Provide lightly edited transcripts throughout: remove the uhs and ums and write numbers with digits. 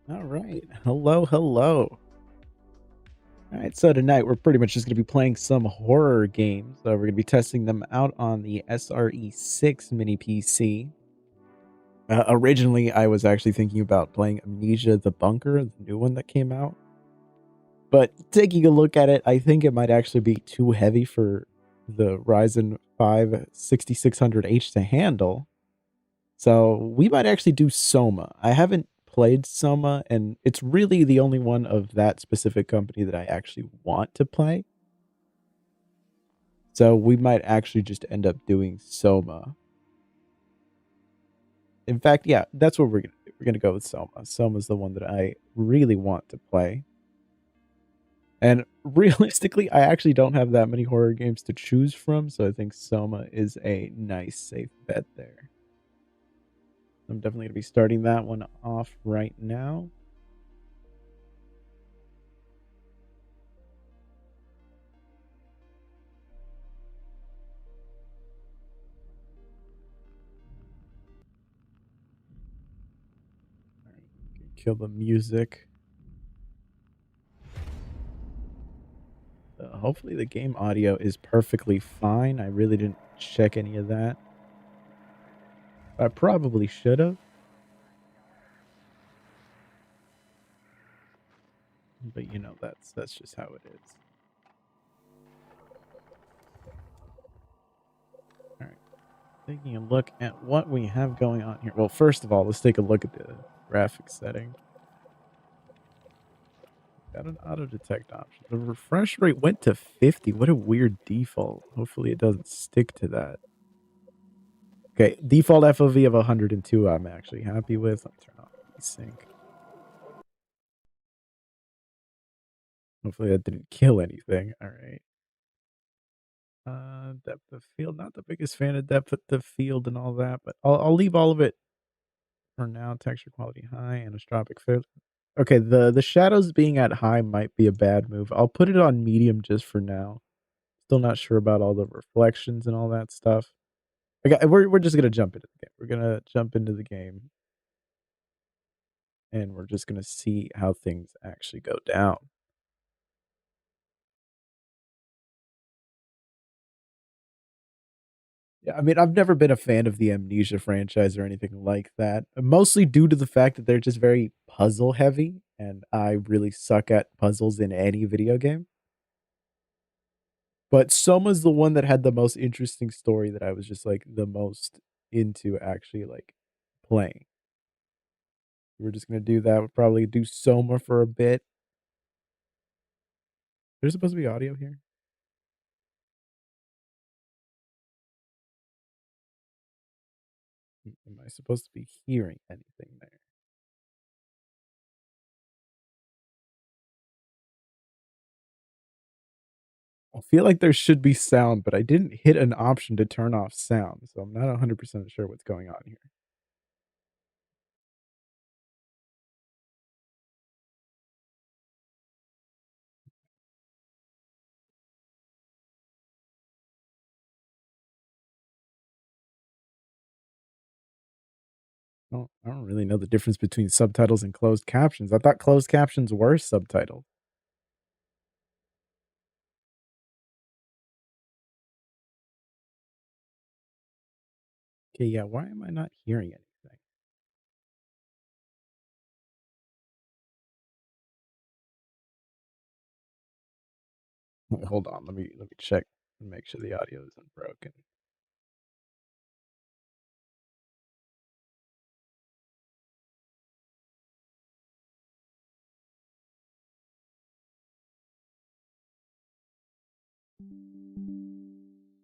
All right. Hello, hello. All right. So tonight we're pretty much just going to be playing some horror games. We're going to be testing them out on the SRE6 mini PC. Originally, I was actually thinking about playing Amnesia the Bunker, the new one that came out. But taking a look at it, I think it might actually be too heavy for the Ryzen 5 6600H to handle. So we might actually do Soma. I haven't played Soma, and it's really the only one of that specific company that I actually want to play. So we might actually just end up doing Soma. In fact, yeah, that's what we're gonna do. We're gonna go with Soma. Soma's the one that I really want to play. And realistically, I actually don't have that many horror games to choose from, so I think Soma is a nice safe bet there. I'm definitely gonna be starting that one off right now. Kill the music. Hopefully the game audio is perfectly fine. I really didn't check any of that. I probably should have. But you know, that's just how it is. All right. Taking a look at what we have going on here. Well, first of all, let's take a look at the graphics setting. Got an auto detect option. The refresh rate went to 50. What a weird default. Hopefully it doesn't stick to that. Okay, default FOV of 102 I'm actually happy with. I'll turn off desync. Hopefully that didn't kill anything. All right. Depth of field. Not the biggest fan of depth of field and all that, but I'll leave all of it for now. Texture quality high, anisotropic fit. Okay, the shadows being at high might be a bad move. I'll put it on medium just for now. Still not sure about all the reflections and all that stuff. Okay, we're just gonna jump into the game. We're gonna jump into the game, and we're just gonna see how things actually go down. Yeah, I mean, I've never been a fan of the Amnesia franchise or anything like that, mostly due to the fact that they're just very puzzle heavy, and I really suck at puzzles in any video game. But Soma's the one that had the most interesting story that I was just, like, the most into actually, like, playing. We're just gonna do that. We'll probably do Soma for a bit. There's supposed to be audio here? Am I supposed to be hearing anything there? I feel like there should be sound, but I didn't hit an option to turn off sound, so I'm not 100% sure what's going on here. I don't really know the difference between subtitles and closed captions. I thought closed captions were subtitles. Okay, yeah, why am I not hearing anything? Wait, hold on, let me check and make sure the audio isn't broken.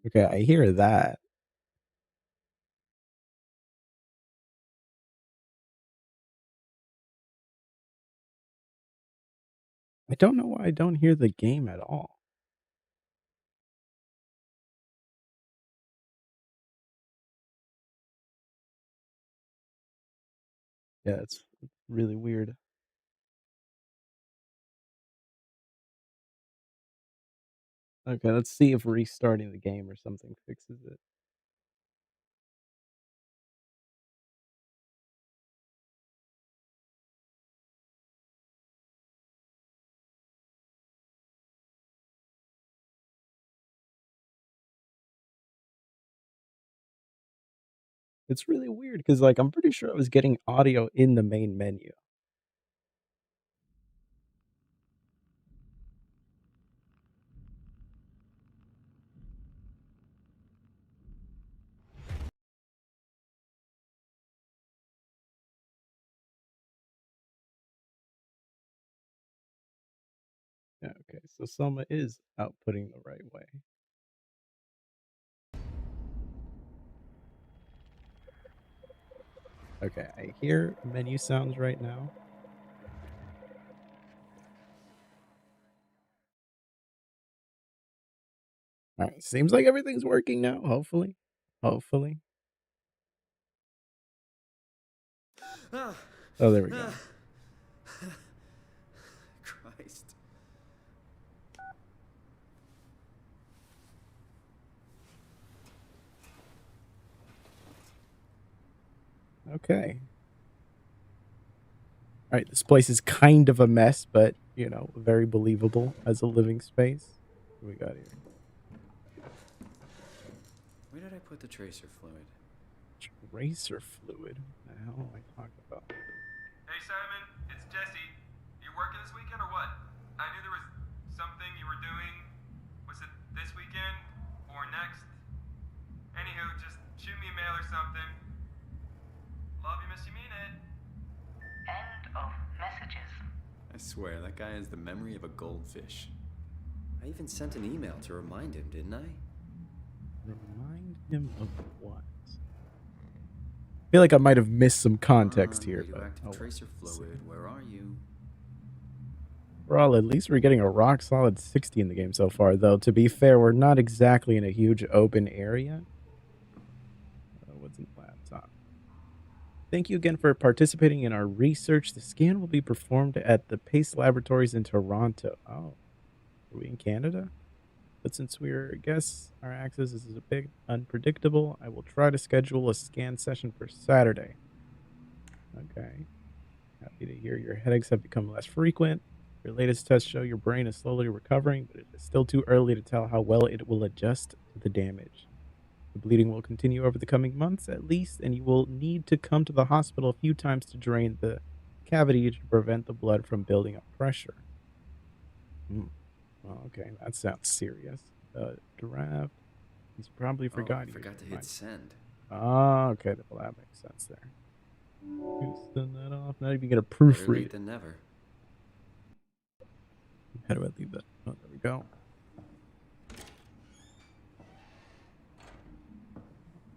Okay, I hear that. I don't know why I don't hear the game at all. Yeah, it's really weird. Okay, let's see if restarting the game or something fixes it. It's really weird because, like, I'm pretty sure I was getting audio in the main menu. Yeah, okay, so Soma is outputting the right way. Okay, I hear menu sounds right now. Alright, seems like everything's working now, hopefully. Hopefully. Ah, Oh, there we ah, go. Christ. Okay. Alright, this place is kind of a mess, but, you know, very believable as a living space. What we got here? Where did I put the tracer fluid? Tracer fluid? What the hell am I talking about? Hey Simon, it's Jesse. You working this weekend or what? I knew there was something you were doing. Was it this weekend or next? Anywho, just shoot me a mail or something. Love you, miss you, mean it. End of messages. I swear, that guy has the memory of a goldfish. I even sent an email to remind him, didn't I? Remind him of what? I feel like I might have missed some context here, but Radioactive tracer fluid, where are you? Well, at least we're getting a rock solid 60 in the game so far, though. To be fair, we're not exactly in a huge open area. What's in the laptop? Thank you again for participating in our research. The scan will be performed at the Pace Laboratories in Toronto. Oh, are we in Canada? But since we're guests, our access is a bit unpredictable. I will try to schedule a scan session for Saturday. Okay. Happy to hear your headaches have become less frequent. Your latest tests show your brain is slowly recovering, but it is still too early to tell how well it will adjust to the damage. The bleeding will continue over the coming months at least, and you will need to come to the hospital a few times to drain the cavity to prevent the blood from building up pressure. Well, okay, that sounds serious. Draft. He's probably Oh, forgot I you. forgot to hit send. Ah, okay, well, that makes sense there. You send that off. Not even gonna Better late proofread. than never. How do I leave that? Oh, there we go.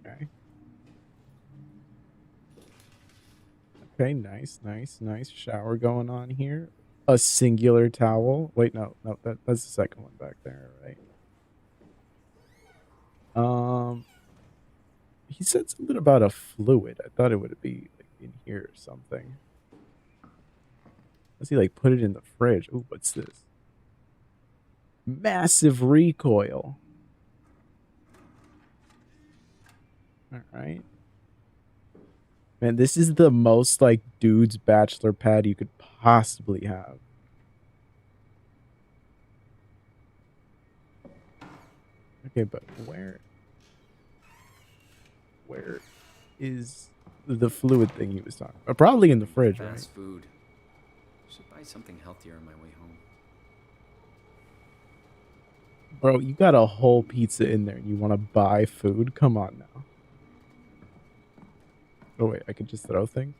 Okay. Okay, nice, nice, nice shower going on here. A singular towel. Wait, no, that's the second one back there, right? He said something about a fluid. I thought it would be like in here or something. Let's see, like put it in the fridge. Ooh, what's this? Massive recoil. All right. Man, this is the most like dude's bachelor pad you could possibly have. Okay, but where is the fluid thing he was talking about? Probably in the fridge, right? Fast food. Should buy something healthier on my way home. Bro, you got a whole pizza in there and you want to buy food? Come on now. Oh, wait, I could just throw things?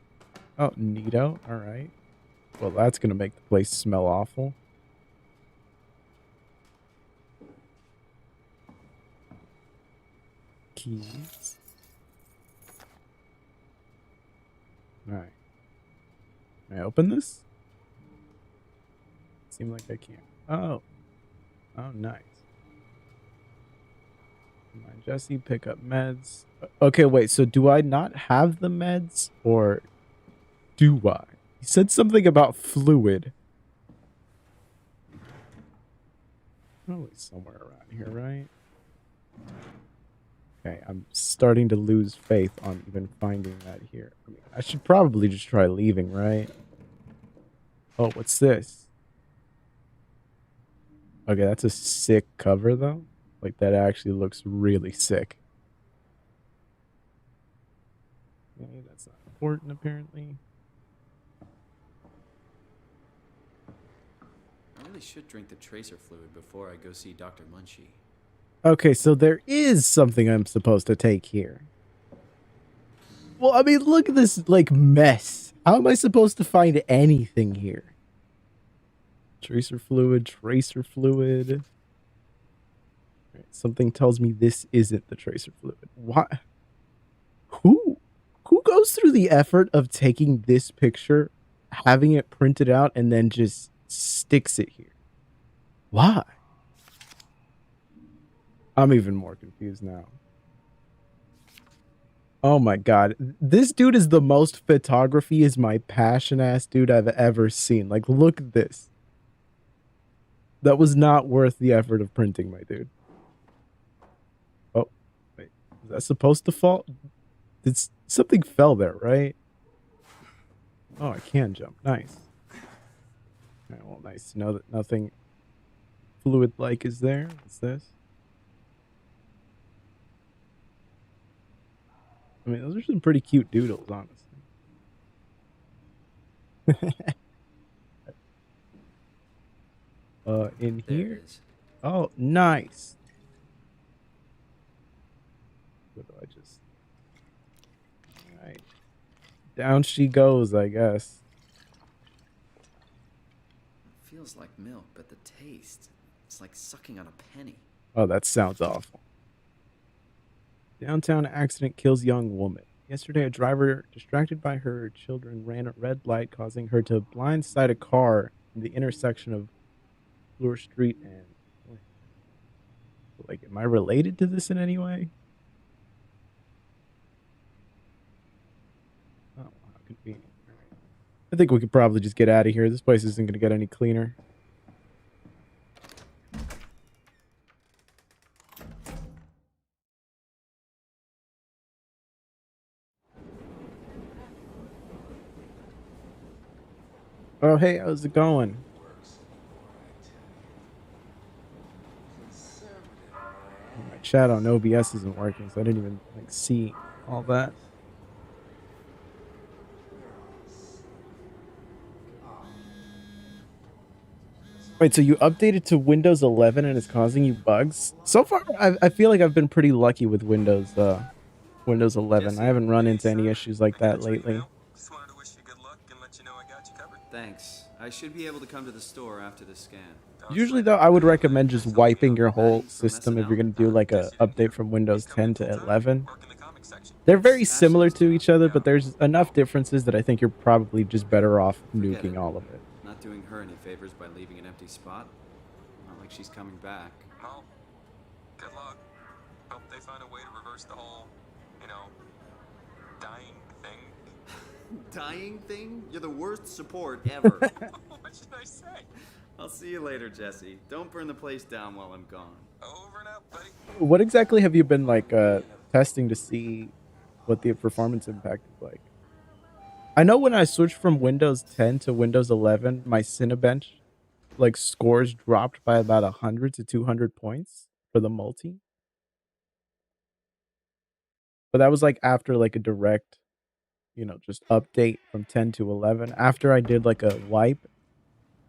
Oh, neato. All right. Well, that's going to make the place smell awful. Keys. All right. Can I open this? Seems like I can't. Oh. Oh, nice. Come on, Jesse, pick up meds. Okay, wait. So do I not have the meds or do I? He said something about fluid. Probably somewhere around here, right? Okay, I'm starting to lose faith on even finding that here. I mean, I should probably just try leaving, right? Oh, what's this? Okay, that's a sick cover, though. Like, that actually looks really sick. Okay, that's not important apparently. I really should drink the tracer fluid before I go see Dr. Munchie. Okay, so there is something I'm supposed to take here. Well, I mean, look at this, like, mess. How am I supposed to find anything here? Tracer fluid, tracer fluid. Right, something tells me this isn't the tracer fluid. What? Who goes through the effort of taking this picture, having it printed out, and then just sticks it here? Why? I'm even more confused now. Oh my god. This dude is the most photography is my passion ass dude I've ever seen. Like, look at this. That was not worth the effort of printing, my dude. Oh, wait. Is that supposed to fall? Something fell there, right? Oh, I can jump. Nice. All right, well, nice to know that nothing fluid-like is there. What's this? I mean, those are some pretty cute doodles, honestly. In There here? it is. Oh, nice. What do I just... All right. Down she goes, I guess. Feels like milk, but the taste, it's like sucking on a penny. Oh, that sounds awful. Downtown accident kills young woman. Yesterday, a driver distracted by her children ran a red light, causing her to blindside a car in the intersection of Bloor Street and... Like, am I related to this in any way? Oh, how convenient. All right. I think we could probably just get out of here. This place isn't going to get any cleaner. Oh, hey, how's it going? My chat on OBS isn't working, so I didn't even like see all that. Wait, so you updated to Windows 11 and it's causing you bugs? So far, I feel like I've been pretty lucky with Windows 11. I haven't run into any issues like that lately. Just wanted to wish you good luck and let you know I got you covered. Thanks. I should be able to come to the store after the scan. Usually, though, I would recommend just wiping your whole system if you're going to do like a update from Windows 10 to 11. Work in the comic section. They're very similar to each other, but there's enough differences that I think you're probably just better off nuking all of it. Not doing her any favors by leaving an empty spot. Not like she's coming back. Well, good luck. Hope they find a way to reverse the whole, dying thing. Dying thing? You're the worst support ever. What should I say? I'll see you later, Jesse. Don't burn the place down while I'm gone. Over and out, buddy. What exactly have you been like testing to see what the performance impact is like? I know when I switched from Windows 10 to Windows 11, my Cinebench like scores dropped by about 100 to 200 points for the multi. But that was like after like a direct, just update from 10 to 11. After I did like a wipe,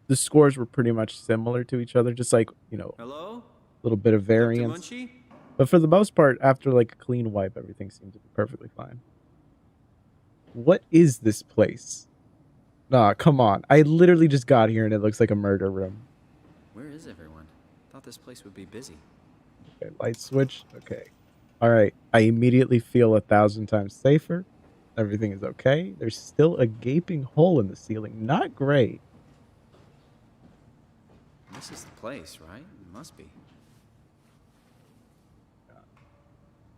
the scores were pretty much similar to each other, just like, Hello? a little bit of variance. Dr. Munchie? But for the most part, after like a clean wipe, everything seemed to be perfectly fine. What is this place? Nah, come on. I literally just got here and it looks like a murder room. Where is everyone? Thought this place would be busy. Okay, light switch. Okay. All right. I immediately feel 1,000 times safer. Everything is okay. There's still a gaping hole in the ceiling. Not great. This is the place, right? It must be.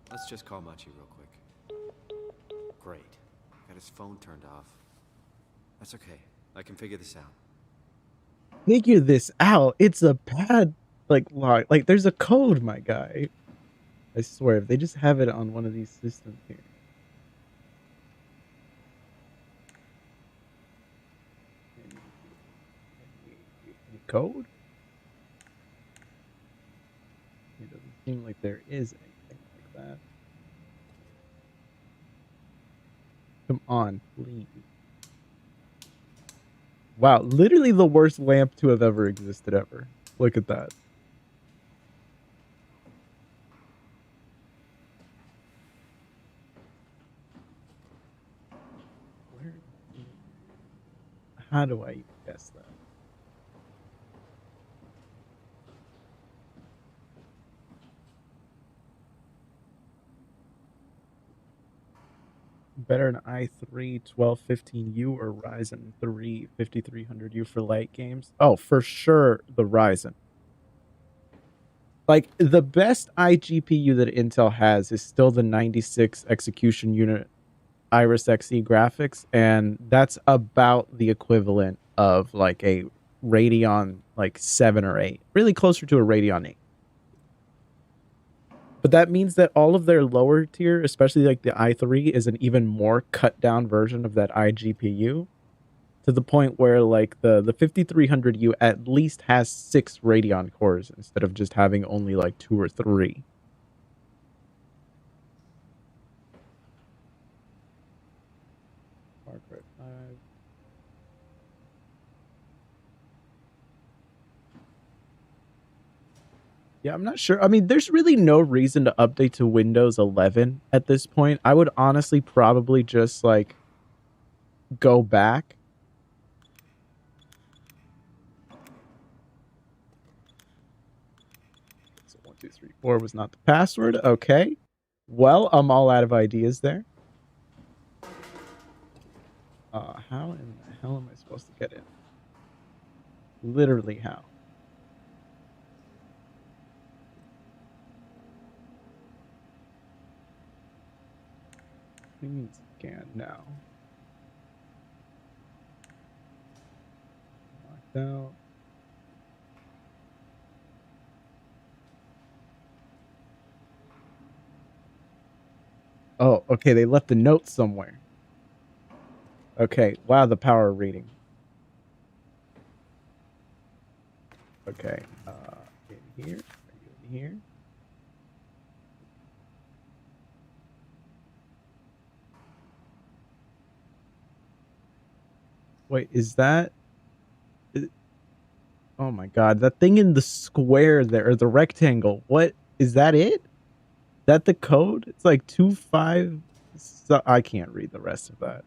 Let's just call Machi real quick. Great. Got his phone turned off. That's okay. I can figure this out. Figure this out. It's a bad log. Like there's a code, my guy. I swear, if they just have it on one of these systems here. Any code? It doesn't seem like there is anything like that. Come on, please. Wow, literally the worst lamp to have ever existed ever. Look at that. Where? How do I guess that? Better an i3 1215U or Ryzen 3 5300U for light games? Oh, for sure the Ryzen. Like, the best iGPU that Intel has is still the 96 execution unit Iris Xe graphics, and that's about the equivalent of, like, a Radeon, like, 7 or 8. Really closer to a Radeon 8. But that means that all of their lower tier, especially, like, the i3, is an even more cut-down version of that iGPU, to the point where, like, the 5300U at least has 6 Radeon cores instead of just having only, like, 2 or 3. Far Cry 5. Yeah, I'm not sure. I mean, there's really no reason to update to Windows 11 at this point. I would honestly probably just, like, go back. So 1, 2, 3, 4 was not the password. Okay. Well, I'm all out of ideas there. How in the hell am I supposed to get in? Literally how? What do you mean scan now? Locked out. Oh, okay, they left a note somewhere. Okay, wow, the power reading. Okay, in here? Are you in here? Wait, is that... Oh my god, that thing in the square there, or the rectangle, what? Is that it? That the code? It's like 25... So, I can't read the rest of that.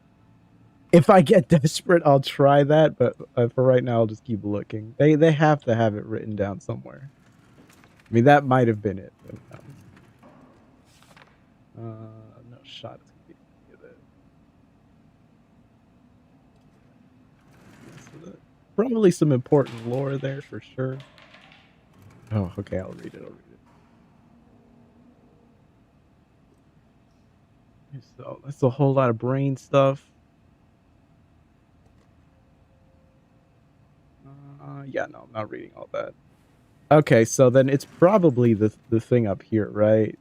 If I get desperate, I'll try that, but for right now, I'll just keep looking. They have to have it written down somewhere. I mean, that might have been it, but no. No shot it's gonna be it. Probably some important lore there for sure. Oh, okay, I'll read it. So that's a whole lot of brain stuff. Yeah, no, I'm not reading all that. Okay, so then it's probably the thing up here, right?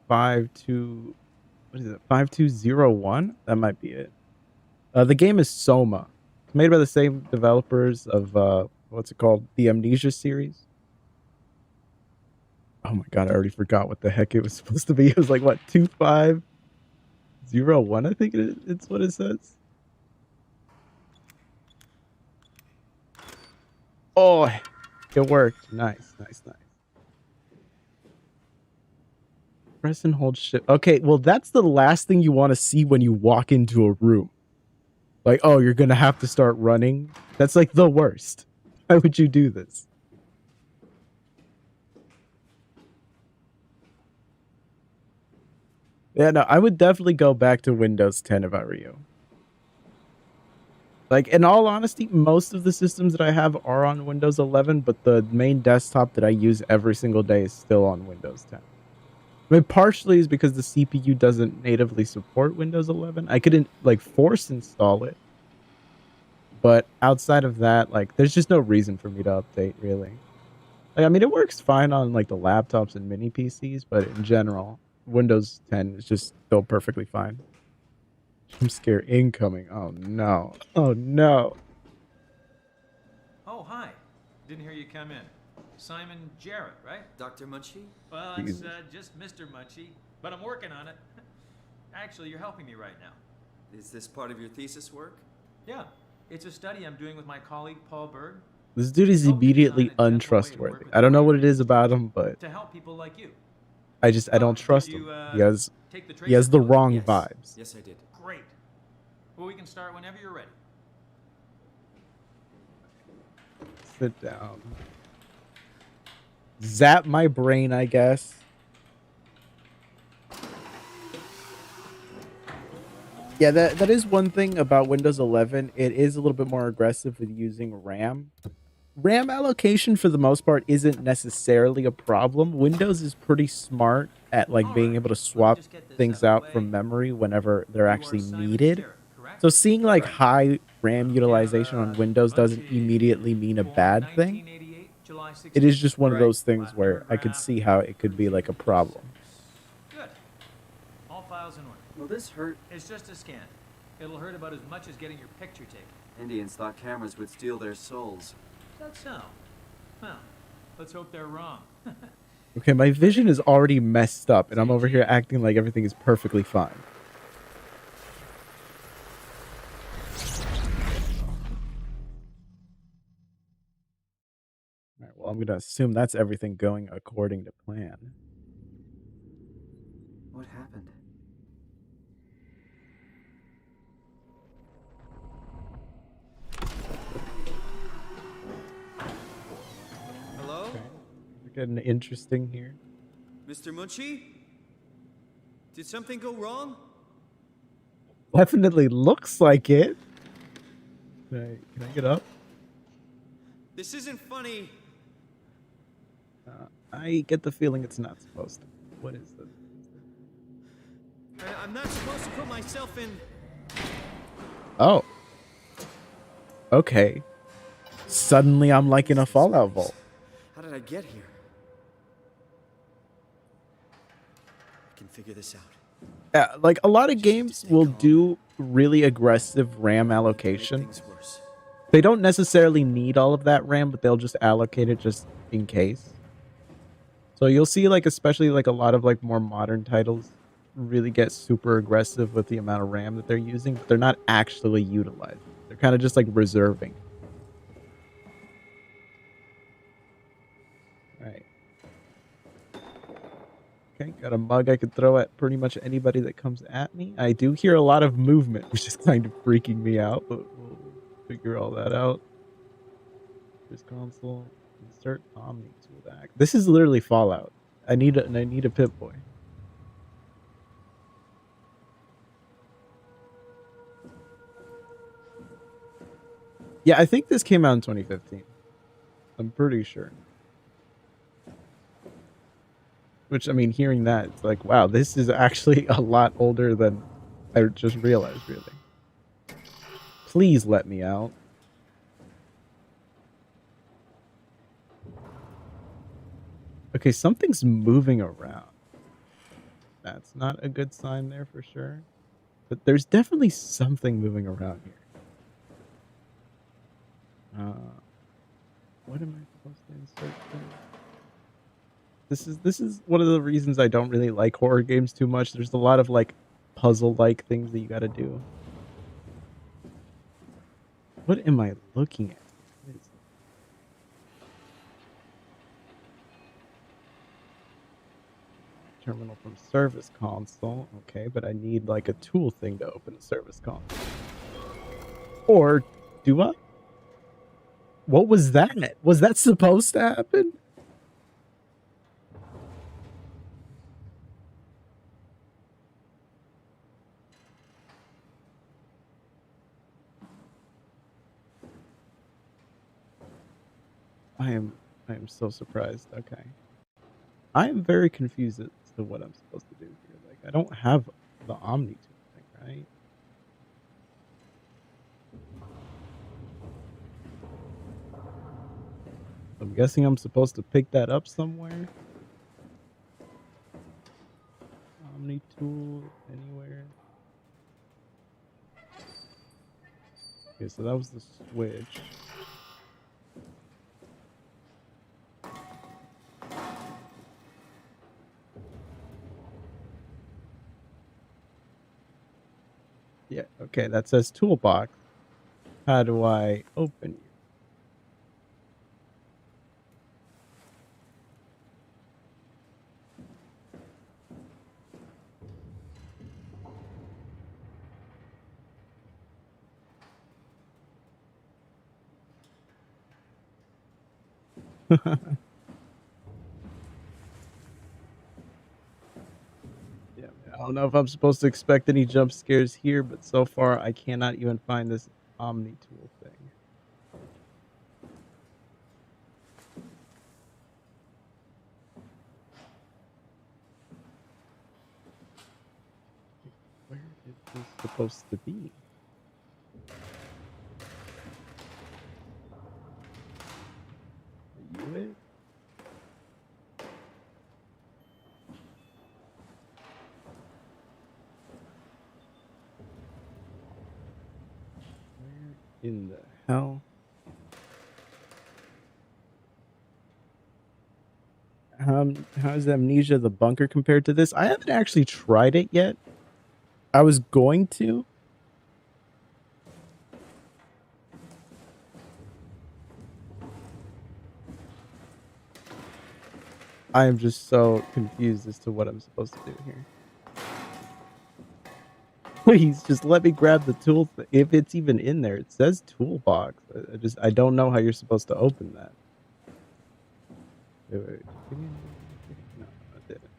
52... What is it? 5201? That might be it. The game is Soma. It's made by the same developers of, what's it called? The Amnesia series. Oh my god, I already forgot what the heck it was supposed to be. It was like, what, 2501, I think it's what it says. Oh, it worked. Nice. Press and hold shift. Okay, well, that's the last thing you want to see when you walk into a room. Like, oh, you're going to have to start running. That's like the worst. Why would you do this? Yeah, no, I would definitely go back to Windows 10 if I were you. Like, in all honesty, most of the systems that I have are on Windows 11, but the main desktop that I use every single day is still on Windows 10. I mean, partially is because the CPU doesn't natively support Windows 11. I couldn't, like, force install it. But outside of that, like, there's just no reason for me to update, really. Like, I mean, it works fine on, like, the laptops and mini PCs, but in general, Windows 10 is just still perfectly fine. I'm scared. Incoming. Oh, no. Oh, no. Oh, hi. Didn't hear you come in. Simon Jarrett, right? Dr. Munchie? Well, it's Jesus. just Mr. Munchie, but I'm working on it. Actually, you're helping me right now. Is this part of your thesis work? Yeah, it's a study I'm doing with my colleague Paul Berg This dude is Help me immediately design a gentle way to untrustworthy. work with I don't know brain what it is waves about him, but to help people like you. I Oh, don't did trust you, him. take the He has the tracer pill? wrong Yes. vibes. Yes, I did. Great. Well, we can start whenever you're ready. Sit down. Zap my brain, I guess. Yeah, that is one thing about Windows 11. It is a little bit more aggressive with using RAM. RAM allocation for the most part isn't necessarily a problem. Windows is pretty smart at like being Alright, able to let me swap just get this things out of out the from way. memory whenever they're You are actually Simon needed. Sherritt, correct? So seeing like Correct. high RAM utilization on Canada, Windows doesn't Muncie, immediately mean a born bad thing. 1988, July It is 16th. just one of Right. those things Last where I could paragraph, see how it could be like a problem. 1356. Good. All files in order. Will this hurt? It's just a scan. It'll hurt about as much as getting your picture taken. Indians thought cameras would steal their souls. Is that so? Well, let's hope they're wrong. Okay, my vision is already messed up, and I'm over here acting like everything is perfectly fine. All right, well, I'm going to assume that's everything going according to plan. What happened? Hello? Okay, we're getting interesting here. Mr. Munchie? Did something go wrong? Definitely looks like it. Can I get up? This isn't funny. I get the feeling it's not supposed to. What is this? I'm not supposed to put myself in. Oh. Okay. Suddenly I'm like in a Fallout vault. How did I get here? I can figure this out. Yeah, like a lot of games will do really aggressive RAM Make allocation. things worse. They don't necessarily need all of that RAM, but they'll just allocate it just in case. So you'll see like especially like a lot of like more modern titles really get super aggressive with the amount of RAM that they're using, but they're not actually utilizing. They're kind of just like reserving. All right. Okay, got a mug I could throw at pretty much anybody that comes at me. I do hear a lot of movement, which is kind of freaking me out, but we'll figure all that out. This console, insert omni tool back. This is literally Fallout. I need a Pip-Boy. Yeah, I think this came out in 2015. I'm pretty sure. Which, I mean, hearing that, it's like, wow, this is actually a lot older than I just realized, really. Please let me out. Okay, something's moving around. That's not a good sign there for sure. But there's definitely something moving around here. What am I supposed to insert there? This is one of the reasons I don't really like horror games too much. There's a lot of like puzzle-like things that you gotta do. What am I looking at? What is it? Terminal from service console. Okay, but I need like a tool thing to open the service console. Or do I? What was that? Was that supposed to happen? I am so surprised. Okay. I am very confused as to what I'm supposed to do here. Like, I don't have the Omni tool thing, right? I'm guessing I'm supposed to pick that up somewhere. Omni tool anywhere. Okay, so that was the switch. Yeah, okay, that says toolbox. How do I open you? Yeah, man, I don't know if I'm supposed to expect any jump scares here, but so far I cannot even find this omni tool thing. Where is this supposed to be? Are you it? Where in the hell? How's Amnesia the Bunker compared to this? I haven't actually tried it yet. I was going to. I am just so confused as to what I'm supposed to do here. Please just let me grab the tool if it's even in there. It says toolbox. I don't know how you're supposed to open that. Wait. No, I didn't.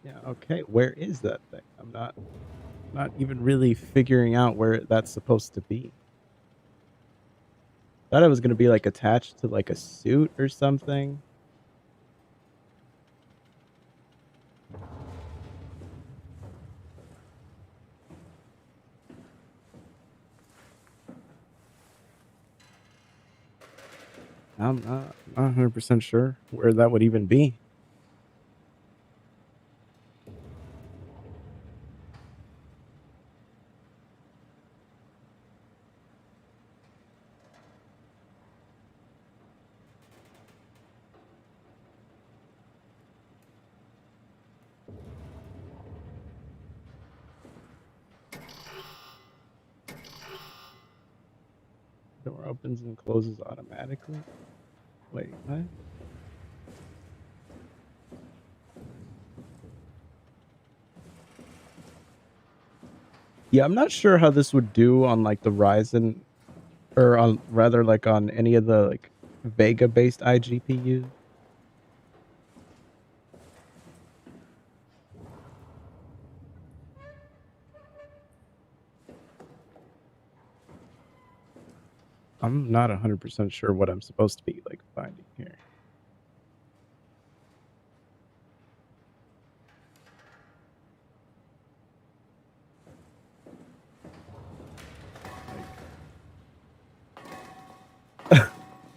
Yeah, okay. Where is that thing? I'm not even really figuring out where that's supposed to be. Thought it was gonna be like attached to like a suit or something. I'm not 100% sure where that would even be. Door opens and closes automatically. Wait, what? Yeah, I'm not sure how this would do on like the Ryzen or on rather like on any of the like Vega based iGPUs. I'm not 100% sure what I'm supposed to be like finding here.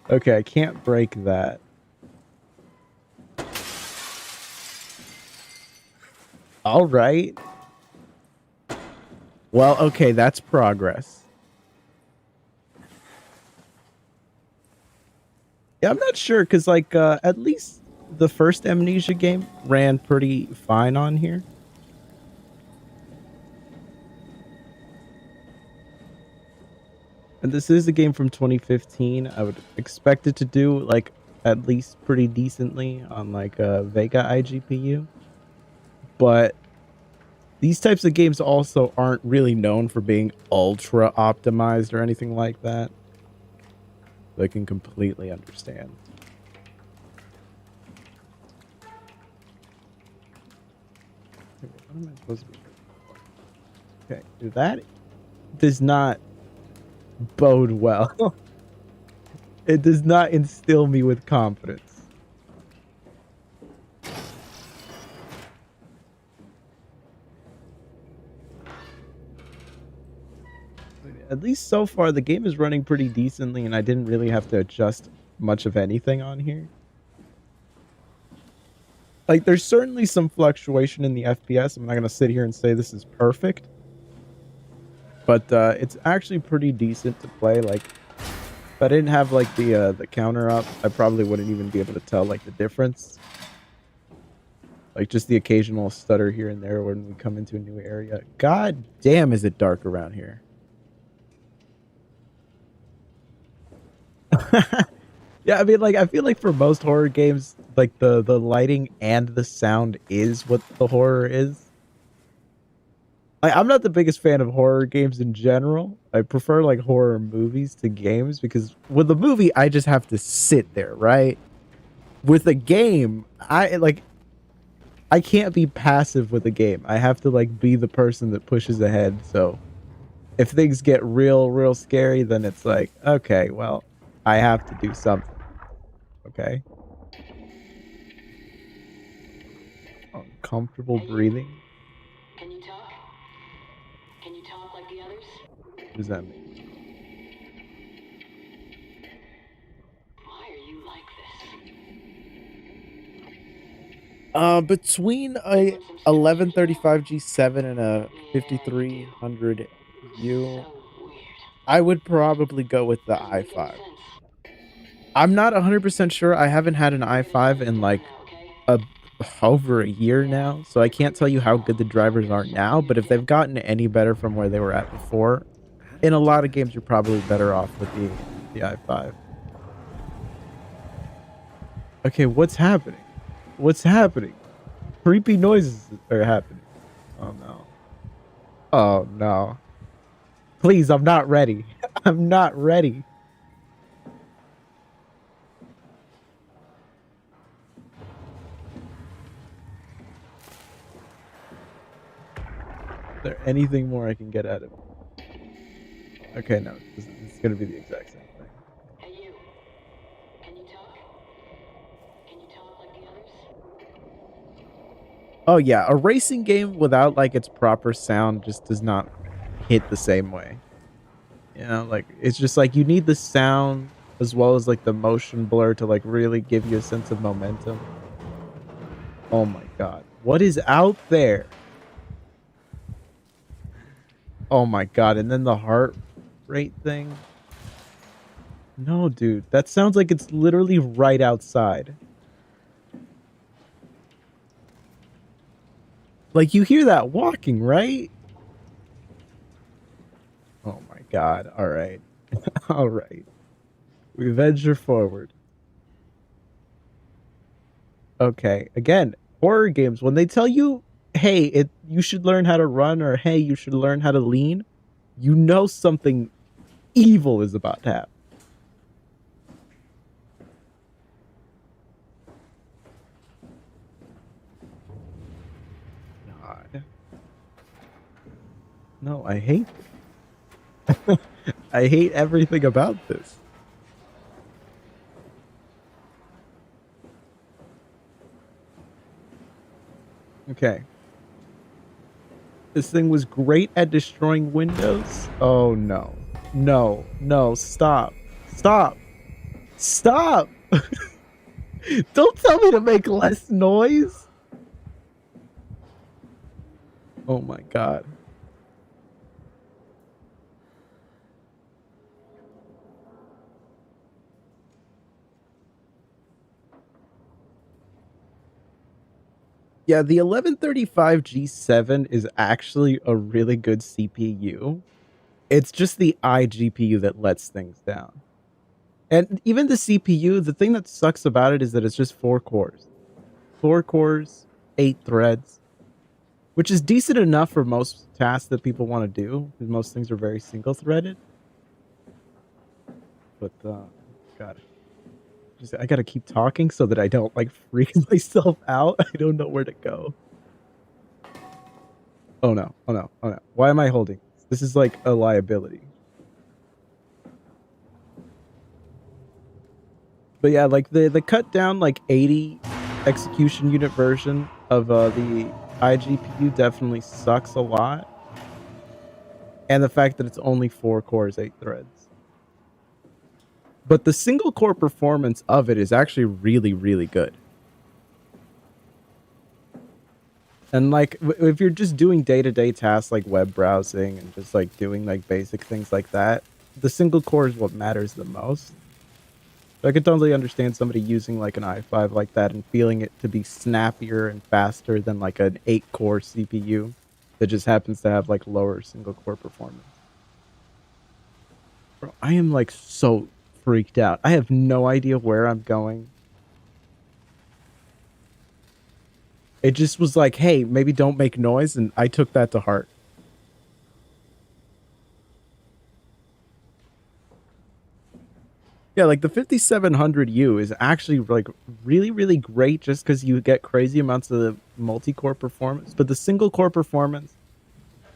Okay, I can't break that. All right. Well, okay, that's progress. Yeah, I'm not sure because like at least the first Amnesia game ran pretty fine on here. And this is a game from 2015. I would expect it to do like at least pretty decently on like a Vega iGPU. But these types of games also aren't really known for being ultra optimized or anything like that. I can completely understand. What am I supposed to be doing? Okay, that does not bode well. It does not instill me with confidence. At least so far, the game is running pretty decently, and I didn't really have to adjust much of anything on here. Like, there's certainly some fluctuation in the FPS. I'm not going to sit here and say this is perfect. But it's actually pretty decent to play. Like If I didn't have like the counter up, I probably wouldn't even be able to tell like the difference. Like just the occasional stutter here and there when we come into a new area. God damn, is it dark around here? Yeah, I mean, like, I feel like for most horror games, like the lighting and the sound is what the horror is. I'm not the biggest fan of horror games in general. I prefer like horror movies to games because with a movie, I just have to sit there, right? With a game, I can't be passive with a game. I have to like be the person that pushes ahead. So if things get real scary, then it's like, okay, well, I have to do something. Okay. Uncomfortable breathing. Can you talk? Can you talk like the others? What does that mean? Why are you like this? Between a 1135 G7 and a 5300 U, So weird. I would probably go with the Doesn't make any i5. sense. I'm not 100% sure. I haven't had an i5 in like Okay? over a year now, so I can't tell you how good the drivers are now, but if they've gotten any better from where they were at before, in a lot of games you're probably better off with the i5. Okay, what's happening? What's happening? Creepy noises are happening. Oh no. Oh no. Please, I'm not ready. I'm not ready. Is there anything more I can get out of it? Okay, no. This is going to be the exact same thing. Hey you. Can you talk? Can you talk like the others? Oh yeah, a racing game without like its proper sound just does not hit the same way. You know, like it's just like you need the sound as well as like the motion blur to like really give you a sense of momentum. Oh my god. What is out there? Oh my god, and then the heart rate thing. No, dude, that sounds like it's literally right outside. Like you hear that walking, right? Oh my god. All right. All right. We venture forward. Okay. Again, horror games, when they tell you, hey, you should learn how to run or hey, you should learn how to lean, you know something evil is about to happen. God. No, I hate this. I hate everything about this. Okay. This thing was great at destroying windows. Oh no. No. No. Stop. Stop. Stop. Don't tell me to make less noise. Oh my god. Yeah, the 1135 G7 is actually a really good CPU. It's just the iGPU that lets things down. And even the CPU, the thing that sucks about it is that it's just 4 cores. 4 cores, 8 threads, which is decent enough for most tasks that people want to do, because most things are very single-threaded. But, God. I gotta keep talking so that I don't, like, freak myself out. I don't know where to go. Oh no, oh no, oh no. Why am I holding this? This is like a liability. But yeah, like the cut down like 80 execution unit version of the iGPU definitely sucks a lot. And the fact that it's only 4 cores, 8 threads. But the single core performance of it is actually really, really good. And like, if you're just doing day-to-day tasks like web browsing and just like doing like basic things like that, the single core is what matters the most. So I could totally understand somebody using like an i5 like that and feeling it to be snappier and faster than like an 8-core CPU that just happens to have like lower single core performance. Bro, I am like so freaked out. I have no idea where I'm going. It just was like, hey, maybe don't make noise, and I took that to heart. Yeah, like the 5700U is actually like really, really great just because you get crazy amounts of the multi-core performance, but the single core performance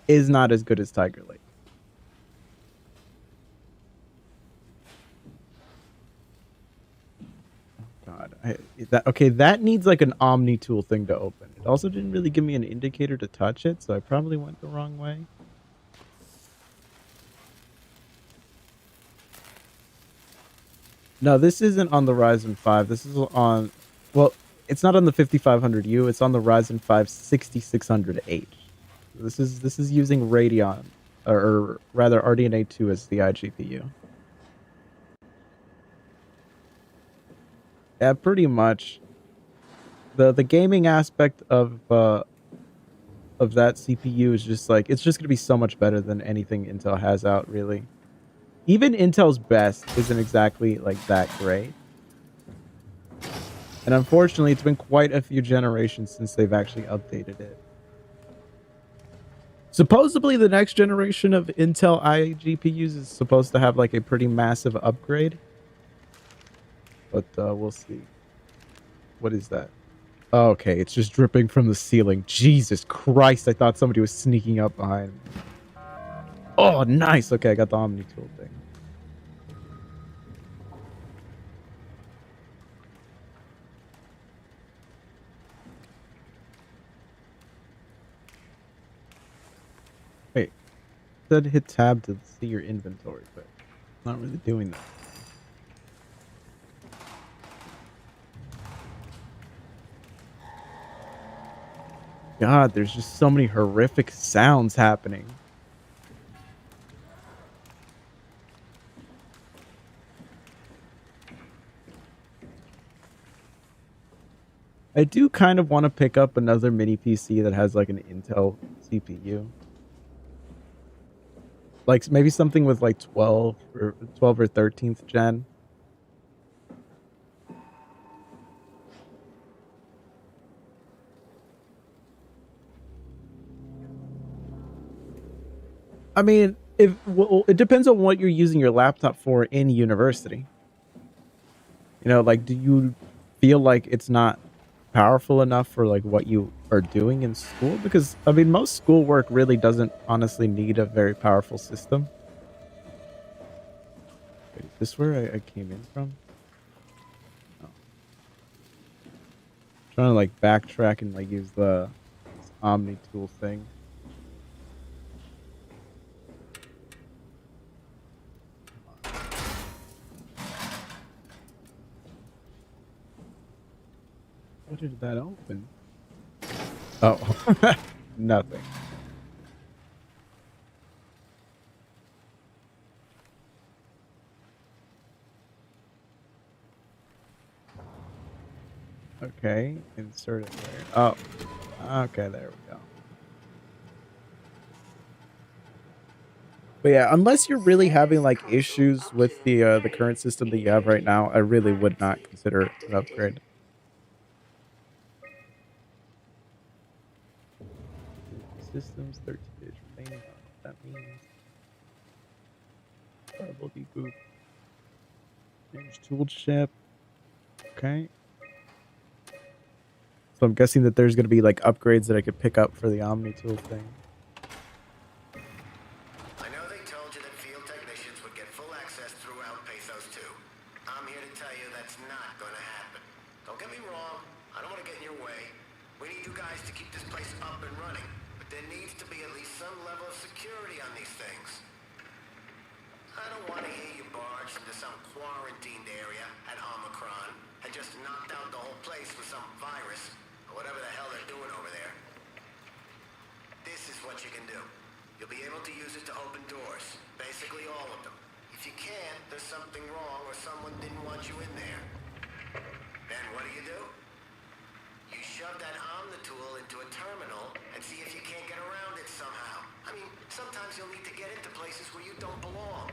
is not as good as Tiger Lake. God, that needs like an omni tool thing to open. It also didn't really give me an indicator to touch it, so I probably went the wrong way. No, this isn't on the Ryzen 5. This is on, well, it's not on the 5500U. It's on the Ryzen 5 6600H. This is using Radeon, or rather RDNA 2 as the iGPU. Yeah, pretty much. The gaming aspect of that CPU is just like, it's just gonna be so much better than anything Intel has out, really. Even Intel's best isn't exactly like that great. And unfortunately, it's been quite a few generations since they've actually updated it. Supposedly, the next generation of Intel iGPUs is supposed to have like a pretty massive upgrade. But we'll see. What is that? Oh, okay, it's just dripping from the ceiling. Jesus Christ, I thought somebody was sneaking up behind me. Oh, nice. Okay, I got the Omni tool thing. Wait, it said hit tab to see your inventory, but I'm not really doing that. God, there's just so many horrific sounds happening. I do kind of want to pick up another mini PC that has like an Intel CPU. Like maybe something with like 12 or 13th gen. I mean, well, it depends on what you're using your laptop for in university. You know, like, do you feel like it's not powerful enough for like what you are doing in school? Because I mean, most schoolwork really doesn't honestly need a very powerful system. Wait, is this where I came in from? Oh. Trying to like backtrack and like use this Omni tool thing. What did that open? Oh, nothing. Okay, insert it there. Oh, okay, there we go. But yeah, unless you're really having like issues with the current system that you have right now, I really would not consider it an upgrade. Systems 13 days remaining. I don't know what that means. Double deboot. Change tool chip. Okay. So I'm guessing that there's going to be like upgrades that I could pick up for the Omni tool thing. I know they told you that field technicians would get full access throughout Pathos 2. I'm here to tell you that's not going to happen. Don't get me wrong, I don't want to get in your way. We need you guys to keep this place up and running, but there needs to be at least some level of security on these things. I don't want to hear you barge into some quarantined area at Omicron and just knocked out the whole place with some virus, or whatever the hell they're doing over there. This is what you can do. You'll be able to use it to open doors. Basically all of them. If you can't, there's something wrong or someone didn't want you in there. Then what do? You shove that omni tool into a terminal and see if you can't get around it somehow. I mean, sometimes you'll need to get into places where you don't belong.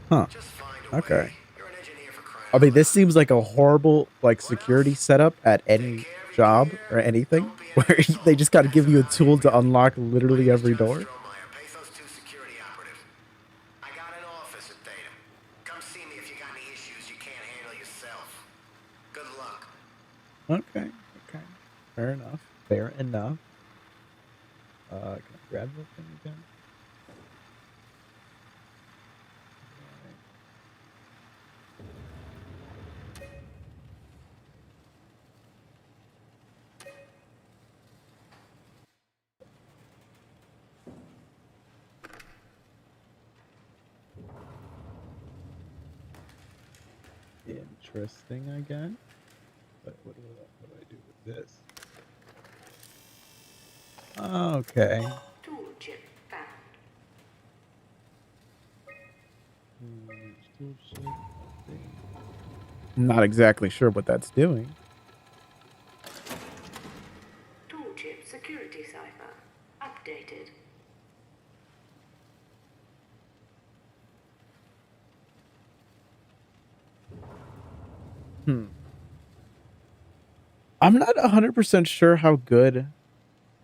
Huh. Just find a Okay. way. You're an engineer for crying I mean, out this loud. seems like a horrible like security setup at any job or anything where they just got to give you a tool to unlock literally every door. Pathos 2 security operative. I got an office at Theta. Come see me if you got any issues you can't handle yourself. Good luck. Okay. Okay. Fair enough. Fair enough. Can I grab the thing again? Interesting, I guess. But what do I do with this? Okay. Tool chip found. Not exactly sure what that's doing. Tool chip security cipher. Updated. I'm not 100% sure how good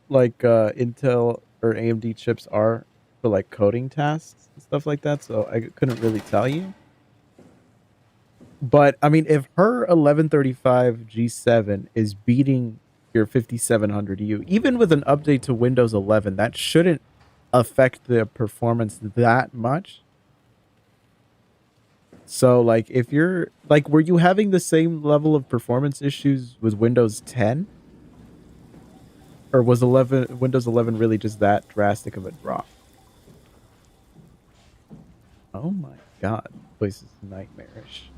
like Intel or AMD chips are for like coding tasks and stuff like that, so I couldn't really tell you. But I mean, if her 1135 G7 is beating your 5700U, even with an update to Windows 11, that shouldn't affect the performance that much. So like if you're like, were you having the same level of performance issues with Windows 10? Or was Windows 11 really just that drastic of a drop? Oh my god, this place is nightmarish.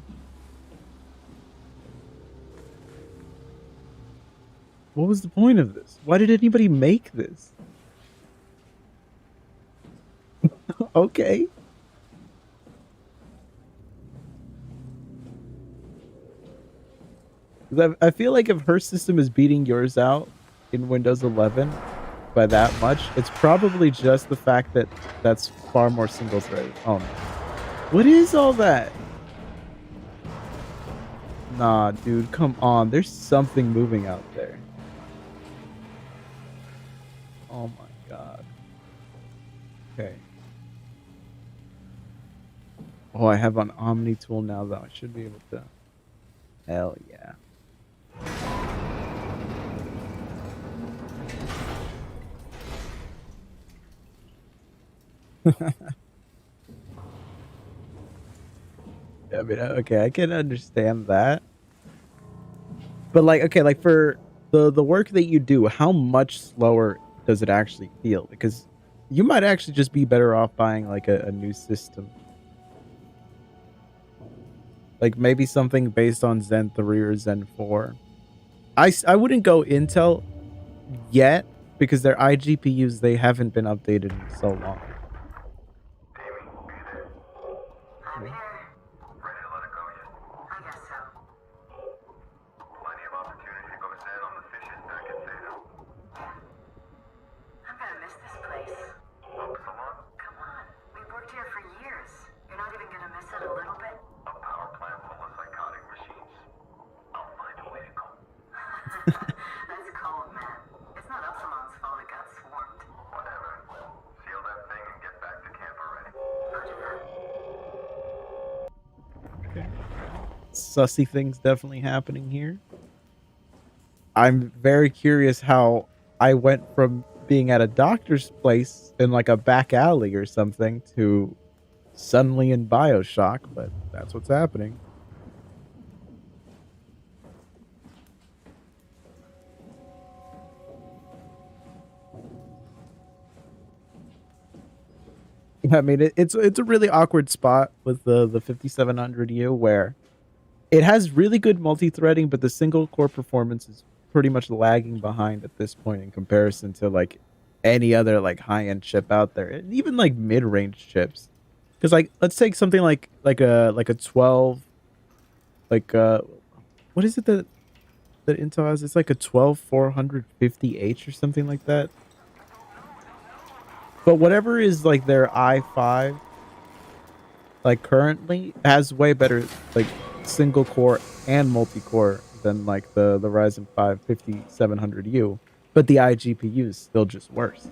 What was the point of this? Why did anybody make this? Okay. I feel like if her system is beating yours out in Windows 11 by that much, it's probably just the fact that that's far more single-threaded. Oh no. What is all that? Nah, dude, come on. There's something moving out there. Oh my god. Okay. Oh, I have an Omni tool now, though. I should be able to... Hell yeah. I mean, okay, I can understand that. But like, okay, like for the work that you do, how much slower does it actually feel? Because you might actually just be better off buying like a new system. Like maybe something based on Zen 3 or Zen 4. I wouldn't go Intel yet because their iGPUs, they haven't been updated in so long. I'm here. Ready to let it go yet? I guess so. Plenty of opportunity to go Zen on the fishes back at Theta. I'm gonna miss this place. Upsilon? Come on. We've worked here for years. You're not even gonna miss it a little bit? A power plant full of psychotic machines. I'll find a way to go. That's cold, man. It's not Upsilon's fault it got swarmed. Whatever. Seal that thing and get back to camp already. Roger that. Okay. Sussy things definitely happening here. I'm very curious how I went from being at a doctor's place in like a back alley or something to suddenly in BioShock, but that's what's happening. I mean, it's a really awkward spot with the 5700U where it has really good multi-threading, but the single core performance is pretty much lagging behind at this point in comparison to like any other like high-end chip out there, and even like mid-range chips. Because like, let's take something like a 12, like what is it that Intel has? It's like a 12450H or something like that. But whatever is like their i5, like currently has way better like single core and multi-core than like the Ryzen 5 5700U, but the iGPU is still just worse.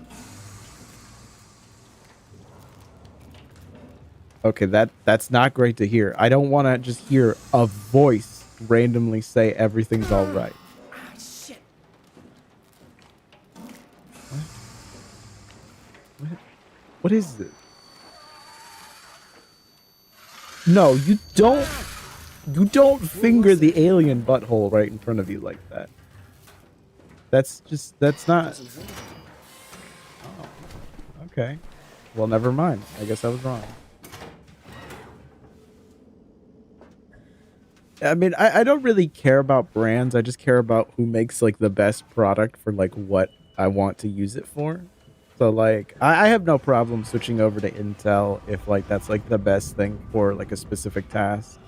Okay, that's not great to hear. I don't want to just hear a voice randomly say everything's all right. Shit. What is this? No, you don't finger the alien butthole right in front of you like that. That's not. Oh, okay. Well, never mind. I guess I was wrong. I mean, I don't really care about brands. I just care about who makes like the best product for like what I want to use it for. So like, I have no problem switching over to Intel if like that's like the best thing for like a specific task.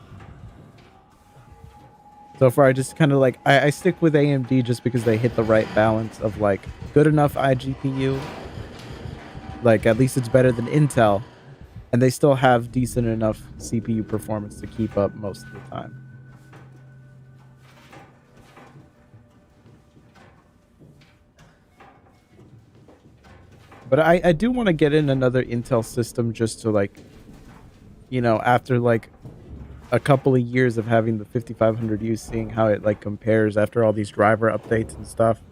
So far, I just kind of like, I stick with AMD just because they hit the right balance of like good enough iGPU. Like at least it's better than Intel, and they still have decent enough CPU performance to keep up most of the time. But I do want to get in another Intel system just to like, you know, after like a couple of years of having the 5500U, seeing how it like compares after all these driver updates and stuff.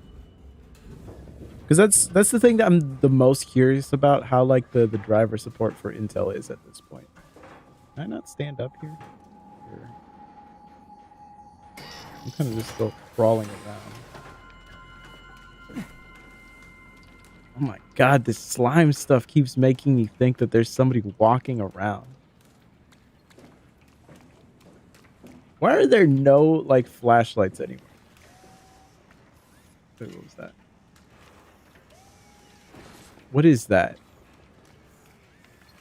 Because that's the thing that I'm the most curious about, how like the driver support for Intel is at this point. Can I not stand up here? Or... I'm kind of just still crawling around. Oh my god, this slime stuff keeps making me think that there's somebody walking around. Why are there no, like, flashlights anymore? Wait, what was that? What is that?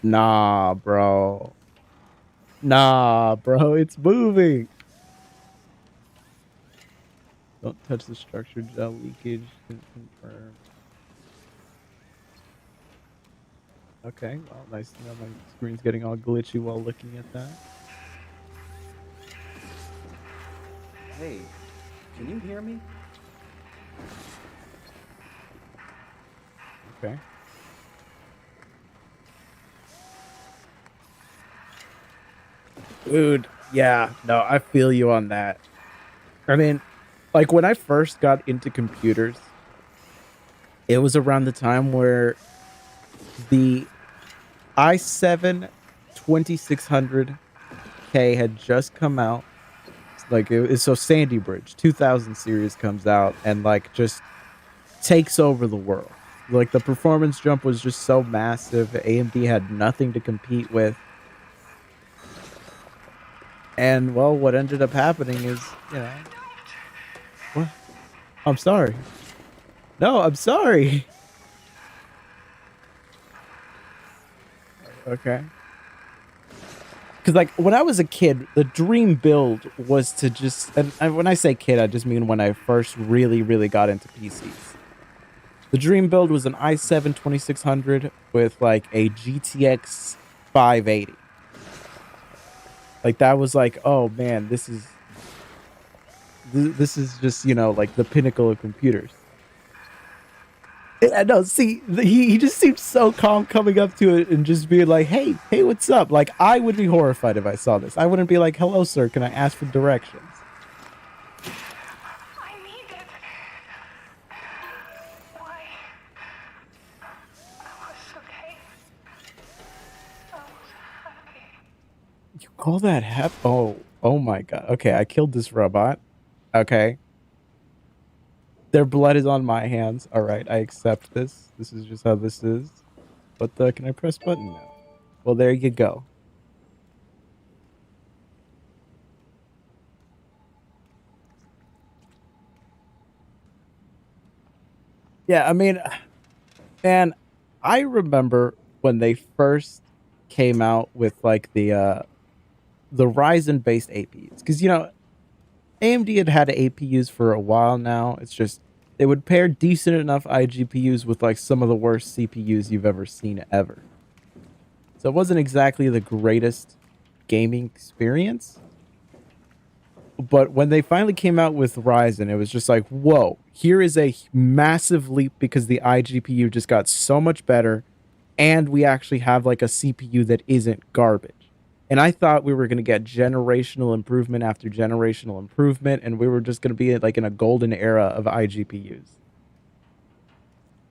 Nah, bro. Nah, bro, it's moving. Don't touch the structure, gel leakage. Confirm. Okay, well, nice to know my screen's getting all glitchy while looking at that. Hey, can you hear me? Okay. Dude, yeah, no, I feel you on that. I mean, like when I first got into computers, it was around the time where the i7 2600K had just come out. Like so Sandy Bridge 2000 series comes out and like just takes over the world. Like the performance jump was just so massive. AMD had nothing to compete with. And well, what ended up happening is, you know, what? I'm sorry. No, I'm sorry. Okay. Because like when I was a kid, the dream build was to just, and when I say kid, I just mean when I first really got into PCs. The dream build was an i7 2600 with like a GTX 580. Like that was like, oh man, this is just, you know, like the pinnacle of computers. Yeah, no, see, he just seemed so calm coming up to it and just being like, hey, what's up? Like, I would be horrified if I saw this. I wouldn't be like, hello, sir, can I ask for directions? I need it. Why? I was okay. I was happy. You call that oh my god. Okay, I killed this robot. Okay. Their blood is on my hands. All right, I accept this. This is just how this is. But can I press button now? Well, there you go. Yeah, I mean, man, I remember when they first came out with like the Ryzen based APUs, because you know AMD had APUs for a while now. It's just they would pair decent enough iGPUs with like some of the worst CPUs you've ever seen ever. So it wasn't exactly the greatest gaming experience. But when they finally came out with Ryzen, it was just like, whoa, here is a massive leap because the iGPU just got so much better and we actually have like a CPU that isn't garbage. And I thought we were going to get generational improvement after generational improvement, and we were just going to be like in a golden era of iGPUs.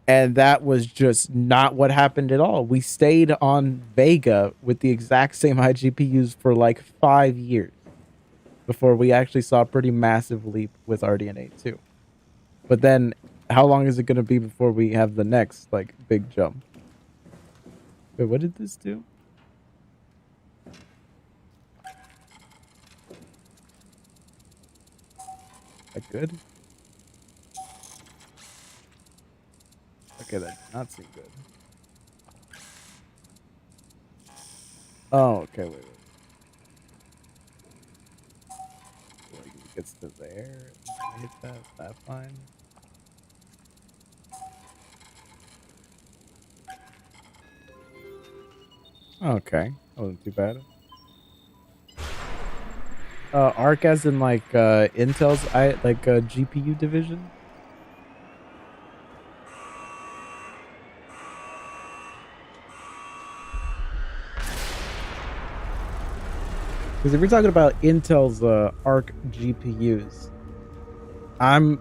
And that was just not what happened at all. We stayed on Vega with the exact same iGPUs for like 5 years before we actually saw a pretty massive leap with RDNA 2. But then how long is it going to be before we have the next like big jump? Wait, what did this do? That good? Okay, that did not seem good. Oh, okay, wait. Like it gets to there, and I hit that fine. Okay, that wasn't too bad. Arc as in like Intel's GPU division. Because if you're talking about Intel's Arc GPUs, I'm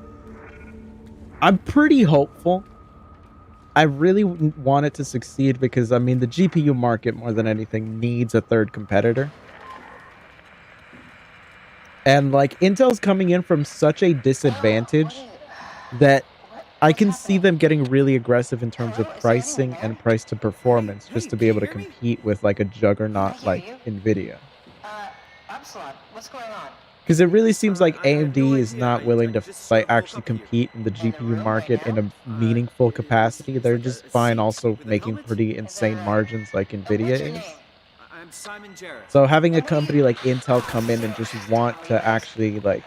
pretty hopeful. I really want it to succeed because I mean the GPU market more than anything needs a third competitor. And like Intel's coming in from such a disadvantage that I can see them getting really aggressive in terms of pricing and price to performance just to be able to compete with like a juggernaut like Nvidia. Upsilon, what's going on? Because it really seems like AMD is not willing to like actually compete in the GPU market in a meaningful capacity. They're just fine also making pretty insane margins like Nvidia is. I'm Simon Jarrett. So having a company like Intel come in and just want to actually like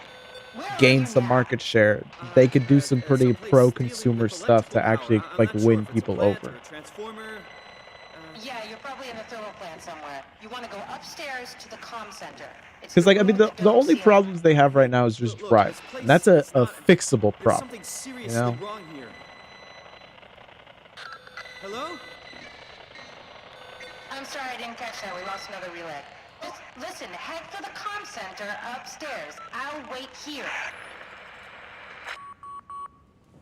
gain some market share, they could do some pretty pro-consumer stuff to actually like win people over. Yeah, you're probably in the thermal plant somewhere. You want to go upstairs to the comm center. Because like I mean the only problems they have right now is just drive. And that's a fixable problem. You know? Hello? I'm sorry I didn't catch that. We lost another relay. Just listen, head for the comm center upstairs. I'll wait here.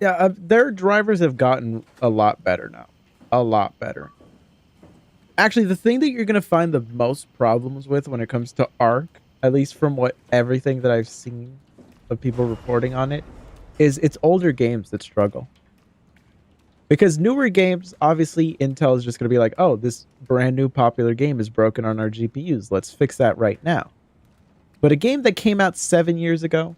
Yeah, their drivers have gotten a lot better now. A lot better. Actually, the thing that you're going to find the most problems with when it comes to Arc, at least from everything that I've seen of people reporting on it, is it's older games that struggle. Because newer games, obviously, Intel is just going to be like, oh, this brand new popular game is broken on our GPUs. Let's fix that right now. But a game that came out 7 years ago,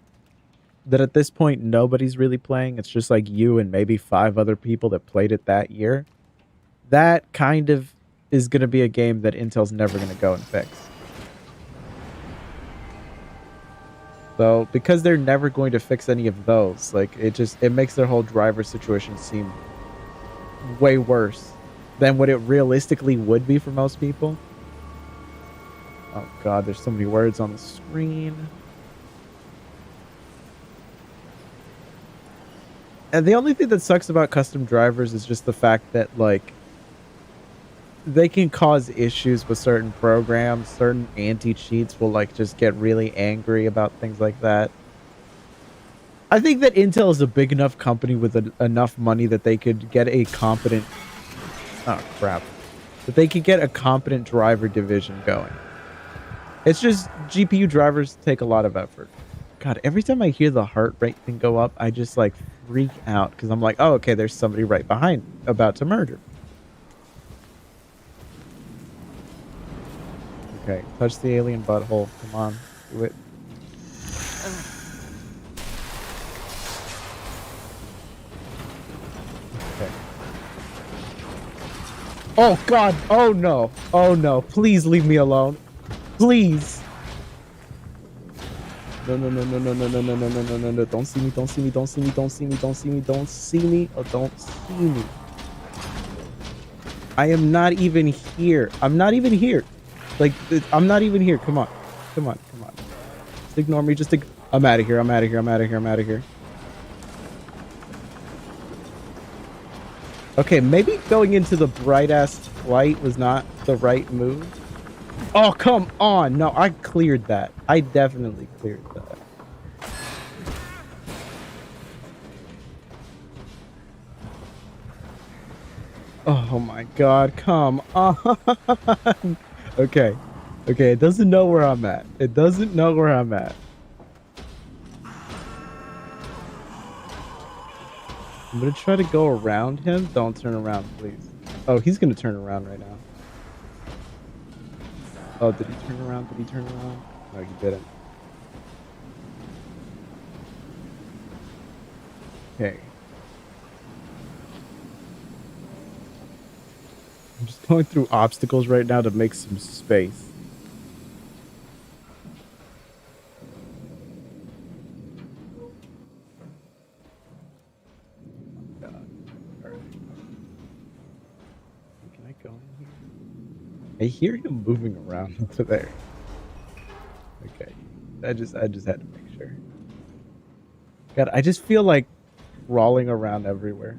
that at this point nobody's really playing, it's just like you and maybe 5 other people that played it that year, that kind of is going to be a game that Intel's never going to go and fix. So, because they're never going to fix any of those, like, it makes their whole driver situation seem way worse than what it realistically would be for most people. Oh god, there's so many words on the screen. And the only thing that sucks about custom drivers is just the fact that, like, they can cause issues with certain programs. Certain anti-cheats will, like, just get really angry about things like that. I think that Intel is a big enough company with enough money that they could get a competent... Oh, crap. That they could get a competent driver division going. It's just GPU drivers take a lot of effort. God, every time I hear the heart rate thing go up, I just, like, freak out. Because I'm like, oh, okay, there's somebody right behind me about to murder. Okay, touch the alien butthole. Come on, do it. Okay. Oh God! Oh no! Oh no! Please leave me alone! Please! No! No! No! No! No! No! No! No! No! No! No! No! No! Don't see me! Don't see me! Don't see me! Don't see me! Don't see me! Don't see me! Oh! Don't see me! I am not even here. I'm not even here. Like I'm not even here. Come on! Come on! Come on! Just ignore me. I'm out of here. I'm out of here. I'm out of here. I'm out of here. Okay, maybe going into the bright-ass light was not the right move. Oh, come on. No, I cleared that. I definitely cleared that. Oh my God, come on. Okay. Okay, it doesn't know where I'm at. It doesn't know where I'm at. I'm gonna try to go around him. Don't turn around, please. Oh, he's gonna turn around right now. Oh, did he turn around? Did he turn around? No, he didn't. Okay. I'm just going through obstacles right now to make some space. I hear him moving around over there. Okay. I just had to make sure. God, I just feel like crawling around everywhere.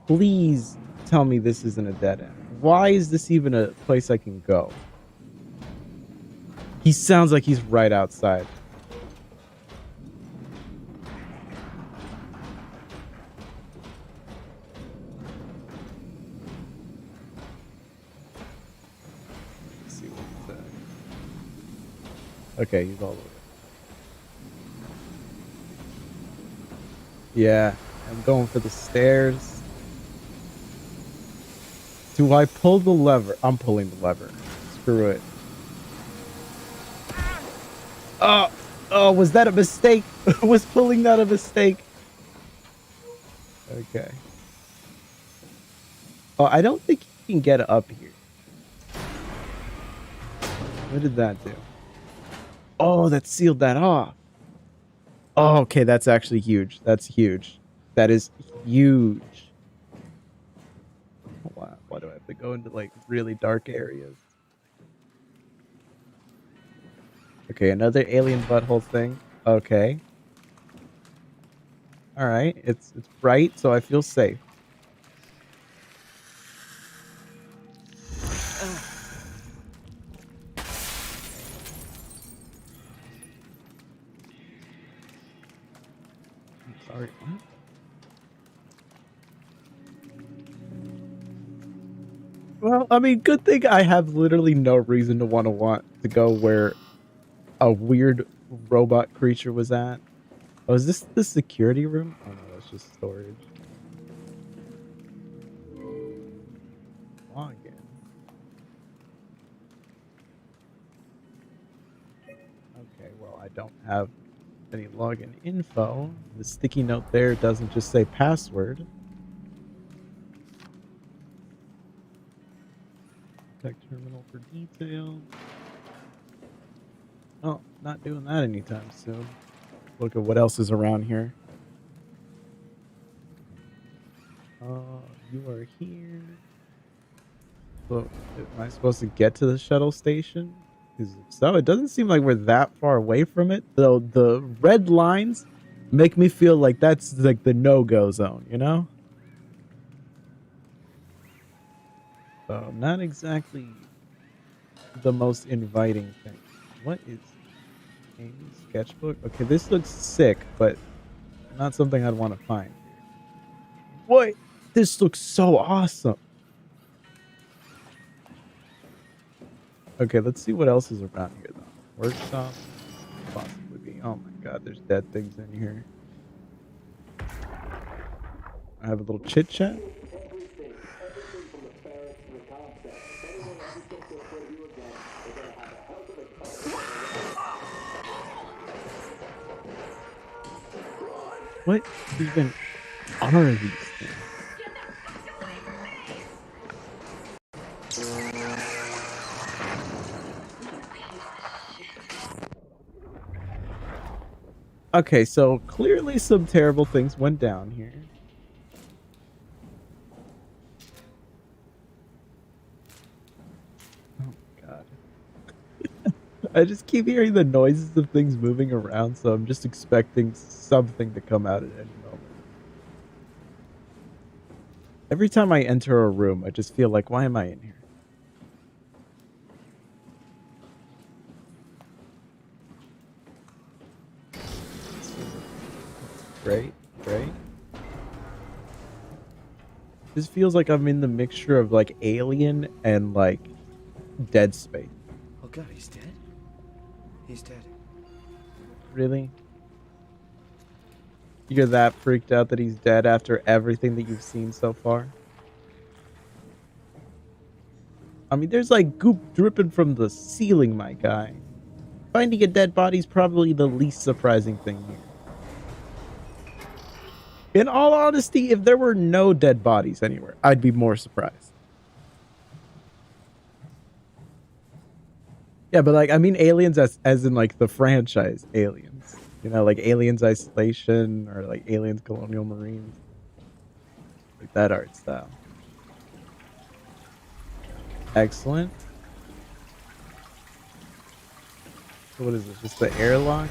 Please tell me this isn't a dead end. Why is this even a place I can go? He sounds like he's right outside. Okay, he's all over. Yeah, I'm going for the stairs. Do I pull the lever? I'm pulling the lever. Screw it. Oh, was that a mistake? Was pulling that a mistake? Okay. Oh, I don't think you can get up here. What did that do? Oh, that sealed that off. Oh, okay, that's actually huge. That's huge. That is huge. Wow, why do I have to go into like really dark areas? Okay, another alien butthole thing. Okay. All right, it's bright, so I feel safe. Sorry. What? Well, I mean, good thing I have literally no reason to want to go where a weird robot creature was at. Oh, is this the security room? Oh no, that's just storage. Login. Okay, well, I don't have any login info. The sticky note there doesn't just say password. Check terminal for details. Oh, not doing that anytime soon. Look at what else is around here. You are here. So, am I supposed to get to the shuttle station? So it doesn't seem like we're that far away from it. Though the red lines make me feel like that's like the no-go zone, you know? So not exactly the most inviting thing. What is Amy's sketchbook? Okay, this looks sick, but not something I'd want to find. What? This looks so awesome. Okay, let's see what else is around here, though. Workshop? Possibly be. Oh my god, there's dead things in here. I have a little chit chat. What even are these things? Okay, so clearly some terrible things went down here. Oh god. I just keep hearing the noises of things moving around, so I'm just expecting something to come out at any moment. Every time I enter a room, I just feel like, why am I in here? Great, great. This feels like I'm in the mixture of like Alien and like Dead Space. Oh god, he's dead? He's dead. Really? You're that freaked out that he's dead after everything that you've seen so far? I mean, there's like goop dripping from the ceiling, my guy. Finding a dead body is probably the least surprising thing here. In all honesty, if there were no dead bodies anywhere, I'd be more surprised. Yeah, but like, I mean aliens as in like the franchise Aliens. You know, like Aliens Isolation or like Aliens Colonial Marines. Like that art style. Excellent. So what is this? Just the airlock?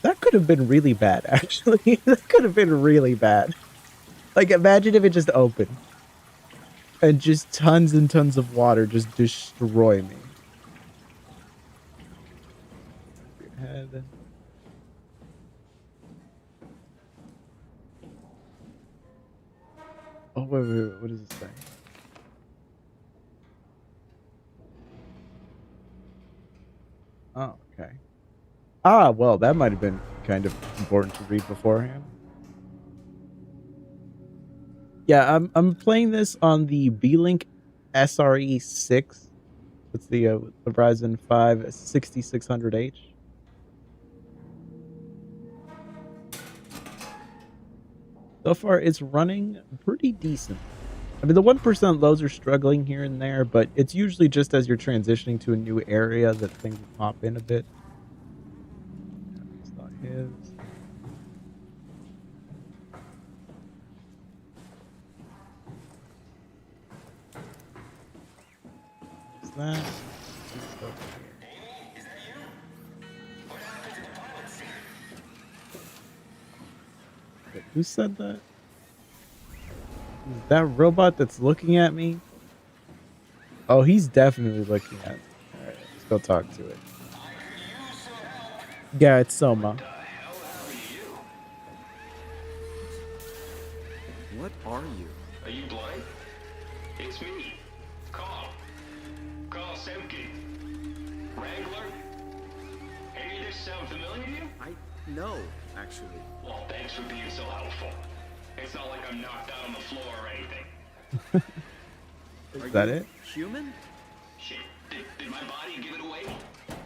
That could have been really bad, actually. That could have been really bad. Like, imagine if it just opened. And just tons and tons of water just destroy me. Your head. Oh, wait. What does this say? Oh, okay. Ah, well, that might have been kind of important to read beforehand. Yeah, I'm playing this on the B-Link SRE 6. It's the Ryzen 5 6600H. So far, it's running pretty decent. I mean, the 1% lows are struggling here and there, but it's usually just as you're transitioning to a new area that things pop in a bit. It's not his. What's that? Wait, who said that? Is that robot that's looking at me? Oh, he's definitely looking at me. Alright, let's go talk to it. Yeah, it's Soma. What are you? Are you blind? It's me. Carl Semke. Wrangler? Any of this sound familiar to you? No, actually. Well, thanks for being so helpful. It's not like I'm knocked out on the floor or anything. Is that it? Human? Shit, did my body give it away?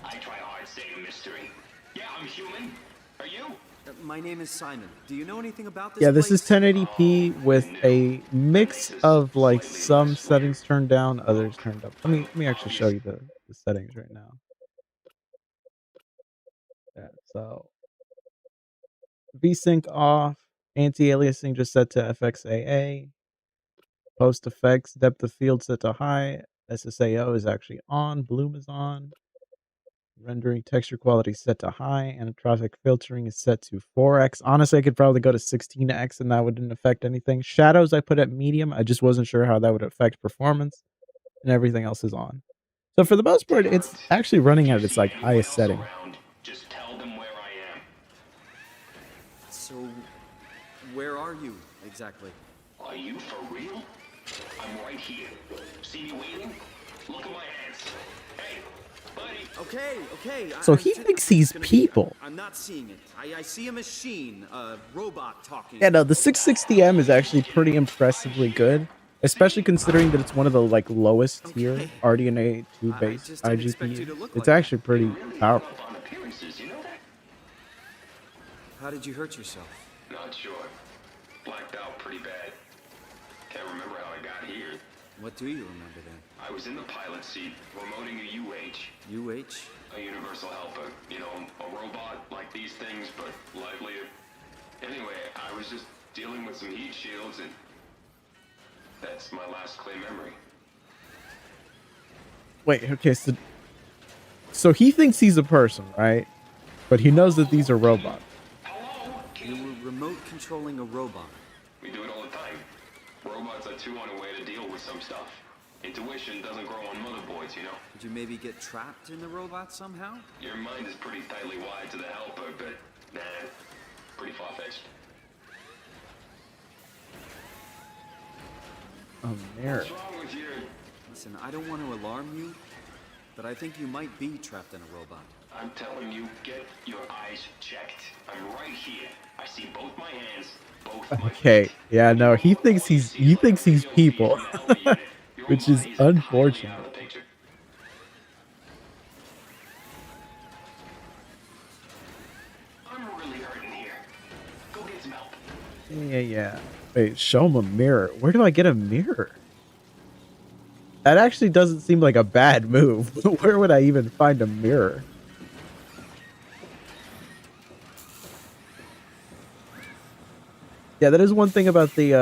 I try hard staying a mystery. Yeah, I'm human. Are you? My name is Simon. Do you know anything about this Yeah, this is place? 1080p with a mix of like some settings turned down, others turned up. Let me actually show you the settings right now. Yeah, so VSync off, anti-aliasing just set to FXAA, post effects, depth of field set to high, SSAO is actually on, bloom is on, rendering texture quality set to high, anisotropic filtering is set to 4x. Honestly, I could probably go to 16x and that wouldn't affect anything. Shadows I put at medium, I just wasn't sure how that would affect performance, and everything else is on. So for the most part, it's actually running at its like highest setting. Just tell them where I am. So, where are you exactly? Are you for real? I'm right here. See me waiting? Look at my hands. Hey, buddy. Okay. So he thinks he's people. I'm not seeing it. I see a machine, a robot talking. Yeah, no, the 660M is actually pretty impressively good, especially considering that it's one of the like lowest tier RDNA 2 based iGPUs. It's actually pretty powerful. How did you hurt yourself? Not sure. Blacked out pretty bad. Can't remember how I got here. What do you remember then? I was in the pilot seat, remoting a UH. UH? A universal helper. You know, a robot like these things, but livelier. Anyway, I was just dealing with some heat shields, and that's my last clear memory. Wait, okay, so he thinks he's a person, right? But he knows that these are robots. Hello? You were remote controlling a robot. We do it all the time. Robots are too unaware to deal with some stuff. Intuition doesn't grow on motherboards, you know? Did you maybe get trapped in the robot somehow? Your mind is pretty tightly wired to the helper, but nah, pretty far-fetched. A mirror. What's wrong with you? Listen, I don't want to alarm you, but I think you might be trapped in a robot. I'm telling you, get your eyes checked. I'm right here. I see both my hands, both my Okay, feet. yeah, no, he thinks he's people, which is unfortunate. I'm really hurting here. Go get some help. Yeah. Wait, show him a mirror. Where do I get a mirror? That actually doesn't seem like a bad move. Where would I even find a mirror? Yeah, that is one thing about the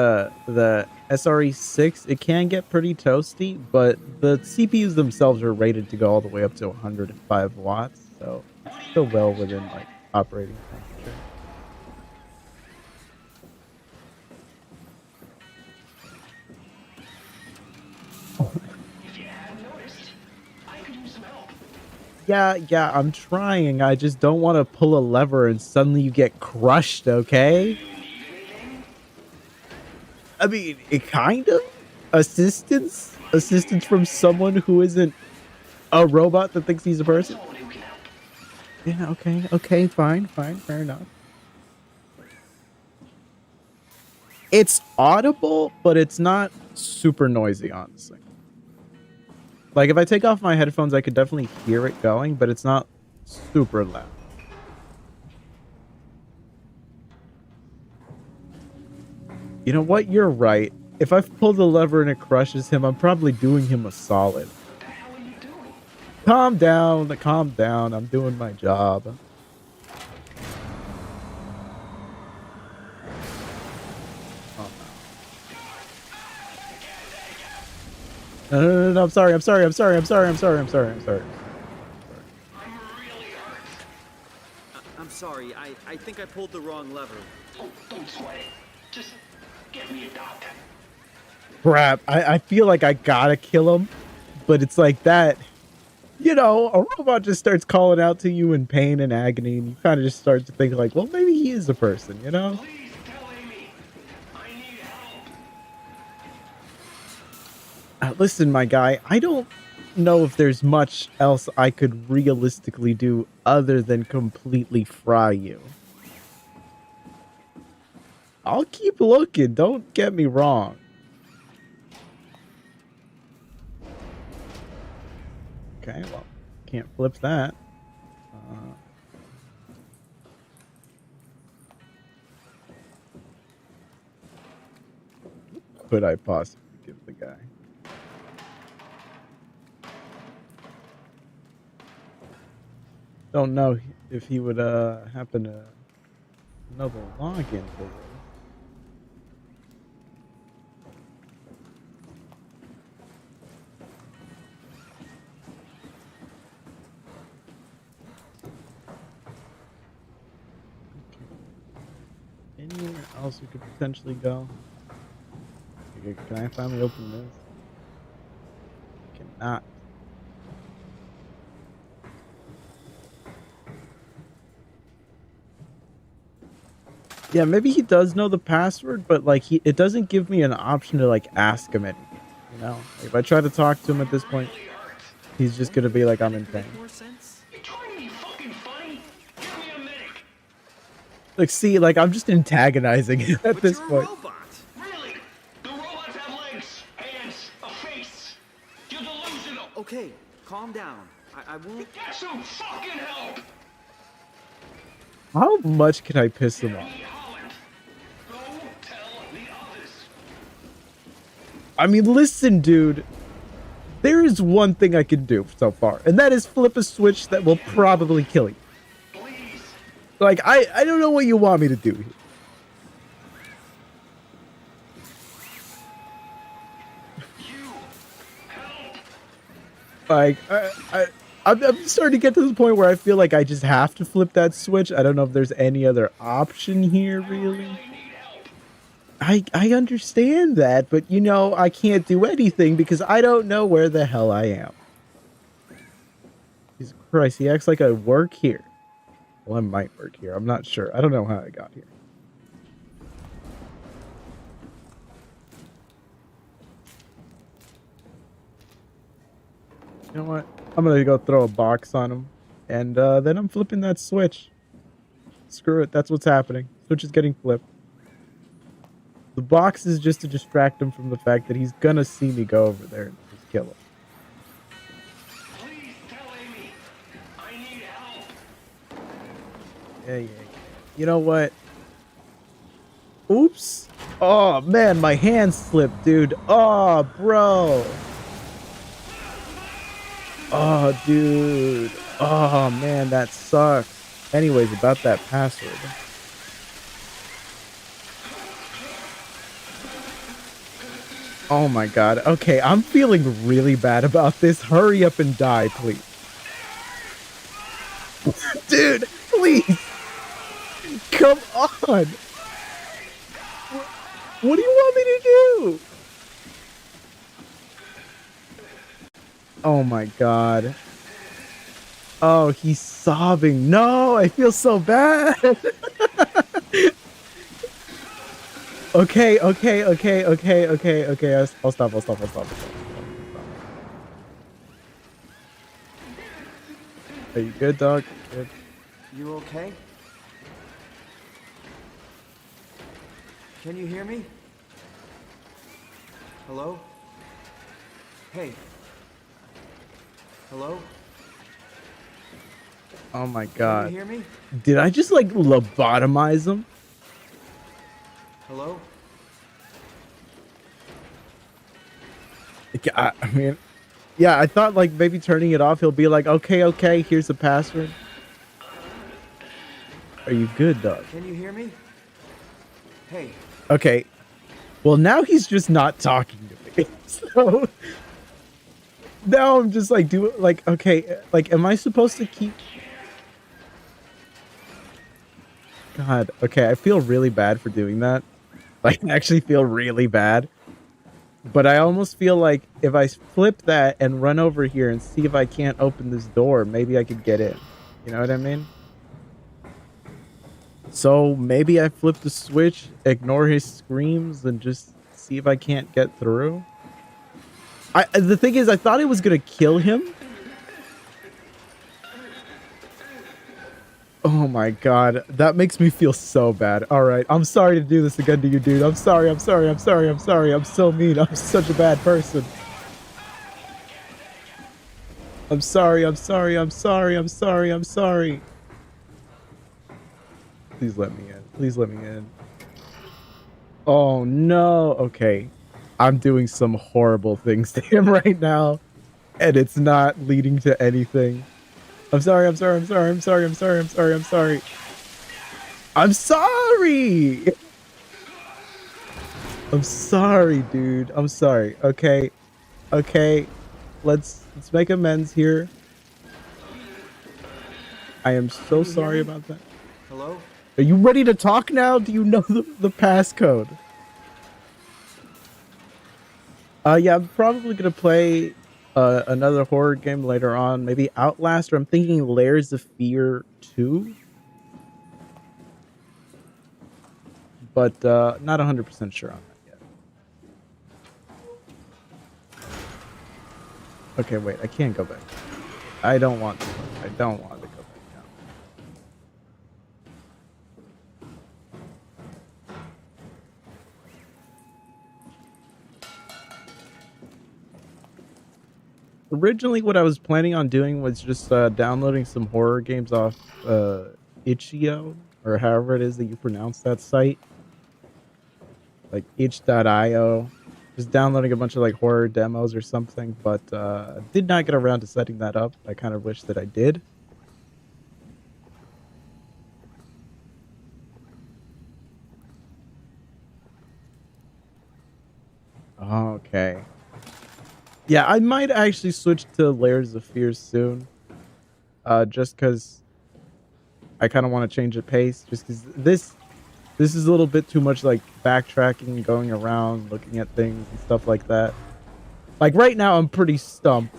SRE6. It can get pretty toasty, but the CPUs themselves are rated to go all the way up to 105 watts, so still well within like operating temperature. If you hadn't noticed, I could use some help. Yeah, I'm trying. I just don't want to pull a lever and suddenly you get crushed, okay? You need anything? I mean, it kind of assistance from someone who isn't a robot that thinks he's a person. Someone who can help. Yeah, okay, fine, fair enough. It's audible, but it's not super noisy, honestly. Like, if I take off my headphones, I could definitely hear it going, but it's not super loud. You know what? You're right. If I pull the lever and it crushes him, I'm probably doing him a solid. What the hell are you doing? Calm down. I'm doing my job. Oh, no. I'm sorry. I'm really hurt. I'm sorry, I think I pulled the wrong lever. Oh, don't sweat it. Just get me a doctor. Crap. I feel like I gotta kill him, but it's like that. You know, a robot just starts calling out to you in pain and agony, and you kind of just start to think like, well, maybe he is a person, you know? Please tell Amy. I need help. Listen, my guy, I don't know if there's much else I could realistically do other than completely fry you. I'll keep looking, don't get me wrong. Okay, well, can't flip that. What could I possibly give the guy? Don't know if he would happen to know the login for this. Anywhere else we could potentially go? Okay, can I finally open this? Cannot. Yeah, maybe he does know the password, but like it doesn't give me an option to like ask him anything. You know, like, if I try to talk to him at this point, he's just gonna be like, "I'm in pain." More sense? You trying to be fucking funny? Give me a medic. Like, see, like I'm just antagonizing him at But this you're point. a robot. Really? The robots have legs, hands, a face. You're delusional. Okay, calm down. I won't. Get some fucking help. How much can I piss him off? Holland, go tell the others. I mean, listen, dude. There is one thing I can do so far, and that is flip a switch that will probably kill you. Like, I don't know what you want me to do here. Like, I'm starting to get to the point where I feel like I just have to flip that switch. I don't know if there's any other option here, really. I understand that, but you know, I can't do anything because I don't know where the hell I am. Jesus Christ, he acts like I work here. Well, I might work here. I'm not sure. I don't know how I got here. You know what? I'm gonna go throw a box on him, and then I'm flipping that switch. Screw it. That's what's happening. Switch is getting flipped. The box is just to distract him from the fact that he's gonna see me go over there and just kill him. Please tell Amy. I need help. Yeah. You know what? Oops. Oh, man, my hand slipped, dude. Oh, bro. Oh, dude. Oh, man, that sucks. Anyways, about that password. Oh my god. Okay, I'm feeling really bad about this. Hurry up and die, please. Dude, please. Come on. What do you want me to do? Oh my god. Oh, he's sobbing. No, I feel so bad. Okay. I'll stop. Are you good, dog? Good. You okay? Can you hear me? Hello? Hey. Hello? Oh my Can god. you hear me? Did I just like lobotomize him? Hello? I mean, yeah, I thought like maybe turning it off, he'll be like, okay, here's the password. Are you good, dog? Can you hear me? Hey. Okay. Well, now he's just not talking to me. So now I'm just like, okay, like, am I supposed to keep? God, okay, I feel really bad for doing that. Like, I actually feel really bad. But I almost feel like if I flip that and run over here and see if I can't open this door, maybe I could get in. You know what I mean? So maybe I flip the switch, ignore his screams, and just see if I can't get through. The thing is, I thought it was gonna kill him. Oh my god, that makes me feel so bad. All right, I'm sorry to do this again to you, dude. I'm sorry. I'm so mean. I'm such a bad person. I'm sorry. Please let me in. Oh no. Okay. I'm doing some horrible things to him right now, and it's not leading to anything. I'm sorry. I'm sorry, dude. I'm sorry. Okay. Let's make amends here. I am so sorry about that. Hello? Are you ready to talk now? Do you know the passcode? Yeah, I'm probably gonna play another horror game later on, maybe Outlast, or I'm thinking Layers of Fear 2. But not 100% sure on that yet. Okay, wait, I can't go back. I don't want to. I don't want to go back down. Originally, what I was planning on doing was just downloading some horror games off itch.io, or however it is that you pronounce that site. Like itch.io. just downloading a bunch of like horror demos or something, but did not get around to setting that up. I kind of wish that I did. Okay. Yeah, I might actually switch to Layers of Fear soon. Just because I kind of want to change the pace. Just because this is a little bit too much like backtracking, going around, looking at things and stuff like that. Like right now, I'm pretty stumped,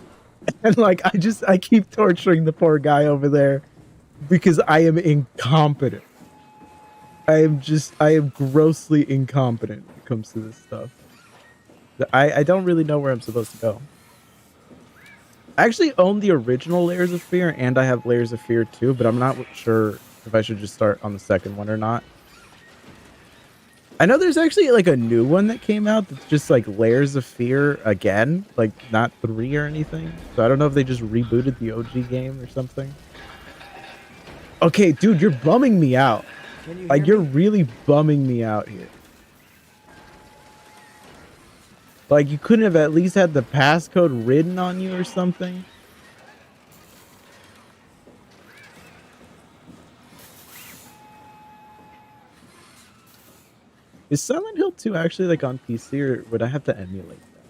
and like I keep torturing the poor guy over there because I am incompetent. I am grossly incompetent when it comes to this stuff. I don't really know where I'm supposed to go. I actually own the original Layers of Fear, and I have Layers of Fear 2, but I'm not sure if I should just start on the second one or not. I know there's actually like a new one that came out that's just like Layers of Fear again, like not 3 or anything. So I don't know if they just rebooted the OG game or something. Okay, dude, you're bumming me out. Like you're really bumming me out here. Like you couldn't have at least had the passcode written on you or something. Is Silent Hill 2 actually like on PC, or would I have to emulate that?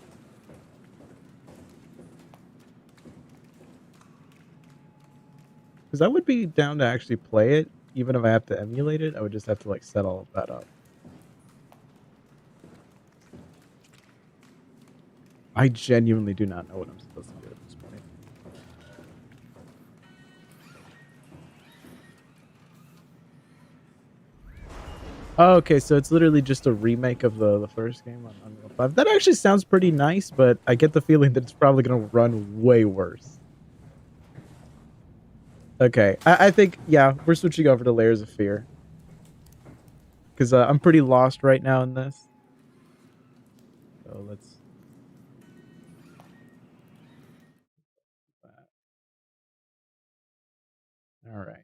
Because I would be down to actually play it, even if I have to emulate it. I would just have to like set all of that up. I genuinely do not know what I'm supposed to do at this point. Oh, okay, so it's literally just a remake of the first game on Unreal 5. That actually sounds pretty nice, but I get the feeling that it's probably going to run way worse. Okay, I think, yeah, we're switching over to Layers of Fear. Because I'm pretty lost right now in this. So let's... All right.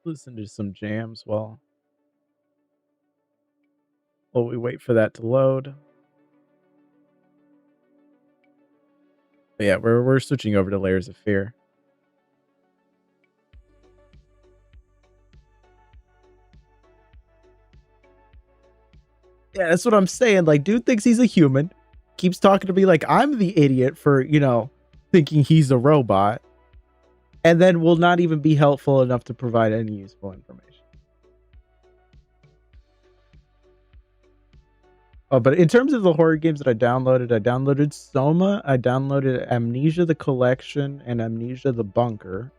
Listen to some jams while we wait for that to load. But yeah, we're switching over to Layers of Fear. Yeah, that's what I'm saying. Like, dude thinks he's a human. Keeps talking to me like I'm the idiot for, you know, thinking he's a robot. And then will not even be helpful enough to provide any useful information. Oh, but in terms of the horror games that I downloaded Soma, I downloaded Amnesia the Collection, and Amnesia the Bunker.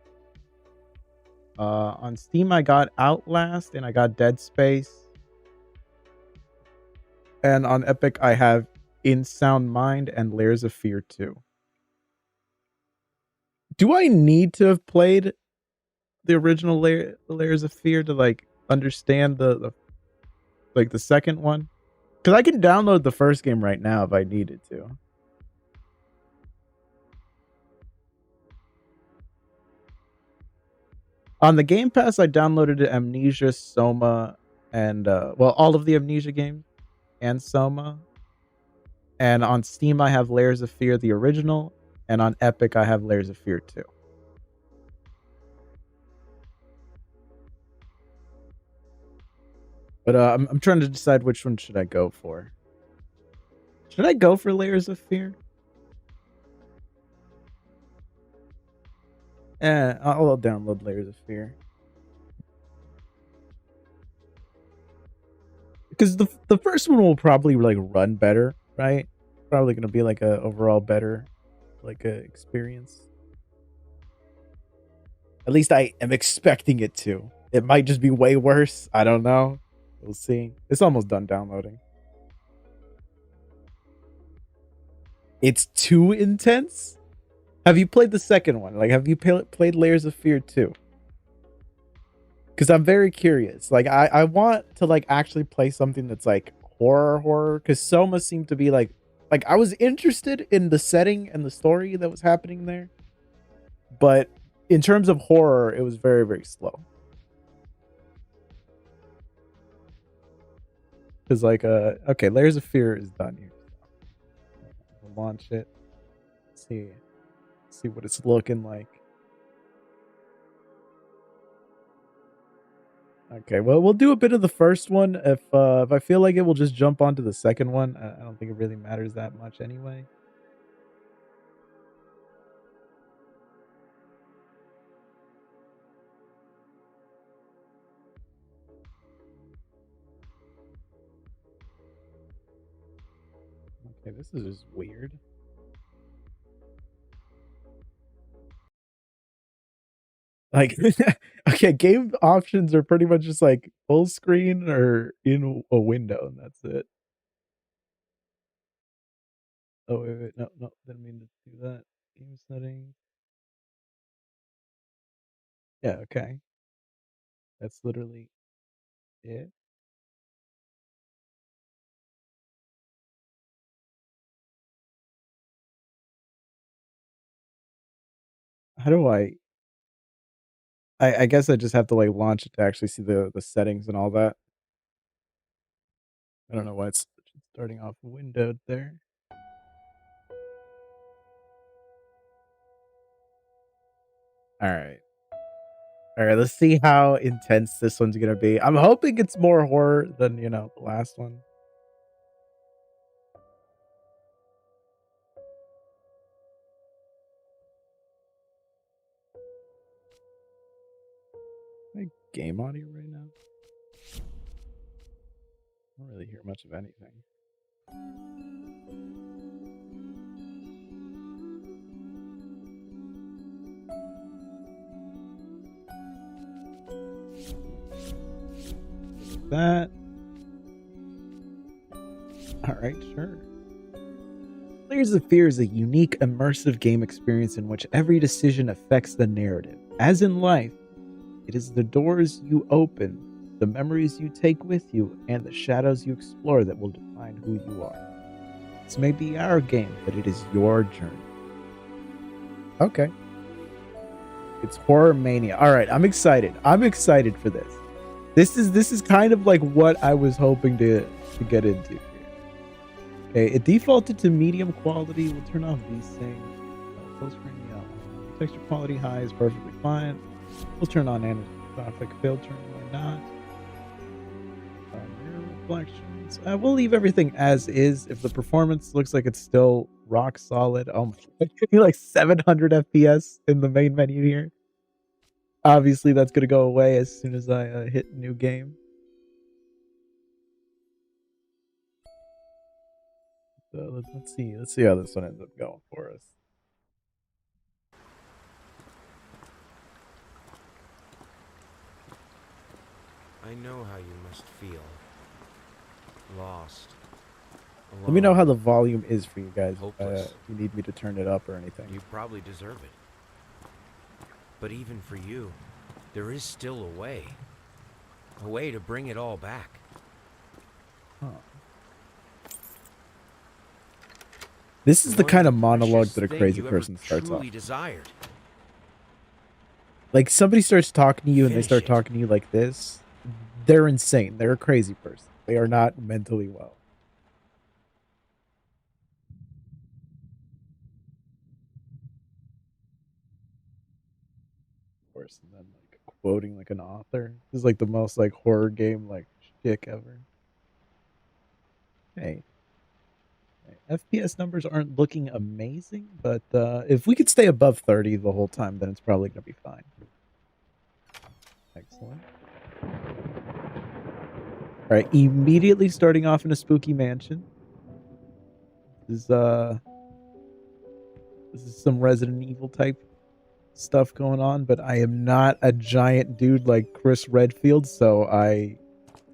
On Steam, I got Outlast, and I got Dead Space. And on Epic, I have In Sound Mind and Layers of Fear 2. Do I need to have played the original Layers of Fear to like understand the second one? Because I can download the first game right now if I needed to. On the Game Pass, I downloaded Amnesia, Soma, and well, all of the Amnesia games and Soma. And on Steam, I have Layers of Fear, the original, and on Epic, I have Layers of Fear 2. But I'm trying to decide which one should I go for. Should I go for Layers of Fear? I'll download Layers of Fear. Because the first one will probably like run better, right? Probably gonna be like a overall better like a experience. At least I am expecting it to. It might just be way worse. I don't know. We'll see. It's almost done downloading. It's too intense? Have you played the second one? Like, have you played Layers of Fear 2? Because I'm very curious. Like, I want to, like, actually play something that's, like, horror. Because Soma seemed to be, like, I was interested in the setting and the story that was happening there. But in terms of horror, it was very, very slow. Because like okay, Layers of Fear is done here. We'll launch it. See what it's looking like. Okay, well we'll do a bit of the first one. If I feel like it, we'll just jump onto the second one. I don't think it really matters that much anyway. Okay, this is just weird. Like, okay, game options are pretty much just like full screen or in a window, and that's it. Oh, wait, no, didn't mean to do that. Game settings. Yeah, okay. That's literally it. How do I guess I just have to like launch it to actually see the settings and all that. I don't know why it's starting off windowed there. All right. All right, let's see how intense this one's gonna be. I'm hoping it's more horror than, the last one. Like game audio right now. I don't really hear much of anything. That. All right, sure. Layers of Fear is a unique, immersive game experience in which every decision affects the narrative. As in life, it is the doors you open, the memories you take with you, and the shadows you explore that will define who you are. This may be our game, but it is your journey. Okay. It's Horror Mania. All right, I'm excited. I'm excited for this. This is kind of like what I was hoping to get into here. Okay, it defaulted to medium quality. We'll turn off these things. Full screen, yeah. Texture quality high is perfectly fine. We'll turn on anamorphic filter. Why not? Mirror reflections. We'll leave everything as is. If the performance looks like it's still rock solid, oh my god, like 700 FPS in the main menu here. Obviously, that's gonna go away as soon as I hit new game. So let's see how this one ends up going for us. I know how you must feel. Lost. Alone. Let me know how the volume is for you guys. Hopeless. If you need me to turn it up or anything. You probably deserve it. But even for you, there is still a way. A way to bring it all back. Huh. This is the kind of monologue that a crazy person starts off. Desired. Like somebody starts talking to you and they start it. talking to you like this. They're insane. They're a crazy person. They are not mentally well. Of course, and then like quoting like an author. This is like the most like horror game like shtick ever. Hey. FPS numbers aren't looking amazing, but if we could stay above 30 the whole time, then it's probably going to be fine. Excellent. All right, immediately starting off in a spooky mansion. This is some Resident Evil type stuff going on, but I am not a giant dude like Chris Redfield, so I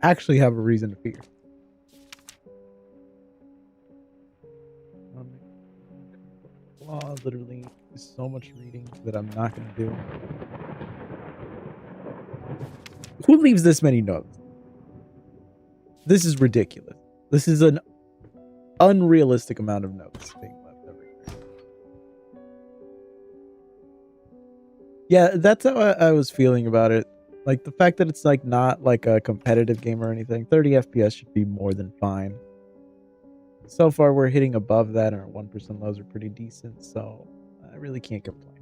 actually have a reason to fear. Literally so much reading that I'm not going to do. Who leaves this many notes? This is ridiculous. This is an unrealistic amount of notes being left everywhere. Yeah, that's how I was feeling about it. Like the fact that it's like not like a competitive game or anything, 30 FPS should be more than fine. So far we're hitting above that and our 1% lows are pretty decent, so I really can't complain.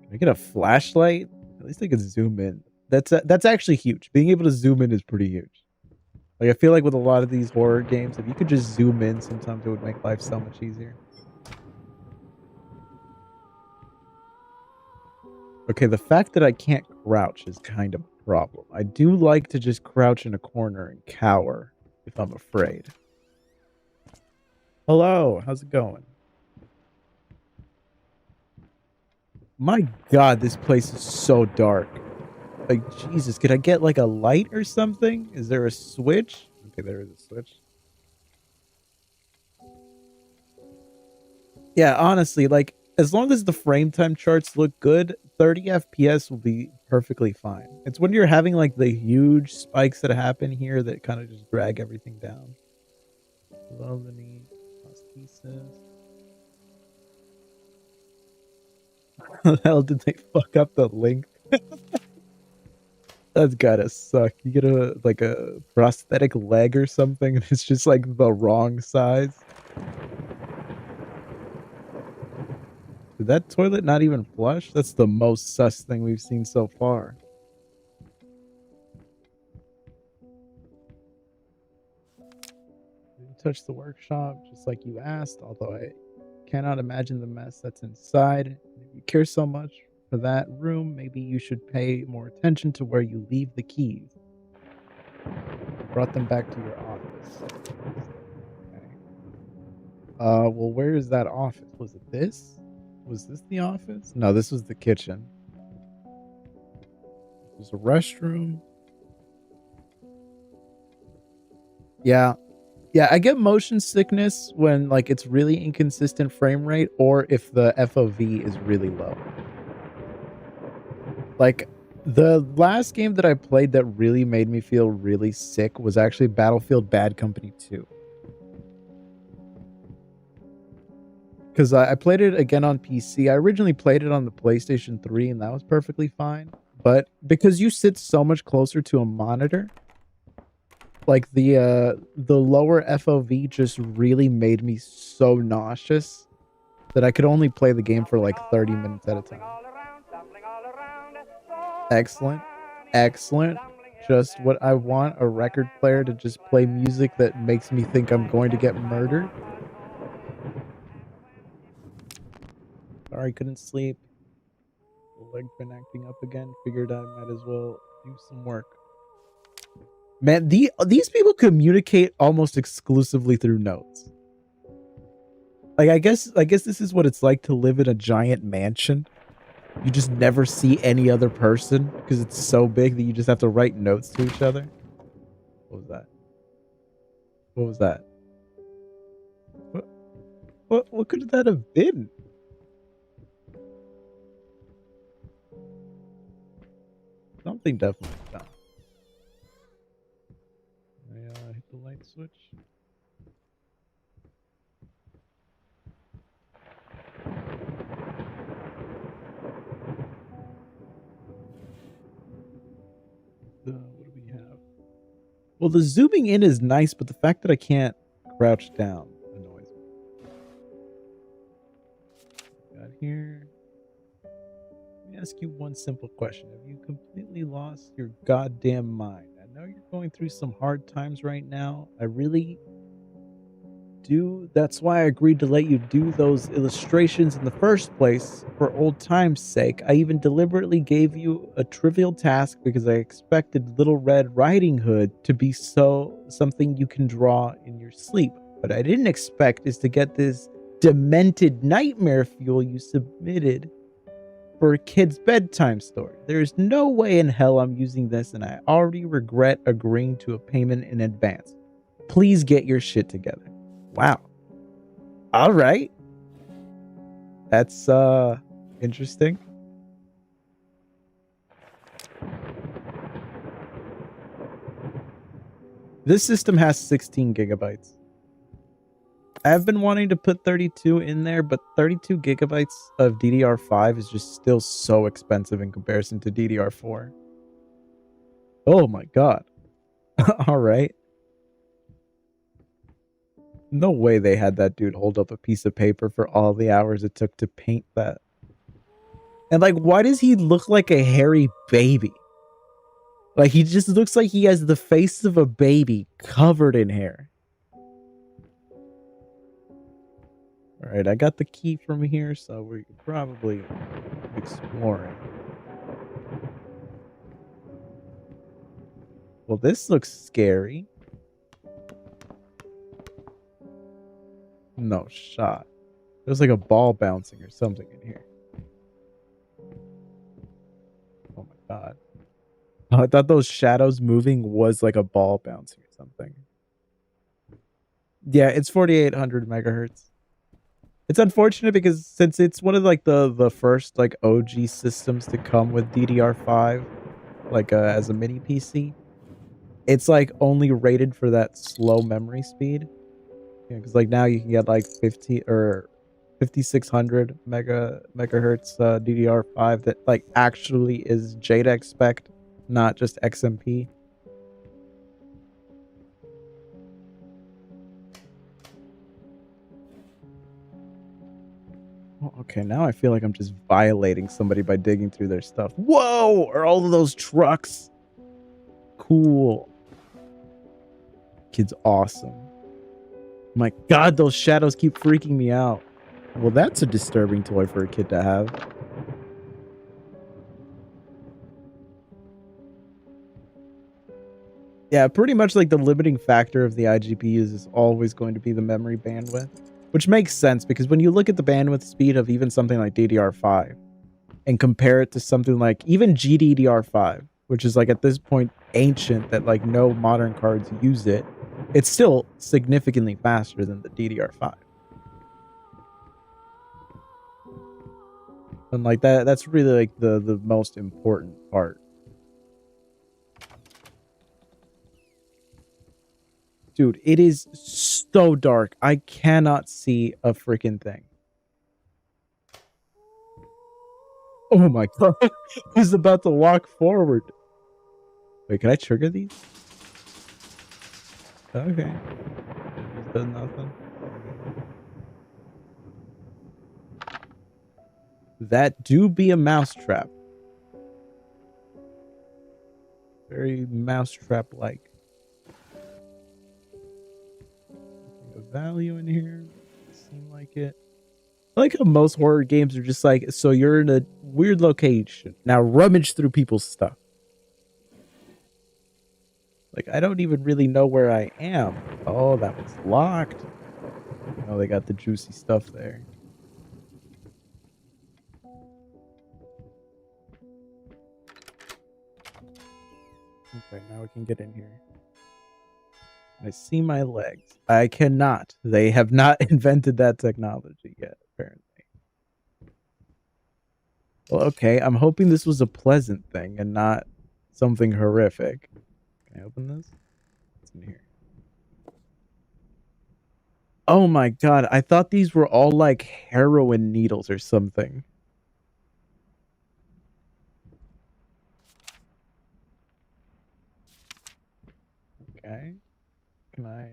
Can I get a flashlight? At least I can zoom in. That's actually huge. Being able to zoom in is pretty huge. Like I feel like with a lot of these horror games, if you could just zoom in, sometimes it would make life so much easier. Okay, the fact that I can't crouch is kind of a problem. I do like to just crouch in a corner and cower if I'm afraid. Hello, how's it going? My god, this place is so dark. Like, Jesus, could I get like a light or something? Is there a switch? Okay, there is a switch. Yeah, honestly, like, as long as the frame time charts look good, 30 FPS will be perfectly fine. It's when you're having like the huge spikes that happen here that kind of just drag everything down. Hello, Lenny. How the hell did they fuck up the link? That's gotta suck. You get a like a prosthetic leg or something and it's just like the wrong size. Did that toilet not even flush? That's the most sus thing we've seen so far. Didn't touch the workshop just like you asked, although I cannot imagine the mess that's inside. If you care so much for that room, maybe you should pay more attention to where you leave the keys. I brought them back to your office. Okay. Well, where is that office? Was it this? Was this the office? No, this was the kitchen. There's a restroom. Yeah. Yeah, I get motion sickness when like it's really inconsistent frame rate or if the FOV is really low. Like the last game that I played that really made me feel really sick was actually Battlefield Bad Company 2. Because I played it again on PC. I originally played it on the PlayStation 3 and that was perfectly fine. But because you sit so much closer to a monitor, like the lower FOV just really made me so nauseous that I could only play the game for like 30 minutes at a time. Excellent. Excellent. Just what I want, a record player to just play music that makes me think I'm going to get murdered. Sorry, couldn't sleep. The leg been acting up again. Figured I might as well do some work. Man, these people communicate almost exclusively through notes. Like I guess this is what it's like to live in a giant mansion. You just never see any other person because it's so big that you just have to write notes to each other. What was that? What was that? What could that have been? Something definitely done. I hit the light switch. What do we have? Well, the zooming in is nice, but the fact that I can't crouch down annoys me. Got here. Let me ask you one simple question. Have you completely lost your goddamn mind? I know you're going through some hard times right now. I really do. That's why I agreed to let you do those illustrations in the first place for old time's sake. I even deliberately gave you a trivial task because I expected Little Red Riding Hood to be something you can draw in your sleep. What I didn't expect is to get this demented nightmare fuel you submitted for a kid's bedtime story. There's no way in hell I'm using this, and I already regret agreeing to a payment in advance. Please get your shit together. Wow. All right. That's interesting. This system has 16 gigabytes. I've been wanting to put 32 in there, but 32 gigabytes of DDR5 is just still so expensive in comparison to DDR4. Oh my god. All right. No way they had that dude hold up a piece of paper for all the hours it took to paint that. And like, why does he look like a hairy baby? Like, he just looks like he has the face of a baby covered in hair. Alright, I got the key from here, so we're probably exploring. Well, this looks scary. No shot. There's like a ball bouncing or something in here. Oh my god. Oh, I thought those shadows moving was like a ball bouncing or something. Yeah, it's 4800 megahertz. It's unfortunate because since it's one of like the first like OG systems to come with DDR5, like as a mini PC, it's like only rated for that slow memory speed. Yeah, because like now you can get like 50 or 5600 megahertz DDR5 that like actually is JEDEC spec, not just XMP. Oh, okay, now I feel like I'm just violating somebody by digging through their stuff. Whoa! Are all of those trucks? Cool. Kid's awesome. My god, those shadows keep freaking me out. Well, that's a disturbing toy for a kid to have. Yeah, pretty much like the limiting factor of the iGPUs is always going to be the memory bandwidth. Which makes sense because when you look at the bandwidth speed of even something like DDR5 and compare it to something like even GDDR5, which is like at this point ancient that like no modern cards use it, it's still significantly faster than the DDR5. And like that's really like the most important part. Dude, it is so dark. I cannot see a freaking thing. Oh my god. He's about to walk forward. Wait, can I trigger these? Okay. He's done nothing. That do be a mousetrap. Very mousetrap-like. Value in here. Seem like it. I like how most horror games are just like, so you're in a weird location. Now rummage through people's stuff. Like, I don't even really know where I am. Oh, that was locked. Oh, they got the juicy stuff there. Okay, now we can get in here. I see my legs. I cannot. They have not invented that technology yet, apparently. Well, okay. I'm hoping this was a pleasant thing and not something horrific. Can I open this? What's in here? Oh my god. I thought these were all like heroin needles or something. Okay. Can I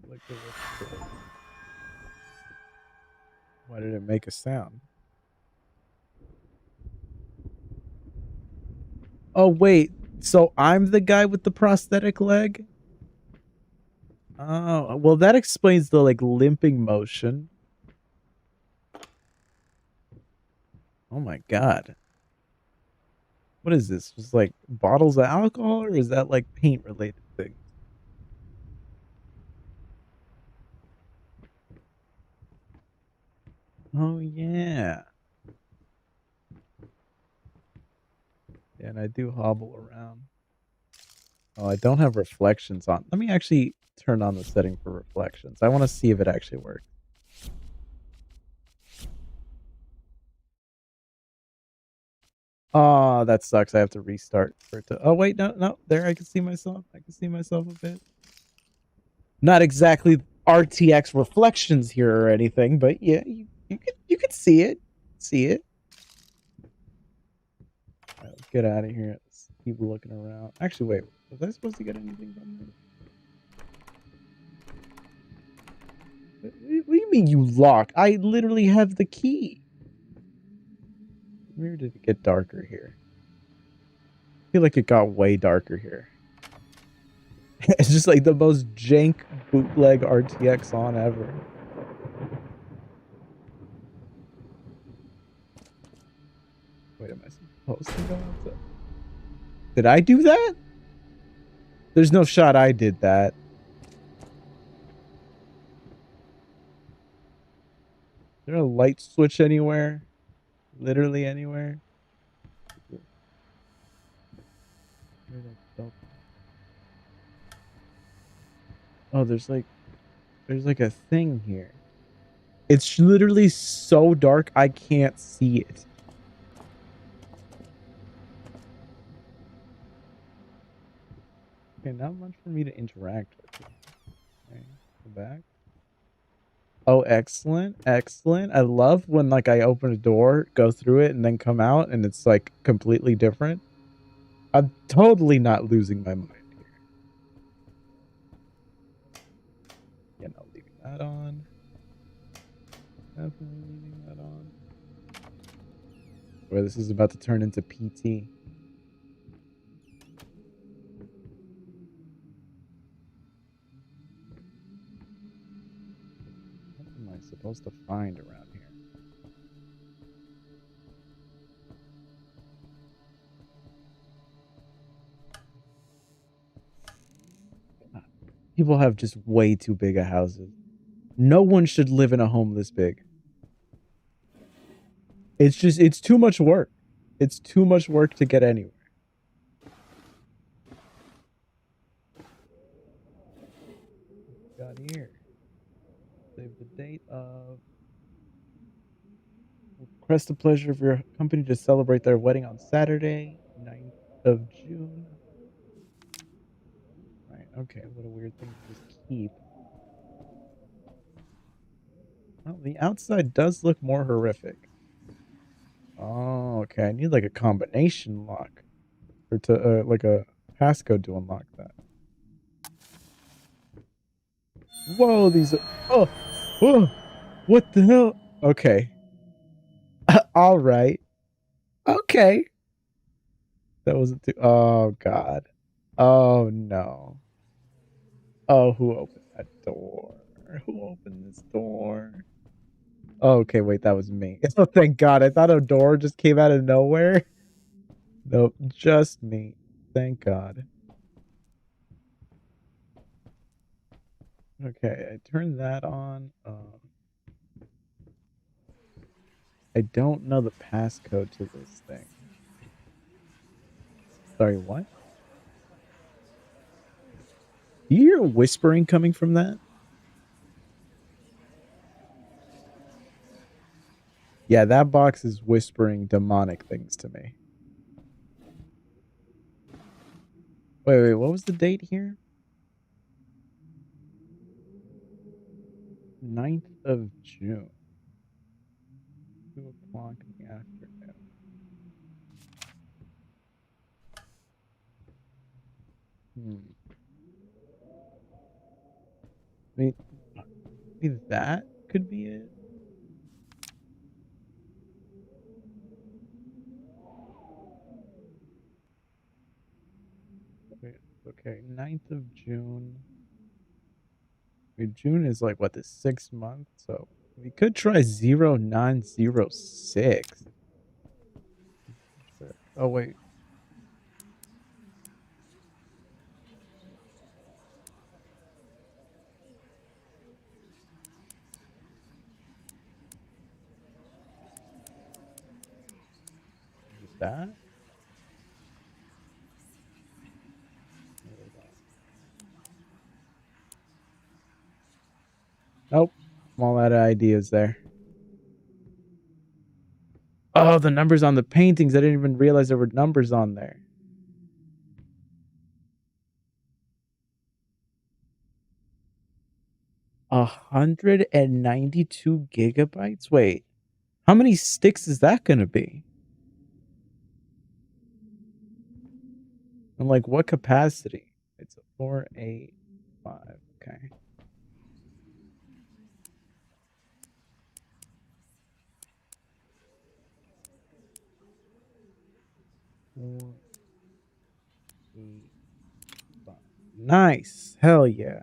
look at this? Why did it make a sound? Oh, wait. So I'm the guy with the prosthetic leg? Oh, well, that explains the, like, limping motion. Oh my god. What is this? Just, like, bottles of alcohol, or is that, like, paint-related thing? Oh, yeah. Yeah, and I do hobble around. Oh, I don't have reflections on. Let me actually turn on the setting for reflections. I want to see if it actually works. Oh, that sucks. I have to restart for it to... Oh, wait, no. There, I can see myself. I can see myself a bit. Not exactly RTX reflections here or anything, but yeah, you could see it. See it. All right, let's get out of here. Let's keep looking around. Actually, wait. Was I supposed to get anything from here? What do you mean you lock? I literally have the key. Where did it get darker here? I feel like it got way darker here. It's just like the most jank bootleg RTX on ever. Wait, am I supposed to go outside? Did I do that? There's no shot I did that. Is there a light switch anywhere? Literally anywhere? Oh, there's like a thing here. It's literally so dark I can't see it. Okay, not much for me to interact with. Okay, go back. Oh, excellent, excellent. I love when like I open a door, go through it, and then come out, and it's like completely different. I'm totally not losing my mind here. Yeah, no, leaving that on. Definitely leaving that on. Boy, this is about to turn into PT. What am I supposed to find around here? People have just way too big a houses. No one should live in a home this big. It's too much work. It's too much work to get anywhere. Got here. Save the date of. Request the pleasure of your company to celebrate their wedding on Saturday, 9th of June. Right, okay, what a weird thing to just keep. Well, the outside does look more horrific. Oh, okay. I need like a combination lock, or to like a passcode to unlock that. Whoa, these. Oh, whoa! What the hell? Okay. All right. Okay. That wasn't too. Oh God. Oh no. Oh, who opened that door? Who opened this door? Oh, okay, wait, that was me. Oh, thank God. I thought a door just came out of nowhere. Nope, just me. Thank God. Okay, I turned that on. I don't know the passcode to this thing. Sorry, what? Do you hear whispering coming from that? Yeah, that box is whispering demonic things to me. Wait, what was the date here? 9th of June. 2 o'clock in the afternoon. Maybe that could be it. Wait, okay, 9th of June. Wait, June is like, what, the 6th month? So we could try 0906. Oh, wait. Is that? Nope. I'm all out of ideas there. Oh, the numbers on the paintings. I didn't even realize there were numbers on there. 192 gigabytes? Wait, how many sticks is that gonna be? And like what capacity? It's a 485. Okay. Four, 8, 5. Nice. Hell yeah.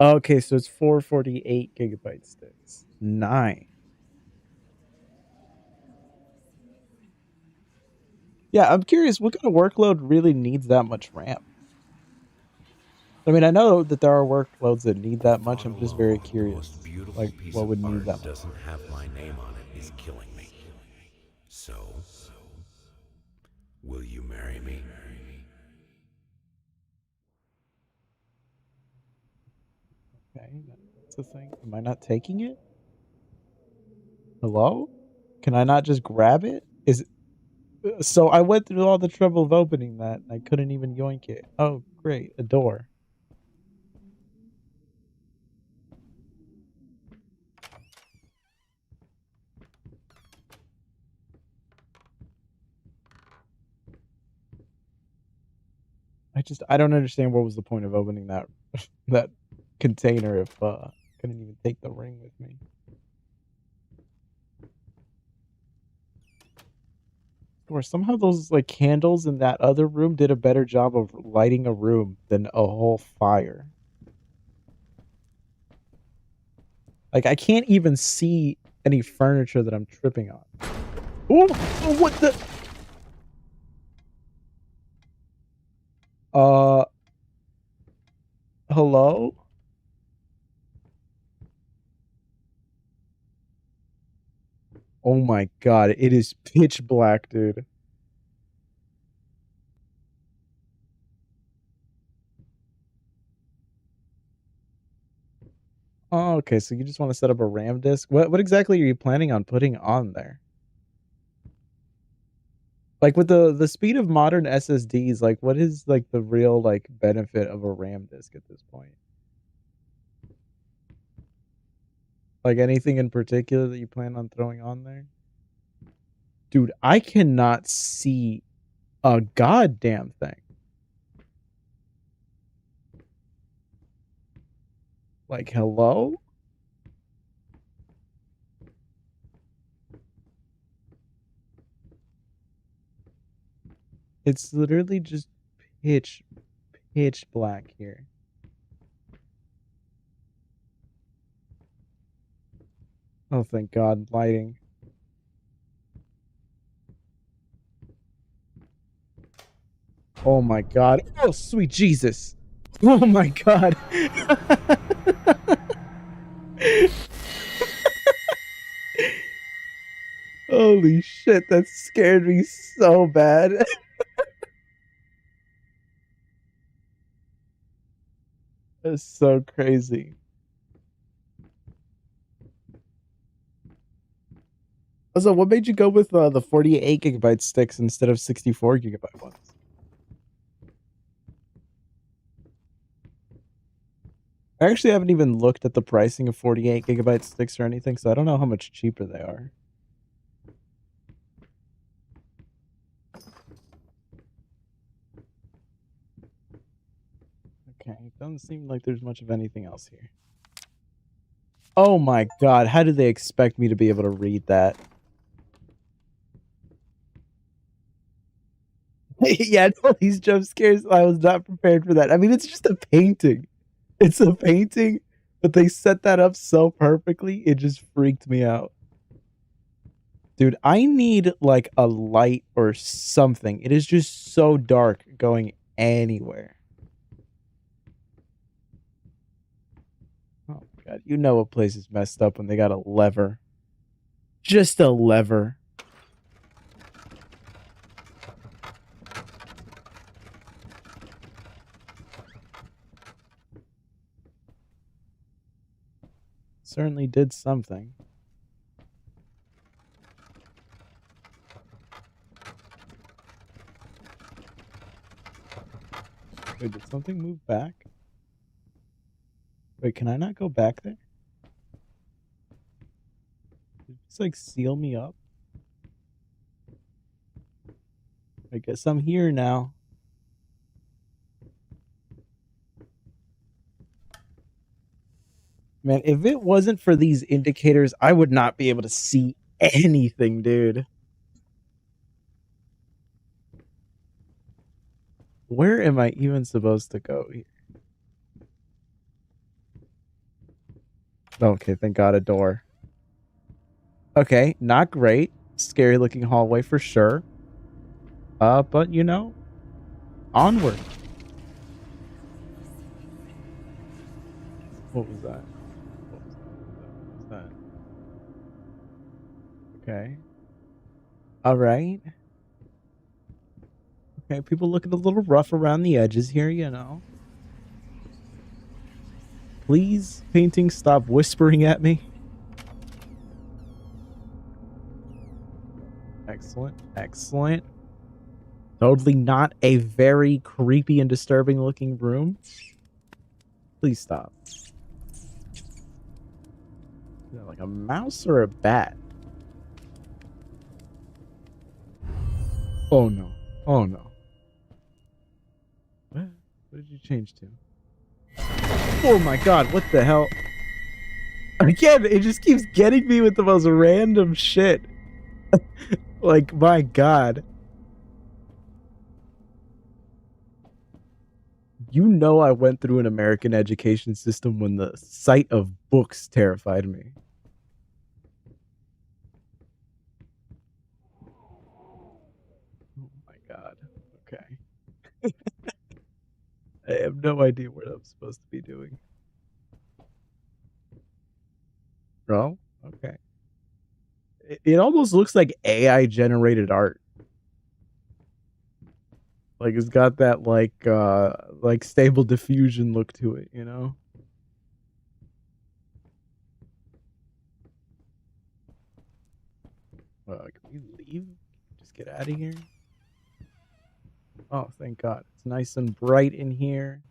Okay, so it's 448 gigabyte sticks. Nice. Yeah, I'm curious, what kind of workload really needs that much RAM? I mean, I know that there are workloads that need that much. I'm just very curious. Most beautiful Like, piece what of would need art that much? doesn't have my name on it is killing me. So, will you marry me? Okay, that's the thing. Am I not taking it? Hello? Can I not just grab it? Is it... So I went through all the trouble of opening that, and I couldn't even yoink it. Oh, great. A door. I don't understand what was the point of opening that that container if I couldn't even take the ring with me. Or somehow those like candles in that other room did a better job of lighting a room than a whole fire. Like I can't even see any furniture that I'm tripping on. Ooh, oh, what the? Hello? Oh my god, it is pitch black, dude. Oh, okay, so you just want to set up a RAM disk? What exactly are you planning on putting on there? Like with the speed of modern SSDs, like what is like the real like benefit of a RAM disk at this point? Like anything in particular that you plan on throwing on there? Dude, I cannot see a goddamn thing. Like, hello? It's literally just pitch black here. Oh, thank God, lighting. Oh my God. Oh, sweet Jesus. Oh my God. Holy shit, that scared me so bad. That's so crazy. So what made you go with the 48 gigabyte sticks instead of 64 gigabyte ones? I actually haven't even looked at the pricing of 48 gigabyte sticks or anything, so I don't know how much cheaper they are. Okay, it doesn't seem like there's much of anything else here. Oh my God, how did they expect me to be able to read that? Yeah, no, these jump scares, I was not prepared for that. I mean, it's just a painting. It's a painting, but they set that up so perfectly, it just freaked me out. Dude, I need like a light or something. It is just so dark going anywhere. Oh my God, you know a place is messed up when they got a lever. Just a lever. Certainly did something. Wait, did something move back? Wait, can I not go back there? Did it just like seal me up? I guess I'm here now. Man, if it wasn't for these indicators, I would not be able to see anything, dude. Where am I even supposed to go here? Okay, thank God, a door. Okay, not great. Scary looking hallway for sure. But you know, onward. What was that? What was that? What was that? Okay. All right. Okay, people looking a little rough around the edges here, you know. Please, painting, stop whispering at me. Excellent, excellent. Totally not a very creepy and disturbing looking room. Please stop. Is that like a mouse or a bat? Oh no. Oh no. What did you change to? Oh my god, what the hell? Again, it just keeps getting me with the most random shit. Like, my god. You know I went through an American education system when the sight of books terrified me. Oh my god. Okay. I have no idea what I'm supposed to be doing. Oh, okay. It almost looks like AI generated art. Like it's got that like stable diffusion look to it, you know? Can we leave? Just get out of here? Oh, thank God. It's nice and bright in here.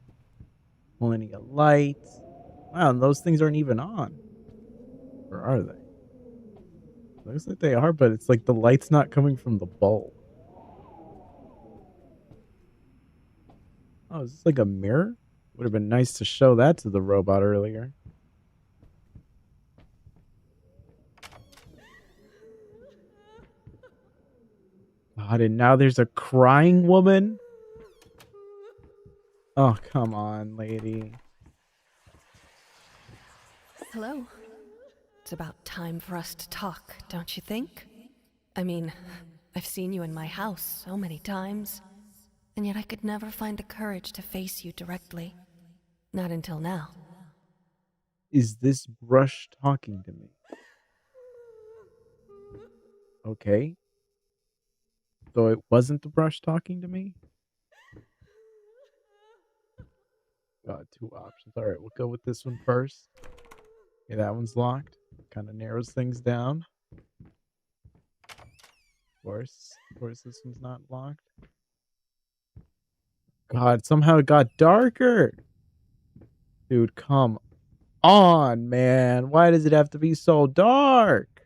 Plenty of lights. Wow, and those things aren't even on. Or are they? Looks like they are, but it's like the light's not coming from the bulb. Oh, is this like a mirror? Would have been nice to show that to the robot earlier. God, and now there's a crying woman? Oh, come on, lady. Hello. It's about time for us to talk, don't you think? I mean, I've seen you in my house so many times, and yet I could never find the courage to face you directly. Not until now. Is this brush talking to me? Okay. So it wasn't the brush talking to me? Got two options. All right, we'll go with this one first. Okay, that one's locked. Kind of narrows things down. Of course, this one's not locked. God, somehow it got darker. Dude, come on, man. Why does it have to be so dark?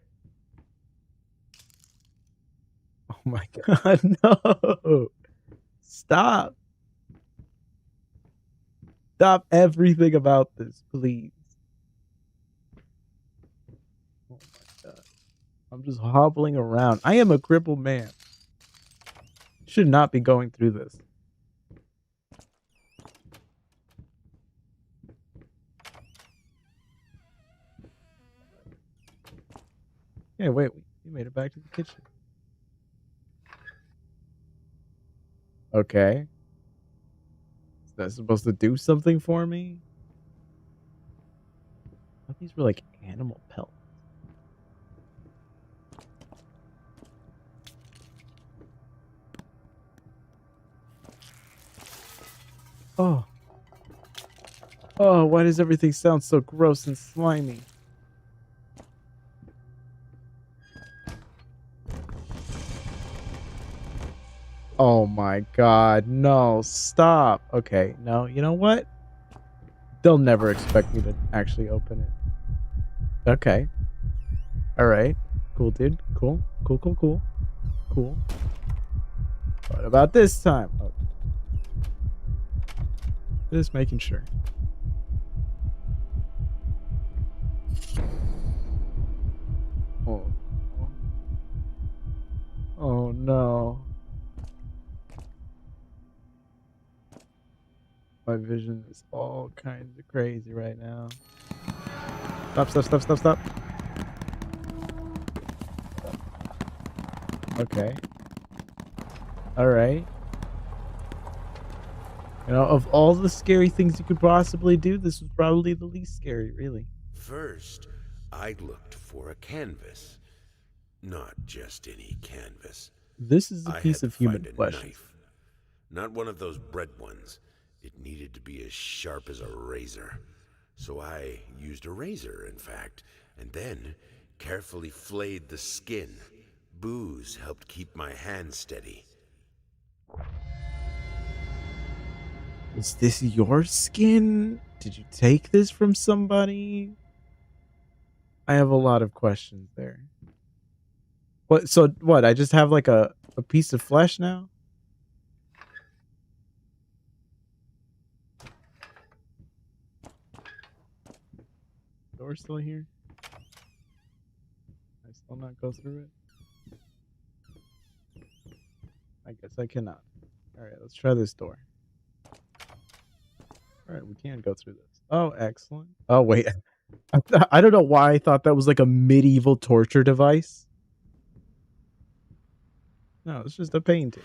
Oh my God, no. Stop. Stop everything about this, please. Oh my God. I'm just hobbling around. I am a crippled man. Should not be going through this. Yeah, wait. We made it back to the kitchen. Okay. Is that supposed to do something for me? I thought these were like animal pelts. Oh. Oh, why does everything sound so gross and slimy? Oh my God, no, stop. Okay, no, you know what? They'll never expect me to actually open it. Okay. Alright. Cool, dude. Cool. Cool, cool, cool. Cool. What about this time? Oh. Just making sure. Oh. Oh no. My vision is all kinds of crazy right now. Stop, stop, stop, stop, stop. Okay. Alright. You know, of all the scary things you could possibly do, this was probably the least scary, really. First, I looked for a canvas. Not just any canvas. This is a I piece had of to human find a flesh. knife. Not one of those bread ones. It needed to be as sharp as a razor. So I used a razor, in fact, and then carefully flayed the skin. Booze helped keep my hand steady. Is this your skin? Did you take this from somebody? I have a lot of questions there. What? So what? I just have like a piece of flesh now? Door still here? I still not go through it? I guess I cannot. Alright, let's try this door. Alright, we can go through this. Oh, excellent. Oh, wait. I don't know why I thought that was like a medieval torture device. No, it's just a painting.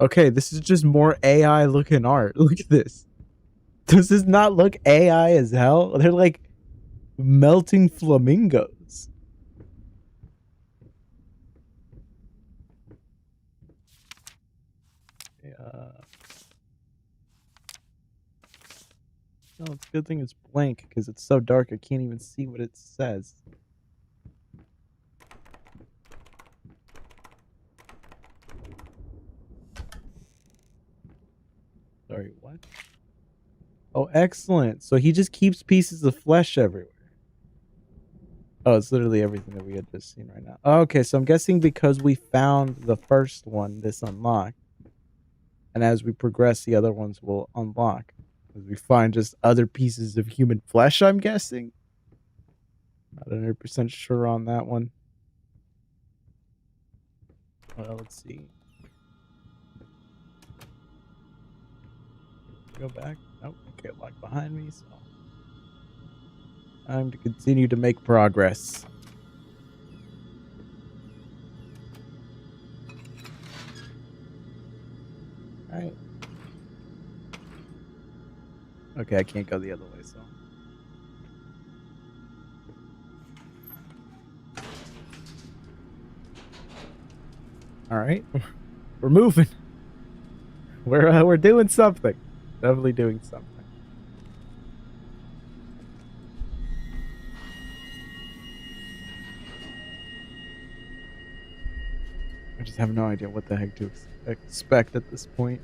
Okay, this is just more AI looking art. Look at this. Does this not look AI as hell? They're like melting flamingos. Yeah. No, it's a good thing it's blank because it's so dark I can't even see what it says. Sorry, what? Oh, excellent. So he just keeps pieces of flesh everywhere. Oh, it's literally everything that we had just seen right now. Okay, so I'm guessing because we found the first one, this unlocked. And as we progress, the other ones will unlock. As we find just other pieces of human flesh, I'm guessing. Not 100% sure on that one. Well, let's see. Go back. Oh, okay, locked behind me, so time to continue to make progress. Alright. Okay, I can't go the other way, so. Alright. We're moving. We're doing something. Definitely doing something. I just have no idea what the heck to expect at this point.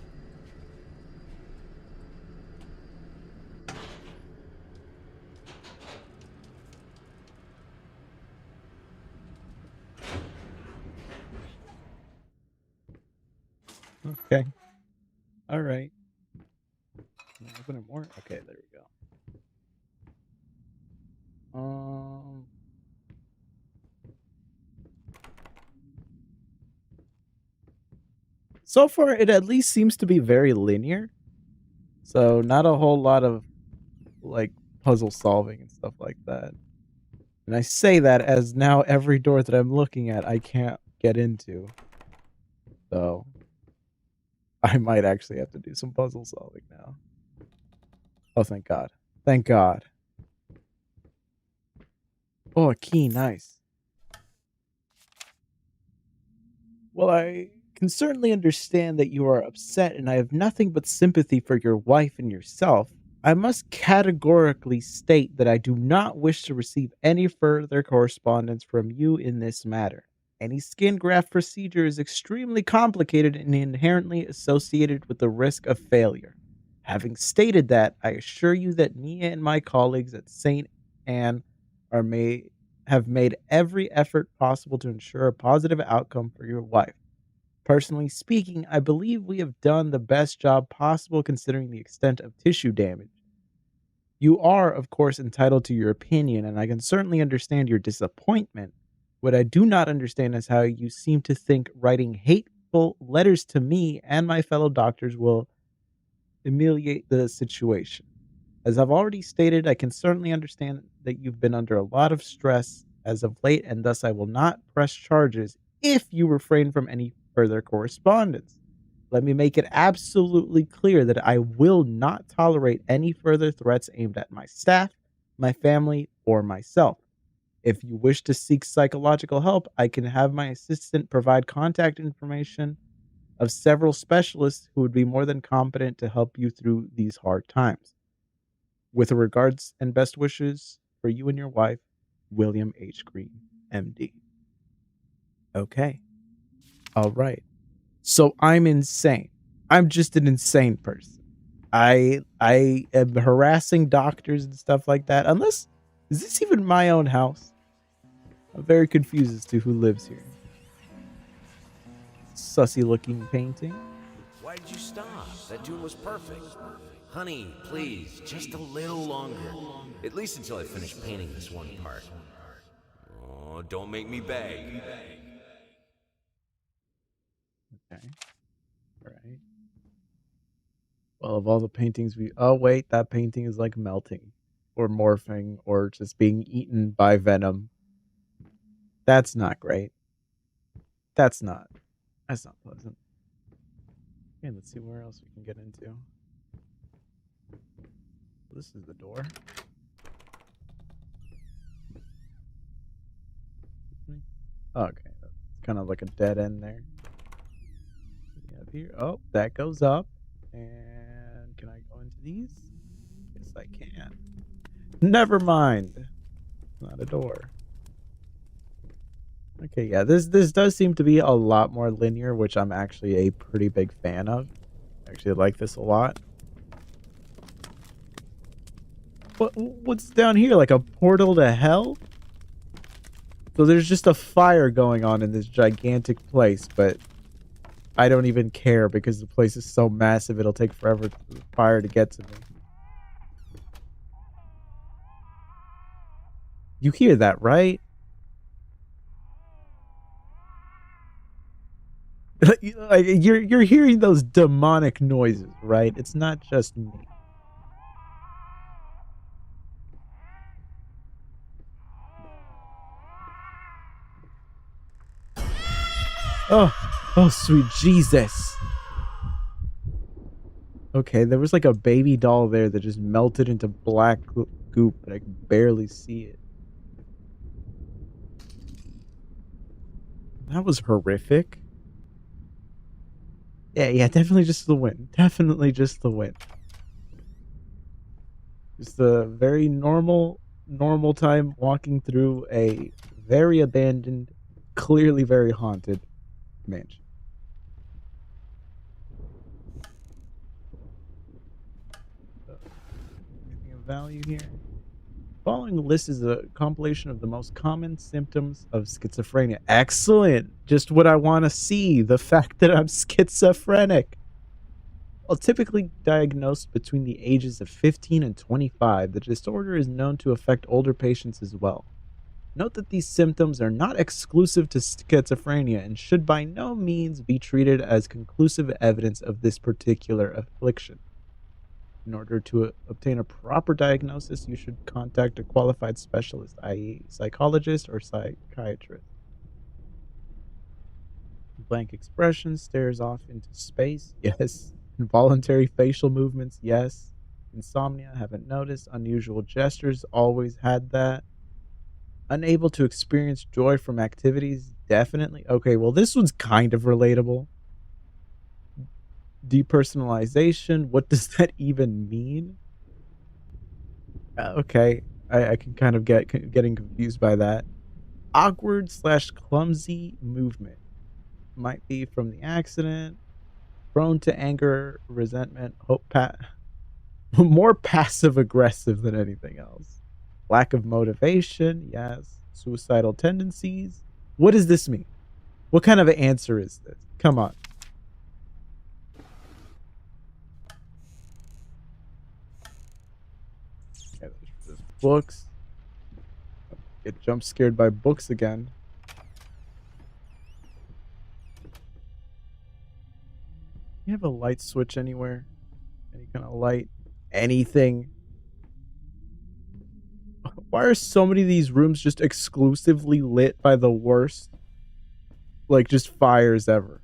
Okay. All right. Open it more. Okay, there we go. So far, it at least seems to be very linear. So not a whole lot of like puzzle solving and stuff like that. And I say that as now every door that I'm looking at, I can't get into. So I might actually have to do some puzzle solving now. Oh, thank God. Thank God. Oh, a key. Nice. Well, I can certainly understand that you are upset, and I have nothing but sympathy for your wife and yourself. I must categorically state that I do not wish to receive any further correspondence from you in this matter. Any skin graft procedure is extremely complicated and inherently associated with the risk of failure. Having stated that, I assure you that me and my colleagues at St. Anne have made every effort possible to ensure a positive outcome for your wife. Personally speaking, I believe we have done the best job possible considering the extent of tissue damage. You are, of course, entitled to your opinion, and I can certainly understand your disappointment. What I do not understand is how you seem to think writing hateful letters to me and my fellow doctors will ameliorate the situation. As I've already stated, I can certainly understand that you've been under a lot of stress as of late, and thus I will not press charges if you refrain from any further correspondence. Let me make it absolutely clear that I will not tolerate any further threats aimed at my staff, my family, or myself. If you wish to seek psychological help, I can have my assistant provide contact information of several specialists who would be more than competent to help you through these hard times. With regards and best wishes for you and your wife, William H. Green, MD. Okay. All right. So I'm insane. I'm just an insane person. I am harassing doctors and stuff like that. Unless, is this even my own house? I'm very confused as to who lives here. Sussy looking painting. Why did you stop? That tune was perfect. Honey, please, just a little longer. At least until I finish painting this one part. Oh, don't make me beg. Okay. All right. Well, of all the paintings oh wait, that painting is like melting or morphing or just being eaten by venom. That's not great. That's not pleasant. Okay, let's see where else we can get into. This is the door. Okay, that's kind of like a dead end there. We have here. Oh, that goes up. And can I go into these? Yes, I can. Never mind. Not a door. Okay, yeah, this does seem to be a lot more linear, which I'm actually a pretty big fan of. I actually like this a lot. What's down here? Like a portal to hell? So there's just a fire going on in this gigantic place, but I don't even care because the place is so massive it'll take forever for the fire to get to me. You hear that, right? You're hearing those demonic noises, right? It's not just me. Oh, sweet Jesus. Okay, there was like a baby doll there that just melted into black goop, but I can barely see it. That was horrific. Yeah, definitely just the wind. Definitely just the wind. Just a very normal time walking through a very abandoned, clearly very haunted mansion. Anything of value here? Following list is a compilation of the most common symptoms of schizophrenia. Excellent. Just what I want to see. The fact that I'm schizophrenic. While typically diagnosed between the ages of 15 and 25, the disorder is known to affect older patients as well. Note that these symptoms are not exclusive to schizophrenia and should by no means be treated as conclusive evidence of this particular affliction. In order to obtain a proper diagnosis, you should contact a qualified specialist, i.e. psychologist or psychiatrist. Blank expression stares off into space. Yes. Involuntary facial movements. Yes. Insomnia. Haven't noticed. Unusual gestures. Always had that. Unable to experience joy from activities. Definitely. Okay, well, this one's kind of relatable. Depersonalization. What does that even mean? Okay, I can kind of getting confused by that. Awkward slash clumsy movement might be from the accident. Prone to anger, resentment, more passive aggressive than anything else. Lack of motivation, yes. Suicidal tendencies. What does this mean? What kind of an answer is this? Come on. Okay, there's books. Get jump scared by books again. You have a light switch anywhere? Any kind of light? Anything? Why are so many of these rooms just exclusively lit by the worst, like, just fires ever?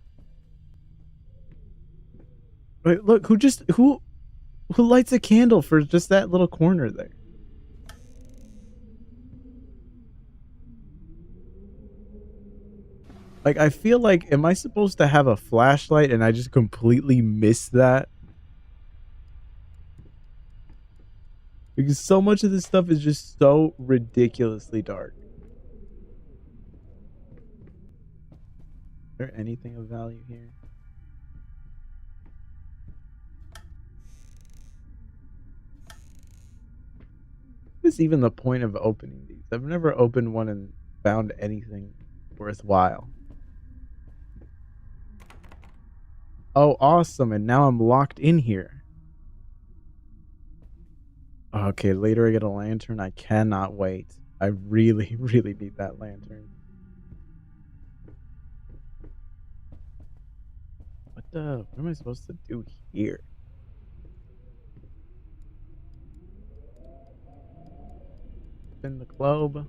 Wait, look, who lights a candle for just that little corner there? Like, I feel like, am I supposed to have a flashlight and I just completely missed that? Because so much of this stuff is just so ridiculously dark. Is there anything of value here? What is even the point of opening these? I've never opened one and found anything worthwhile. Oh, awesome. And now I'm locked in here. Okay, later I get a lantern. I cannot wait. I really, really need that lantern. What am I supposed to do here? Spin the globe.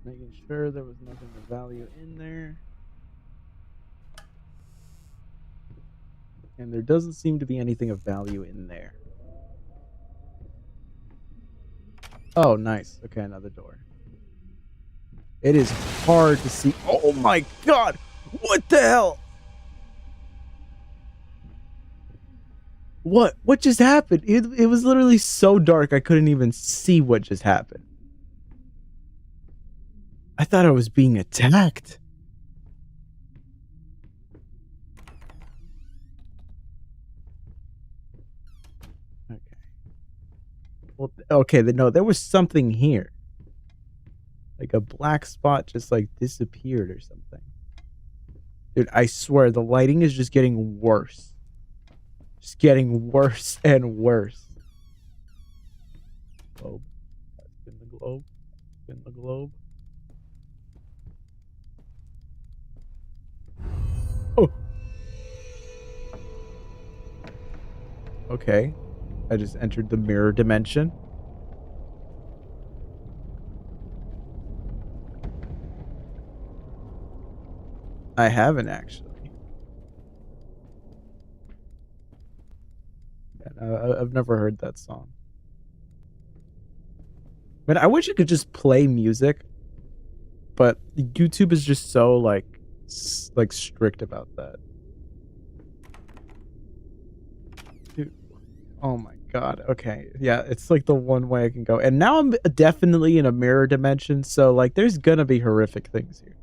Making sure there was nothing of value in there. And there doesn't seem to be anything of value in there. Oh, nice. Okay, another door. It is hard to see. Oh my god! What the hell? What just happened? It was literally so dark I couldn't even see what just happened. I thought I was being attacked. Okay. Well, okay, no, there was something here. Like a black spot just like disappeared or something. Dude, I swear the lighting is just getting worse. Just getting worse and worse. Globe. Spin the globe. Spin the globe. Oh. Okay. I just entered the mirror dimension. I haven't actually. I've never heard that song. Man, I wish it could just play music, but YouTube is just so like strict about that. Dude, oh my god. Okay, yeah, it's like the one way I can go. And now I'm definitely in a mirror dimension, so like there's gonna be horrific things here.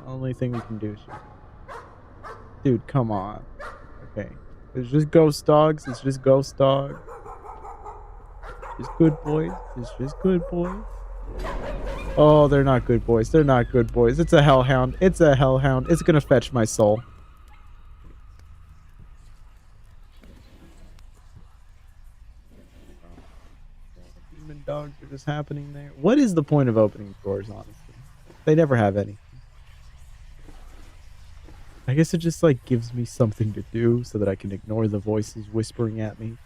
Only thing we can do is dude, come on. Okay. It's just ghost dogs. It's just ghost dog. It's good boys. It's just good boys. Oh, they're not good boys. They're not good boys. It's a hellhound. It's a hellhound. It's gonna fetch my soul. Demon dogs are just happening there. What is the point of opening doors, honestly? They never have any. I guess it just like gives me something to do so that I can ignore the voices whispering at me.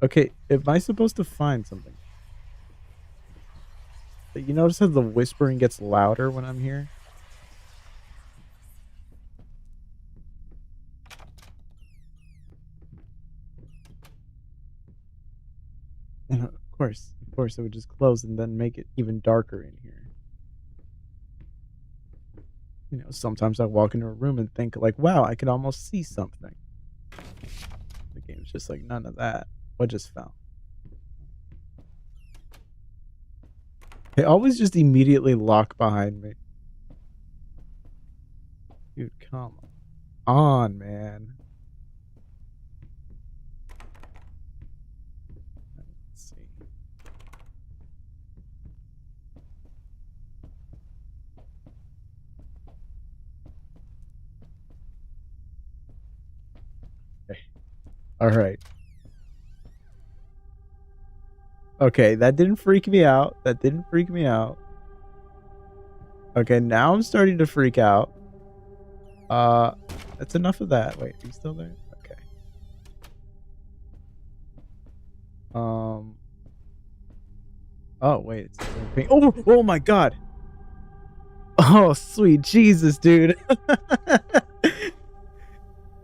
Okay, am I supposed to find something? You notice how the whispering gets louder when I'm here? Of course, it would just close and then make it even darker in here. You know, sometimes I walk into a room and think like, wow, I could almost see something. The game's just like, none of that. What just fell? They always just immediately lock behind me. Dude, come on, man. Let's see. Okay. All right. Okay, that didn't freak me out. That didn't freak me out. Okay, now I'm starting to freak out. That's enough of that. Wait, are you still there? Okay. Oh, wait, it's still pink. Oh, oh my god. Oh, sweet Jesus, dude.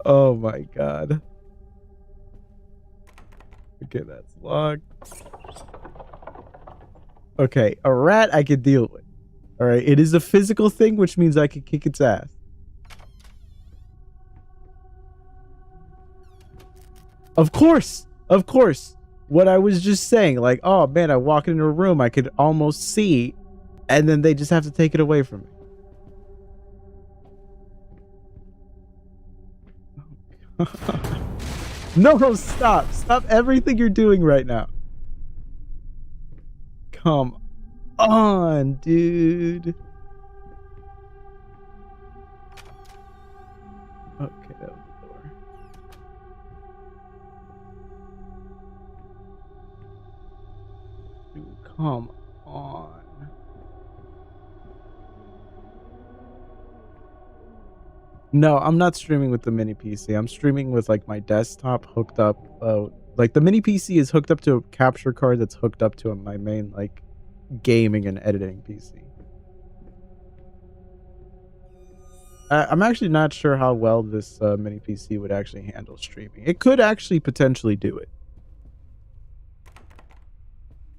Oh my god. Okay, that's locked. Okay, a rat I could deal with. All right, it is a physical thing, which means I could kick its ass. Of course, of course. What I was just saying, like, oh man, I walk into a room, I could almost see, and then they just have to take it away from me. No, stop. Stop everything you're doing right now. Come on, dude. Okay, that was the door. Dude, come on. No, I'm not streaming with the mini PC. I'm streaming with like my desktop hooked up. Like the mini PC is hooked up to a capture card that's hooked up to my main like gaming and editing PC. I'm actually not sure how well this mini PC would actually handle streaming. It could actually potentially do it.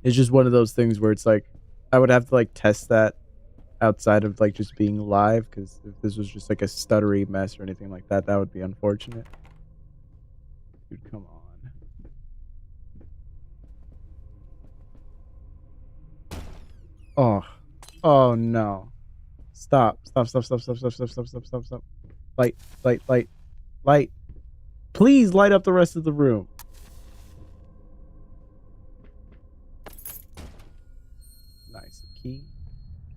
It's just one of those things where it's like I would have to like test that outside of like just being live, because if this was just like a stuttery mess or anything like that, that would be unfortunate. Dude, come on. Oh, oh no. Stop. Stop, stop, stop, stop, stop, stop, stop, stop, stop, stop. Light, light, light, light. Please light up the rest of the room. Nice. Key.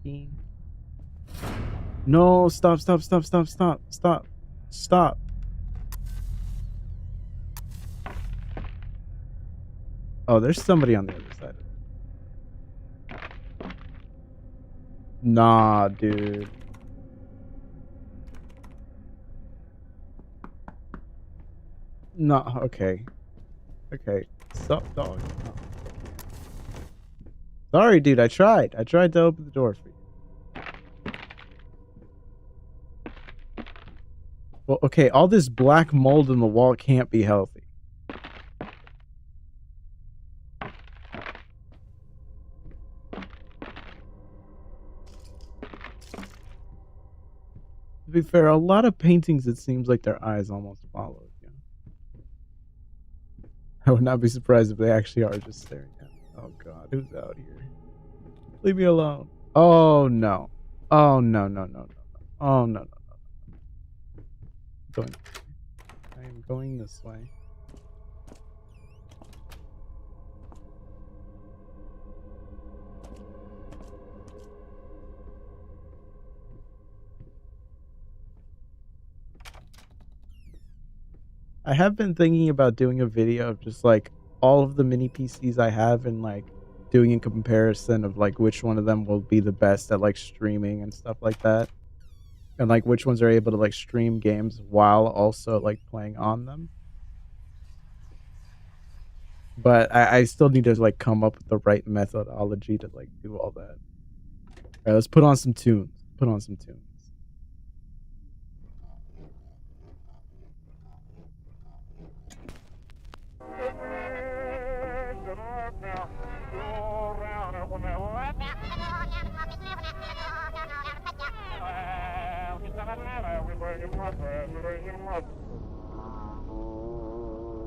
Key. No, stop, stop, stop, stop, stop, stop, stop. Oh, there's somebody on the other side. Nah, dude. Nah, okay. Okay. Stop, dog. No. Sorry, dude. I tried. I tried to open the door for you. Well, okay, all this black mold in the wall can't be healthy. To be fair, a lot of paintings, it seems like their eyes almost follow you. I would not be surprised if they actually are just staring at me. Oh god, who's out here? Leave me alone. Oh no. Oh no, no, no, no, no. Oh no, no, no. I am going this way. I have been thinking about doing a video of just like all of the mini PCs I have and like doing a comparison of like which one of them will be the best at like streaming and stuff like that. And like which ones are able to like stream games while also like playing on them. But I still need to like come up with the right methodology to like do all that. Alright, let's put on some tunes. Put on some tunes.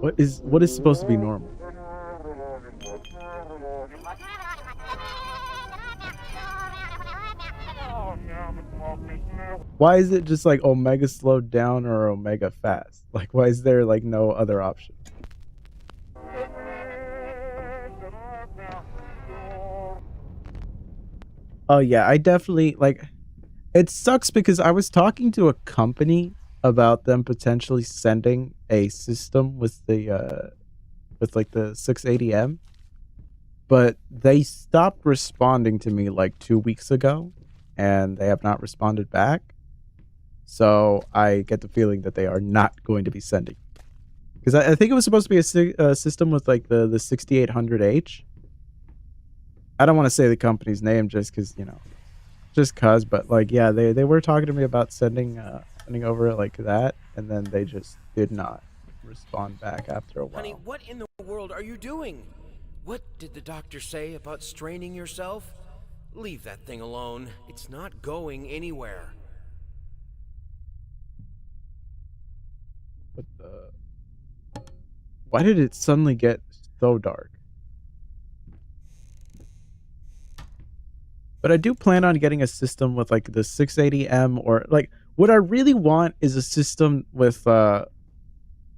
What is supposed to be normal? Why is it just like omega slowed down or omega fast? Like, why is there like no other option? Oh yeah, I definitely like it sucks because I was talking to a company about them potentially sending a system with like the 680M, but they stopped responding to me like 2 weeks ago and they have not responded back. So I get the feeling that they are not going to be sending. Because I think it was supposed to be a system with like the 6800H. I don't want to say the company's name just because, you know, just cause, but like, yeah, they were talking to me about sending over like that, and then they just did not respond back after a while. Honey, what in the world are you doing? What did the doctor say about straining yourself? Leave that thing alone. It's not going anywhere. What the? Why did it suddenly get so dark? But I do plan on getting a system with like the 680M, or like what I really want is a system with like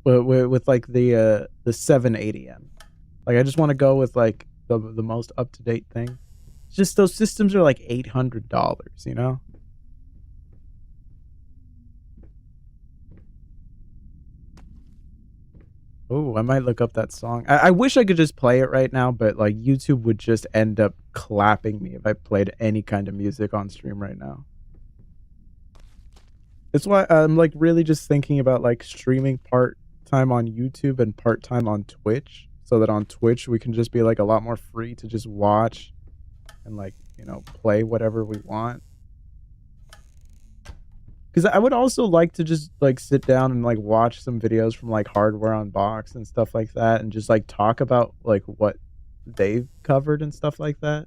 the 780M. Like I just want to go with like the most up to date thing. It's just those systems are like $800, you know? Oh, I might look up that song. I wish I could just play it right now, but like YouTube would just end up clapping me if I played any kind of music on stream right now. That's why I'm like really just thinking about like streaming part-time on YouTube and part-time on Twitch, so that on Twitch we can just be like a lot more free to just watch and like, you know, play whatever we want. Because I would also like to just like sit down and like watch some videos from like Hardware Unboxed and stuff like that, and just like talk about like what they've covered and stuff like that.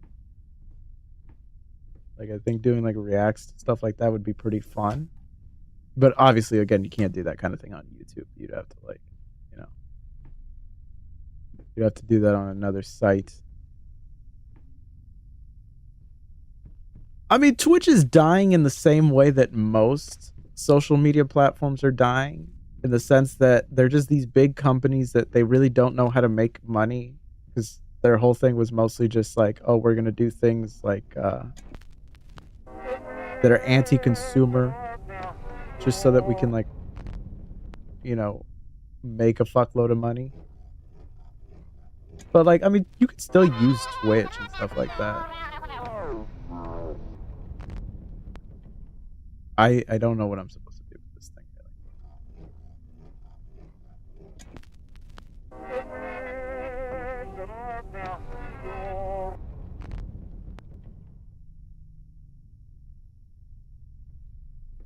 Like I think doing like reacts to stuff like that would be pretty fun. But obviously, again, you can't do that kind of thing on YouTube. You'd have to like, you know, you'd have to do that on another site. I mean, Twitch is dying in the same way that most social media platforms are dying, in the sense that they're just these big companies that they really don't know how to make money, because their whole thing was mostly just like, oh, we're going to do things like that are anti-consumer, just so that we can like, you know, make a fuckload of money. But like, I mean, you could still use Twitch and stuff like that. I don't know what I'm supposed to do with this thing, really.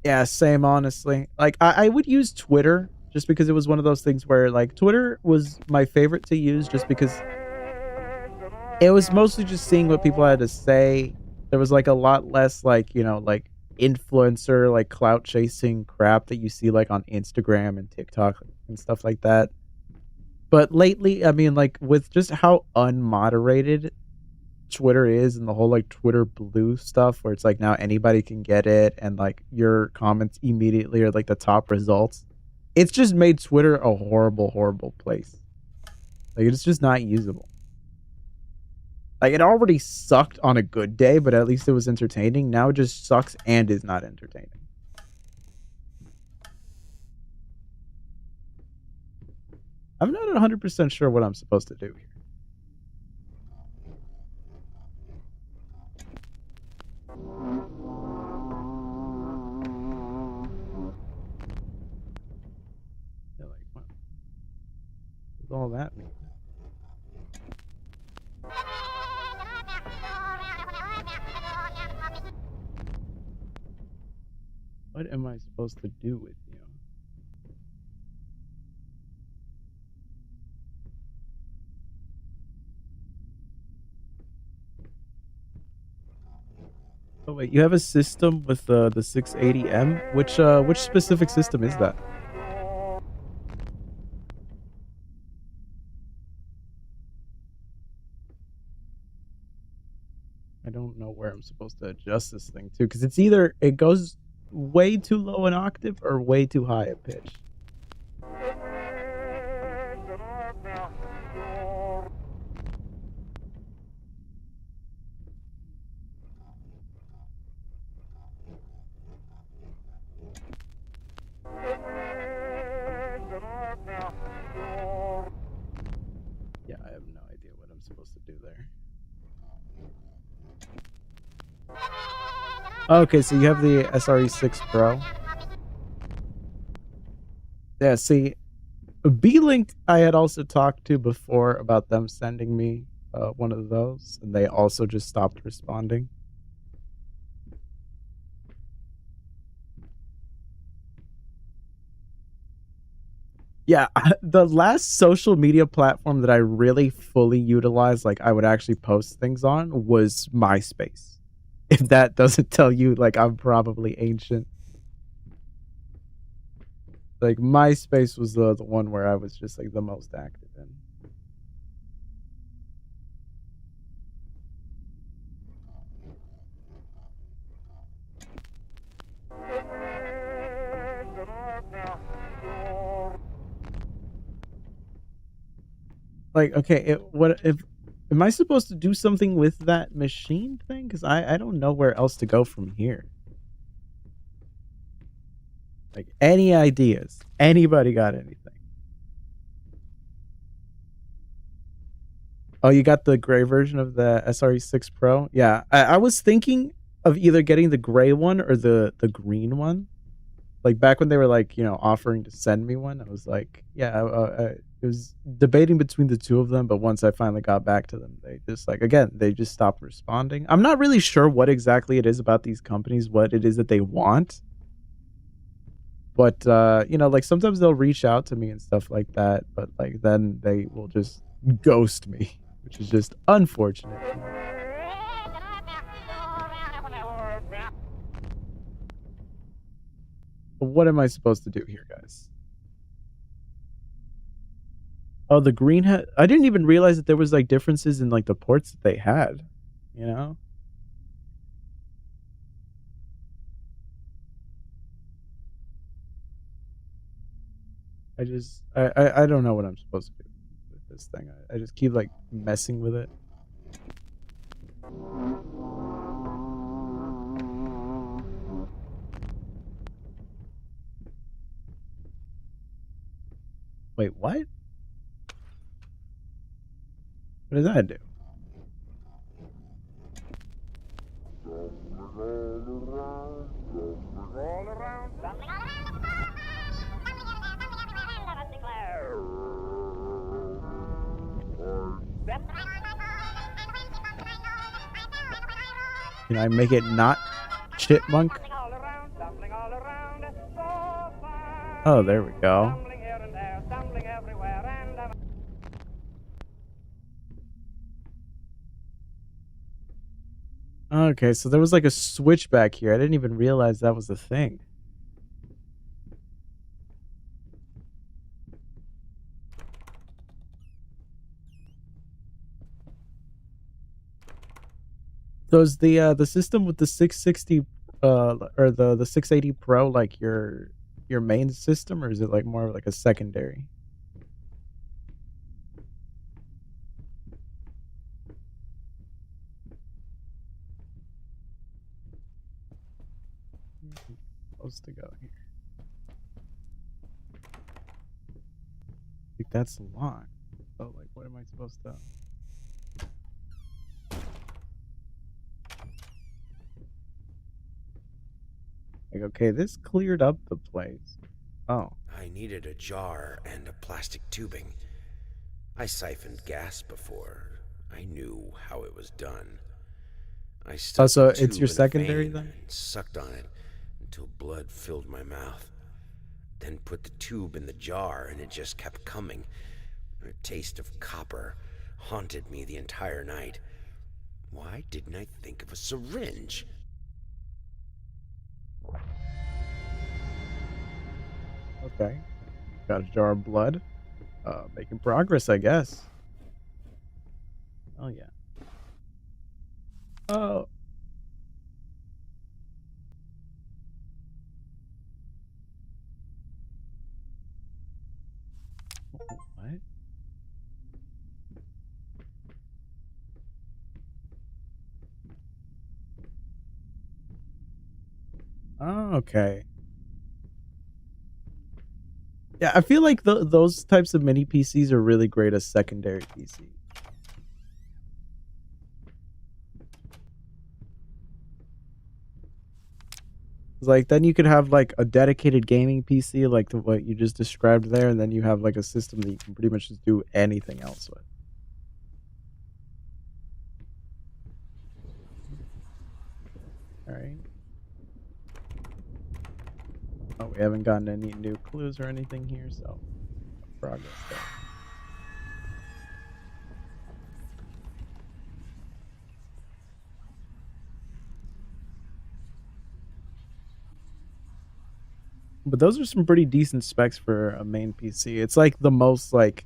Yeah, same, honestly. Like, I would use Twitter just because it was one of those things where, like, Twitter was my favorite to use just because it was mostly just seeing what people had to say. There was, like, a lot less, like, you know, like, influencer, like, clout chasing crap that you see, like, on Instagram and TikTok and stuff like that. But lately, I mean, like, with just how unmoderated Twitter is and the whole like Twitter blue stuff, where it's like now anybody can get it and like your comments immediately are like the top results, it's just made Twitter a horrible place. Like, it's just not usable. Like, it already sucked on a good day, but at least it was entertaining. Now it just sucks and is not entertaining. I'm not 100% sure what I'm supposed to do here. Yeah, like, what does all that mean? What am I supposed to do with you? Oh wait, you have a system with the 680M? Which specific system is that? I don't know where I'm supposed to adjust this thing to, because it's either it goes way too low an octave or way too high a pitch. Yeah, I have no idea what I'm supposed to do there. Okay, so you have the SRE6 Pro. Yeah, see, B-Link I had also talked to before about them sending me one of those, and they also just stopped responding. Yeah, the last social media platform that I really fully utilized, like I would actually post things on, was MySpace. If that doesn't tell you, like, I'm probably ancient. Like, MySpace was the one where I was just, like, the most active in. Like, okay, am I supposed to do something with that machine thing? Because I don't know where else to go from here. Like, any ideas? Anybody got anything? Oh, you got the gray version of the SRE6 Pro? Yeah, I was thinking of either getting the gray one or the green one. Like, back when they were, like, you know, offering to send me one, I was like, yeah, I was debating between the two of them, but once I finally got back to them, they just, like, again, they just stopped responding. I'm not really sure what exactly it is about these companies, what it is that they want. But, you know, like, sometimes they'll reach out to me and stuff like that, but, like, then they will just ghost me, which is just unfortunate. What am I supposed to do here, guys? Oh, the green hat. I didn't even realize that there was like differences in like the ports that they had, you know? I don't know what I'm supposed to do with this thing. I just keep like messing with it. Wait, what? What does that do? Can I make it not chipmunk? Oh, there we go. Okay, so there was like a switch back here. I didn't even realize that was a thing. So is the system with the 660 or the 680 Pro like your main system, or is it like more like a secondary? Supposed to go here. Like that's locked. So like what am I supposed to? Like, okay, this cleared up the place. Oh. I needed a jar and a plastic tubing. I siphoned gas before. I knew how it was done. I stuck so the it's your tube in a secondary vein then? and sucked on it until blood filled my mouth. Then put the tube in the jar and it just kept coming. A taste of copper haunted me the entire night. Why didn't I think of a syringe? Okay. Got a jar of blood. Making progress, I guess. Oh, yeah. Oh. What? Oh, okay. Yeah, I feel like those types of mini PCs are really great as secondary PCs. Like, then you could have, like, a dedicated gaming PC, like what you just described there, and then you have, like, a system that you can pretty much just do anything else with. Alright. Oh, we haven't gotten any new clues or anything here, so progress there. But those are some pretty decent specs for a main PC. It's like the most like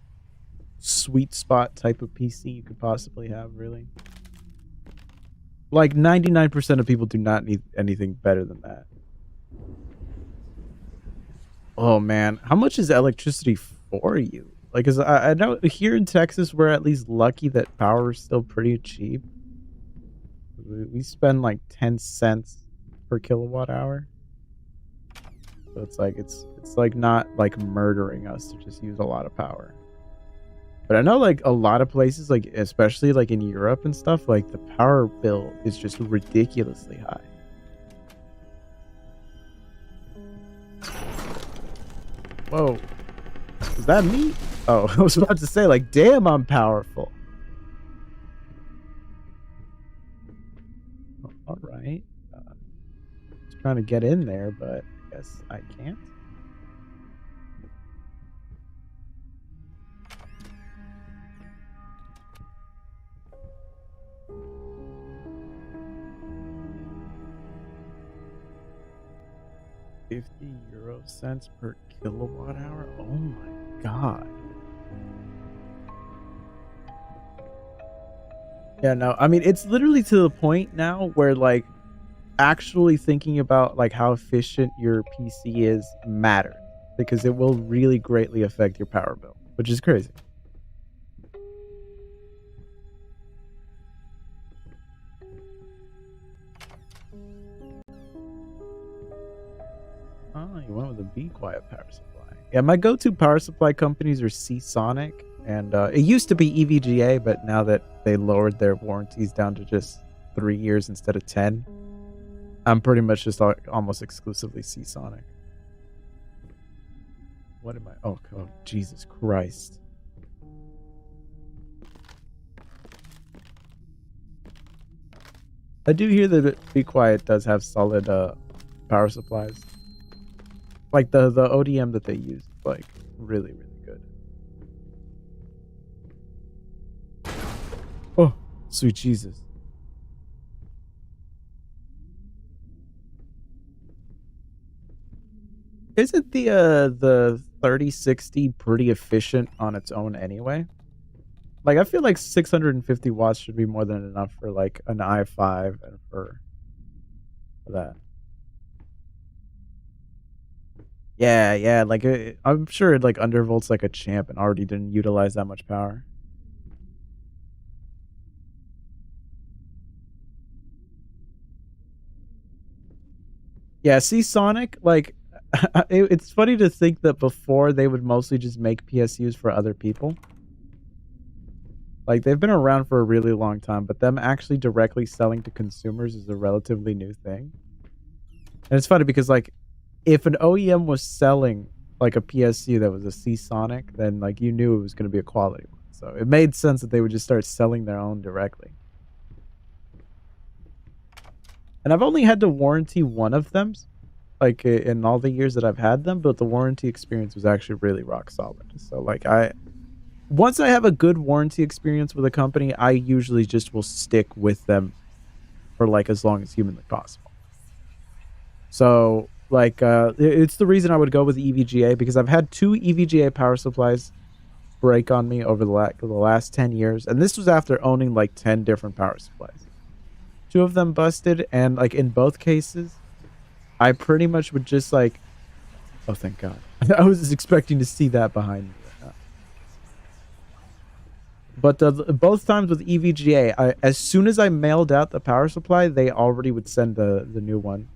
sweet spot type of PC you could possibly have, really. Like 99% of people do not need anything better than that. Oh man, how much is electricity for you? Like, cause I know here in Texas we're at least lucky that power is still pretty cheap. We spend like 10 cents per kilowatt hour. So it's like not like murdering us to just use a lot of power. But I know like a lot of places, like especially like in Europe and stuff, like the power bill is just ridiculously high. Whoa. Is that me? Oh, I was about to say like, damn, I'm powerful. All right. Just trying to get in there, but I guess I can't. €50 per kilowatt hour? Oh my god. Yeah, no, I mean, it's literally to the point now where like actually thinking about like how efficient your PC is matters because it will really greatly affect your power bill, which is crazy. Oh, you went with a Be Quiet power supply. Yeah, my go-to power supply companies are Seasonic, and it used to be EVGA, but now that they lowered their warranties down to just 3 years instead of 10, I'm pretty much just almost exclusively Seasonic. What am I? Oh, Jesus Christ. I do hear that Be Quiet does have solid power supplies. Like the ODM that they use, like really, really good. Oh, sweet Jesus. Isn't the 3060 pretty efficient on its own anyway? Like I feel like 650 watts should be more than enough for like an i5 and for that. Yeah, like I'm sure it like undervolts like a champ and already didn't utilize that much power. Yeah, see Sonic, like it's funny to think that before they would mostly just make PSUs for other people. Like they've been around for a really long time, but them actually directly selling to consumers is a relatively new thing. And it's funny because like if an OEM was selling like a PSU that was a Seasonic, then like you knew it was going to be a quality one. So it made sense that they would just start selling their own directly. And I've only had to warranty one of them, like in all the years that I've had them, but the warranty experience was actually really rock solid. So like once I have a good warranty experience with a company, I usually just will stick with them for like as long as humanly possible. So Like, it's the reason I would go with EVGA, because I've had 2 EVGA power supplies break on me over the last 10 years, and this was after owning like 10 different power supplies. 2 of them busted, and like in both cases, I pretty much would just like, oh thank God. I was expecting to see that behind me. But both times with EVGA, as soon as I mailed out the power supply, they already would send the new one,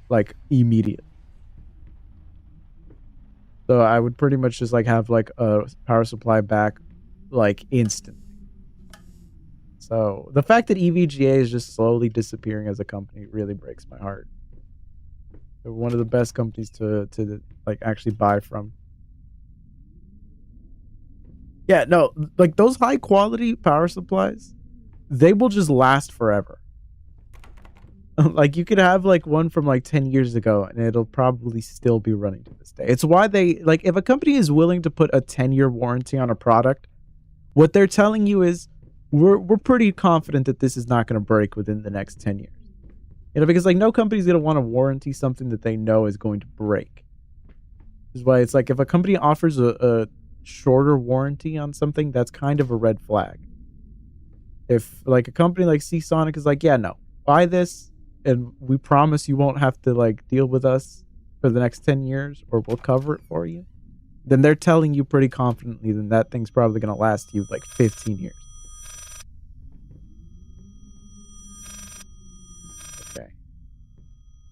like, immediately. So I would pretty much just like have like a power supply back, like, instantly. So the fact that EVGA is just slowly disappearing as a company really breaks my heart. They're one of the best companies to like actually buy from. Yeah, no, like those high quality power supplies, they will just last forever. Like you could have like one from like 10 years ago and it'll probably still be running to this day. It's why they like, if a company is willing to put a 10-year warranty on a product, what they're telling you is we're pretty confident that this is not going to break within the next 10 years. You know, because like no company's going to want to warranty something that they know is going to break. This is why it's like if a company offers a shorter warranty on something, that's kind of a red flag. If like a company like Seasonic is like, yeah, no, buy this and we promise you won't have to like deal with us for the next 10 years or we'll cover it for you, then they're telling you pretty confidently then that thing's probably going to last you like 15 years.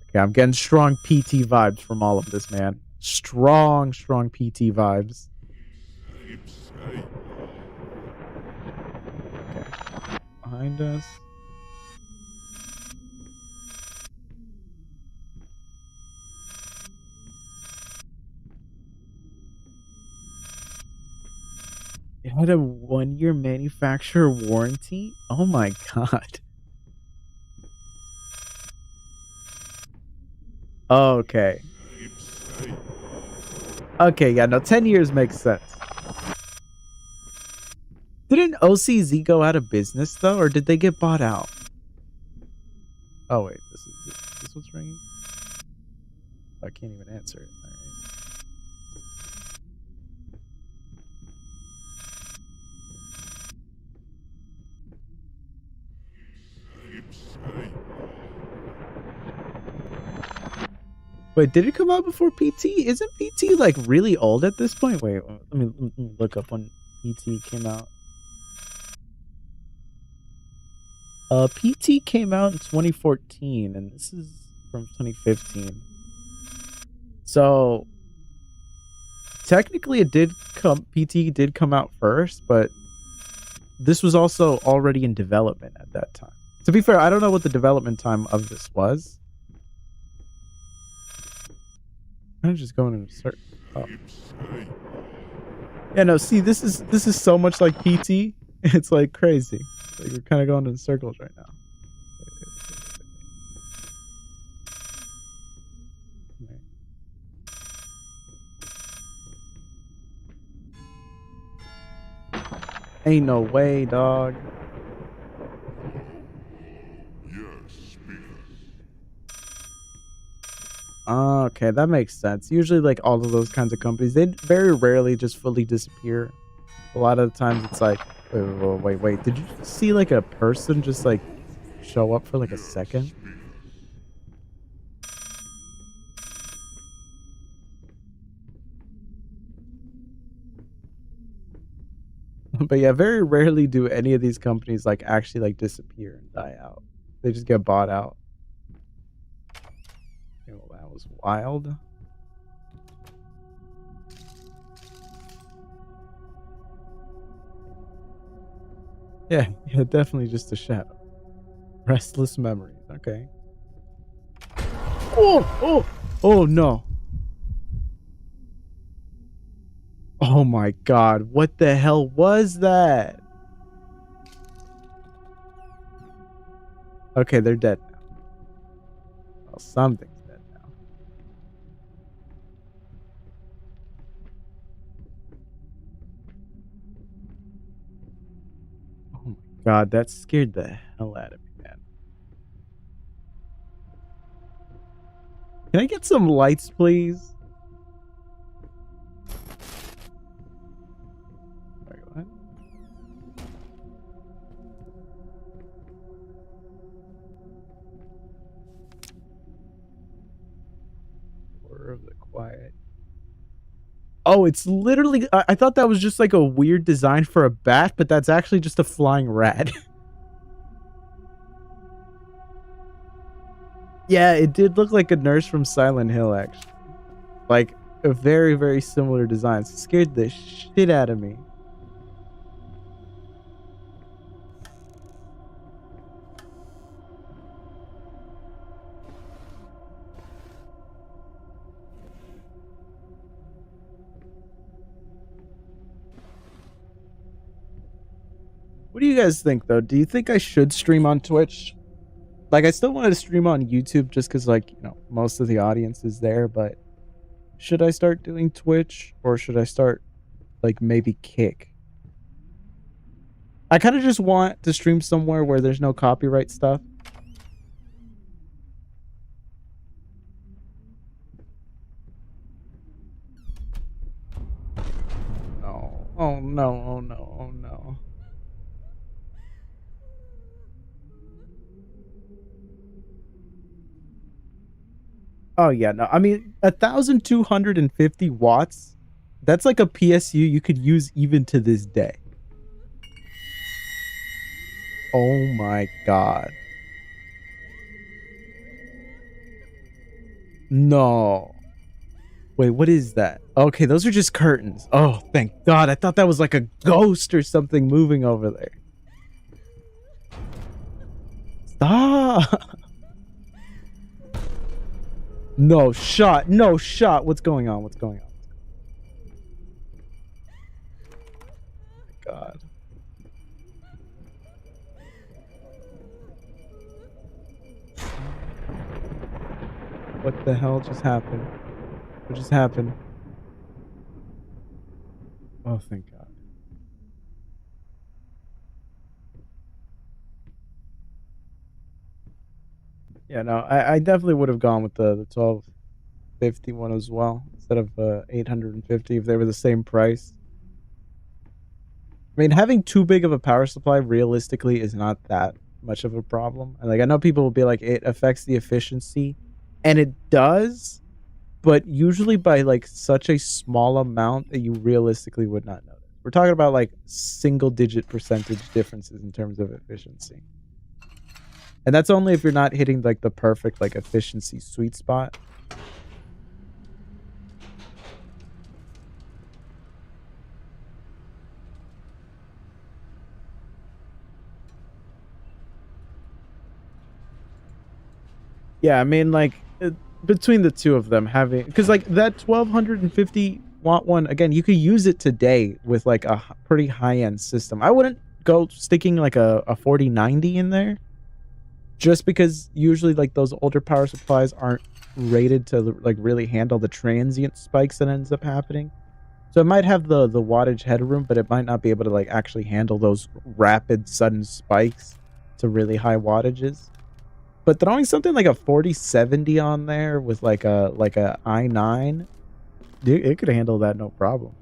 Okay, I'm getting strong PT vibes from all of this, man. Strong PT vibes. Okay. Behind us. It had a 1-year manufacturer warranty? Oh my God. Okay. Okay, yeah, no, 10 years makes sense. Didn't OCZ go out of business though, or did they get bought out? Oh wait, this what's ringing? I can't even answer it. All right. Wait, did it come out before PT? Isn't PT like really old at this point? Wait, let me look up when PT came out. PT came out in 2014, and this is from 2015. So technically, it did come. PT did come out first, but this was also already in development at that time. To be fair, I don't know what the development time of this was. I'm just going in a circle. Oh. Yeah, no, see, this is so much like PT. It's like crazy. Like we're kind of going in circles right now. Ain't no way, dog. Okay, that makes sense. Usually, like, all of those kinds of companies, they very rarely just fully disappear. A lot of the times, it's like, wait. Did you see, like, a person just, like, show up for, like, a second? But yeah, very rarely do any of these companies, like, actually, like, disappear and die out. They just get bought out. Well, that was wild. Yeah, definitely just a shadow. Restless memories. Okay. Oh no. Oh my God, what the hell was that? Okay, they're dead now. Well, something's dead now. Oh my God, that scared the hell out of me, man. Can I get some lights, please? Sorry, what? Horror of the Quiet. Oh, it's literally... I thought that was just like a weird design for a bat, but that's actually just a flying rat. Yeah, it did look like a nurse from Silent Hill, actually. Like, a very, very similar design. It scared the shit out of me. What do you guys think, though? Do you think I should stream on Twitch? Like, I still wanted to stream on YouTube just because, like, you know, most of the audience is there, but should I start doing Twitch or should I start, like, maybe Kick? I kind of just want to stream somewhere where there's no copyright stuff. Oh, oh no, oh no, oh no. Oh yeah, no. I mean, 1,250 watts. That's like a PSU you could use even to this day. Oh my god. No. Wait, what is that? Okay, those are just curtains. Oh, thank God. I thought that was like a ghost or something moving over there. Stop. No shot. No shot. What's going on? What's going on? God. What the hell just happened? What just happened? Oh, thank God. Yeah, no, I definitely would have gone with the 1250 one as well instead of 850 if they were the same price. I mean, having too big of a power supply realistically is not that much of a problem. And like, I know people will be like, it affects the efficiency, and it does, but usually by like such a small amount that you realistically would not notice. We're talking about like single-digit percentage differences in terms of efficiency. And that's only if you're not hitting like the perfect like efficiency sweet spot. Yeah, I mean, like, between the two of them having... Because, like, that 1,250 watt one, again, you could use it today with, like, a pretty high-end system. I wouldn't go sticking, like, a 4090 in there. Just because usually, like, those older power supplies aren't rated to, like, really handle the transient spikes that ends up happening. So it might have the wattage headroom, but it might not be able to, like, actually handle those rapid, sudden spikes to really high wattages. But throwing something like a 4070 on there with like a i9, it could handle that no problem.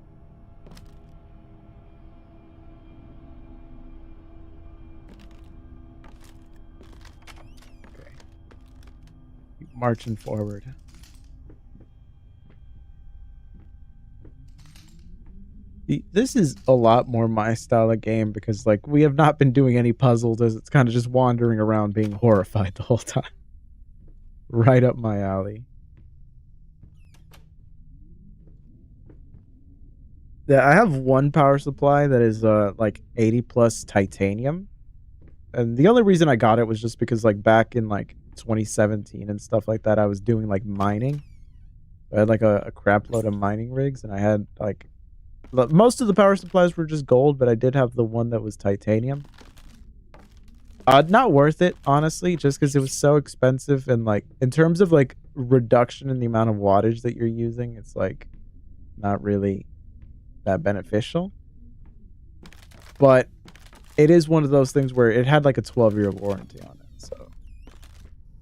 Okay. Keep marching forward. This is a lot more my style of game because, like, we have not been doing any puzzles as it's kind of just wandering around being horrified the whole time. Right up my alley. Yeah, I have one power supply that is, like, 80 plus titanium. And the only reason I got it was just because, like, back in, like, 2017 and stuff like that, I was doing, like, mining. I had, like, a crap load of mining rigs, and I had, like... Most of the power supplies were just gold, but I did have the one that was titanium. Not worth it, honestly, just because it was so expensive. And, like, in terms of, like, reduction in the amount of wattage that you're using, it's, like, not really that beneficial. But it is one of those things where it had, like, a 12-year warranty on it, so...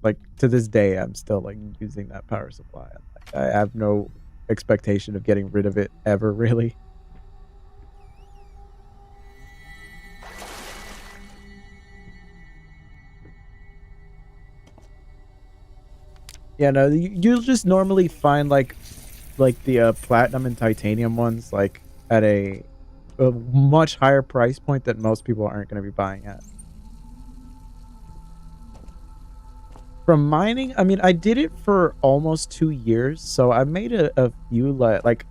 Like, to this day, I'm still, like, using that power supply. Like, I have no expectation of getting rid of it ever, really. Yeah, no, you'll just normally find, like the platinum and titanium ones, like, at a much higher price point that most people aren't going to be buying at. From mining, I mean, I did it for almost 2 years, so I made a few, like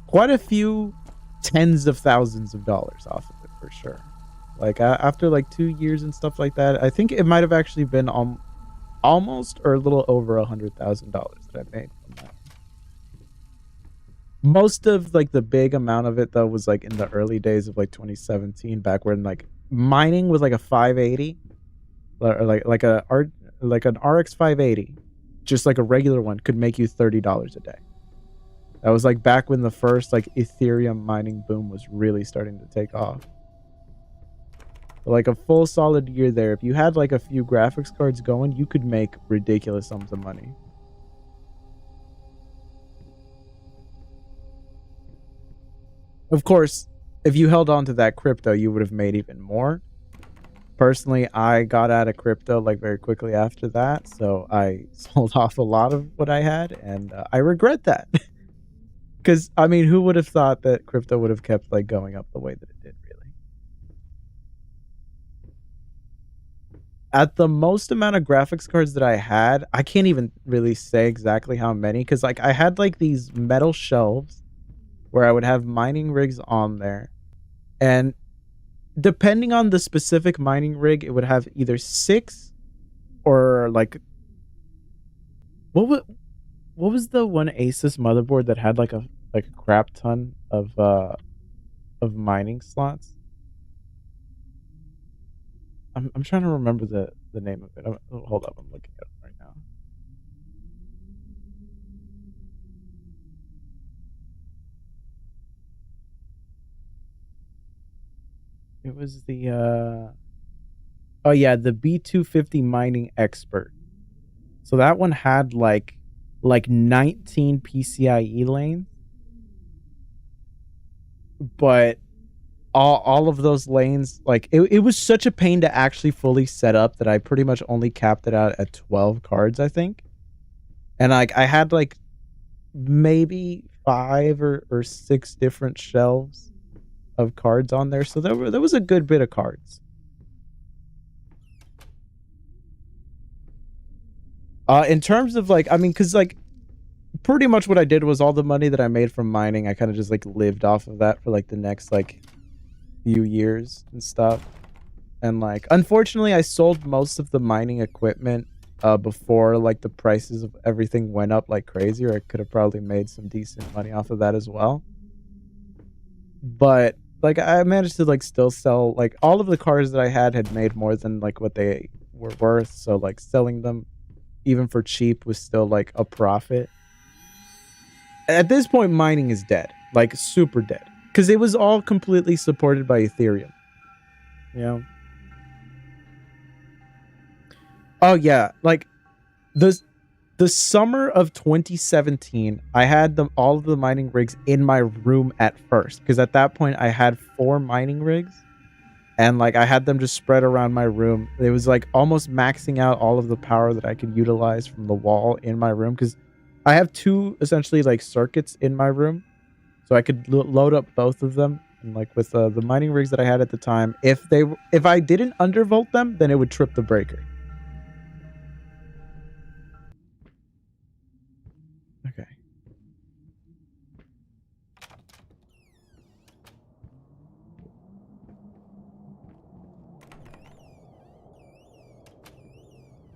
quite a few tens of thousands of dollars off of it for sure. Like, after like 2 years and stuff like that, I think it might have actually been almost or a little over $100,000 that I made from that. Most of like the big amount of it though was like in the early days of like 2017, back when like mining was like a 580 or like an RX 580, just like a regular one, could make you $30 a day. That was like back when the first like Ethereum mining boom was really starting to take off. Like a full solid year there, if you had like a few graphics cards going, you could make ridiculous sums of money. Of course, if you held on to that crypto, you would have made even more. Personally, I got out of crypto like very quickly after that, so I sold off a lot of what I had, and I regret that. Because, I mean, who would have thought that crypto would have kept like going up the way that it did, really? At the most amount of graphics cards that I had, I can't even really say exactly how many, because like I had like these metal shelves where I would have mining rigs on there, and depending on the specific mining rig, it would have either 6 or like what was the one Asus motherboard that had like a crap ton of mining slots? I'm trying to remember the name of it. Hold up, I'm looking it up right now. It was the oh yeah, the B250 Mining Expert. So that one had like 19 PCIe lanes, but all of those lanes, like it was such a pain to actually fully set up that I pretty much only capped it out at 12 cards, I think. And like I had like maybe 5 or 6 different shelves of cards on there, so there was a good bit of cards. In terms of like, I mean, because like pretty much what I did was all the money that I made from mining, I kind of just like lived off of that for like the next like few years and stuff. And like unfortunately I sold most of the mining equipment before like the prices of everything went up like crazy, or I could have probably made some decent money off of that as well. But like I managed to like still sell, like all of the cars that I had made more than like what they were worth, so like selling them even for cheap was still like a profit. At this point, mining is dead, like super dead, because it was all completely supported by Ethereum. You know? Oh yeah, like the summer of 2017, I had all of the mining rigs in my room at first, because at that point I had 4 mining rigs, and like I had them just spread around my room. It was like almost maxing out all of the power that I could utilize from the wall in my room, because I have 2 essentially like circuits in my room, so I could load up both of them. And like with the mining rigs that I had at the time, if I didn't undervolt them, then it would trip the breaker. Okay.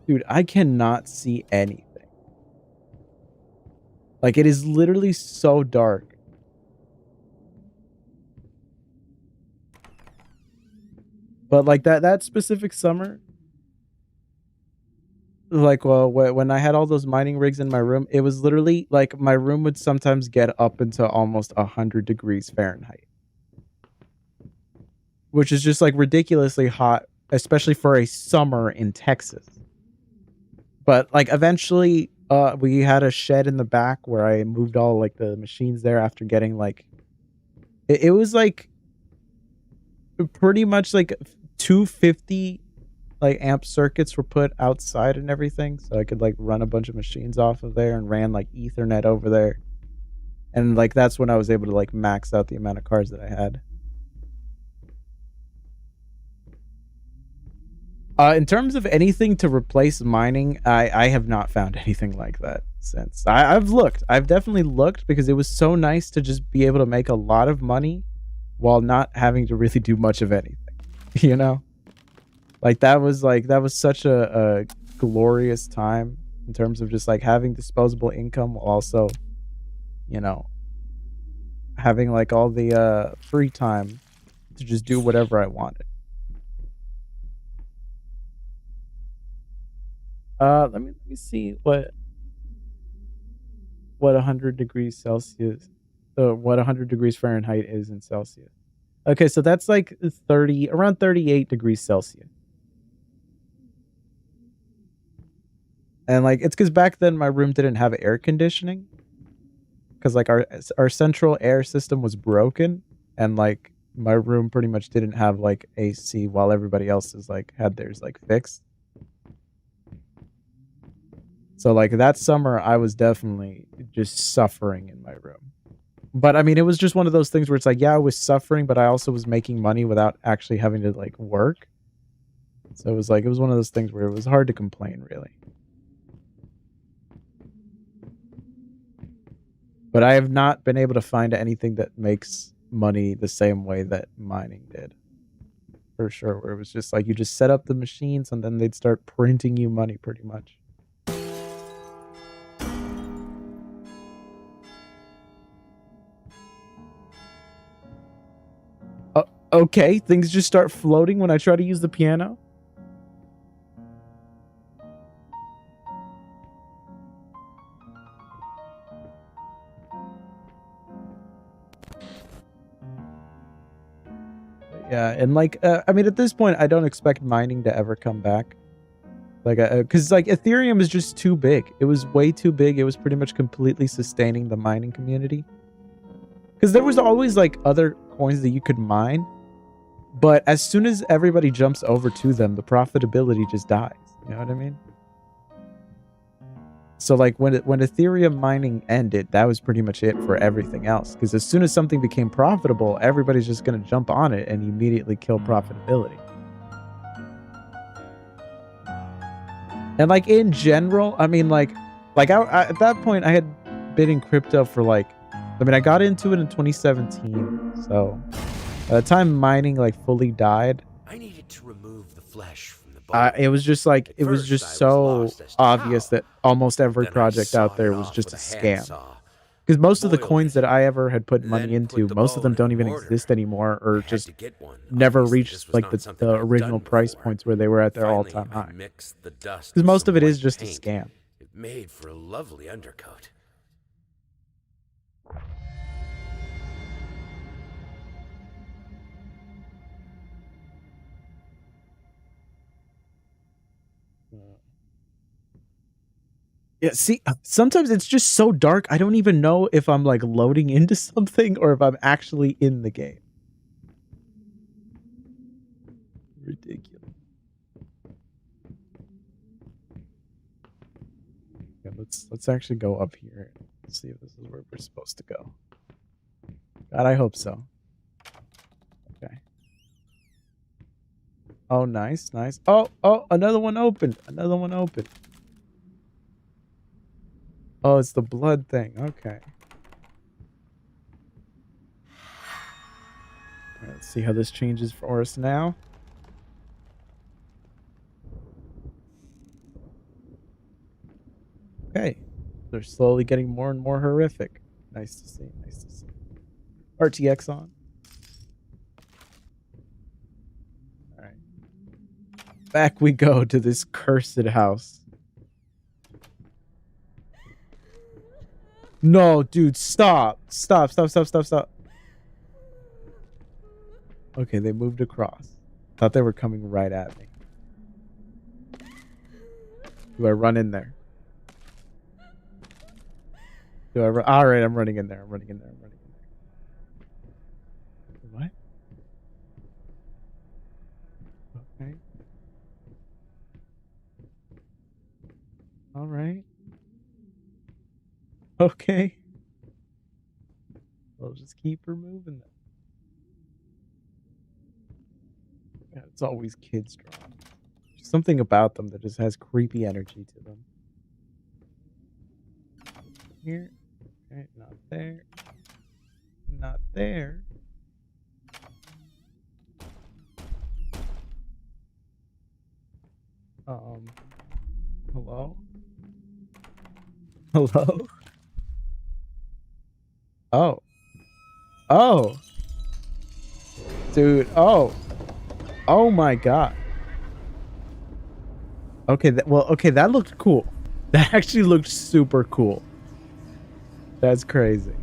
Dude, I cannot see anything. Like, it is literally so dark. But like that specific summer, like, well, when I had all those mining rigs in my room, it was literally like my room would sometimes get up into almost 100 degrees Fahrenheit, which is just like ridiculously hot, especially for a summer in Texas. But like eventually we had a shed in the back where I moved all like the machines there after getting like it was like pretty much like 250 like amp circuits were put outside and everything, so I could like run a bunch of machines off of there and ran like Ethernet over there. And like that's when I was able to like max out the amount of cars that I had. In terms of anything to replace mining, I have not found anything like that since. I've looked. I've definitely looked because it was so nice to just be able to make a lot of money while not having to really do much of anything. You know? Like that was such a glorious time in terms of just like having disposable income while also, you know, having like all the free time to just do whatever I wanted. Let me see what 100 degrees Celsius, what 100 degrees Fahrenheit is in Celsius. Okay, so that's like around 38 degrees Celsius. And like it's because back then my room didn't have air conditioning, because like our central air system was broken, and like my room pretty much didn't have like AC while everybody else's like had theirs like fixed. So like that summer I was definitely just suffering in my room. But I mean, it was just one of those things where it's like, yeah, I was suffering, but I also was making money without actually having to like work. So it was one of those things where it was hard to complain, really. But I have not been able to find anything that makes money the same way that mining did. For sure, where it was just like you just set up the machines and then they'd start printing you money pretty much. Okay, things just start floating when I try to use the piano. Yeah, and like, I mean, at this point, I don't expect mining to ever come back. Like, because like Ethereum is just too big. It was way too big. It was pretty much completely sustaining the mining community. Because there was always like other coins that you could mine. But as soon as everybody jumps over to them, the profitability just dies. You know what I mean? So like when Ethereum mining ended, that was pretty much it for everything else. Because as soon as something became profitable, everybody's just going to jump on it and immediately kill profitability. And like in general, I mean like I at that point I had been in crypto for like, I mean I got into it in 2017. So by the time mining like fully died, I needed to remove the flesh from the bone. it was just like it was just so obvious that almost every project out there was just a scam. Because most of the coins that I ever had put money into, most of them don't even exist anymore, or just never reached like the original price points where they were at their all-time high. Because most of it is just a scam. It made for a lovely undercoat. Yeah, see, sometimes it's just so dark, I don't even know if I'm like loading into something or if I'm actually in the game. Ridiculous. Yeah, let's actually go up here and see if this is where we're supposed to go. God, I hope so. Okay. Oh, nice, nice. Oh, another one opened. Another one opened. Oh, it's the blood thing. Okay. All right, let's see how this changes for us now. Okay. They're slowly getting more and more horrific. Nice to see. Nice to see. RTX on. All right. Back we go to this cursed house. No, dude, stop. Stop. Okay, they moved across. Thought they were coming right at me. Do I run in there? Do I run? All right, I'm running in there. I'm running in there. I'm running in there. What? Okay. All right. Okay. We'll just keep her moving then. God, it's always kids drama. There's something about them that just has creepy energy to them. Here. Okay, not there. Not there. Hello? Hello? Oh. Oh. Dude, oh. Oh my god. Okay, okay, that looked cool. That actually looked super cool. That's crazy.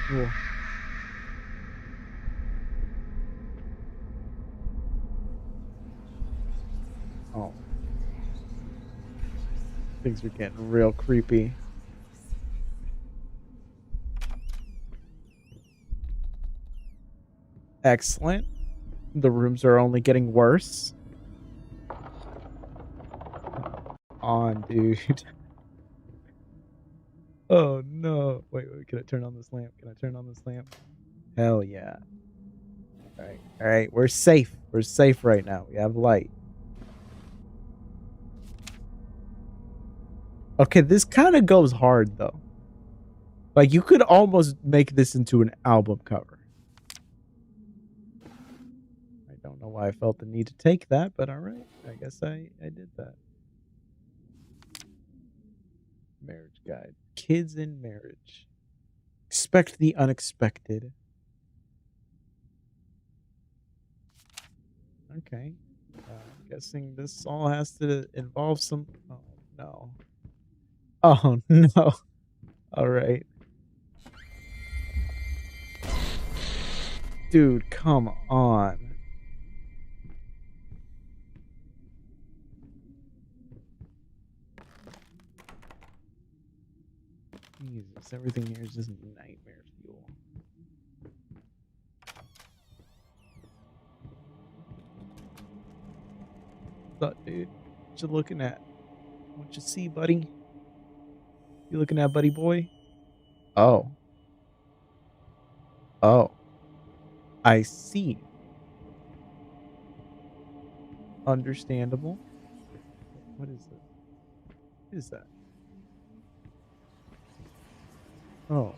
Cool. Oh. Things are getting real creepy. Excellent. The rooms are only getting worse. On, dude. Oh no. Wait, can I turn on this lamp? Can I turn on this lamp? Hell yeah. Alright. Alright, we're safe. We're safe right now. We have light. Okay, this kind of goes hard though. Like you could almost make this into an album cover. I don't know why I felt the need to take that, but alright. I guess I did that. Marriage guide. Kids in marriage. Expect the unexpected. Okay. I'm guessing this all has to involve some... Oh, no. Oh, no. Alright. Dude, come on. Jesus, everything here is just nightmare fuel. What's up, dude? What you looking at? What you see, buddy? You looking at, buddy boy? Oh. Oh. I see. Understandable. What is this? What is that? Oh.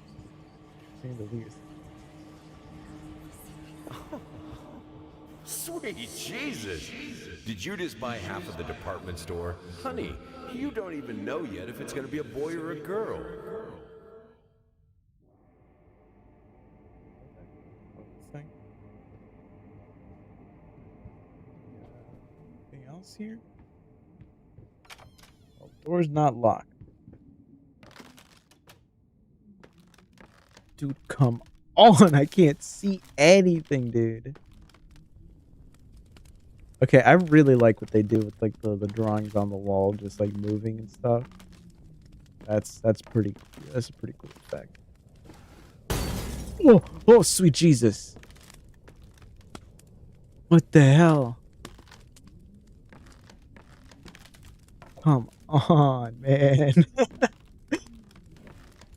Chandeliers. Sweet Jesus! Did you just buy half of the department store? Honey, you don't even know yet if it's gonna be a boy or a girl. Anything else here? Well, door's not locked. Dude, come on! I can't see anything, dude. Okay, I really like what they do with like the drawings on the wall, just like moving and stuff. That's a pretty cool effect. Oh, oh, sweet Jesus! What the hell? Come on, man. This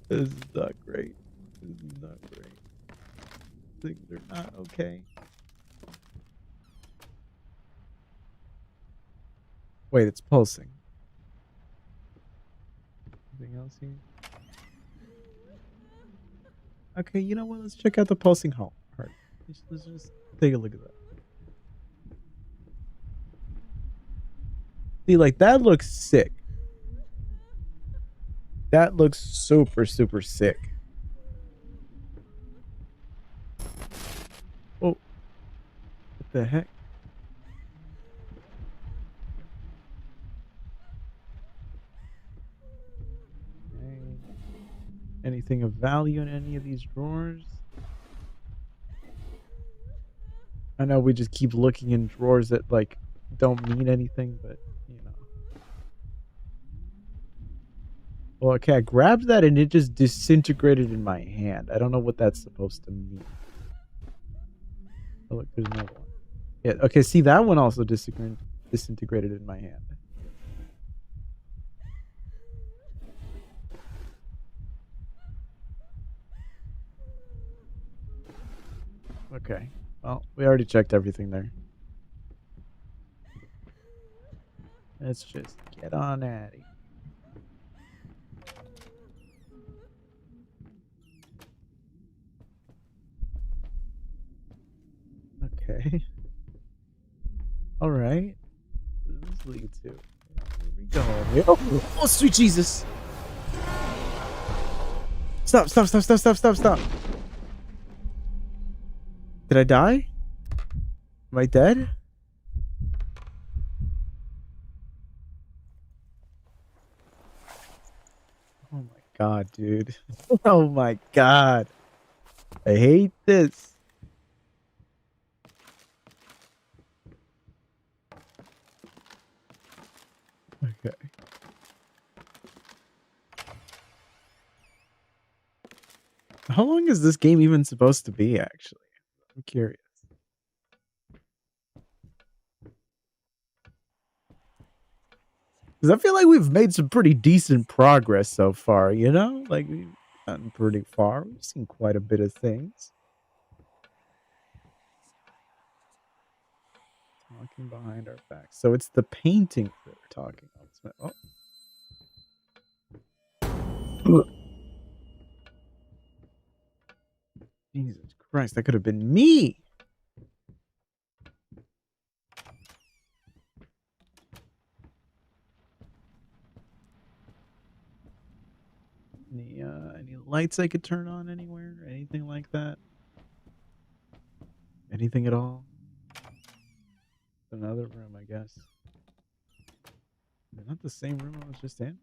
is not great. This is not great. Things are not okay. Wait, it's pulsing. Anything else here? Okay, you know what? Let's check out the pulsing heart. Let's just take a look at that. See, like, that looks sick. That looks super, super sick. Oh. What the heck? Anything of value in any of these drawers? I know we just keep looking in drawers that, like, don't mean anything, but, you know. Well, okay, I grabbed that and it just disintegrated in my hand. I don't know what that's supposed to mean. Oh, look, there's another one. Yeah, okay, see, that one also disintegrated in my hand. Okay, well, we already checked everything there. Let's just get on at it. Okay. All right. This lead to. Here we go. Oh, sweet Jesus! Stop! Stop! Stop! Stop! Stop! Stop! Stop! Did I die? Am I dead? Oh my god, dude! Oh my god! I hate this. Okay. How long is this game even supposed to be, actually? I'm curious. Because I feel like we've made some pretty decent progress so far, you know? Like, we've gotten pretty far. We've seen quite a bit of things. Talking behind our backs. So it's the painting that we're talking about. Oh. Jesus Christ, that could have been me. Any lights I could turn on anywhere? Anything like that? Anything at all? Another room, I guess. Is that the same room I was just in?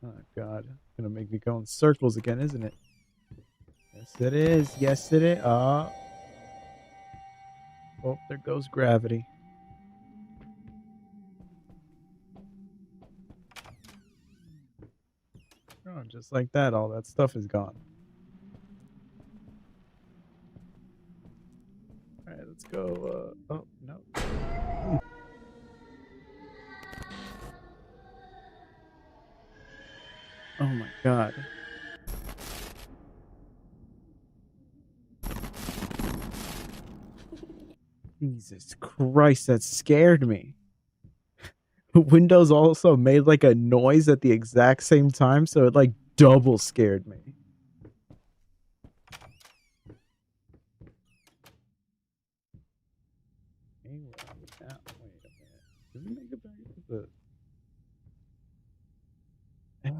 Oh god, it's gonna make me go in circles again, isn't it? Yes it is. Yes it is. Oh, there goes gravity. Oh, just like that, all that stuff is gone. Alright, let's go. Oh, no. Oh my god. Jesus Christ, that scared me. Windows also made like a noise at the exact same time, so it like double scared me. Wait a minute. Did we make it back to the...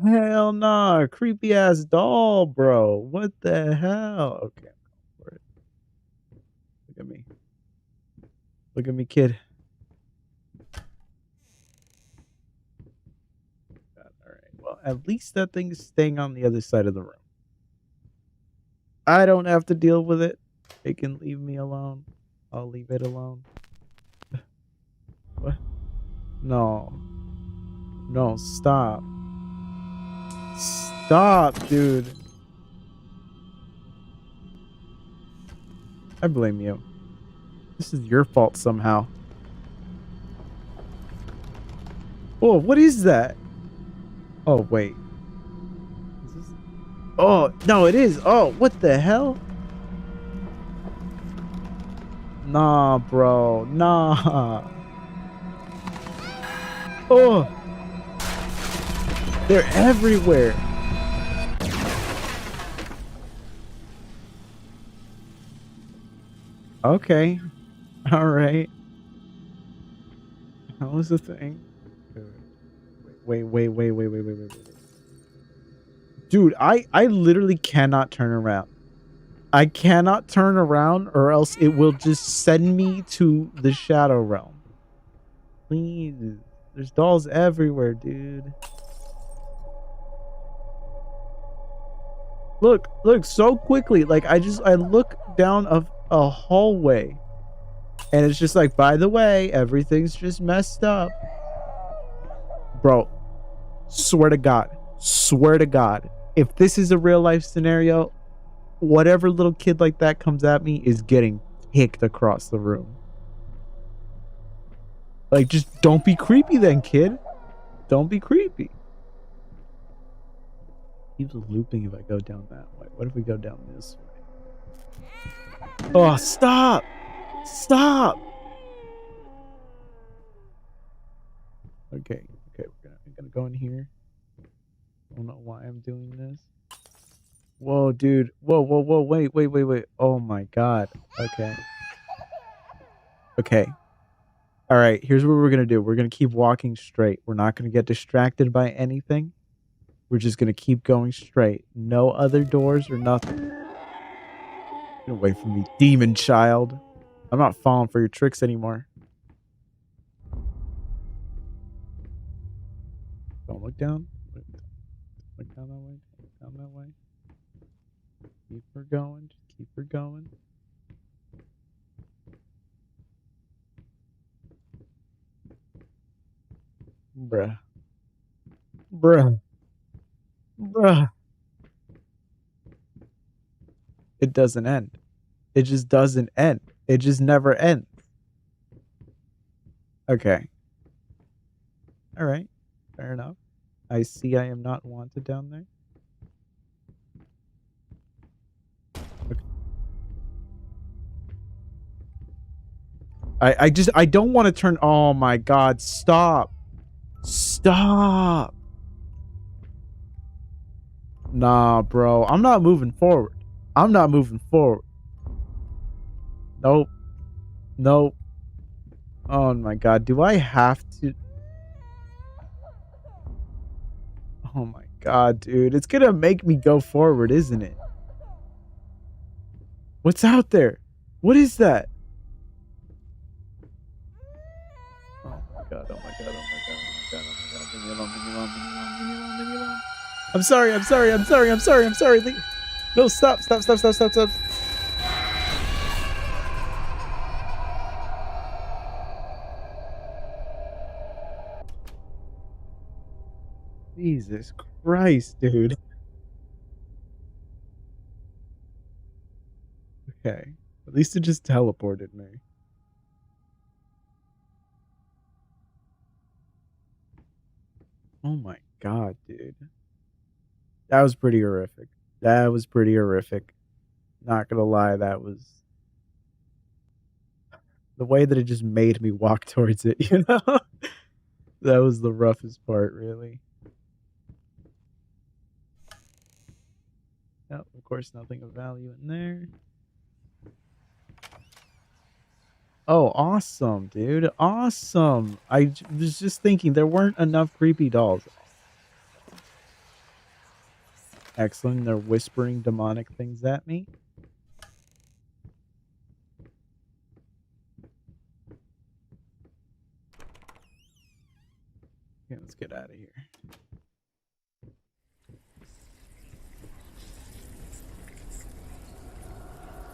Hell nah, creepy ass doll, bro. What the hell? Okay, I'm going for it. Look at me. Look at me, kid. Alright, well, at least that thing is staying on the other side of the room. I don't have to deal with it. It can leave me alone. I'll leave it alone. What? No. No, stop. Stop, dude. I blame you. This is your fault somehow. Oh, what is that? Oh, wait. Is this... Oh, no, it is. Oh, what the hell? Nah, bro. Nah. Oh. They're everywhere. Okay. All right. That was the thing. Wait. Dude, I literally cannot turn around. I cannot turn around or else it will just send me to the shadow realm. Please. There's dolls everywhere, dude. Look, so quickly. Like, I look down a hallway. And it's just like, by the way, everything's just messed up. Bro, swear to God. Swear to God. If this is a real life scenario, whatever little kid like that comes at me is getting kicked across the room. Like, just don't be creepy then, kid. Don't be creepy. Keeps looping if I go down that way. What if we go down this way? Oh, stop! Stop! Okay, we're gonna go in here. I don't know why I'm doing this. Whoa, dude. Whoa, wait. Oh my God. Okay. Okay. All right, here's what we're gonna do. We're gonna keep walking straight. We're not gonna get distracted by anything. We're just gonna keep going straight. No other doors or nothing. Get away from me, demon child. I'm not falling for your tricks anymore. Don't look down. Look down that way. Look down that way. Keep her going. Just keep her going. Bruh. It doesn't end. It just doesn't end. It just never ends. Okay. All right. Fair enough. I see I am not wanted down there. Okay. I don't want to turn. Oh my God. Stop. Stop. Nah, bro. I'm not moving forward. Nope. Oh my God. Do I have to? Oh my God, dude. It's gonna make me go forward, isn't it? What's out there? What is that? Oh my God. Leave me alone. I'm sorry. No, stop. Jesus Christ, dude. Okay. At least it just teleported me. Oh my God, dude. That was pretty horrific. Not gonna lie, that was the way that it just made me walk towards it, you know? That was the roughest part, really. Yep, of course, nothing of value in there. Oh, awesome, dude. Awesome. I was just thinking there weren't enough creepy dolls. Excellent. They're whispering demonic things at me. Okay, let's get out of here.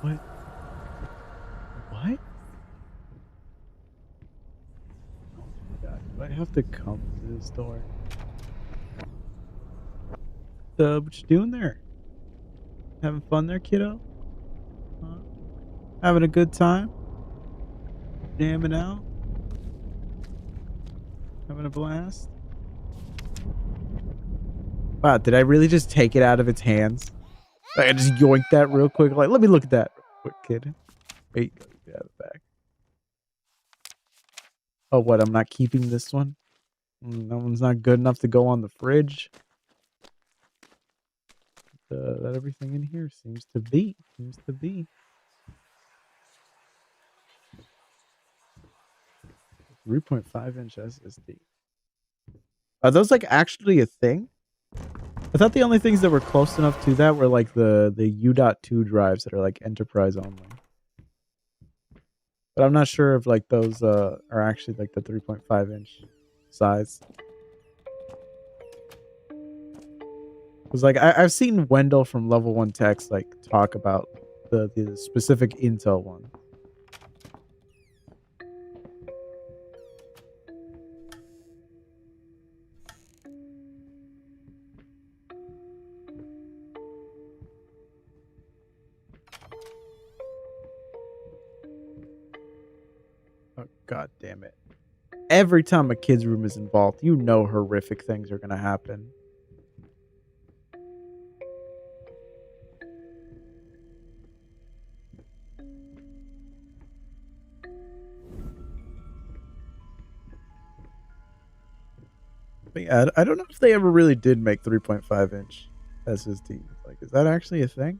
What? Oh my God. Do I have to come to this door? What you doing there? Having fun there, kiddo? Huh? Having a good time? Jamming out? Having a blast? Wow, did I really just take it out of its hands? Like, I just yoinked that real quick. Like, let me look at that real quick, kid. Wait, get out of the back. Oh, what? I'm not keeping this one? That one's not good enough to go on the fridge. That everything in here seems to be. 3.5-inch SSD. Are those like actually a thing? I thought the only things that were close enough to that were like the U.2 drives that are like enterprise only. But I'm not sure if like those are actually like the 3.5-inch size. Because like I've seen Wendell from Level 1 Text like talk about the specific intel one. Oh god damn it. Every time a kid's room is involved, you know horrific things are gonna happen. But yeah, I don't know if they ever really did make 3.5-inch SSDs. Like, is that actually a thing?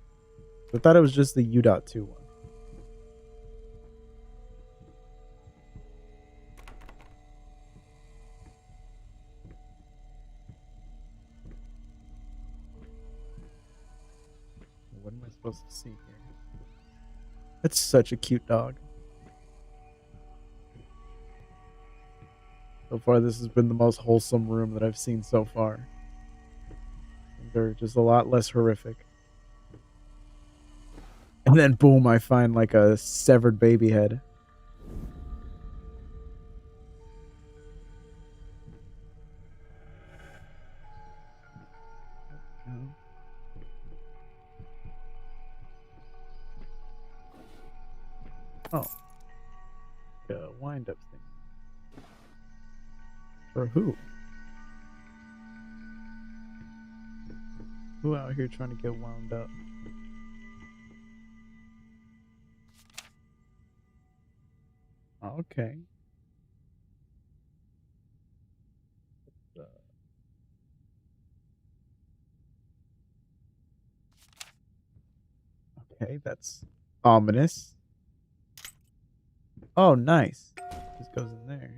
I thought it was just the U.2 one. What am I supposed to see here? That's such a cute dog. So far, this has been the most wholesome room that I've seen so far. They're just a lot less horrific. And then boom, I find like a severed baby head. Oh. The wind up thing. For who? Who out here trying to get wound up? Okay. Okay, that's ominous. Oh, nice. Just goes in there.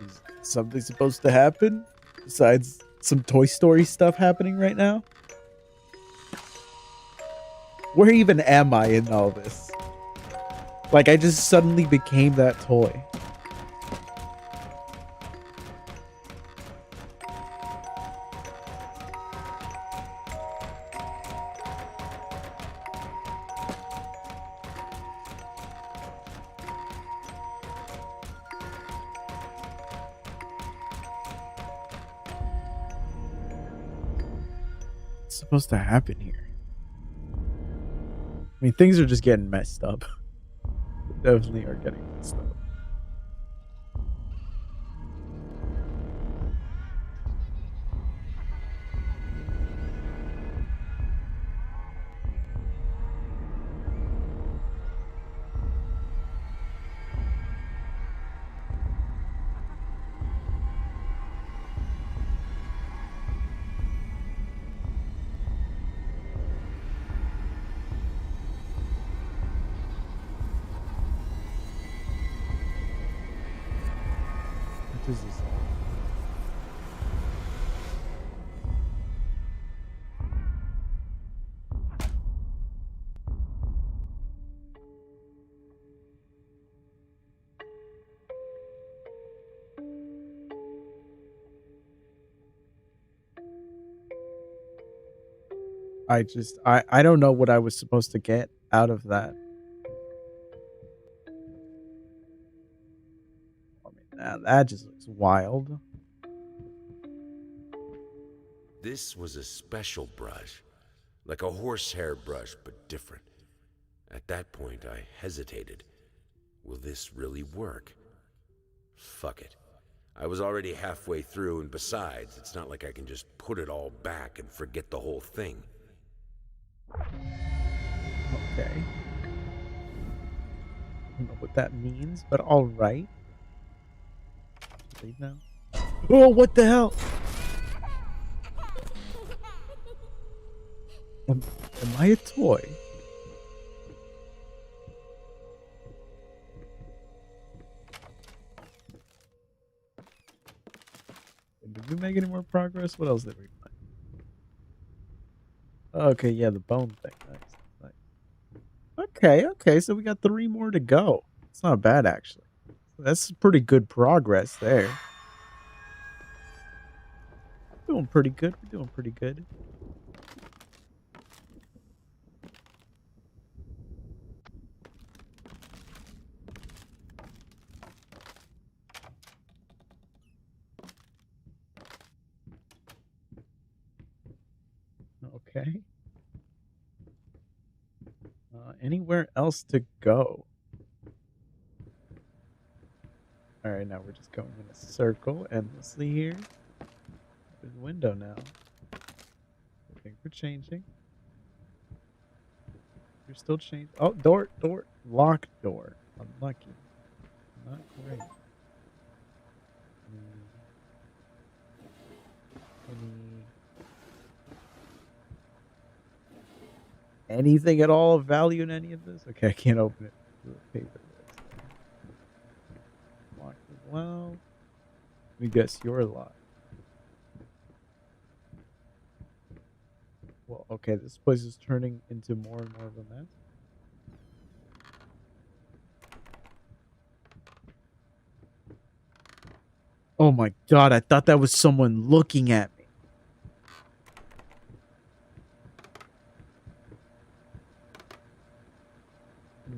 Is something supposed to happen besides some Toy Story stuff happening right now? Where even am I in all this? Like, I just suddenly became that toy. What's supposed to happen here? I mean, things are just getting messed up. Definitely are getting messed up. What is this? I don't know what I was supposed to get out of that. I mean, that just looks wild. This was a special brush, like a horsehair brush, but different. At that point, I hesitated. Will this really work? Fuck it. I was already halfway through, and besides, it's not like I can just put it all back and forget the whole thing. Okay. I don't know what that means, but all right. Leave now. Oh, what the hell? Am I a toy? Did we make any more progress? What else did we find? Okay, yeah, the bone thing. Nice, nice. Okay, so we got 3 more to go. It's not bad, actually. That's pretty good progress there. Doing pretty good. We're doing pretty good. Okay. Anywhere else to go? All right, now we're just going in a circle endlessly here. There's a window now. I think we're changing. You're still changing. Oh, door. Locked door. Unlucky. Not great. Anything at all of value in any of this? Okay, I can't open it. Paper. Locked as well. Let me guess, you're locked. Well, okay, this place is turning into more and more of a mess. Oh my god, I thought that was someone looking at me.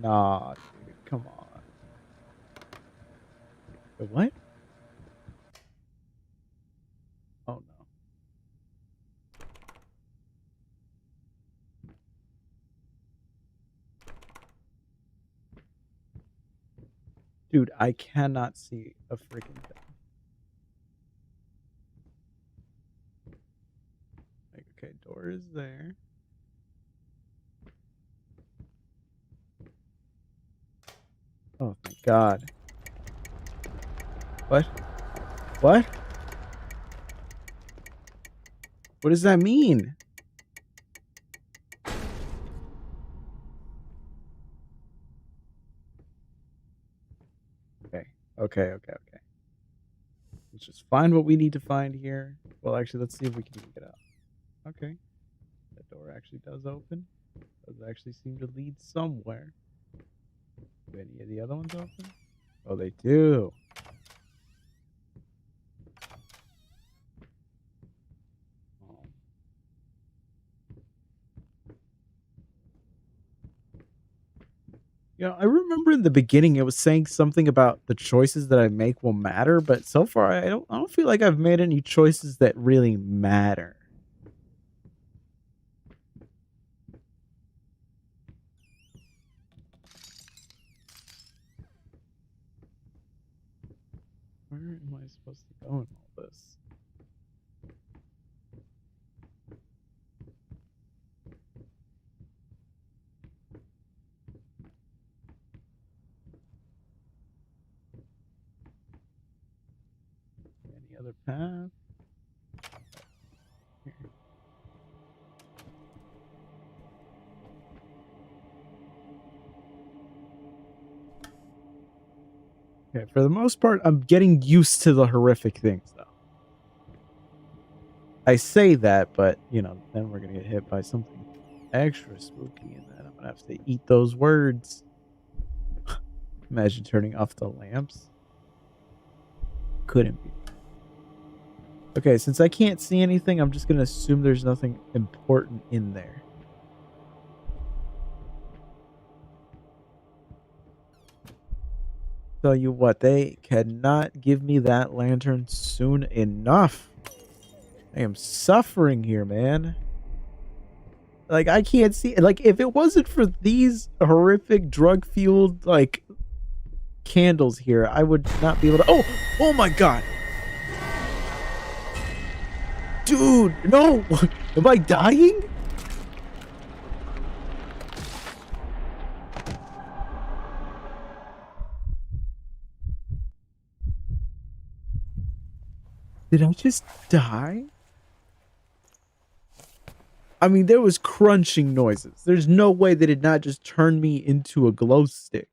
Nah, dude, come on. Wait, what? Oh no. Dude, I cannot see a freaking thing. Like, okay, door is there. Oh, thank God. What? What? What does that mean? Okay. Let's just find what we need to find here. Well, actually, let's see if we can even get out. Okay. That door actually does open. Does actually seem to lead somewhere. Do any of the other ones open? Oh, they do. You know, I remember in the beginning it was saying something about the choices that I make will matter, but so far I don't feel like I've made any choices that really matter. Where am I supposed to go in all this? Any other path? Here. Okay, for the most part, I'm getting used to the horrific things, though. I say that, but, you know, then we're gonna get hit by something extra spooky, and then I'm gonna have to eat those words. Imagine turning off the lamps. Couldn't be. Okay, since I can't see anything, I'm just gonna assume there's nothing important in there. Tell you what, they cannot give me that lantern soon enough. I am suffering here, man. Like, I can't see. Like, if it wasn't for these horrific drug-fueled, like, candles here, I would not be able to. Oh my god. Dude, no. Am I dying? Did I just die? I mean, there was crunching noises. There's no way they did not just turn me into a glow stick.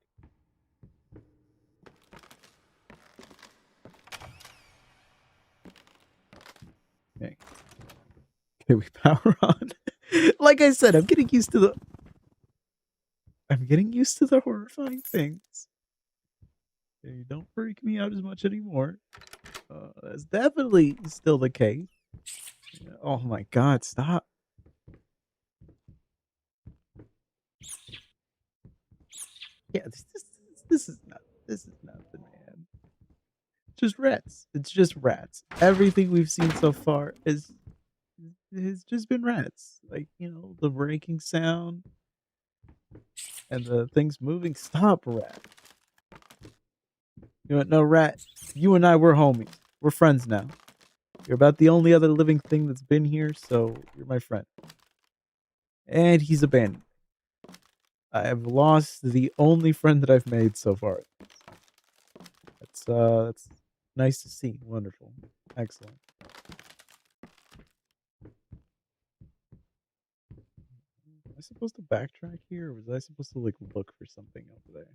Okay, we power on. Like I said, I'm getting used to the horrifying things. They don't freak me out as much anymore. That's definitely still the case. Oh my god, stop. Yeah, this is nothing, man. Just rats. It's just rats. Everything we've seen so far is has just been rats. Like, the breaking sound and the things moving. Stop, rat. You know what? No, rat. You and I, we're homies. We're friends now. You're about the only other living thing that's been here, so you're my friend. And he's abandoned. I have lost the only friend that I've made so far. That's nice to see. Wonderful. Excellent. Am I supposed to backtrack here, or was I supposed to, like, look for something over there?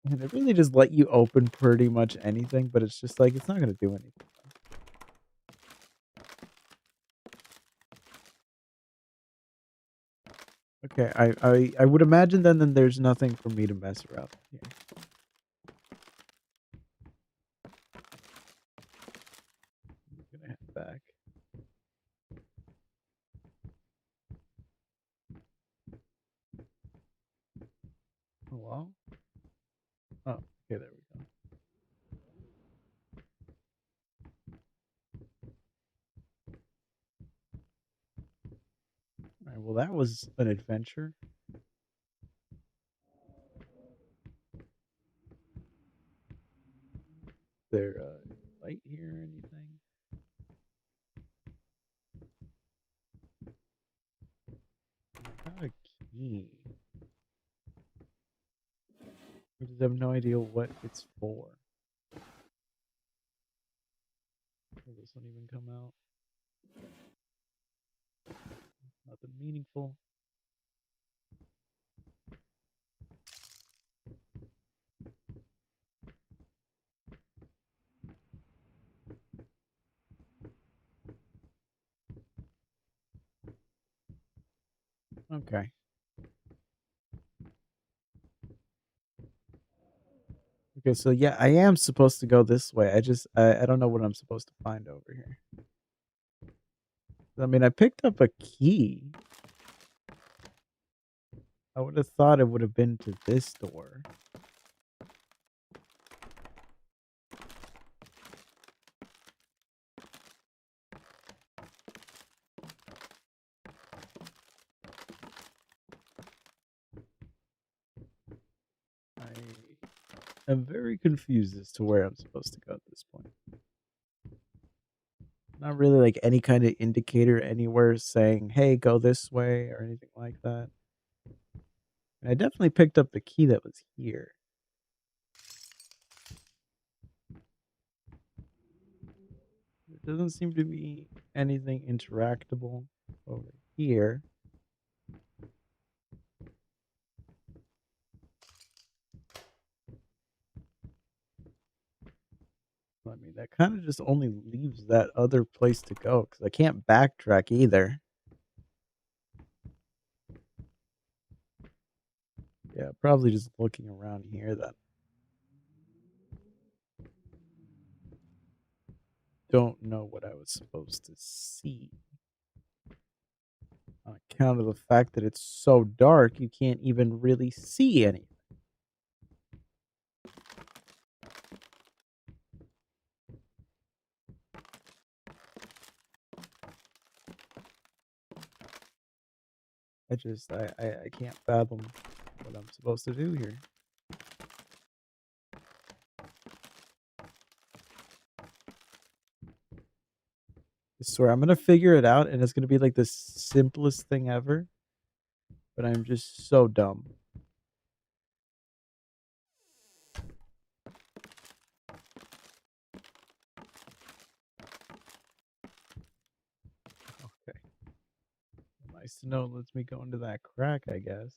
And they really just let you open pretty much anything, but it's just like, it's not gonna do anything. Okay, I would imagine then there's nothing for me to mess around with here. I'm gonna head back. Hello? Oh, okay, there we go. Alright, well, that was an adventure. Is there a light here or anything? I got a key. I just have no idea what it's for. Will this one even come out? Nothing meaningful. Okay. Okay, so yeah, I am supposed to go this way. I don't know what I'm supposed to find over here. I mean, I picked up a key. I would have thought it would have been to this door. I am very confused as to where I'm supposed to go at this point. Not really like any kind of indicator anywhere saying, hey, go this way or anything like that. And I definitely picked up the key that was here. There doesn't seem to be anything interactable over here. I mean, that kind of just only leaves that other place to go because I can't backtrack either. Yeah, probably just looking around here then. Don't know what I was supposed to see. On account of the fact that it's so dark, you can't even really see anything. I can't fathom what I'm supposed to do here. I swear, I'm gonna figure it out, and it's gonna be like the simplest thing ever. But I'm just so dumb. Okay. Nice to know it lets me go into that crack, I guess.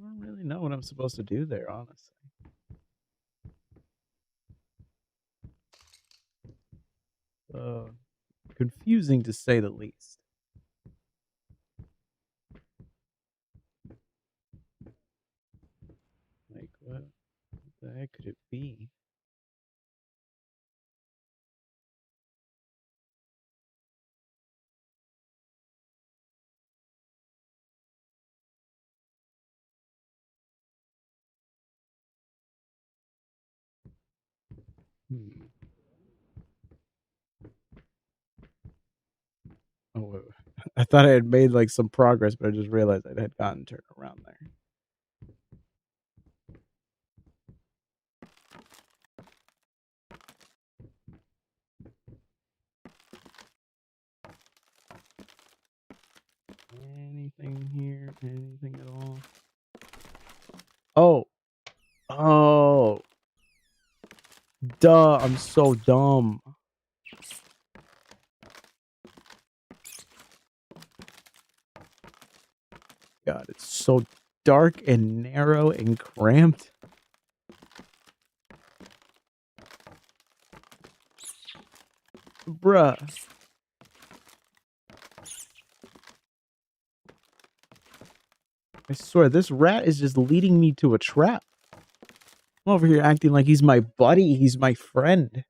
don't really know what I'm supposed to do there, honestly. Uh, Confusing to say the least. Like, what the heck could it be? Hmm. Oh, wait, I thought I had made like some progress, but I just realized I had gotten turned around there. Anything here? Anything at all? Oh. Oh. Duh, I'm so dumb. God, it's so dark and narrow and cramped. Bruh. I swear, this rat is just leading me to a trap. I'm over here acting like he's my buddy, he's my friend.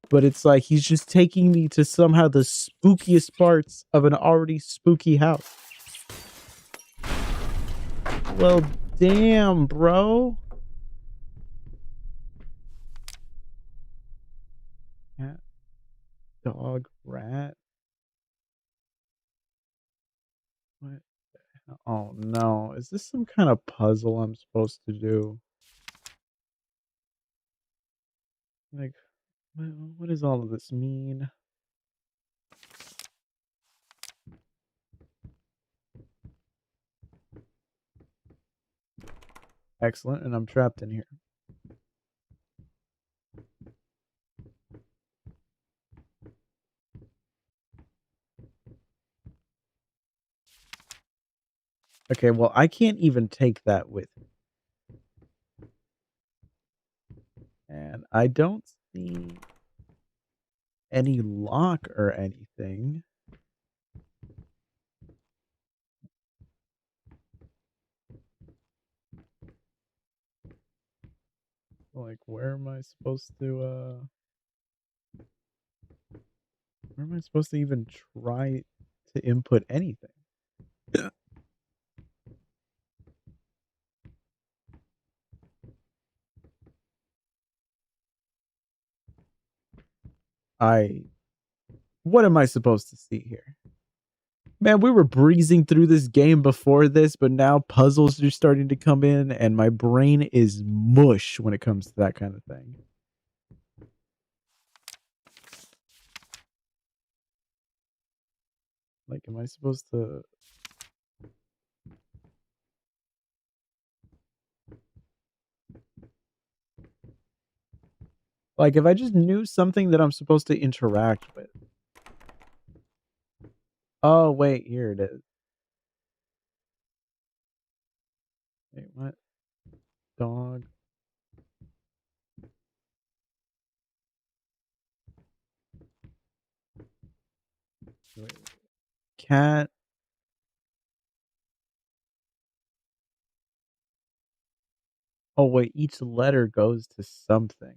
But it's like he's just taking me to somehow the spookiest parts of an already spooky house. Well, damn, bro. Cat, dog, rat. What? Oh no, is this some kind of puzzle I'm supposed to do? Like, what does all of this mean? Excellent, and I'm trapped in here. Okay, well, I can't even take that with me. And I don't see any lock or anything. Like, where am I supposed to, where am I supposed to even try to input anything? What am I supposed to see here? Man, we were breezing through this game before this, but now puzzles are starting to come in, and my brain is mush when it comes to that kind of thing. Like, am I supposed to... Like, if I just knew something that I'm supposed to interact with. Oh, wait, here it is. Wait, what? Dog. Wait. Cat. Oh, wait, each letter goes to something.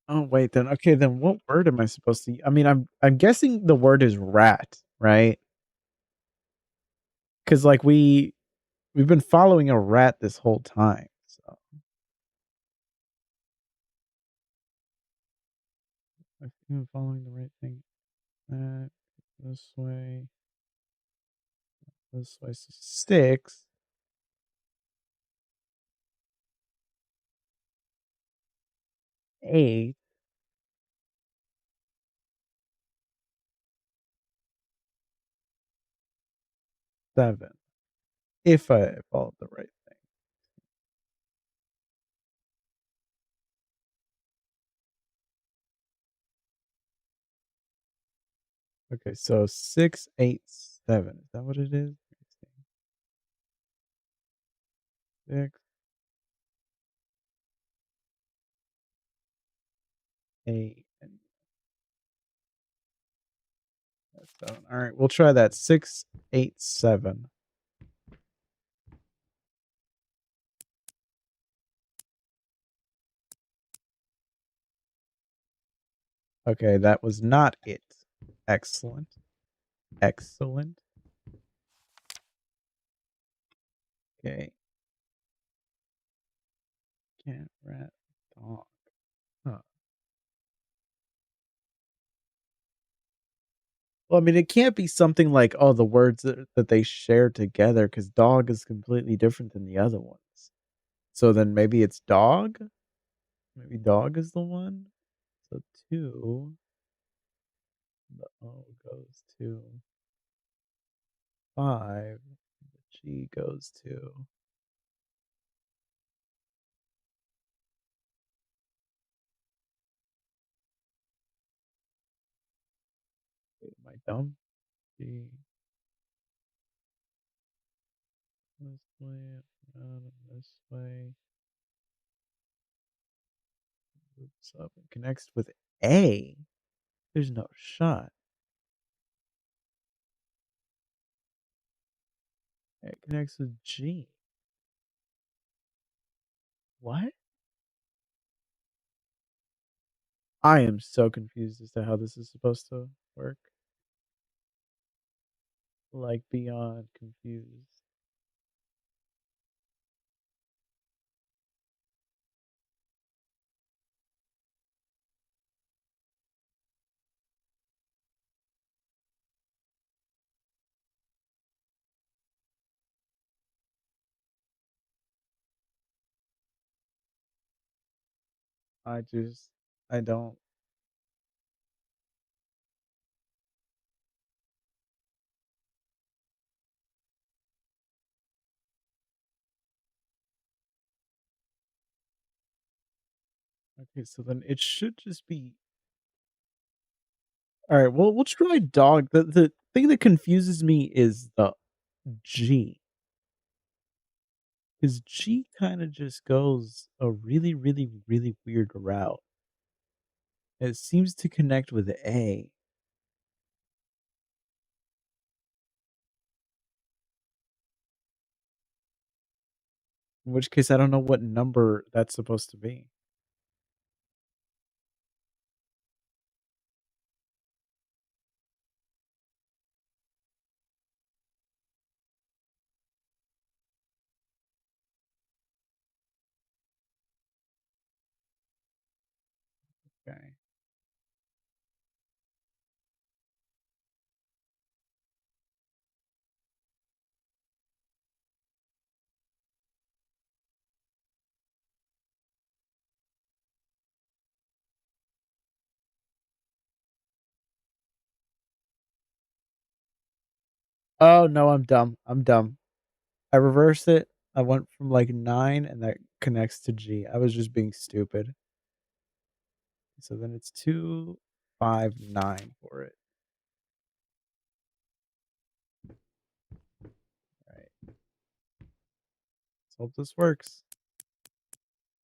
Oh, wait, then okay, then what word am I supposed to... I mean, I'm guessing the word is rat, right? Because like we've been following a rat this whole time. So I think I'm following the right thing. That this way, this way. So 6, 8, 7. If I followed the right thing. Okay, so 687. Is that what it is? 6, 8, and 7. All right, we'll try that. 687. Okay, that was not it. Excellent. Excellent. Okay. Cat, rat, dog. Huh. Well, I mean, it can't be something like, oh, the words that they share together, because dog is completely different than the other ones. So then maybe it's dog? Maybe dog is the one? So 2, the O goes to 5, the G goes to... Wait, am I dumb? G. This way, around this way. Loops up and connects with A. There's no shot. It connects with G. What? I am so confused as to how this is supposed to work. Like, beyond confused. I don't. Okay, so then it should just be... All right, well, we'll try dog. The thing that confuses me is the G. Because G kind of just goes a really, really, really weird route. It seems to connect with A. In which case, I don't know what number that's supposed to be. Okay. Oh, no, I'm dumb. I'm dumb. I reversed it. I went from like 9 and that connects to G. I was just being stupid. So then it's 259 for it. All right. Let's hope this works.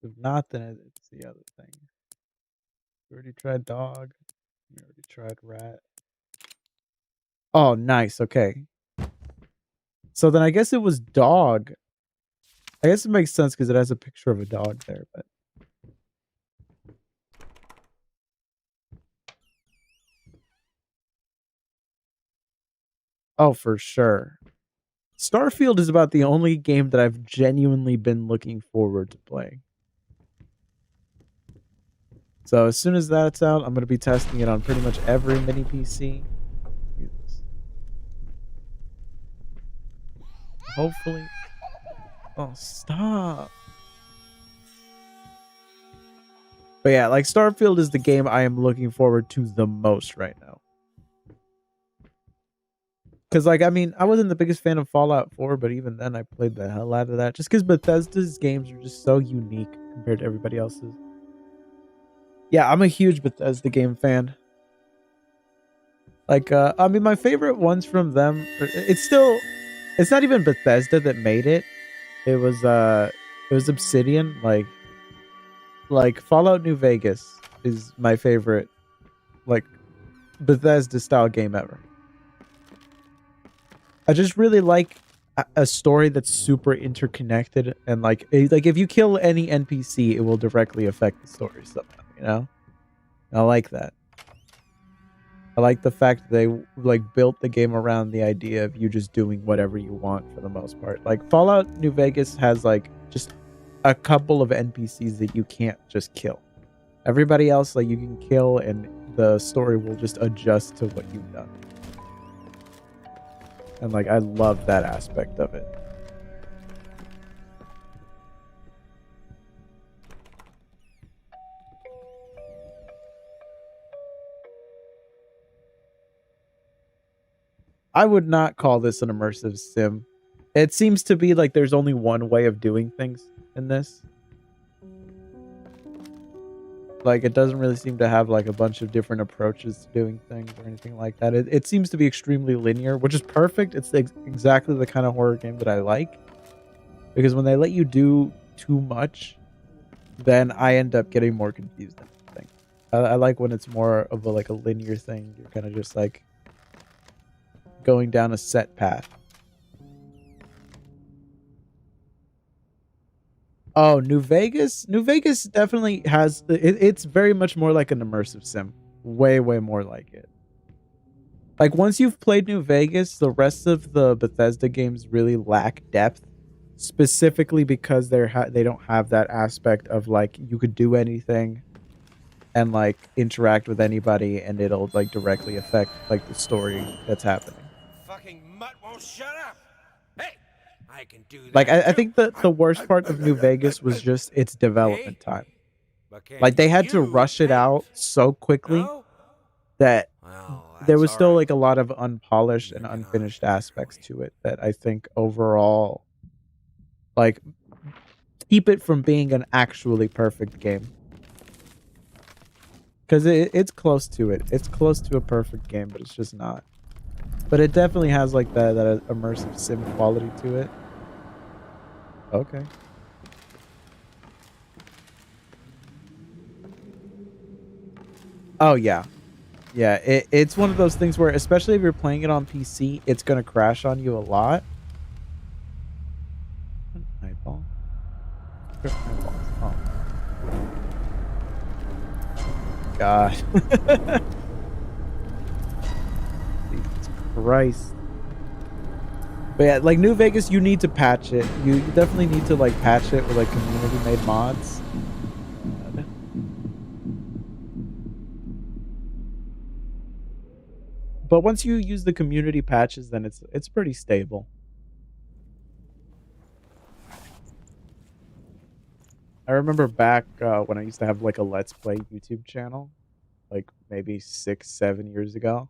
If not, then it's the other thing. We already tried dog. We already tried rat. Oh, nice. Okay. So then I guess it was dog. I guess it makes sense because it has a picture of a dog there, but... Oh, for sure. Starfield is about the only game that I've genuinely been looking forward to playing. So as soon as that's out, I'm going to be testing it on pretty much every mini PC. Jesus. Hopefully. Oh, stop. But yeah, like Starfield is the game I am looking forward to the most right now. Because, like, I mean, I wasn't the biggest fan of Fallout 4, but even then I played the hell out of that. Just because Bethesda's games are just so unique compared to everybody else's. Yeah, I'm a huge Bethesda game fan. Like, I mean, my favorite ones from them, it's not even Bethesda that made it. It was Obsidian. Like Fallout New Vegas is my favorite, like, Bethesda style game ever. I just really like a story that's super interconnected, and like if you kill any NPC, it will directly affect the story somehow, you know? I like that. I like the fact that they like built the game around the idea of you just doing whatever you want for the most part. Like Fallout New Vegas has like just a couple of NPCs that you can't just kill. Everybody else, like, you can kill and the story will just adjust to what you've done. And like, I love that aspect of it. I would not call this an immersive sim. It seems to be like there's only one way of doing things in this. Like, it doesn't really seem to have like a bunch of different approaches to doing things or anything like that. It seems to be extremely linear, which is perfect. It's exactly the kind of horror game that I like. Because when they let you do too much, then I end up getting more confused than anything. I like when it's more of a linear thing. You're kind of just like going down a set path. Oh, New Vegas? New Vegas definitely has... It's very much more like an immersive sim. Way, way more like it. Like, once you've played New Vegas, the rest of the Bethesda games really lack depth. Specifically because they don't have that aspect of, like, you could do anything and, like, interact with anybody and it'll, like, directly affect, like, the story that's happening. Fucking mutt won't shut up. Hey, I can do that. Like, I think that the worst part of New Vegas was just its development time. Like, they had to rush it out so quickly that there was still, like, a lot of unpolished and unfinished aspects to it that I think overall, like, keep it from being an actually perfect game. Because it's close to it. It's close to a perfect game, but it's just not. But it definitely has, like, that immersive sim quality to it. Okay. Oh, yeah. Yeah, it's one of those things where, especially if you're playing it on PC, it's going to crash on you a lot. Eyeball. Oh. God. Jesus Christ. But yeah, like, New Vegas, you need to patch it. You definitely need to, like, patch it with, like, community-made mods. But once you use the community patches, then it's pretty stable. I remember back when I used to have, like, a Let's Play YouTube channel, like, maybe 6-7 years ago.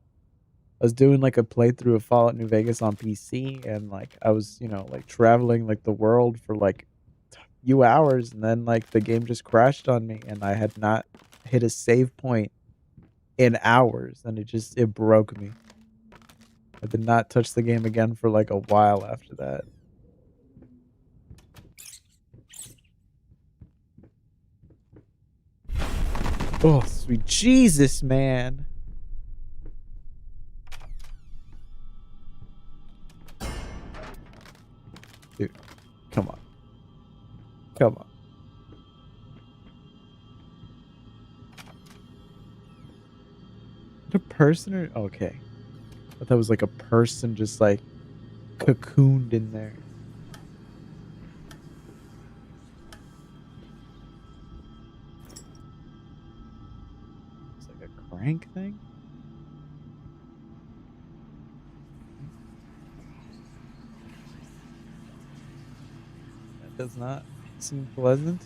I was doing, like, a playthrough of Fallout New Vegas on PC, and, like, I was, you know, like, traveling, like, the world for, like, a few hours, and then, like, the game just crashed on me, and I had not hit a save point in hours, and it broke me. I did not touch the game again for, like, a while after that. Oh, sweet Jesus, man. Dude, come on. Come on. A person or... Okay. I thought that was like a person just like cocooned in there. It's like a crank thing? That does not seem pleasant.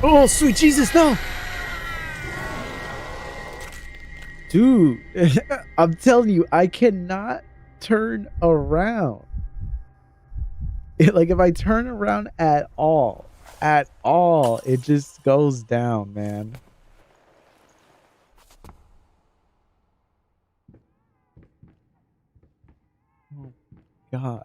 Oh, sweet Jesus, no! Dude, I'm telling you, I cannot turn around. Like if I turn around at all, it just goes down, man. Oh God.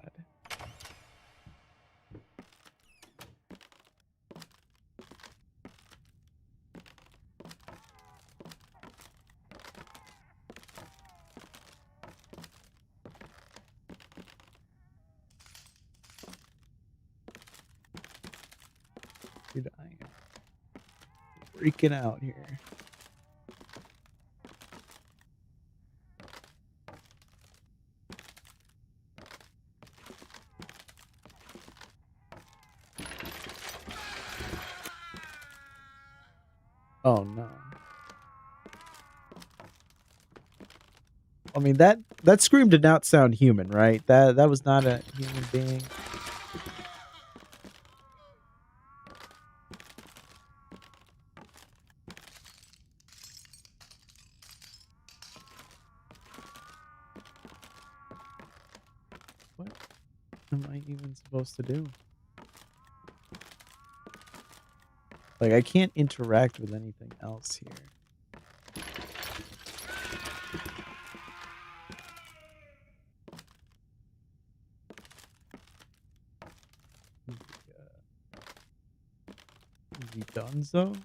Dude, I am freaking out here. Oh no. I mean that scream did not sound human, right? That was not a human being. What am I even supposed to do? Like I can't interact with anything else here. Is he donezo?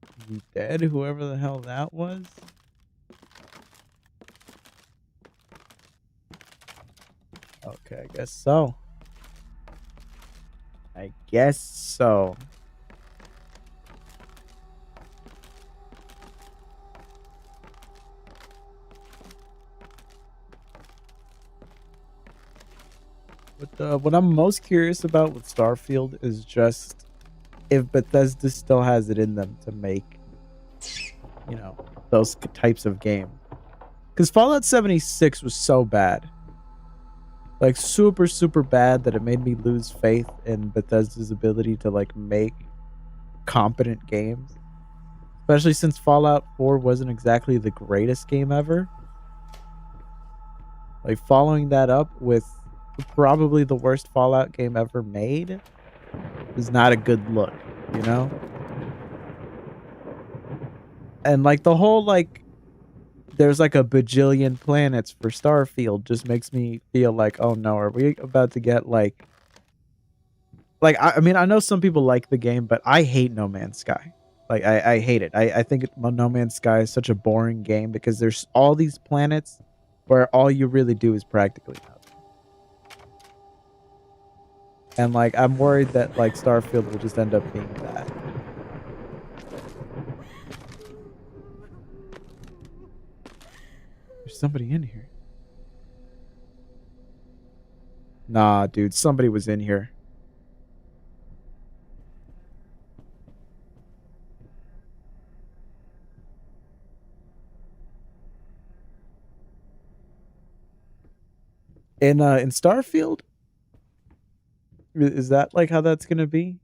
Is he dead? Whoever the hell that was? Okay, I guess so. I guess so. But what I'm most curious about with Starfield is just if Bethesda still has it in them to make, you know, those types of games. Because Fallout 76 was so bad. Like super, super bad that it made me lose faith in Bethesda's ability to like make competent games. Especially since Fallout 4 wasn't exactly the greatest game ever. Like following that up with probably the worst Fallout game ever made is not a good look, you know? And like the whole like there's like a bajillion planets for Starfield just makes me feel like, oh no, are we about to get like I mean, I know some people like the game, but I hate No Man's Sky. Like I hate it. I think No Man's Sky is such a boring game because there's all these planets where all you really do is practically nothing. And like I'm worried that like Starfield will just end up being that. There's somebody in here. Nah, dude, somebody was in here. In Starfield? Is that like how that's gonna be?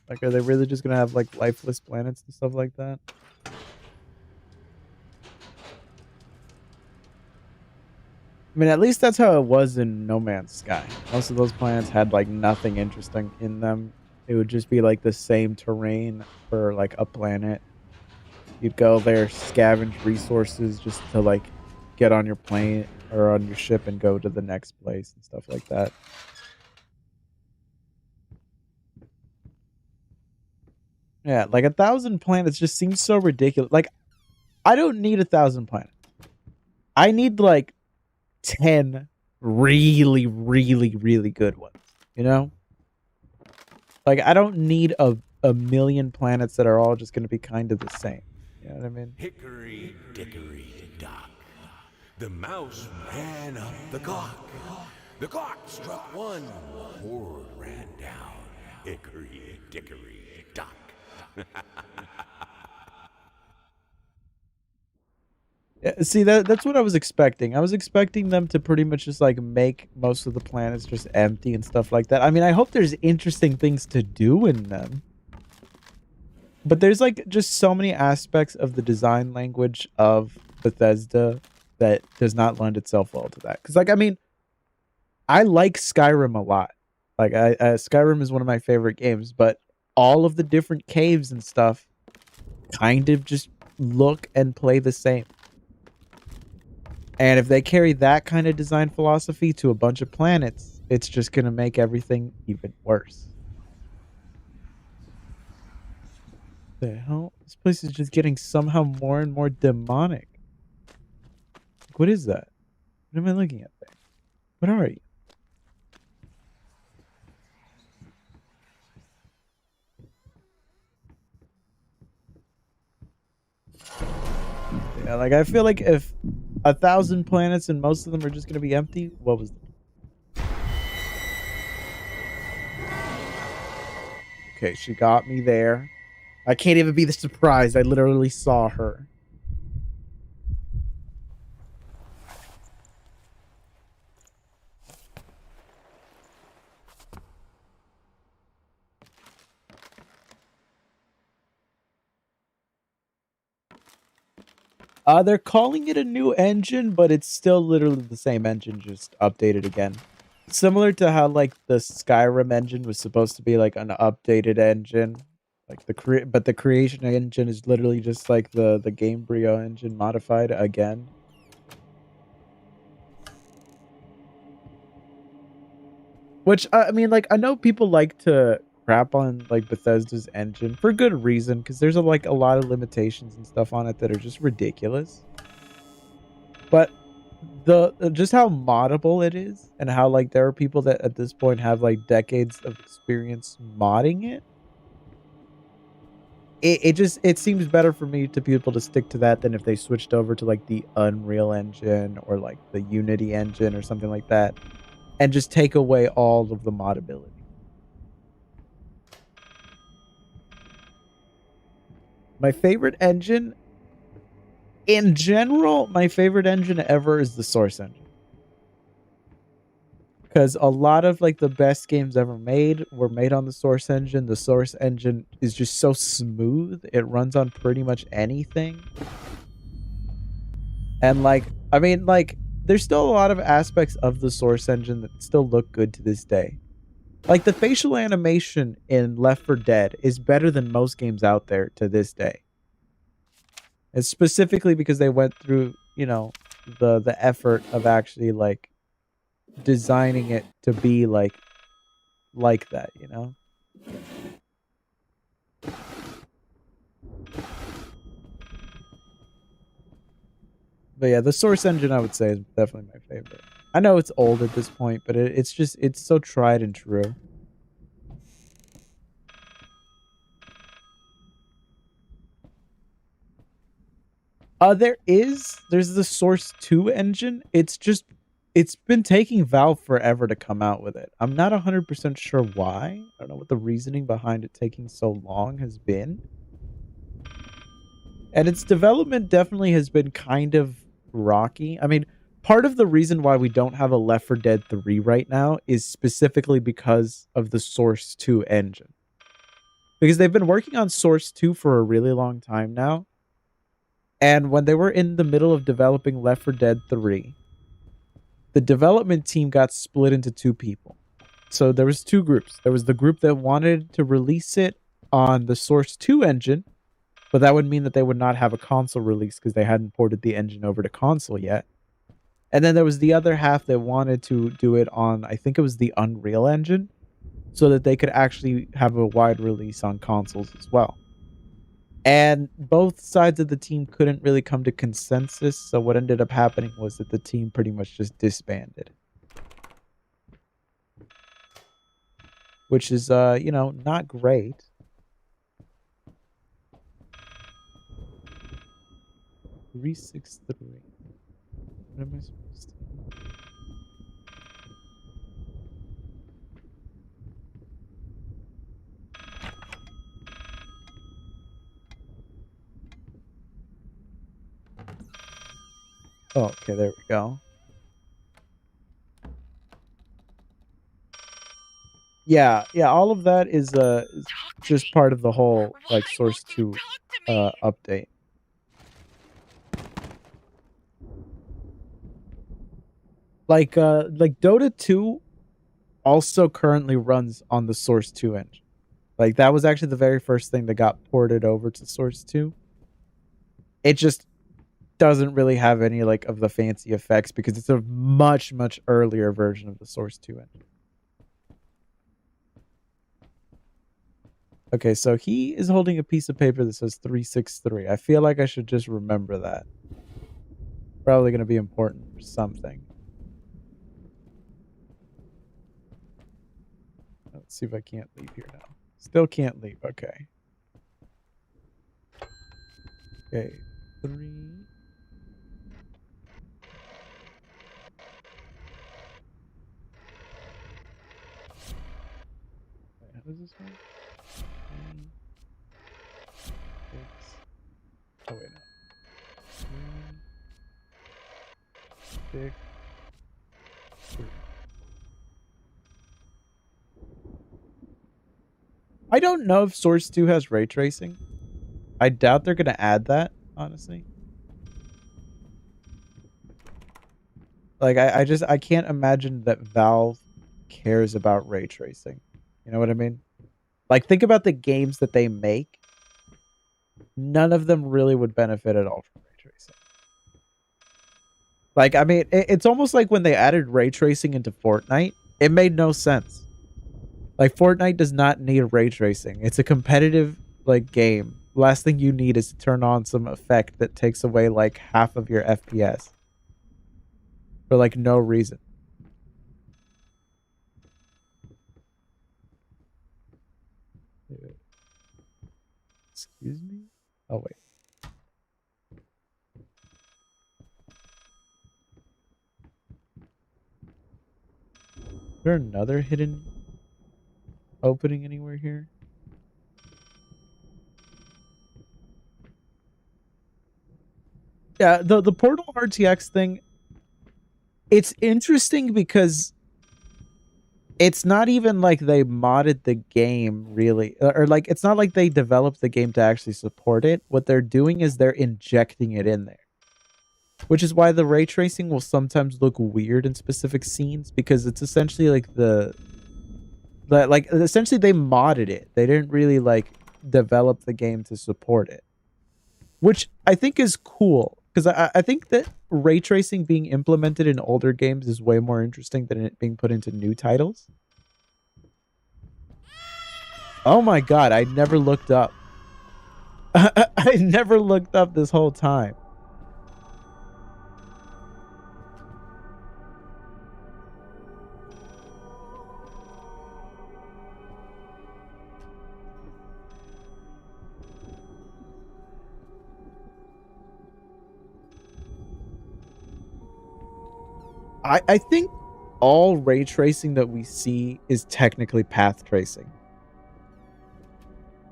Like, are they really just gonna have like lifeless planets and stuff like that? I mean, at least that's how it was in No Man's Sky. Most of those planets had like nothing interesting in them. It would just be like the same terrain for like a planet. You'd go there, scavenge resources just to like get on your plane or on your ship and go to the next place and stuff like that. Yeah, like 1,000 planets just seems so ridiculous. Like, I don't need 1,000 planets. I need like 10 really, really, really good ones. You know? Like, I don't need a million planets that are all just going to be kind of the same. You know what I mean? Hickory dickory dock. The mouse ran up the clock. The clock struck one. The horde ran down. Hickory dickory dock. Yeah, see, that's what I was expecting. I was expecting them to pretty much just like make most of the planets just empty and stuff like that. I mean, I hope there's interesting things to do in them. But there's like just so many aspects of the design language of Bethesda that does not lend itself well to that. Because like, I mean, I like Skyrim a lot. Like Skyrim is one of my favorite games, but all of the different caves and stuff kind of just look and play the same. And if they carry that kind of design philosophy to a bunch of planets, it's just going to make everything even worse. The hell? This place is just getting somehow more and more demonic. What is that? What am I looking at there? What are you? Yeah, like I feel like if 1,000 planets and most of them are just going to be empty, what was the... Okay, she got me there. I can't even be surprised. I literally saw her. They're calling it a new engine, but it's still literally the same engine, just updated again. Similar to how like the Skyrim engine was supposed to be like an updated engine, like the creation engine is literally just like the Gamebryo engine modified again. Which I mean, like I know people like to crap on like Bethesda's engine for good reason, because there's like a lot of limitations and stuff on it that are just ridiculous. But the just how moddable it is, and how like there are people that at this point have like decades of experience modding it. It seems better for me to be able to stick to that than if they switched over to like the Unreal Engine or like the Unity engine or something like that, and just take away all of the modability. My favorite engine in general, my favorite engine ever is the Source engine. Because a lot of like the best games ever made were made on the Source engine. The Source engine is just so smooth. It runs on pretty much anything. And like, I mean, like, there's still a lot of aspects of the Source engine that still look good to this day. Like the facial animation in Left 4 Dead is better than most games out there to this day. It's specifically because they went through, you know, the effort of actually like designing it to be like that, you know? But yeah, the Source engine I would say is definitely my favorite. I know it's old at this point, but it's just, it's so tried and true. There's the Source 2 engine. It's been taking Valve forever to come out with it. I'm not 100% sure why. I don't know what the reasoning behind it taking so long has been. And its development definitely has been kind of rocky. I mean, part of the reason why we don't have a Left 4 Dead 3 right now is specifically because of the Source 2 engine. Because they've been working on Source 2 for a really long time now. And when they were in the middle of developing Left 4 Dead 3, the development team got split into two people. So there was two groups. There was the group that wanted to release it on the Source 2 engine, but that would mean that they would not have a console release because they hadn't ported the engine over to console yet. And then there was the other half that wanted to do it on, I think it was the Unreal Engine, so that they could actually have a wide release on consoles as well. And both sides of the team couldn't really come to consensus, so what ended up happening was that the team pretty much just disbanded. Which is, you know, not great. 363. What am I supposed to do? Oh, okay, there we go. Yeah, all of that is just part of the whole like Source 2 update. Like Dota 2 also currently runs on the Source 2 engine. Like that was actually the very first thing that got ported over to Source 2. It just doesn't really have any like of the fancy effects because it's a much earlier version of the Source 2 engine. Okay, so he is holding a piece of paper that says 363. I feel like I should just remember that. Probably going to be important for something. Let's see if I can't leave here now. Still can't leave. Okay. Okay. 3. Wait, how does this work? 3, 6. Oh, wait, no. 3, 6, 3. I don't know if Source 2 has ray tracing. I doubt they're going to add that, honestly. Like, I can't imagine that Valve cares about ray tracing. You know what I mean? Like, think about the games that they make. None of them really would benefit at all from ray tracing. Like, I mean, it's almost like when they added ray tracing into Fortnite, it made no sense. Like, Fortnite does not need ray tracing. It's a competitive, like, game. Last thing you need is to turn on some effect that takes away, like, half of your FPS. For, like, no reason. Excuse me? Oh, wait. Is there another hidden opening anywhere here? Yeah, the Portal RTX thing, it's interesting because it's not even like they modded the game really, or like it's not like they developed the game to actually support it. What they're doing is they're injecting it in there, which is why the ray tracing will sometimes look weird in specific scenes because it's essentially like like essentially they modded it. They didn't really like develop the game to support it, which I think is cool because I think that ray tracing being implemented in older games is way more interesting than it being put into new titles. Oh my god, I never looked up. I never looked up this whole time. I think all ray tracing that we see is technically path tracing.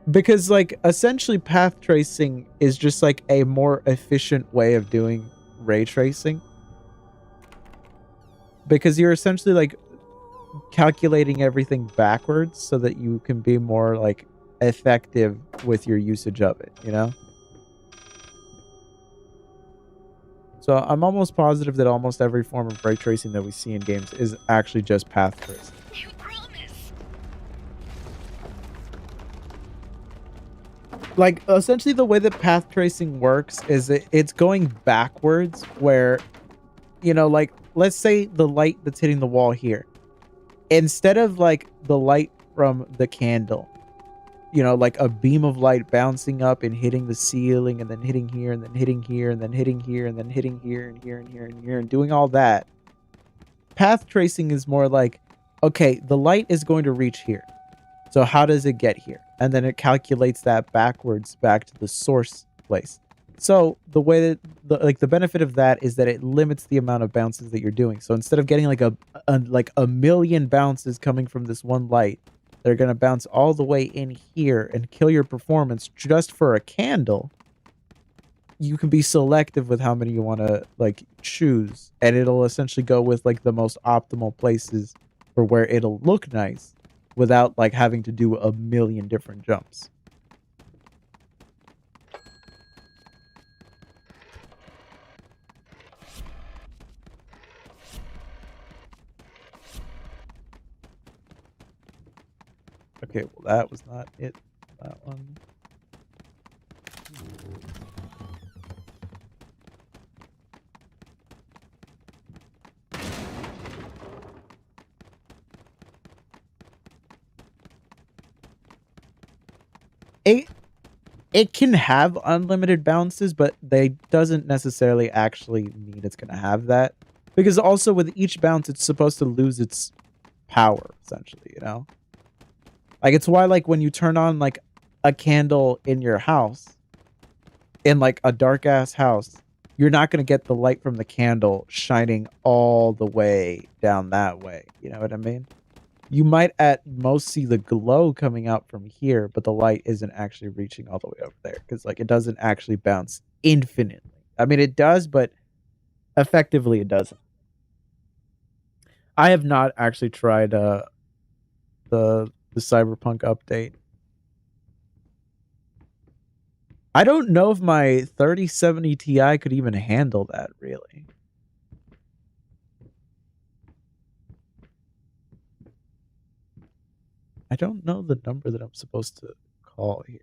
Because, like, essentially path tracing is just, like, a more efficient way of doing ray tracing. Because you're essentially, like, calculating everything backwards so that you can be more, like, effective with your usage of it, you know? So I'm almost positive that almost every form of ray tracing that we see in games is actually just path tracing. You promise. Like, essentially the way that path tracing works is it's going backwards where, you know, like, let's say the light that's hitting the wall here. Instead of, like, the light from the candle, you know, like a beam of light bouncing up and hitting the ceiling and then hitting here and then hitting here and then hitting here and then hitting here and here and here and here and doing all that. Path tracing is more like, okay, the light is going to reach here. So how does it get here? And then it calculates that backwards back to the source place. So the way that the benefit of that is that it limits the amount of bounces that you're doing. So instead of getting like a million bounces coming from this one light, they're going to bounce all the way in here and kill your performance just for a candle. You can be selective with how many you want to like choose, and it'll essentially go with like the most optimal places for where it'll look nice without like having to do a million different jumps. Okay, well that was not it. That one. It can have unlimited bounces, but they doesn't necessarily actually mean it's gonna have that. Because also with each bounce, it's supposed to lose its power, essentially, you know? Like, it's why, like, when you turn on, like, a candle in your house, in, like, a dark-ass house, you're not gonna get the light from the candle shining all the way down that way, you know what I mean? You might at most see the glow coming out from here, but the light isn't actually reaching all the way over there, because, like, it doesn't actually bounce infinitely. I mean, it does, but effectively it doesn't. I have not actually tried, the Cyberpunk update. I don't know if my 3070 Ti could even handle that, really. I don't know the number that I'm supposed to call here.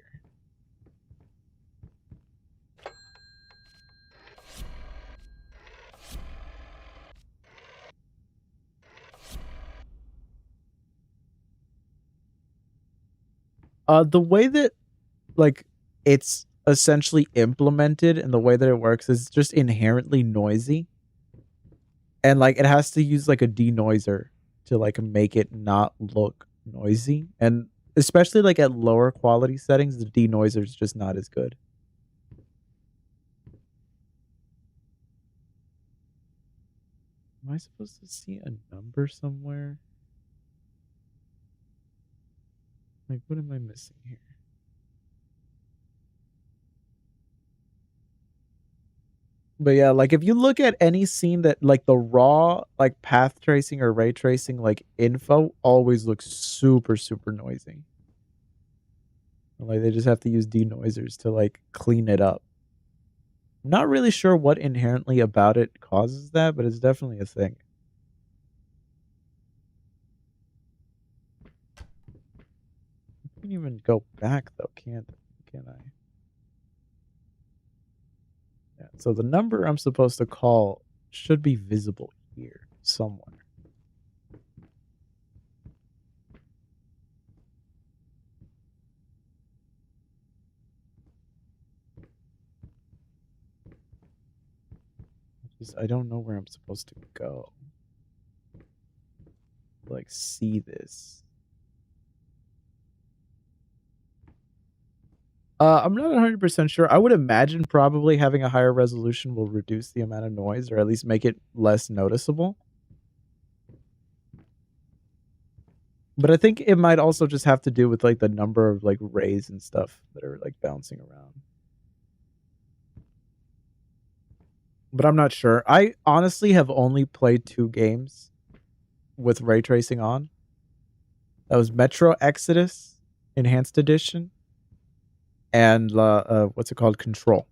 The way that, like, it's essentially implemented and the way that it works is just inherently noisy. And, like, it has to use, like, a denoiser to, like, make it not look noisy. And especially, like, at lower quality settings, the denoiser is just not as good. Am I supposed to see a number somewhere? Like, what am I missing here? But yeah, like if you look at any scene that like the raw like path tracing or ray tracing like info always looks super super noisy. Like they just have to use denoisers to like clean it up. I'm not really sure what inherently about it causes that, but it's definitely a thing. I can't even go back though, can I? Yeah, so the number I'm supposed to call should be visible here somewhere. I don't know where I'm supposed to go. Like, see this. I'm not 100% sure. I would imagine probably having a higher resolution will reduce the amount of noise or at least make it less noticeable. But I think it might also just have to do with like the number of like rays and stuff that are like bouncing around. But I'm not sure. I honestly have only played 2 games with ray tracing on. That was Metro Exodus Enhanced Edition and what's it called? Control.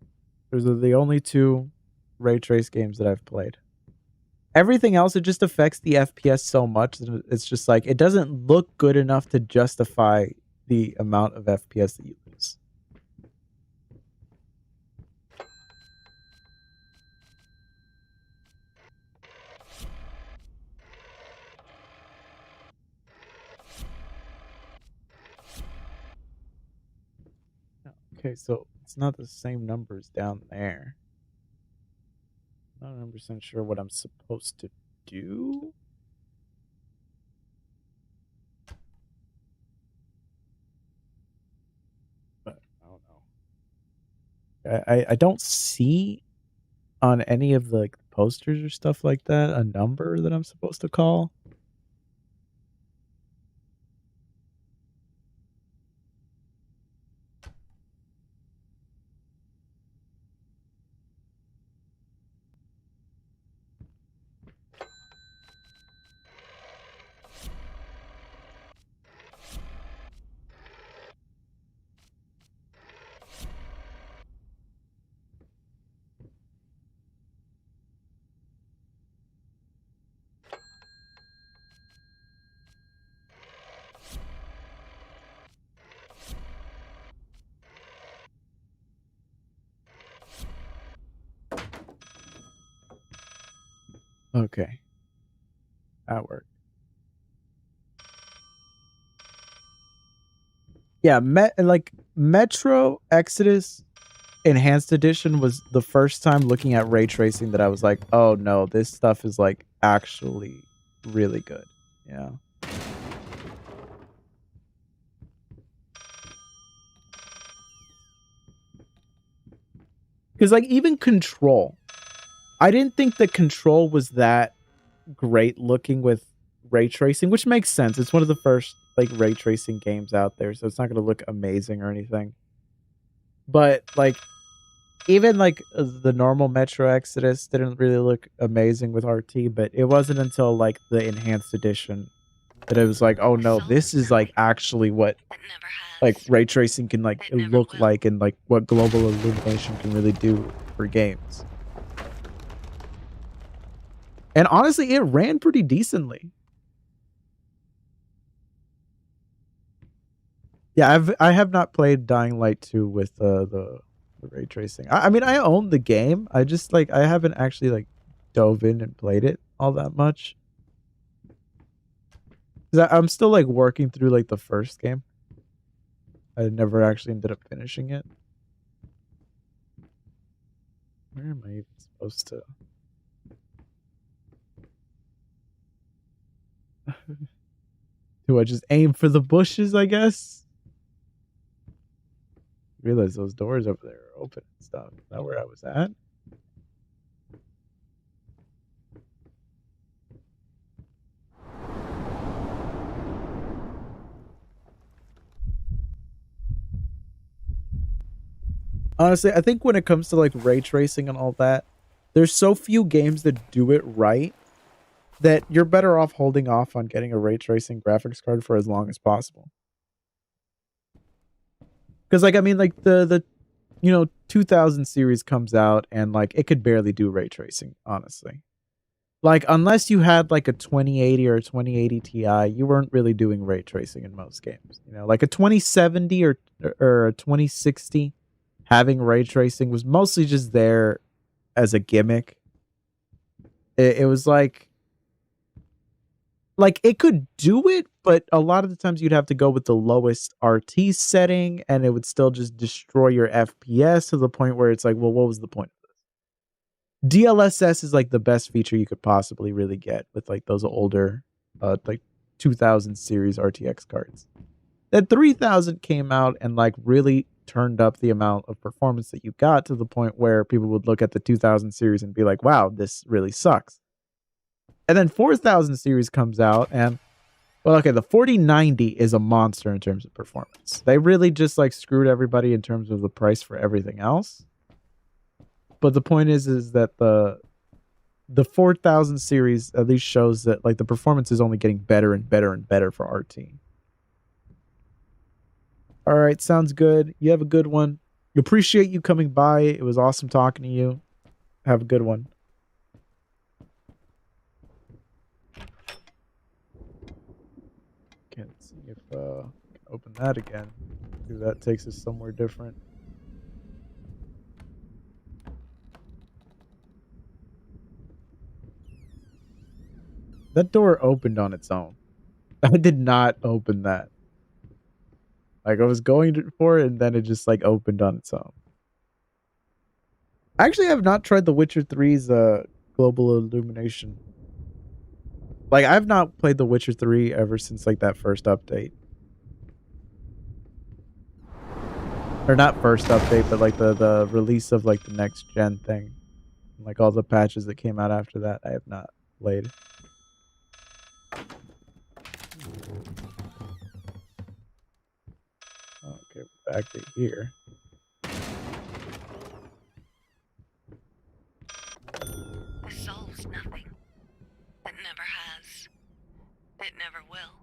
Those are the only 2 ray trace games that I've played. Everything else, it just affects the FPS so much that it's just like, it doesn't look good enough to justify the amount of FPS that you lose. Okay, so it's not the same numbers down there. Not 100% sure what I'm supposed to do. But I don't know. I don't see on any of the like, posters or stuff like that a number that I'm supposed to call. Okay. That worked. Yeah, Metro Exodus Enhanced Edition was the first time looking at ray tracing that I was like, oh no, this stuff is like actually really good. Yeah. Because like even Control, I didn't think that Control was that great looking with ray tracing, which makes sense. It's one of the first like ray tracing games out there, so it's not going to look amazing or anything. But like even like the normal Metro Exodus didn't really look amazing with RT, but it wasn't until like the enhanced edition that it was like, oh no, this is like actually what like ray tracing can like look like and like what global illumination can really do for games. And honestly, it ran pretty decently. Yeah, I have not played Dying Light 2 with the ray tracing. I mean, I own the game. I just like I haven't actually like dove in and played it all that much. 'Cause I'm still like working through like the first game. I never actually ended up finishing it. Where am I even supposed to? Do I just aim for the bushes, I guess? Realize those doors over there are open and stuff. Is that where I was at? Honestly, I think when it comes to like ray tracing and all that, there's so few games that do it right that you're better off holding off on getting a ray tracing graphics card for as long as possible. Because like I mean like the 2000 series comes out and like it could barely do ray tracing, honestly. Like unless you had like a 2080 or a 2080 Ti, you weren't really doing ray tracing in most games. You know, like a 2070 or a 2060 having ray tracing was mostly just there as a gimmick. It was like it could do it, but a lot of the times you'd have to go with the lowest RT setting and it would still just destroy your FPS to the point where it's like, well, what was the point of this? DLSS is like the best feature you could possibly really get with like those older like 2000 series RTX cards. That 3000 came out and like really turned up the amount of performance that you got to the point where people would look at the 2000 series and be like, wow, this really sucks. And then 4000 series comes out and well, okay, the 4090 is a monster in terms of performance. They really just like screwed everybody in terms of the price for everything else. But the point is that the 4000 series at least shows that like the performance is only getting better and better and better for RT. All right, sounds good. You have a good one. Appreciate you coming by. It was awesome talking to you. Have a good one. Okay, let's see if I can open that again. Maybe that takes us somewhere different. That door opened on its own. I did not open that. Like I was going for it and then it just like opened on its own. Actually, I have not tried The Witcher 3's global illumination. Like I've not played The Witcher 3 ever since like that first update. Or not first update, but like the release of like the next gen thing. Like all the patches that came out after that, I have not played. Okay, back to here. This solves nothing. It never has. It never will.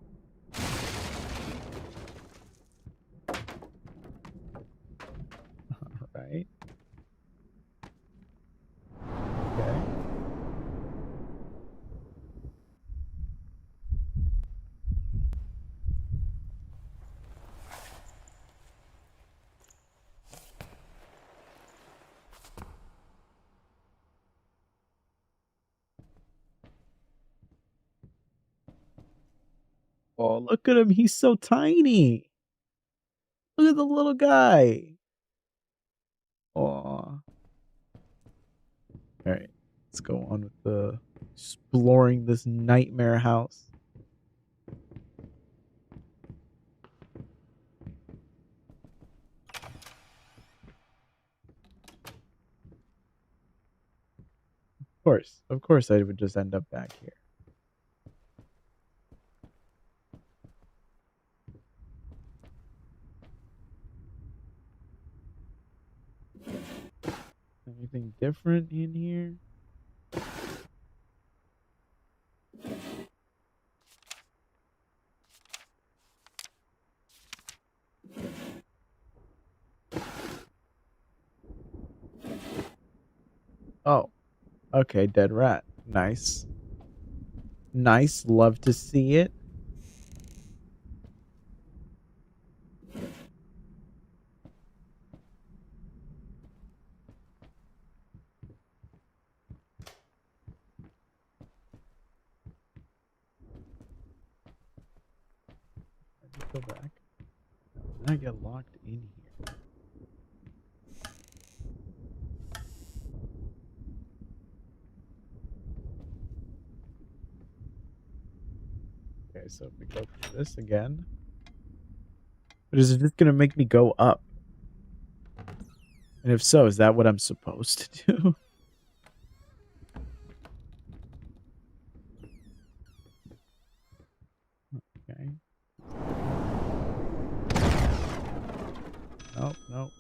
All right. Okay. Oh, look at him. He's so tiny. Look at the little guy. Aw. All right. Let's go on with the exploring this nightmare house. Of course I would just end up back here. Anything different in here? Oh, okay, dead rat. Nice. Nice, love to see it. Let's go back. Did I get locked in here? Okay, so if we go through this again. But is it just gonna make me go up? And if so, is that what I'm supposed to do? Okay. Nope, nope.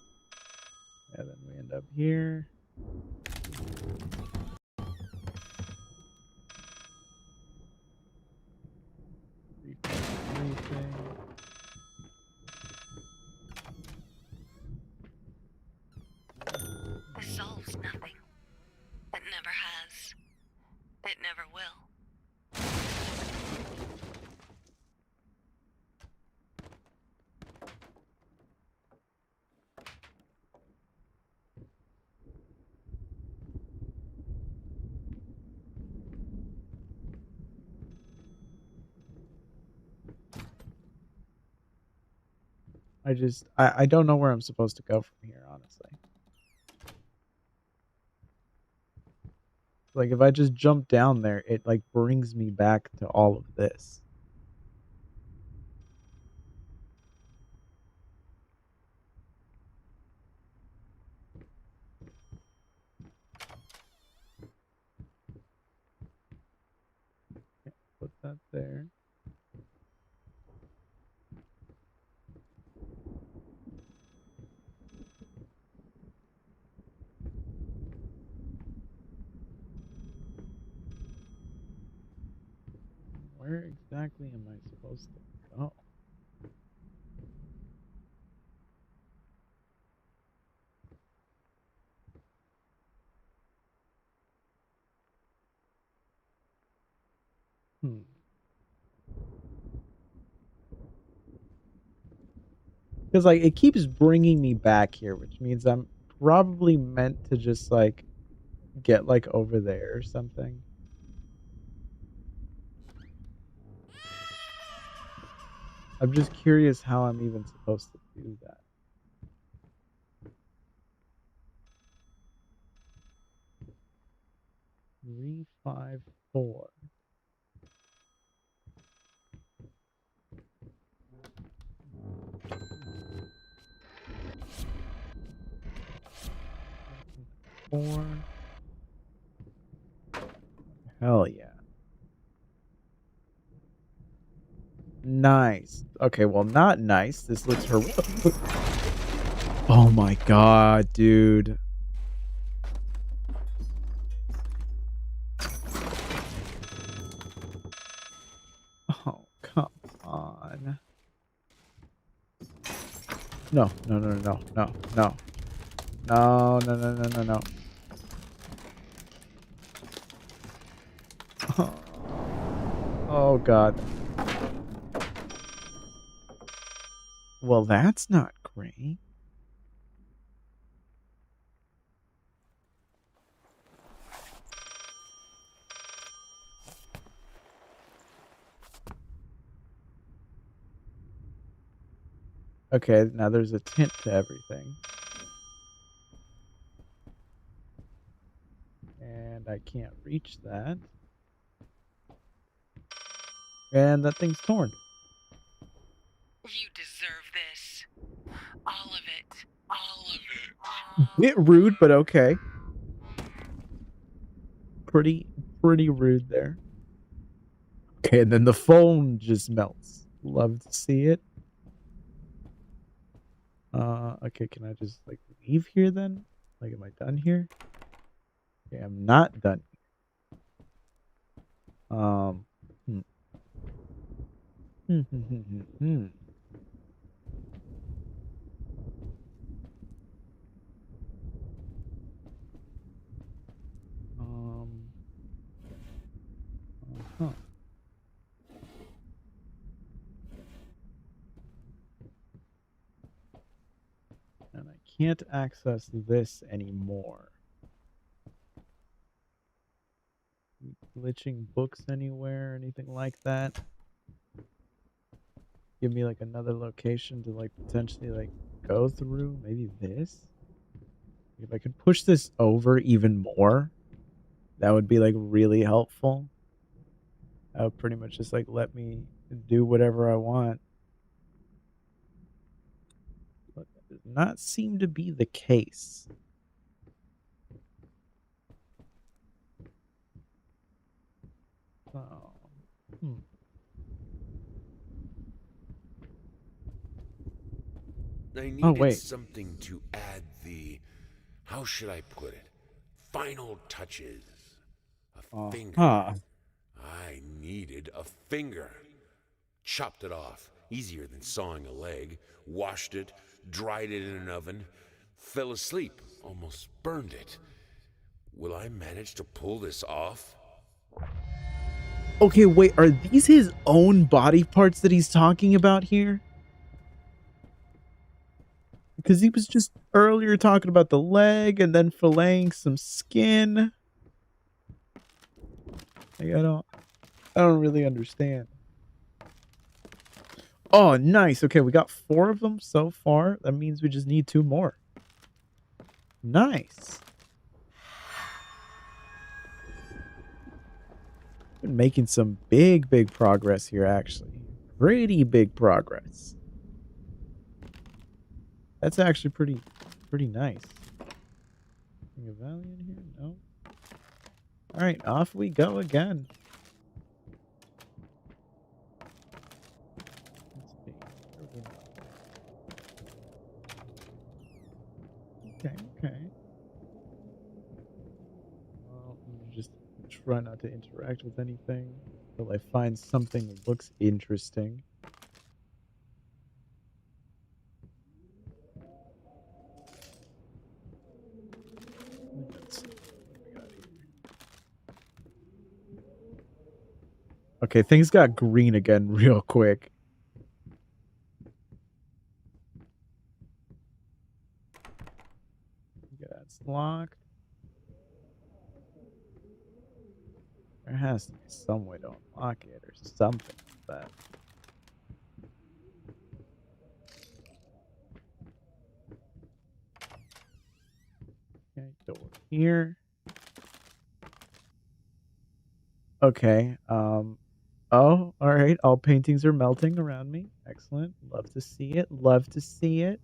Yeah, then we end up here. Everything. This solves nothing. It never has. It never will. I don't know where I'm supposed to go from here, honestly. Like, if I just jump down there, it, like, brings me back to all of this. Okay, put that there. Where exactly am I supposed to go? Hmm. Because, like, it keeps bringing me back here, which means I'm probably meant to just, like, get, like, over there or something. I'm just curious how I'm even supposed to do that. 354. Four. Hell yeah. Nice. Okay, well, not nice. This looks horrific. Oh my god, dude. Oh, come on. No, no, no, no, no, no. No, no, no, no, no, no. Oh god. Well, that's not great. Okay, now there's a tint to everything. And I can't reach that. And that thing's torn. You deserve this. All of it. All of it. Bit rude, but okay. Pretty rude there. Okay, and then the phone just melts. Love to see it. Okay, can I just like leave here then? Like, am I done here? Okay, I'm not done. Hmm. Huh. And I can't access this anymore. Glitching books anywhere, anything like that? Give me like another location to like potentially like go through. Maybe this? If I could push this over even more, that would be like really helpful. That would pretty much just like let me do whatever I want. But that does not seem to be the case. Oh. I needed wait. something to add the, how should I put it, final touches. A finger. I needed a finger. Chopped it off, easier than sawing a leg, washed it, dried it in an oven, fell asleep, almost burned it. Will I manage to pull this off? Okay, wait, are these his own body parts that he's talking about here? Because he was just earlier talking about the leg and then filleting some skin. Like, I don't really understand. Oh, nice. Okay, we got 4 of them so far. That means we just need 2 more. Nice. Been making some big progress here, actually. Pretty big progress. That's actually pretty nice. Anything of value in here? No. Alright, off we go again. Okay. Well, I'm just try not to interact with anything until I find something that looks interesting. Okay, things got green again real quick. Yeah, it's locked. There has to be some way to unlock it or something like that. Okay, door here. Okay, oh, alright, all paintings are melting around me. Excellent. Love to see it. Love to see it.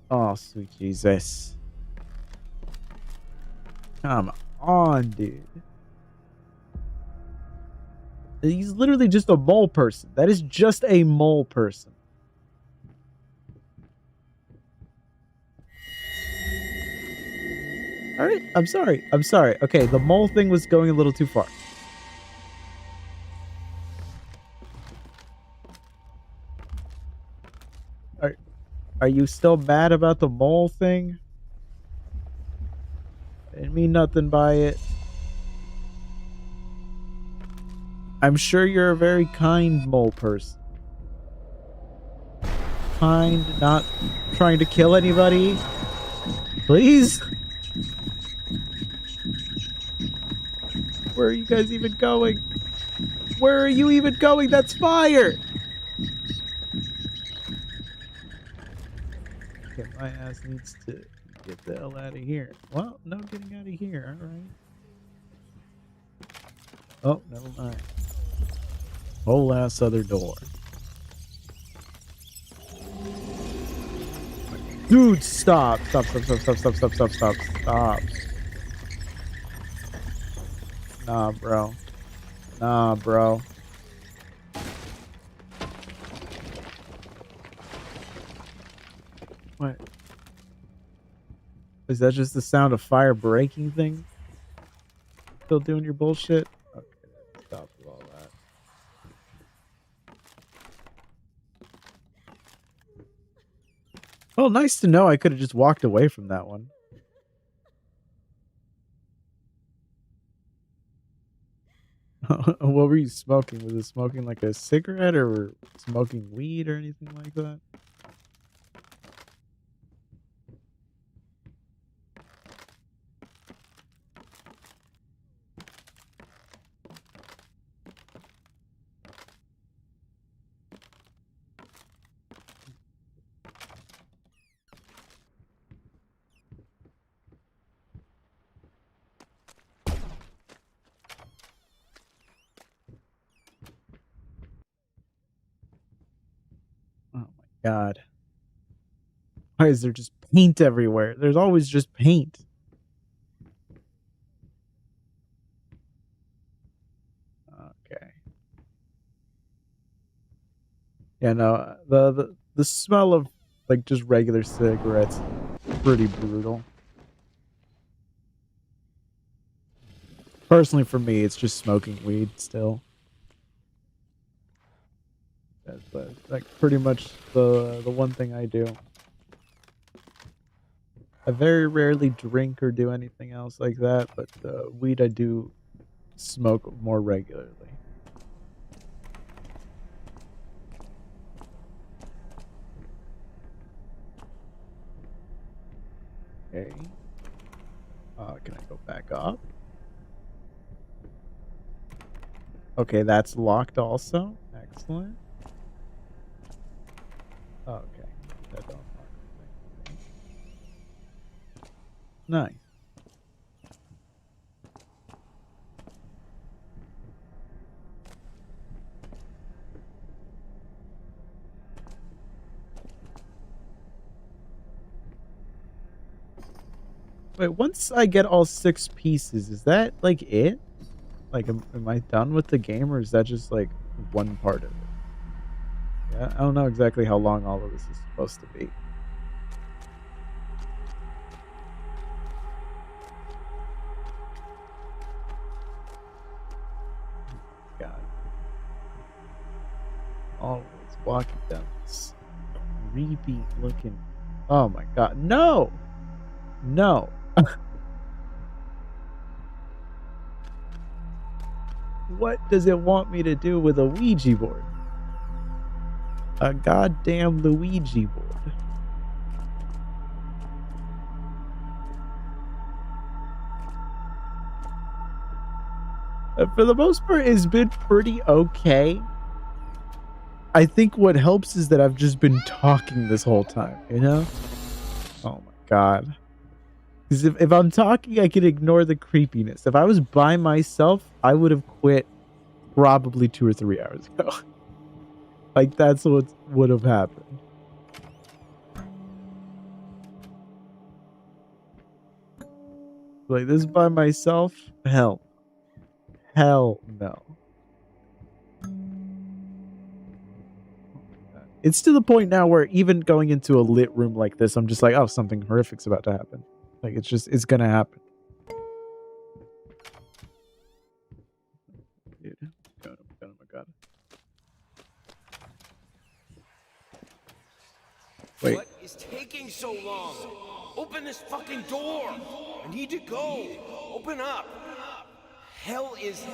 Oh, sweet Jesus. Come on, dude. He's literally just a mole person. That is just a mole person. Alright, I'm sorry. Okay, the mole thing was going a little too far. Are you still mad about the mole thing? I didn't mean nothing by it. I'm sure you're a very kind mole person. Kind, not trying to kill anybody. Please? Where are you guys even going? Where are you even going? That's fire! My ass needs to get the hell out of here. Well, no getting out of here. All right. Oh, never mind. Whole ass other door. Dude, stop. Stop. Nah, bro. Nah, bro. What? Is that just the sound of fire breaking things? Still doing your bullshit? Okay, stop with all that. Well, nice to know I could have just walked away from that one. What were you smoking? Was it smoking like a cigarette or smoking weed or anything like that? Oh my god. Why is there just paint everywhere? There's always just paint. Okay. Yeah, no, the smell of like just regular cigarettes pretty brutal. Personally for me, it's just smoking weed still. That's like pretty much the one thing I do. I very rarely drink or do anything else like that, but weed I do smoke more regularly. Okay. Can I go back up? Okay, that's locked also. Excellent. Okay. That don't lock. Nice. Wait, once I get all 6 pieces, is that like it? Like, am I done with the game, or is that just like one part of it? Yeah, I don't know exactly how long all of this is supposed to be. God. Always walking down this creepy looking. Oh my god. No! No. What does it want me to do with a Ouija board? A goddamn Luigi board. For the most part, it's been pretty okay. I think what helps is that I've just been talking this whole time, you know? Oh my god. Because if I'm talking, I can ignore the creepiness. If I was by myself, I would have quit probably 2 or 3 hours ago. Like, that's what would have happened. Like, this by myself? Hell. Hell no. It's to the point now where even going into a lit room like this, I'm just like, oh, something horrific's about to happen. Like, it's gonna happen. Dude, got him, I got him. Wait. What is taking so long? Open this fucking door! I need to go! Open up! Hell is...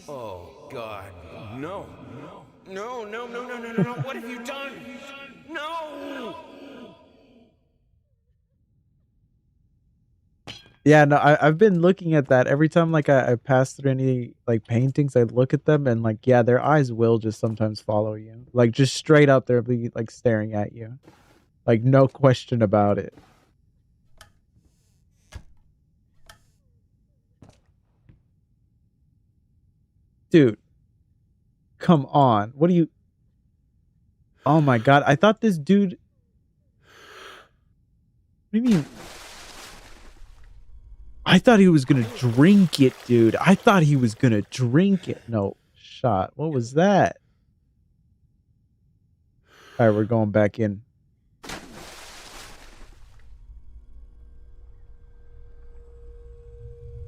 Oh, God. No. No, no, no, no, no, no, no. What have you done? No! Yeah, no, I've been looking at that every time like I pass through any like paintings. I look at them and like, yeah, their eyes will just sometimes follow you, like just straight up. They'll be like staring at you. Like, no question about it. Dude. Come on. What do you... Oh my god. I thought this dude... What do you mean? I thought he was gonna drink it, dude. I thought he was gonna drink it. No, shot. What was that? Alright, we're going back in.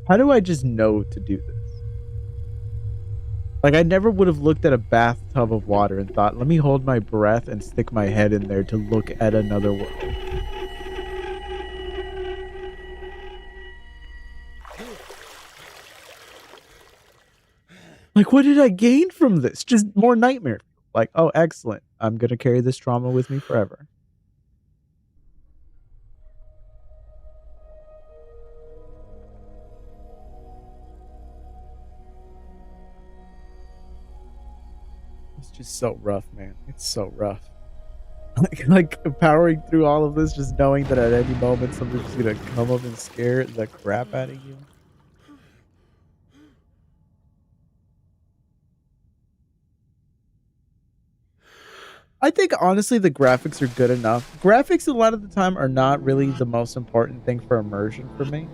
How do I just know to do this? Like, I never would have looked at a bathtub of water and thought, let me hold my breath and stick my head in there to look at another world. Like, what did I gain from this? Just more nightmare. Like, oh, excellent. I'm going to carry this trauma with me forever. It's just so rough, man. It's so rough. Like powering through all of this, just knowing that at any moment something's going to come up and scare the crap out of you. I think honestly the graphics are good enough. Graphics a lot of the time are not really the most important thing for immersion for me.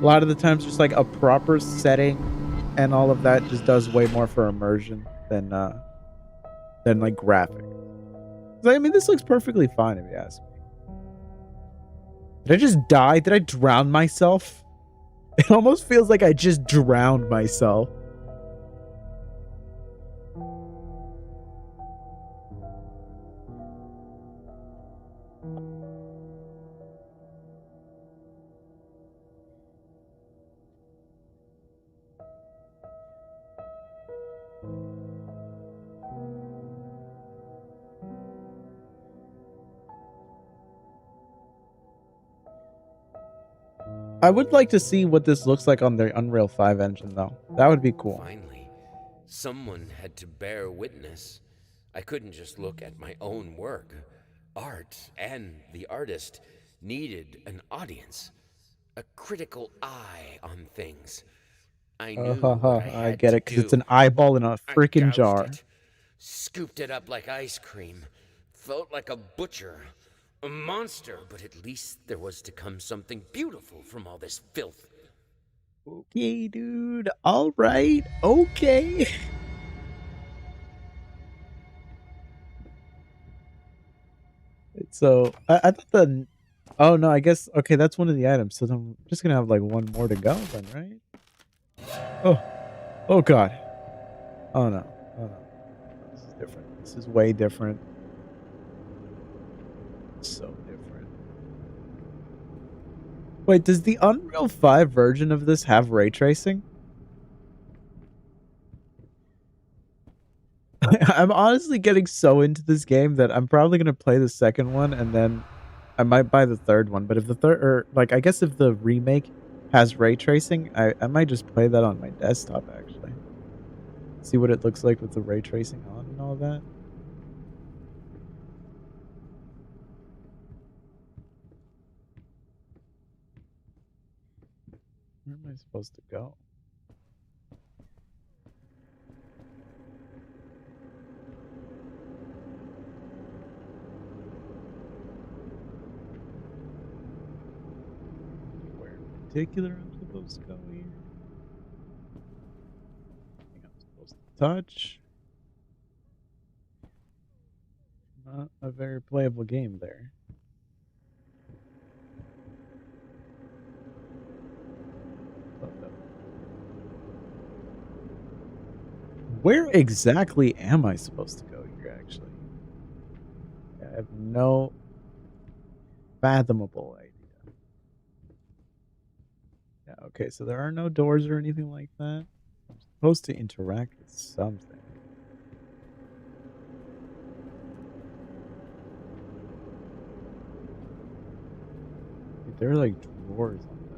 A lot of the times just like a proper setting and all of that just does way more for immersion than like graphics. I mean, this looks perfectly fine if you ask me. Did I just die? Did I drown myself? It almost feels like I just drowned myself. I would like to see what this looks like on the Unreal 5 engine, though. That would be cool. Finally, someone had to bear witness. I couldn't just look at my own work. Art and the artist needed an audience, a critical eye on things. I knew what I get had it, because to it's an eyeball in a freaking jar. Scooped it up like ice cream. Felt like a butcher. A monster, but at least there was to come something beautiful from all this filth. Okay, dude. All right. Okay. So, I thought the... Oh, no, I guess... Okay, that's one of the items. So then I'm just going to have, like, one more to go then, right? Oh. Oh, God. Oh, no. Oh, no. This is different. This is way different. So different. Wait, does the Unreal 5 version of this have ray tracing? I'm honestly getting so into this game that I'm probably going to play the second one and then I might buy the third one. But if the third, or like, I guess if the remake has ray tracing, I might just play that on my desktop actually. See what it looks like with the ray tracing on and all that. Where am I supposed to go? Where in particular I'm supposed to go here? I think I'm supposed to touch. Not a very playable game there. Where exactly am I supposed to go here, actually? I have no fathomable idea. Yeah, okay, so there are no doors or anything like that. I'm supposed to interact with something. There are like drawers on this.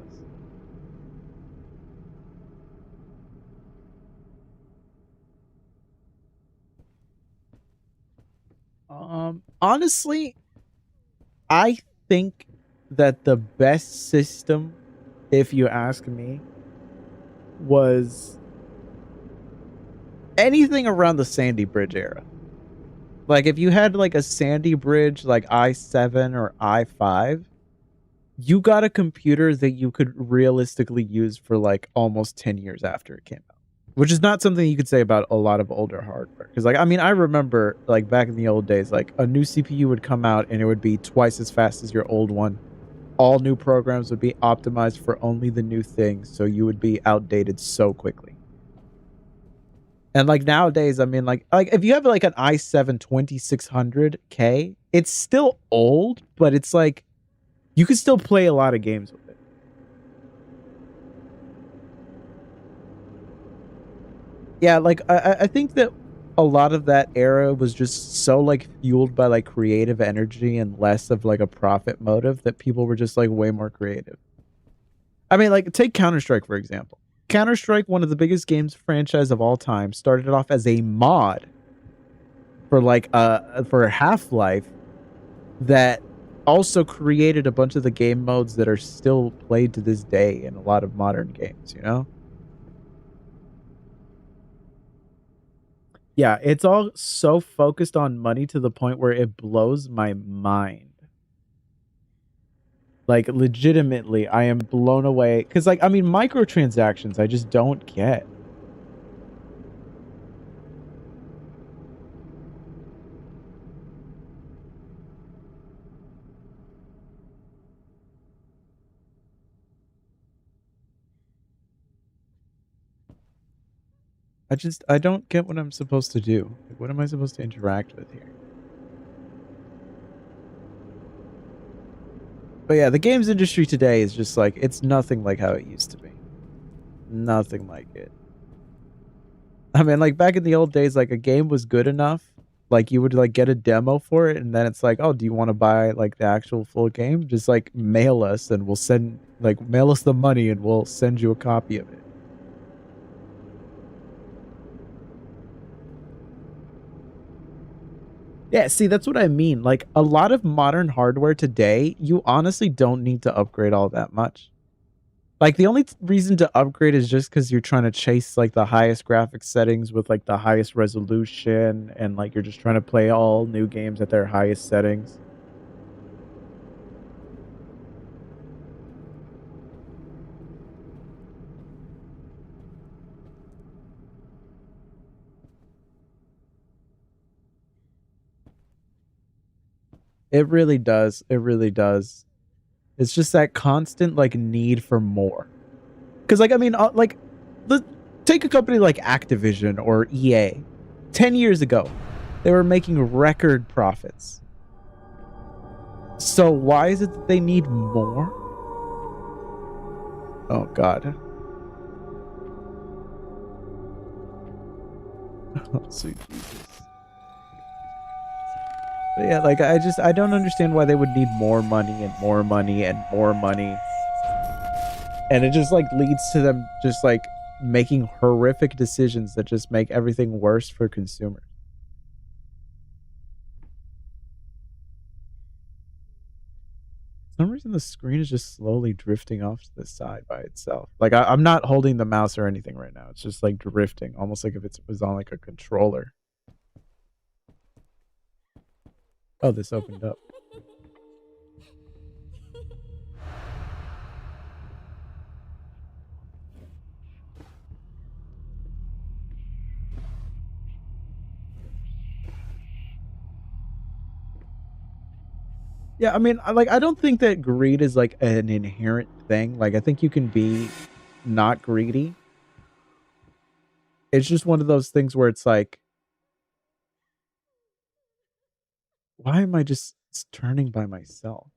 Honestly, I think that the best system, if you ask me, was anything around the Sandy Bridge era. Like, if you had, like, a Sandy Bridge, like, i7 or i5, you got a computer that you could realistically use for, like, almost 10 years after it came out. Which is not something you could say about a lot of older hardware. Because, like, I mean, I remember, like, back in the old days, like, a new CPU would come out and it would be twice as fast as your old one. All new programs would be optimized for only the new things, so you would be outdated so quickly. And, like, nowadays, I mean, like if you have, like, an i7 2600K, it's still old, but it's, like, you can still play a lot of games with it. Yeah, like, I think that a lot of that era was just so, like, fueled by, like, creative energy and less of, like, a profit motive that people were just, like, way more creative. I mean, like, take Counter-Strike, for example. Counter-Strike, one of the biggest games franchise of all time, started off as a mod for, like, for Half-Life that also created a bunch of the game modes that are still played to this day in a lot of modern games, you know? Yeah, it's all so focused on money to the point where it blows my mind. Like, legitimately, I am blown away. Because, like, I mean, microtransactions, I just don't get. I don't get what I'm supposed to do. Like, what am I supposed to interact with here? But yeah, the games industry today is just like, it's nothing like how it used to be. Nothing like it. I mean, like, back in the old days, like, a game was good enough, like, you would, like, get a demo for it, and then it's like, "Oh, do you wanna buy, like, the actual full game? Just, like, mail us, and we'll send like, mail us the money, and we'll send you a copy of it." Yeah, see, that's what I mean, like, a lot of modern hardware today, you honestly don't need to upgrade all that much. Like, the only reason to upgrade is just because 'cause you're trying to chase, like, the highest graphics settings with, like, the highest resolution, and, like, you're just trying to play all new games at their highest settings. It really does, it really does. It's just that constant, like, need for more. Because, like, I mean, like, let take a company like Activision or EA. 10 years ago, they were making record profits. So why is it that they need more? Oh god. Oh, sweet Jesus. But yeah, like, I don't understand why they would need more money and more money and more money. And it just, like, leads to them just, like, making horrific decisions that just make everything worse for consumers. For some reason, the screen is just slowly drifting off to the side by itself. Like, I'm not holding the mouse or anything right now. It's just, like, drifting, almost like if it was on, like, a controller. Oh, this opened up. Yeah, I mean, I don't think that greed is, like, an inherent thing. Like, I think you can be not greedy. It's just one of those things where it's like, why am I just turning by myself?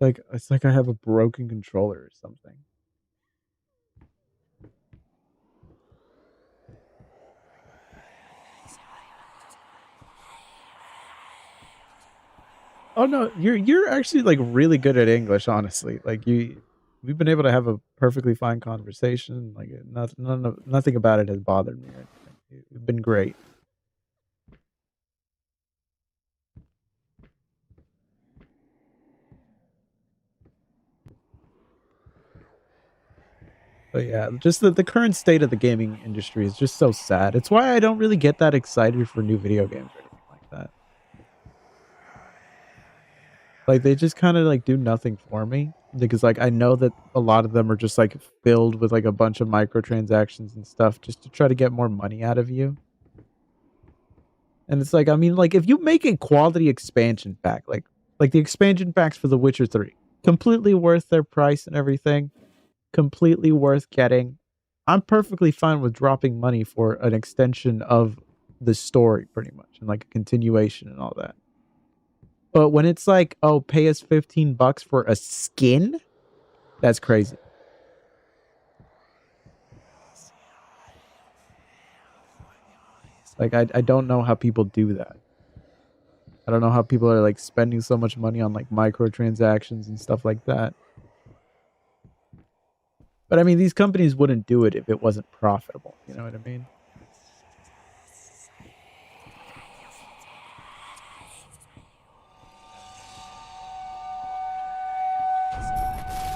Like, it's like I have a broken controller or something. Oh no, you're actually, like, really good at English, honestly. Like, we've been able to have a perfectly fine conversation. Like, nothing about it has bothered me or anything. You've been great. But yeah, just the current state of the gaming industry is just so sad. It's why I don't really get that excited for new video games or anything like that. Like, they just kinda, like, do nothing for me, because, like, I know that a lot of them are just, like, filled with, like, a bunch of microtransactions and stuff just to try to get more money out of you. And it's like, I mean, like, if you make a quality expansion pack, like the expansion packs for The Witcher 3, completely worth their price and everything, completely worth getting. I'm perfectly fine with dropping money for an extension of the story pretty much, and, like, a continuation and all that. But when it's like, "Oh, pay us $15 for a skin?" That's crazy. Like, I don't know how people do that. I don't know how people are, like, spending so much money on, like, microtransactions and stuff like that. But, I mean, these companies wouldn't do it if it wasn't profitable, you know what I mean?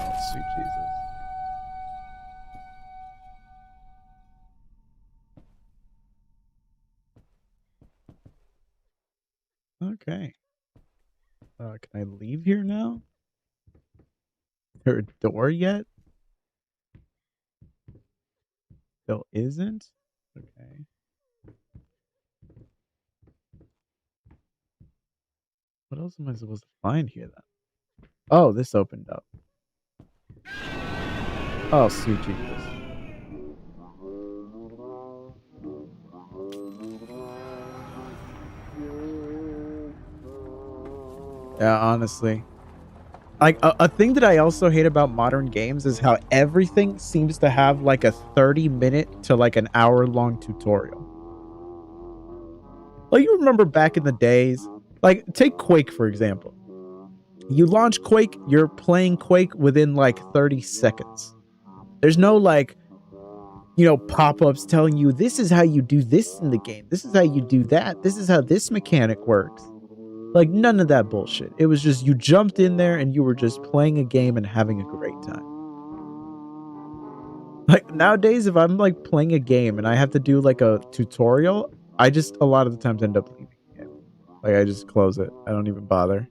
Oh, sweet Jesus. Okay. Can I leave here now? Is there a door yet? Still isn't? Okay. What else am I supposed to find here then? Oh, this opened up. Oh, sweet Jesus. Yeah, honestly. Like, a thing that I also hate about modern games is how everything seems to have, like, a 30-minute to, like, an hour-long tutorial. Like, you remember back in the days, like, take Quake, for example. You launch Quake, you're playing Quake within, like, 30 seconds. There's no, like, you know, pop-ups telling you, this is how you do this in the game. This is how you do that. This is how this mechanic works. Like, none of that bullshit. It was just you jumped in there and you were just playing a game and having a great time. Like, nowadays, if I'm, like, playing a game and I have to do, like, a tutorial, I just, a lot of the times, end up leaving the game. Like, I just close it. I don't even bother.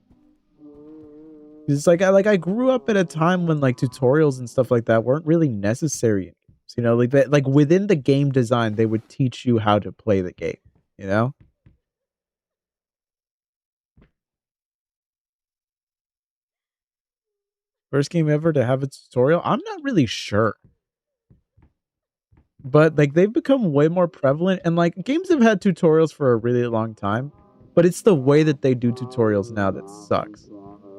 It's like, I grew up at a time when, like, tutorials and stuff like that weren't really necessary. You know, like, that, like, within the game design, they would teach you how to play the game, you know? First game ever to have a tutorial? I'm not really sure. But, like, they've become way more prevalent, and, like, games have had tutorials for a really long time, but it's the way that they do tutorials now that sucks.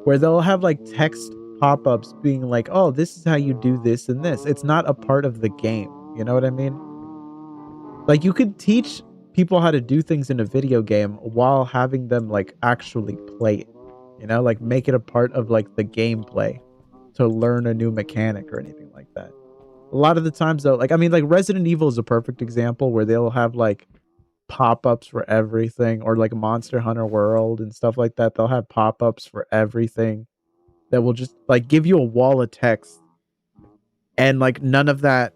Where they'll have, like, text pop-ups being like, "Oh, this is how you do this and this." It's not a part of the game, you know what I mean? Like, you could teach people how to do things in a video game while having them, like, actually play it, you know? Like, make it a part of, like, the gameplay to learn a new mechanic or anything like that. A lot of the times, though, like, I mean, like, Resident Evil is a perfect example where they'll have, like, pop-ups for everything, or, like, Monster Hunter World and stuff like that. They'll have pop-ups for everything that will just, like, give you a wall of text. And, like, none of that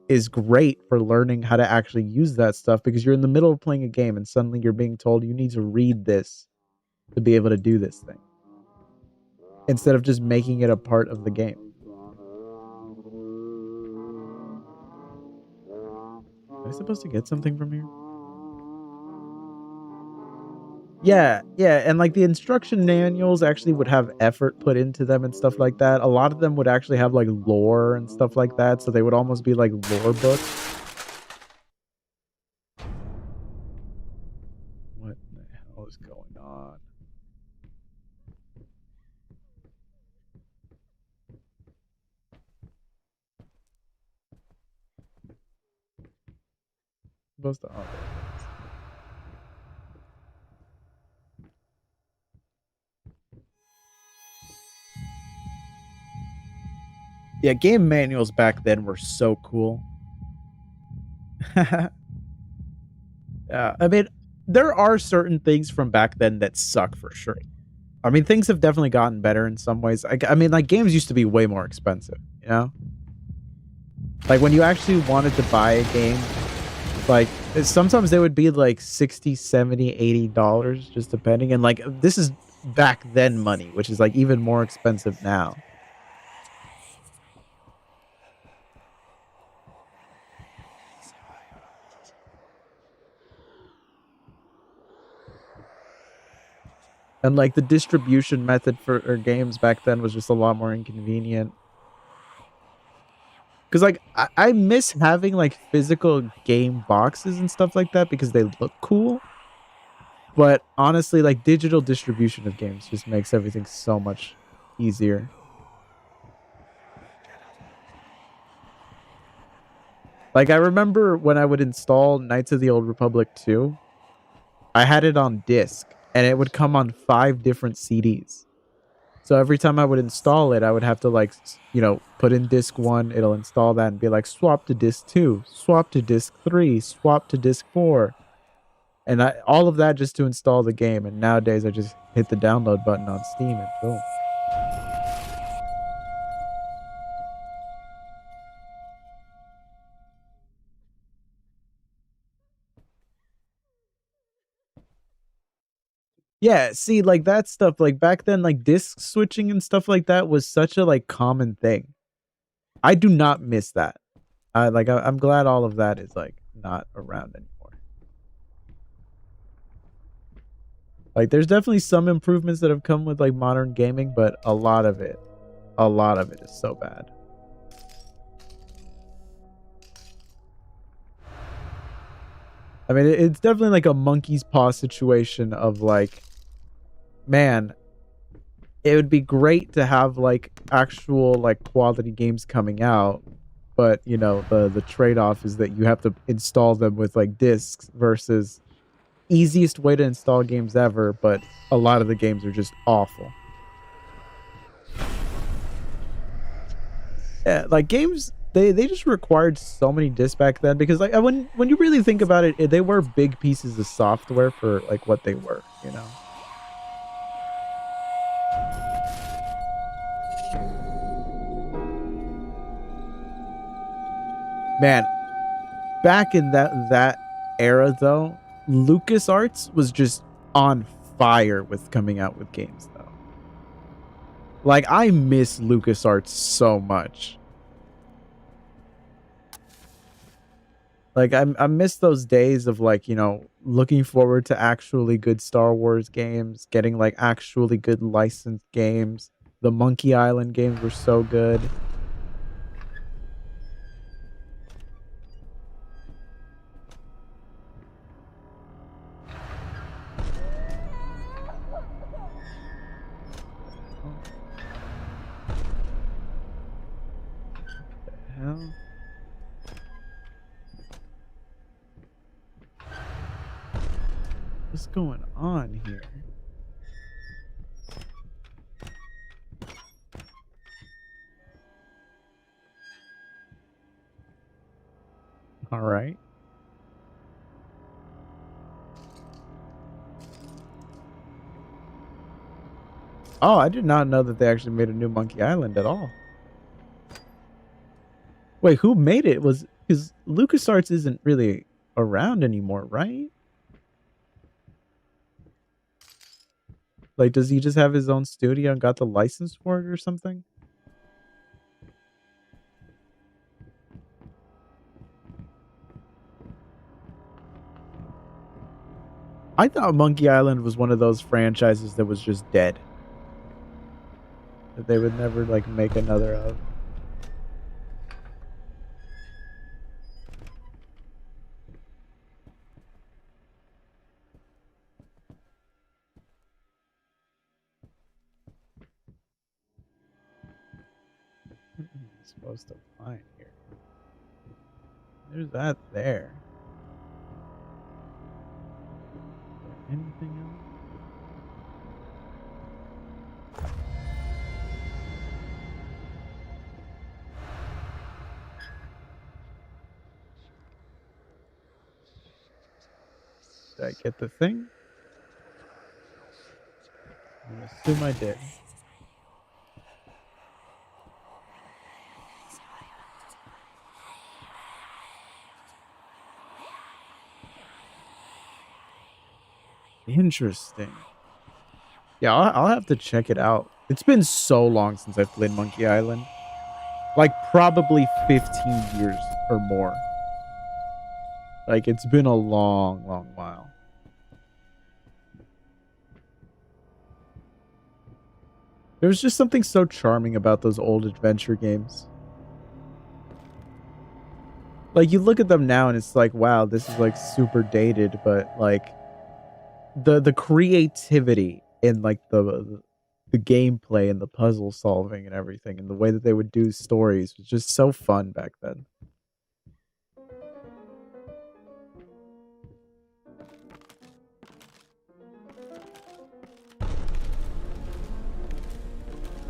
is great for learning how to actually use that stuff, because you're in the middle of playing a game and suddenly you're being told you need to read this to be able to do this thing, instead of just making it a part of the game. Am I supposed to get something from here? Yeah, and, like, the instruction manuals actually would have effort put into them and stuff like that. A lot of them would actually have, like, lore and stuff like that, so they would almost be like lore books. What the hell is going on? Supposed to, oh, there it is. Yeah, game manuals back then were so cool. Yeah, I mean, there are certain things from back then that suck for sure. I mean, things have definitely gotten better in some ways. I mean, like, games used to be way more expensive, you know? Like when you actually wanted to buy a game, like sometimes they would be like 60, 70, $80 just depending. And like this is back then money, which is like even more expensive now. And like the distribution method for games back then was just a lot more inconvenient. Cause like I miss having like physical game boxes and stuff like that because they look cool. But honestly, like digital distribution of games just makes everything so much easier. Like I remember when I would install Knights of the Old Republic 2, I had it on disc and it would come on 5 different CDs. So every time I would install it, I would have to like, you know, put in disc 1, it'll install that and be like swap to disc 2, swap to disc 3, swap to disc 4. And all of that just to install the game. And nowadays I just hit the download button on Steam and boom. Yeah, see, like that stuff, like back then, like disc switching and stuff like that was such a like common thing. I do not miss that. I'm glad all of that is like not around anymore. Like there's definitely some improvements that have come with like modern gaming, but a lot of it is so bad. I mean, it's definitely like a monkey's paw situation of like, man, it would be great to have like actual like quality games coming out, but you know, the trade-off is that you have to install them with like discs versus easiest way to install games ever, but a lot of the games are just awful. Yeah, like games they just required so many discs back then because like when you really think about it, they were big pieces of software for like what they were, you know. Man, back in that era though, LucasArts was just on fire with coming out with games though. Like I miss LucasArts so much. Like I miss those days of like, you know, looking forward to actually good Star Wars games, getting like actually good licensed games. The Monkey Island games were so good. Hell? What's going on here? All right. Oh, I did not know that they actually made a new Monkey Island at all. Wait, who made it? Was because LucasArts isn't really around anymore, right? Like, does he just have his own studio and got the license for it or something? I thought Monkey Island was one of those franchises that was just dead. That they would never, like, make another of. What am I supposed to find here? There's that there. Anything else? Did I get the thing? I'm gonna assume I did. Interesting. Yeah, I'll have to check it out. It's been so long since I've played Monkey Island. Like, probably 15 years or more. Like, it's been a long, long while. There was just something so charming about those old adventure games. Like, you look at them now and it's like, wow, this is like super dated, but like the creativity in like the gameplay and the puzzle solving and everything and the way that they would do stories was just so fun back then.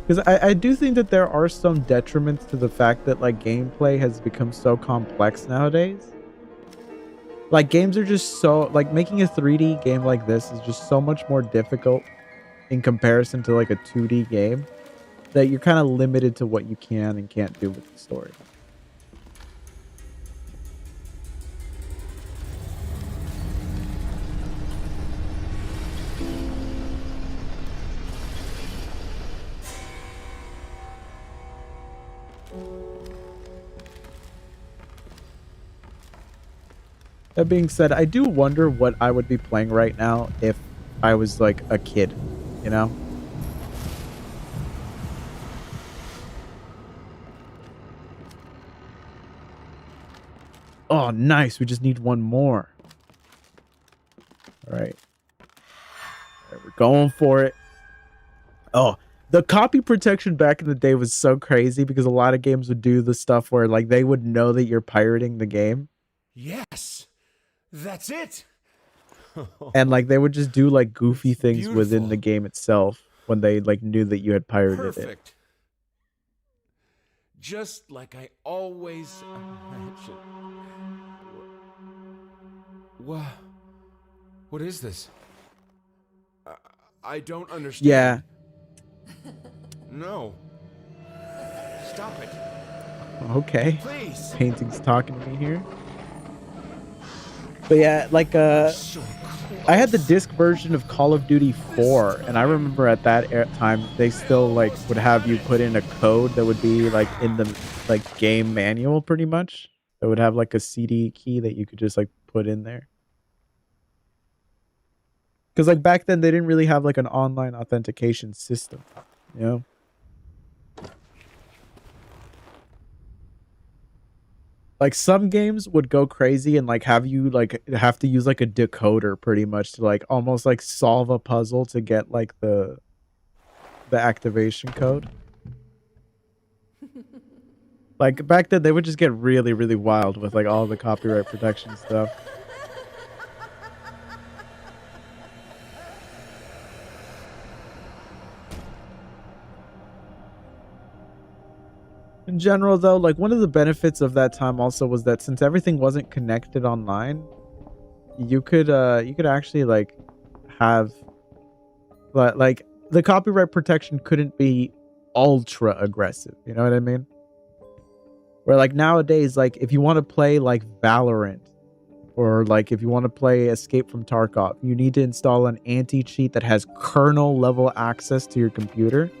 Because I do think that there are some detriments to the fact that like gameplay has become so complex nowadays. Like games are just so like making a 3D game like this is just so much more difficult in comparison to like a 2D game that you're kind of limited to what you can and can't do with the story. That being said, I do wonder what I would be playing right now if I was like a kid, you know? Oh, nice. We just need one more. All right. All right, we're going for it. Oh, the copy protection back in the day was so crazy because a lot of games would do the stuff where like they would know that you're pirating the game. Yes, that's it. And like they would just do like goofy things beautiful. within the game itself when they like knew that you had pirated it. Perfect. Just like I always imagined. What is this? I don't understand. Yeah. No. Stop it. Okay. Please. Painting's talking to me here. But yeah, like I had the disc version of Call of Duty 4, and I remember at that time they still like would have you put in a code that would be like in the like game manual pretty much. That would have like a CD key that you could just like put in there. Because like back then they didn't really have like an online authentication system, you know? Like some games would go crazy and like have you like have to use like a decoder pretty much to like almost like solve a puzzle to get like the activation code. Like back then they would just get really, really wild with like all the copyright protection stuff. In general, though, like one of the benefits of that time also was that since everything wasn't connected online, you could actually like have like the copyright protection couldn't be ultra aggressive. You know what I mean? Where like nowadays, like if you want to play like Valorant or like if you want to play Escape from Tarkov, you need to install an anti-cheat that has kernel level access to your computer,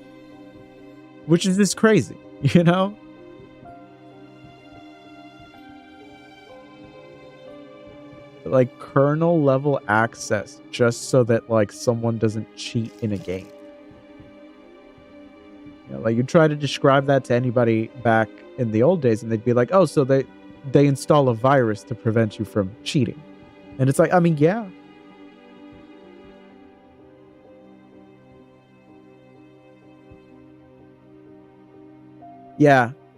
which is just crazy. You know? Like kernel level access just so that like someone doesn't cheat in a game. You know, like you try to describe that to anybody back in the old days and they'd be like, oh, so they install a virus to prevent you from cheating. And it's like, I mean, yeah.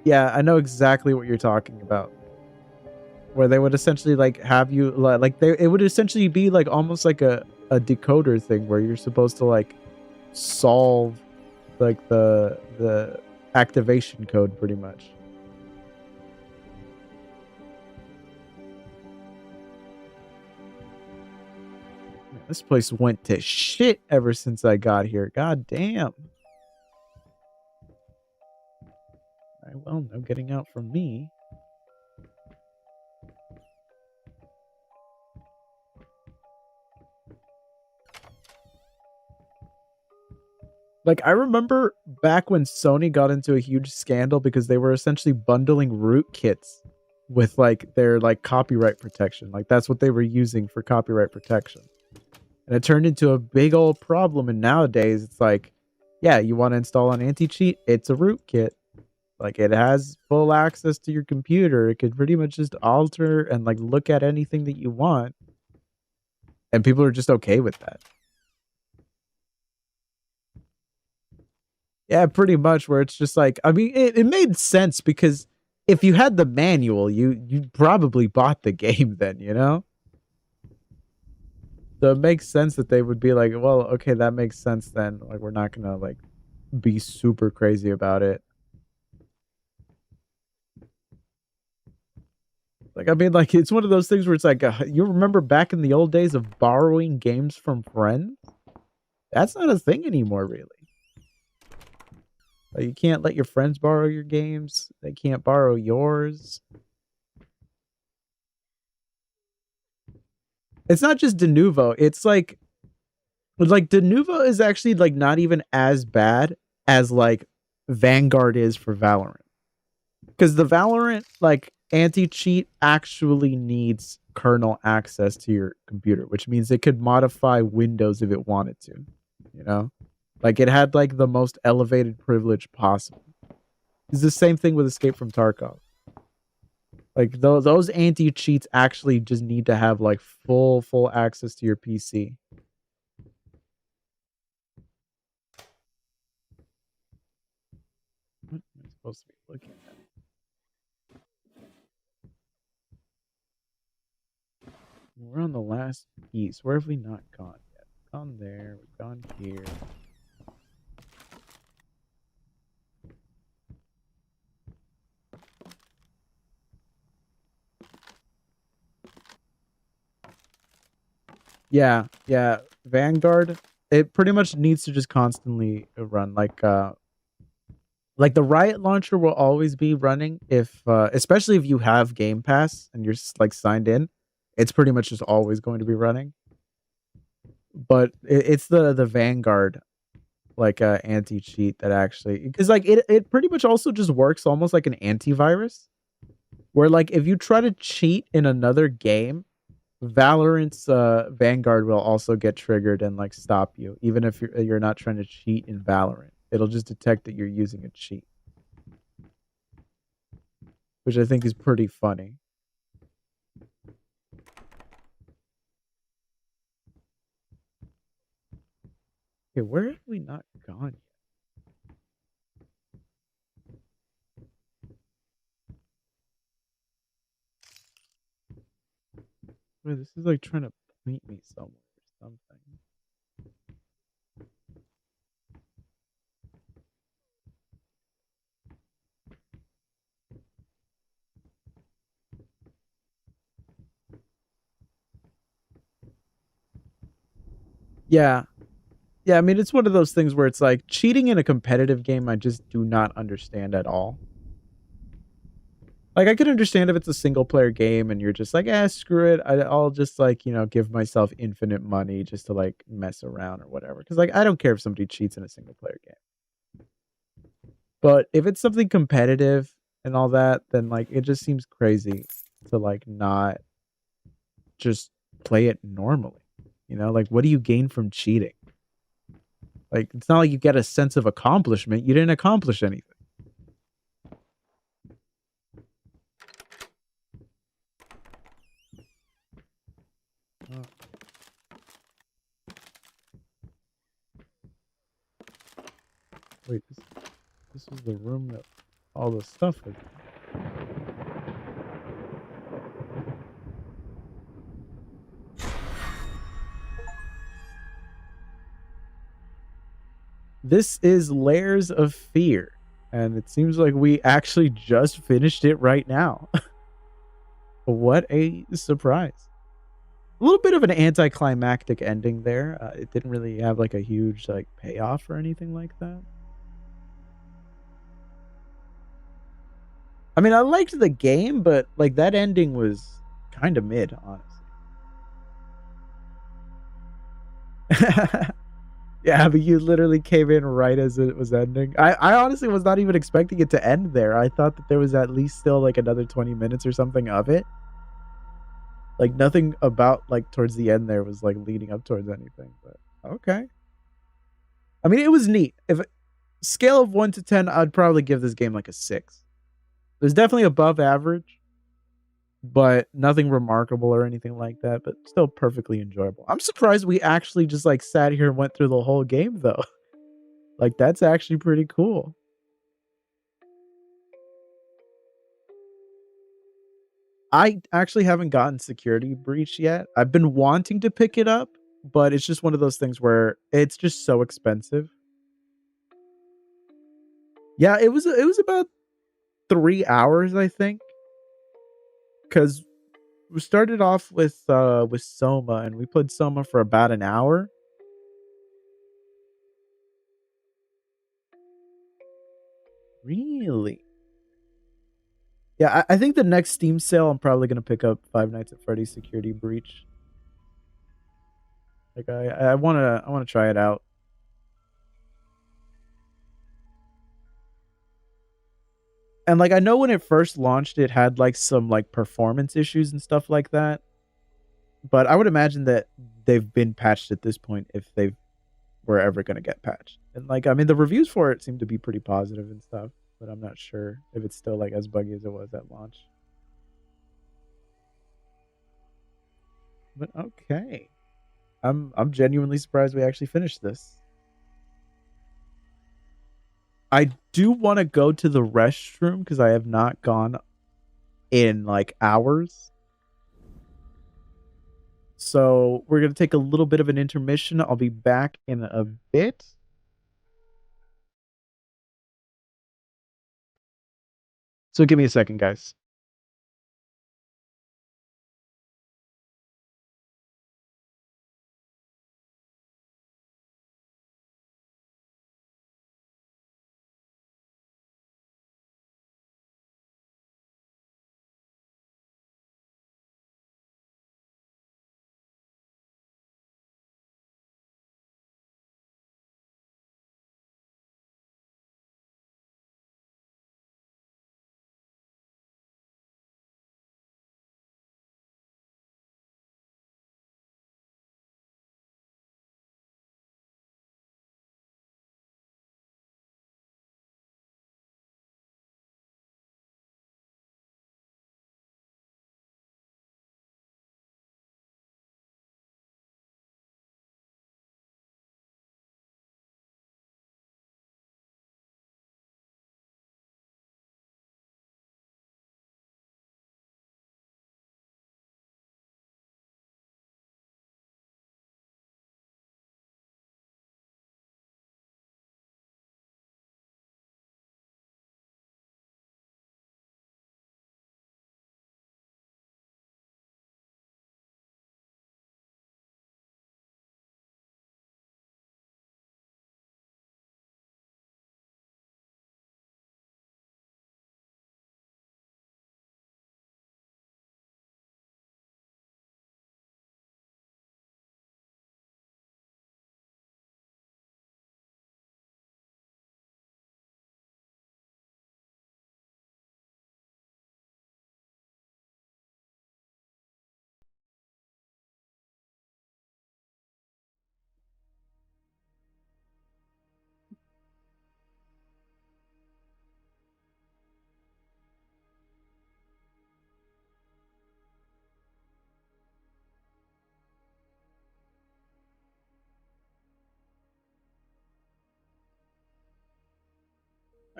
Yeah, I know exactly what you're talking about. Where they would essentially like have you like it would essentially be like almost like a decoder thing where you're supposed to like solve like the activation code pretty much. Man, this place went to shit ever since I got here. God damn. Alright, well, no getting out from me. Like, I remember back when Sony got into a huge scandal because they were essentially bundling rootkits with like their like copyright protection. Like that's what they were using for copyright protection. And it turned into a big old problem. And nowadays it's like, yeah, you want to install an anti-cheat? It's a rootkit. Like it has full access to your computer. It could pretty much just alter and like look at anything that you want. And people are just okay with that. Yeah, pretty much, where it's just like, I mean, it made sense because if you had the manual, you probably bought the game then, you know? So it makes sense that they would be like, well, okay, that makes sense then. Like we're not gonna like be super crazy about it. Like, I mean, like, it's one of those things where it's like, you remember back in the old days of borrowing games from friends? That's not a thing anymore, really. Like, you can't let your friends borrow your games. They can't borrow yours. It's not just de novo. It's like de novo is actually like not even as bad as like Vanguard is for Valorant. Because the Valorant like anti-cheat actually needs kernel access to your computer, which means it could modify Windows if it wanted to, you know? Like it had like the most elevated privilege possible. It's the same thing with Escape from Tarkov. Like those anti-cheats actually just need to have like full access to your PC. What am I supposed to be looking at? We're on the last piece. Where have we not gone yet? We've gone there. We've gone here. Yeah. Vanguard, it pretty much needs to just constantly run. Like the Riot launcher will always be running if, especially if you have Game Pass and you're like signed in, it's pretty much just always going to be running. But it's the Vanguard like anti-cheat that actually, because like it pretty much also just works almost like an antivirus, where like if you try to cheat in another game, Valorant's Vanguard will also get triggered and like stop you, even if you're not trying to cheat in Valorant. It'll just detect that you're using a cheat, which I think is pretty funny. Okay, where have we not gone yet? Wait, this is like trying to point me somewhere or something. Yeah. Yeah, I mean, it's one of those things where it's like cheating in a competitive game, I just do not understand at all. Like, I could understand if it's a single player game and you're just like, screw it. I'll just like, you know, give myself infinite money just to like mess around or whatever. Because like, I don't care if somebody cheats in a single player game. But if it's something competitive and all that, then like, it just seems crazy to like not just play it normally. You know, like, what do you gain from cheating? Like, it's not like you get a sense of accomplishment. You didn't accomplish anything. Oh. Wait, this is the room that all the stuff is. This is Layers of Fear, and it seems like we actually just finished it right now. What a surprise. A little bit of an anticlimactic ending there. It didn't really have like a huge like payoff or anything like that. I mean, I liked the game, but like that ending was kind of mid, honestly. Yeah, but you literally came in right as it was ending. I honestly was not even expecting it to end there. I thought that there was at least still like another 20 minutes or something of it. Like nothing about like towards the end there was like leading up towards anything, but okay. I mean, it was neat. If scale of 1 to 10, I'd probably give this game like a 6. There's definitely above average, but nothing remarkable or anything like that, but still perfectly enjoyable. I'm surprised we actually just like sat here and went through the whole game though. Like that's actually pretty cool. I actually haven't gotten Security Breach yet. I've been wanting to pick it up, but it's just one of those things where it's just so expensive. Yeah, it was about 3 hours, I think, because we started off with Soma, and we played Soma for about an hour. Really? Yeah, I think the next Steam sale, I'm probably gonna pick up Five Nights at Freddy's Security Breach. Like I wanna try it out. And like I know when it first launched, it had like some like performance issues and stuff like that. But I would imagine that they've been patched at this point if they were ever gonna get patched. And like I mean the reviews for it seem to be pretty positive and stuff, but I'm not sure if it's still like as buggy as it was at launch. But okay. I'm genuinely surprised we actually finished this. I do want to go to the restroom because I have not gone in like hours. So we're gonna take a little bit of an intermission. I'll be back in a bit. So give me a second, guys.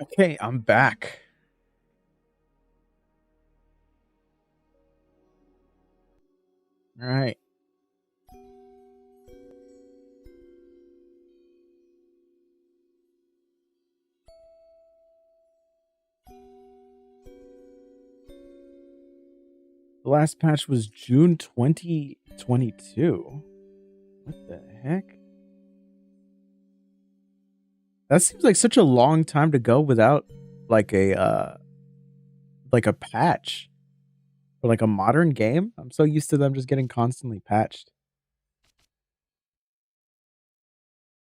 Okay, I'm back. All right. The last patch was June 2022. What the heck? That seems like such a long time to go without like a patch for like a modern game. I'm so used to them just getting constantly patched.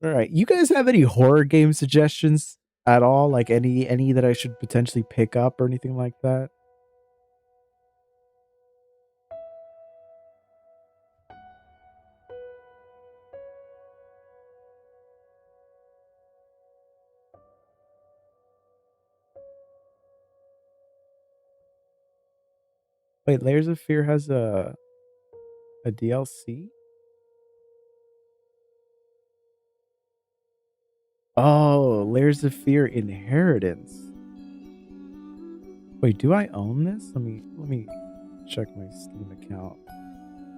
All right. You guys have any horror game suggestions at all? Like any that I should potentially pick up or anything like that? Wait, Layers of Fear has a DLC? Oh, Layers of Fear Inheritance. Wait, do I own this? Let me check my Steam account.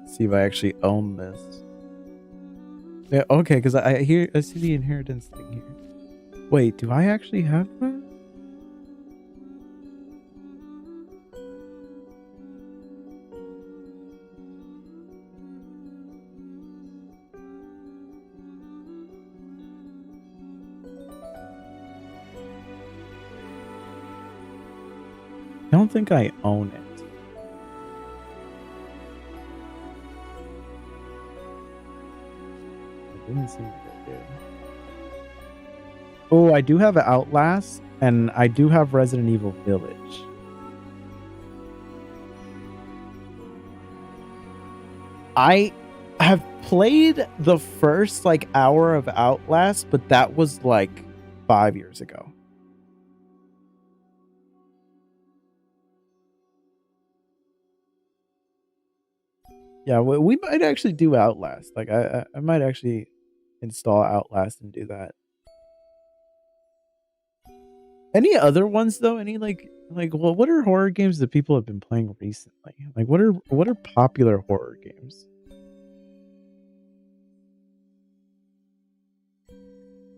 See if I actually own this. Yeah, okay, because I see the inheritance thing here. Wait, do I actually have that? I don't think I own it. It didn't seem like I did. Oh, I do have Outlast, and I do have Resident Evil Village. I have played the first like hour of Outlast, but that was like 5 years ago. Yeah, we might actually do Outlast. Like I might actually install Outlast and do that. Any other ones though? Any like well, what are horror games that people have been playing recently? Like what are popular horror games?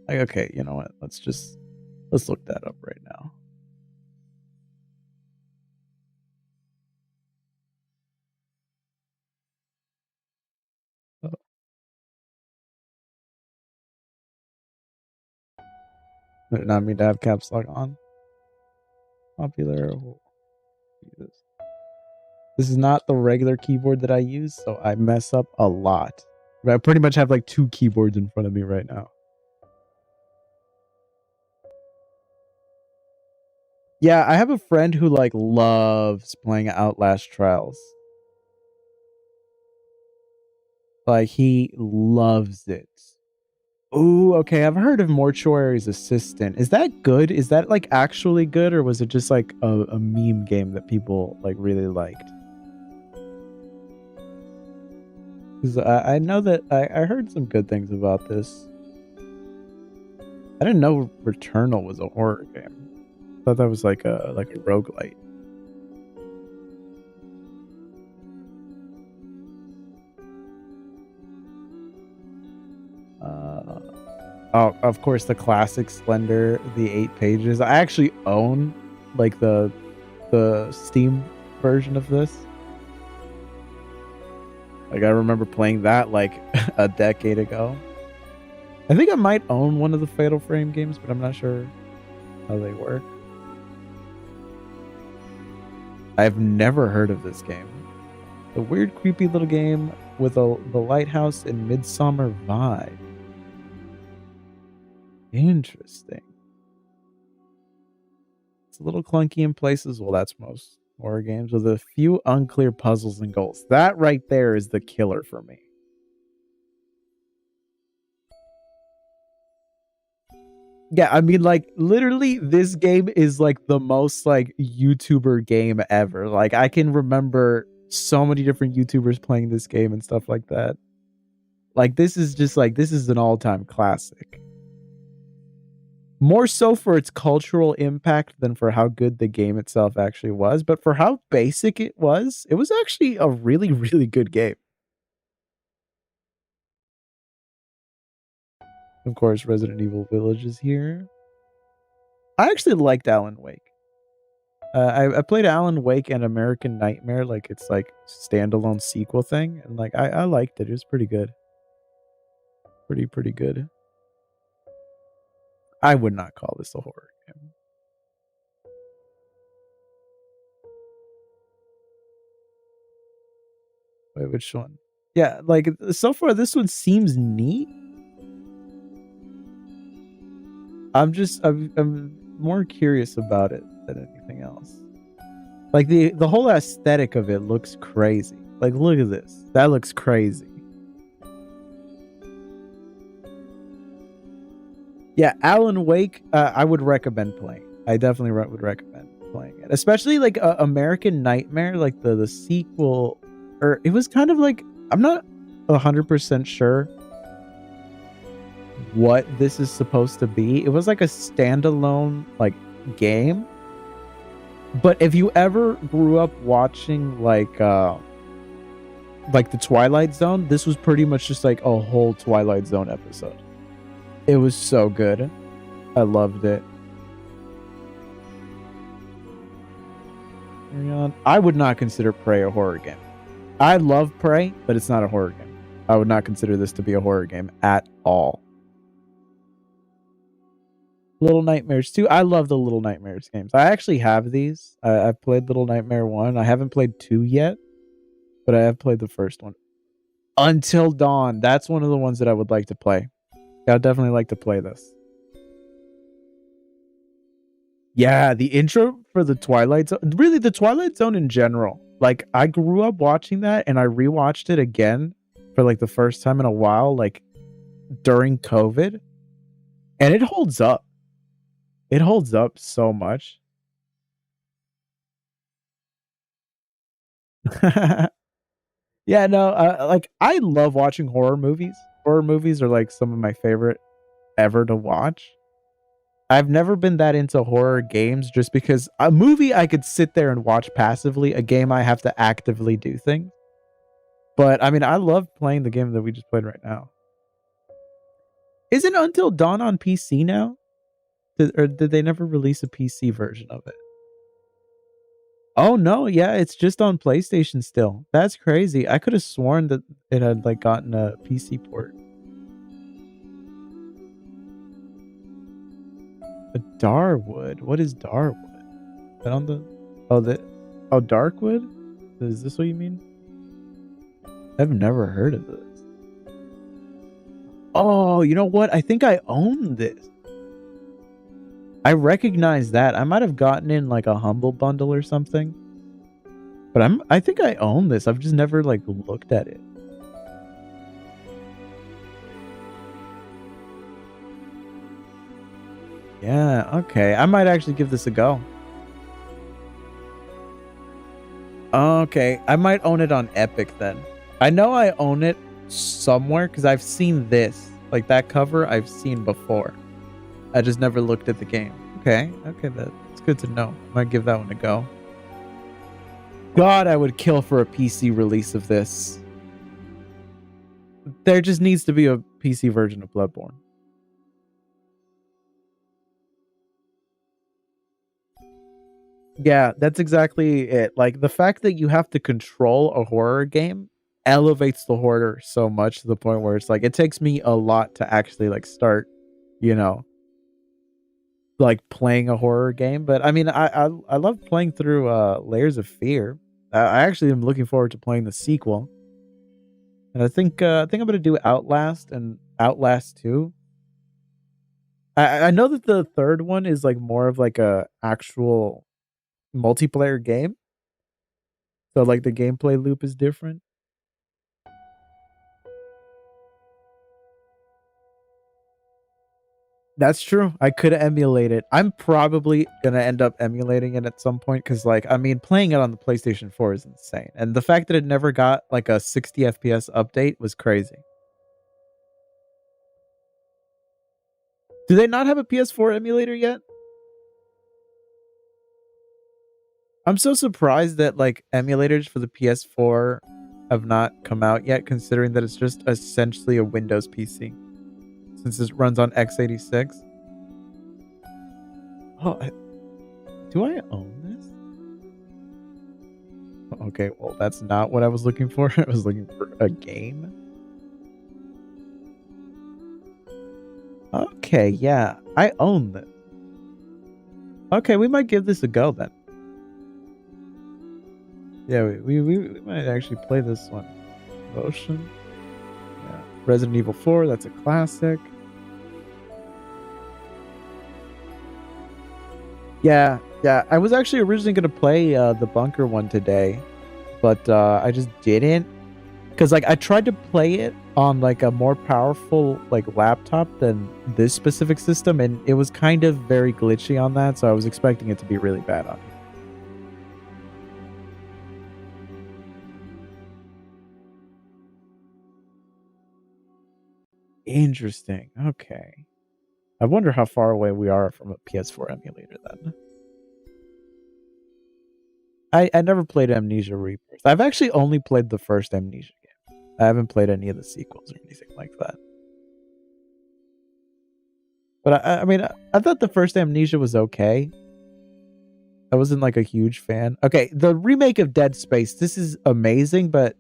Like okay, you know what? Let's look that up right now. Oh. I did not mean to have caps lock on. Popular. Jesus. This is not the regular keyboard that I use, so I mess up a lot. But I pretty much have like 2 keyboards in front of me right now. Yeah, I have a friend who like loves playing Outlast Trials. Like he loves it. Ooh, okay. I've heard of Mortuary's Assistant. Is that good? Is that like actually good, or was it just like a meme game that people like really liked? Because I know that I heard some good things about this. I didn't know Returnal was a horror game. I thought that was like a roguelite. Oh, of course, the classic Slender, the 8 pages. I actually own like the Steam version of this. Like I remember playing that like a decade ago. I think I might own one of the Fatal Frame games, but I'm not sure how they work. I've never heard of this game. A weird, creepy little game with the lighthouse and midsummer vibe. Interesting. It's a little clunky in places. Well, that's most horror games with a few unclear puzzles and goals. That right there is the killer for me. Yeah, I mean, like, literally, this game is like the most like YouTuber game ever. Like, I can remember so many different YouTubers playing this game and stuff like that. Like, this is just like, this is an all-time classic. More so for its cultural impact than for how good the game itself actually was. But for how basic it was actually a really, really good game. Of course, Resident Evil Village is here. I actually liked Alan Wake. I played Alan Wake and American Nightmare, like it's like standalone sequel thing, and like I liked it. It was pretty good. Pretty good. I would not call this a horror game. Wait, which one? Yeah, like so far this one seems neat. I'm more curious about it than anything else. Like the whole aesthetic of it looks crazy. Like look at this. That looks crazy. Yeah, Alan Wake, I would recommend playing. I definitely would recommend playing it, especially like American Nightmare, like the sequel, or it was kind of like, I'm not 100% sure what this is supposed to be. It was like a standalone like game, but if you ever grew up watching like the Twilight Zone, this was pretty much just like a whole Twilight Zone episode. It was so good. I loved it. I would not consider Prey a horror game. I love Prey, but it's not a horror game. I would not consider this to be a horror game at all. Little Nightmares 2. I love the Little Nightmares games. I actually have these. I've played Little Nightmare 1. I haven't played 2 yet, but I have played the first one. Until Dawn. That's one of the ones that I would like to play. I'd definitely like to play this. Yeah, the intro for the Twilight Zone. Really, the Twilight Zone in general. Like, I grew up watching that, and I rewatched it again for, like, the first time in a while, like, during COVID. And it holds up. It holds up so much. Yeah, no, like, I love watching horror movies. Horror movies are, like, some of my favorite ever to watch. I've never been that into horror games just because a movie I could sit there and watch passively. A game I have to actively do things. But, I mean, I love playing the game that we just played right now. Isn't Until Dawn on PC now? Or did they never release a PC version of it? Oh, no. Yeah, it's just on PlayStation still. That's crazy. I could have sworn that it had, like, gotten a PC port. A Darwood. What is Darwood? Is that on the... Oh, Darkwood? Is this what you mean? I've never heard of this. Oh, you know what? I think I own this. I recognize that. I might have gotten in like a Humble Bundle or something. But I think I own this. I've just never like looked at it. Yeah, okay. I might actually give this a go. Okay, I might own it on Epic then. I know I own it somewhere because I've seen this. Like that cover I've seen before. I just never looked at the game. Okay, that's good to know. Might give that one a go. God, I would kill for a PC release of this. There just needs to be a PC version of Bloodborne. Yeah, that's exactly it. Like the fact that you have to control a horror game elevates the horror so much to the point where it's like it takes me a lot to actually like start, you know, like playing a horror game. But I mean, I love playing through Layers of Fear. I actually am looking forward to playing the sequel. And I think I'm gonna do Outlast and Outlast 2. I know that the third one is like more of like a actual multiplayer game. So like the gameplay loop is different. That's true. I could emulate it. I'm probably gonna end up emulating it at some point because like I mean playing it on the PlayStation 4 is insane. And the fact that it never got like a 60 FPS update was crazy. Do they not have a PS4 emulator yet? I'm so surprised that like emulators for the PS4 have not come out yet, considering that it's just essentially a Windows PC. Since it runs on x86. Oh, do I own this? Okay, well, that's not what I was looking for. I was looking for a game. Okay, yeah, I own this. Okay, we might give this a go then. Yeah, we might actually play this one. Motion. Yeah. Resident Evil 4, that's a classic. Yeah, yeah. I was actually originally gonna play the bunker one today, but I just didn't. Because like I tried to play it on like a more powerful like laptop than this specific system, and it was kind of very glitchy on that, so I was expecting it to be really bad on it. Interesting. Okay. I wonder how far away we are from a PS4 emulator then. I never played Amnesia Rebirth. I've actually only played the first Amnesia game. I haven't played any of the sequels or anything like that. But I mean, I thought the first Amnesia was okay. I wasn't like a huge fan. Okay, the remake of Dead Space. This is amazing, but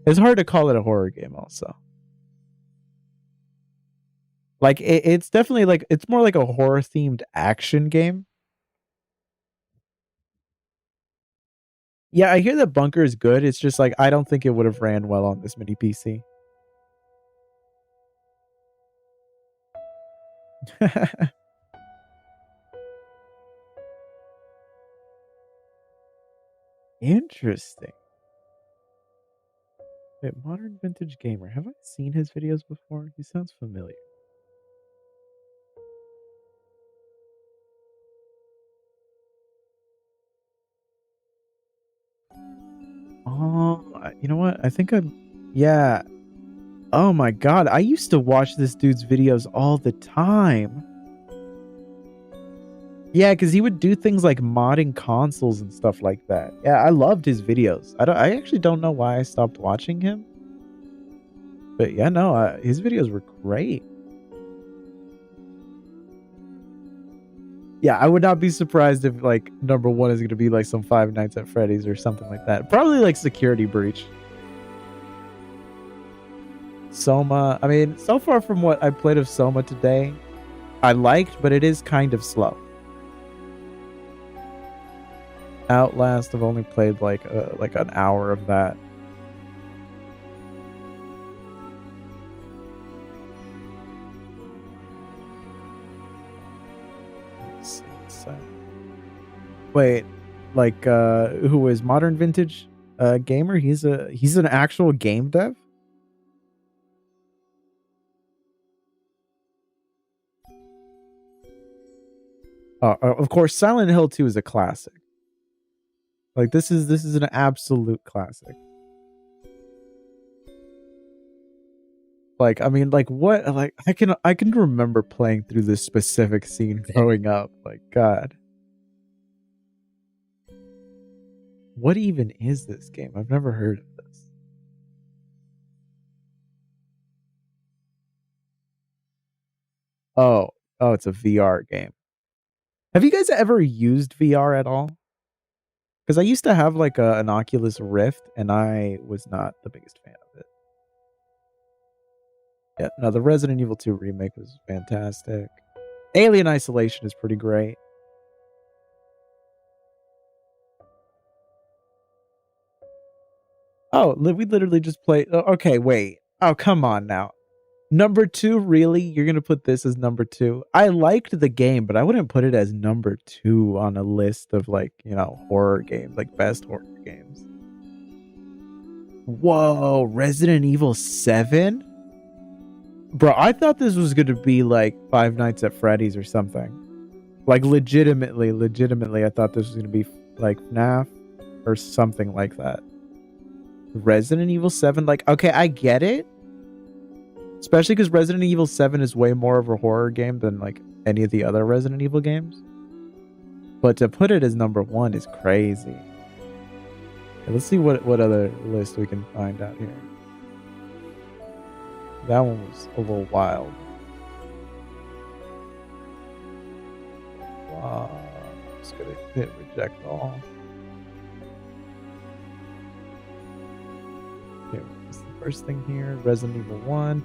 it's hard to call it a horror game also. Like it's definitely like it's more like a horror themed action game. Yeah, I hear that Bunker is good. It's just like I don't think it would have ran well on this mini PC. Interesting. Wait, Modern Vintage Gamer. Have I seen his videos before? He sounds familiar. Oh, you know what? I think yeah. Oh my god, I used to watch this dude's videos all the time. Yeah, because he would do things like modding consoles and stuff like that. Yeah, I loved his videos. I actually don't know why I stopped watching him. But yeah, no, his videos were great. Yeah, I would not be surprised if like number one is going to be like some Five Nights at Freddy's or something like that. Probably like Security Breach. Soma. I mean, so far from what I played of Soma today, I liked, but it is kind of slow. Outlast, I've only played like an hour of that. Let's see. Wait, like who is Modern Vintage Gamer? He's an actual game dev? Of course, Silent Hill 2 is a classic. Like this is an absolute classic. Like I mean, like what? Like I can remember playing through this specific scene growing up. Like God, what even is this game? I've never heard of this. Oh, it's a VR game. Have you guys ever used VR at all? Because I used to have like an Oculus Rift, and I was not the biggest fan of it. Yeah, no, the Resident Evil 2 remake was fantastic. Alien Isolation is pretty great. Oh, we literally just played. Okay, wait. Oh, come on now. Number 2, really? You're gonna put this as number 2? I liked the game, but I wouldn't put it as number 2 on a list of like, horror games, like best horror games. Whoa, Resident Evil 7? Bro, I thought this was gonna be like Five Nights at Freddy's or something. Like legitimately, I thought this was gonna be like FNAF or something like that. Resident Evil 7, like, okay, I get it. Especially because Resident Evil 7 is way more of a horror game than like any of the other Resident Evil games. But to put it as number 1 is crazy. Okay, let's see what other list we can find out here. That one was a little wild. I'm just gonna hit reject all. Okay, what's the first thing here? Resident Evil 1,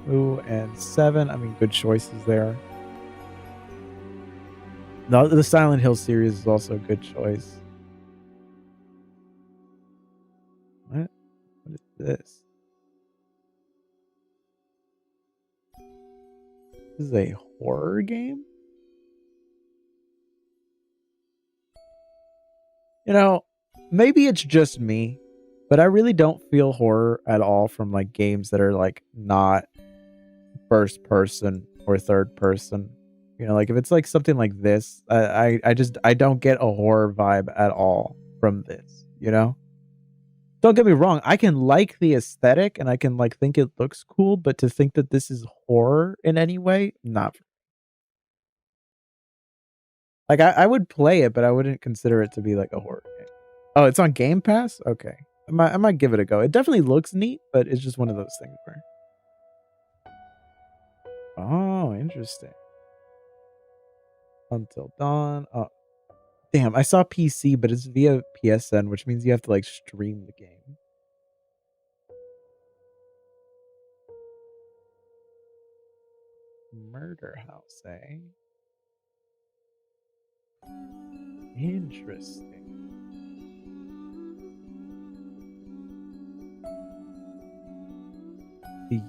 2, and 7. I mean, good choices there. No, the Silent Hill series is also a good choice. What is this? This is a horror game? You know, maybe it's just me, but I really don't feel horror at all from like games that are like not first person or third person. You know, like if it's like something like this, I don't get a horror vibe at all from this, you know? Don't get me wrong, I can like the aesthetic and I can like think it looks cool, but to think that this is horror in any way, not like I would play it, but I wouldn't consider it to be like a horror game. Oh, it's on Game Pass? Okay. I might give it a go. It definitely looks neat, but it's just one of those things where oh, interesting. Until Dawn. Oh, damn, I saw PC, but it's via PSN, which means you have to like stream the game. Murder House, eh? Interesting.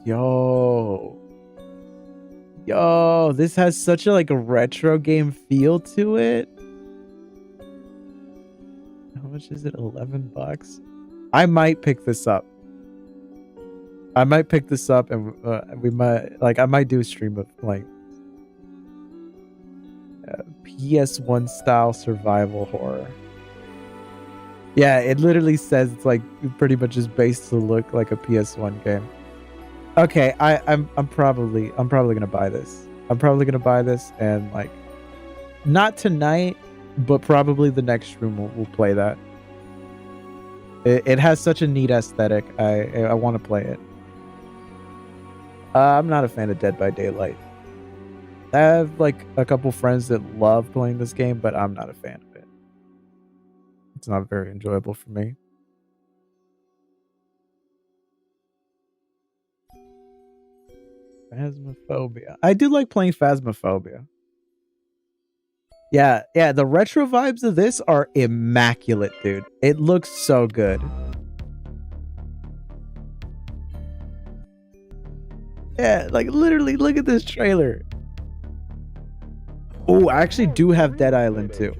Yo. Yo, this has such a like a retro game feel to it. How much is it? 11 bucks? I might pick this up. I might pick this up and we might like I might do a stream of like PS1 style survival horror. Yeah, it literally says it's like pretty much just based to look like a PS1 game. Okay, I'm probably gonna buy this. I'm probably gonna buy this and like not tonight, but probably the next stream we'll play that. It has such a neat aesthetic. I want to play it. I'm not a fan of Dead by Daylight. I have like a couple friends that love playing this game, but I'm not a fan of it. It's not very enjoyable for me. Phasmophobia. I do like playing Phasmophobia. Yeah, the retro vibes of this are immaculate, dude. It looks so good. Yeah, like literally look at this trailer. Oh, I actually do have Dead Island 2.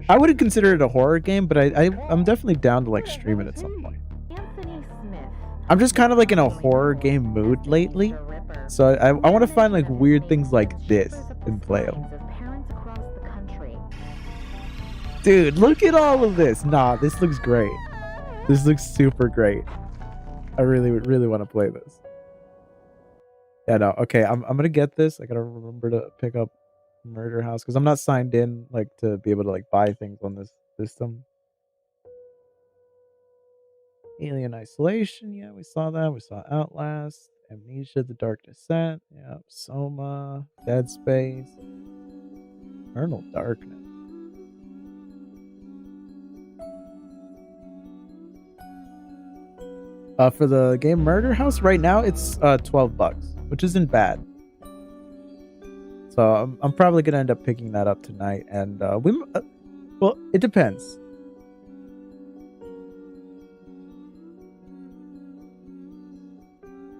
I wouldn't consider it a horror game, but I'm definitely down to like stream it at some point. I'm just kind of like in a horror game mood lately. So I want to find like weird things like this and play them. Dude, look at all of this. Nah, this looks great. This looks super great. I really want to play this. Yeah, no. Okay, I'm gonna get this. I gotta remember to pick up Murder House because I'm not signed in like to be able to like buy things on this system. Alien Isolation, yeah, we saw that. We saw Outlast, Amnesia, The Dark Descent, yeah, Soma, Dead Space, Eternal Darkness. For the game Murder House, right now it's 12 bucks, which isn't bad. So I'm probably gonna end up picking that up tonight, and well, it depends.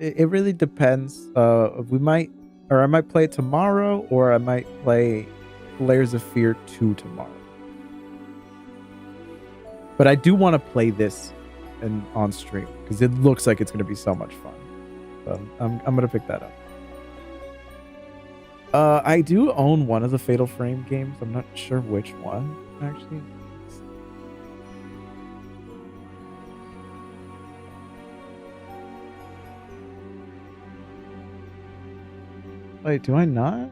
It really depends. We might, or I might play it tomorrow, or I might play Layers of Fear 2 tomorrow. But I do want to play this on stream because it looks like it's going to be so much fun. So I'm going to pick that up. I do own one of the Fatal Frame games. I'm not sure which one actually. Wait, do I not?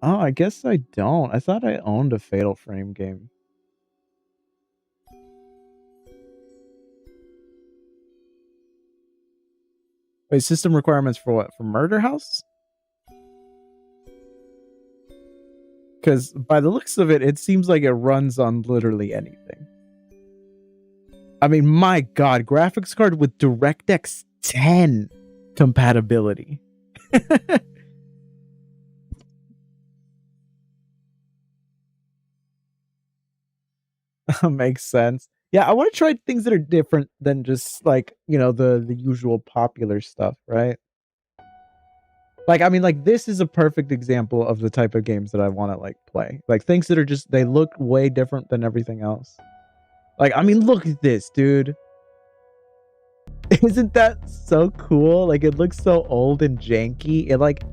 Oh, I guess I don't. I thought I owned a Fatal Frame game. Wait, system requirements for what? For Murder House? Because by the looks of it, it seems like it runs on literally anything. I mean, my God, graphics card with DirectX 10 compatibility. Makes sense. Yeah, I want to try things that are different than just like, you know, the usual popular stuff, right? Like, I mean, like, this is a perfect example of the type of games that I want to, like, play. Like, things that are just, they look way different than everything else. Like, I mean, look at this, dude. Isn't that so cool? Like, it looks so old and janky. It, like,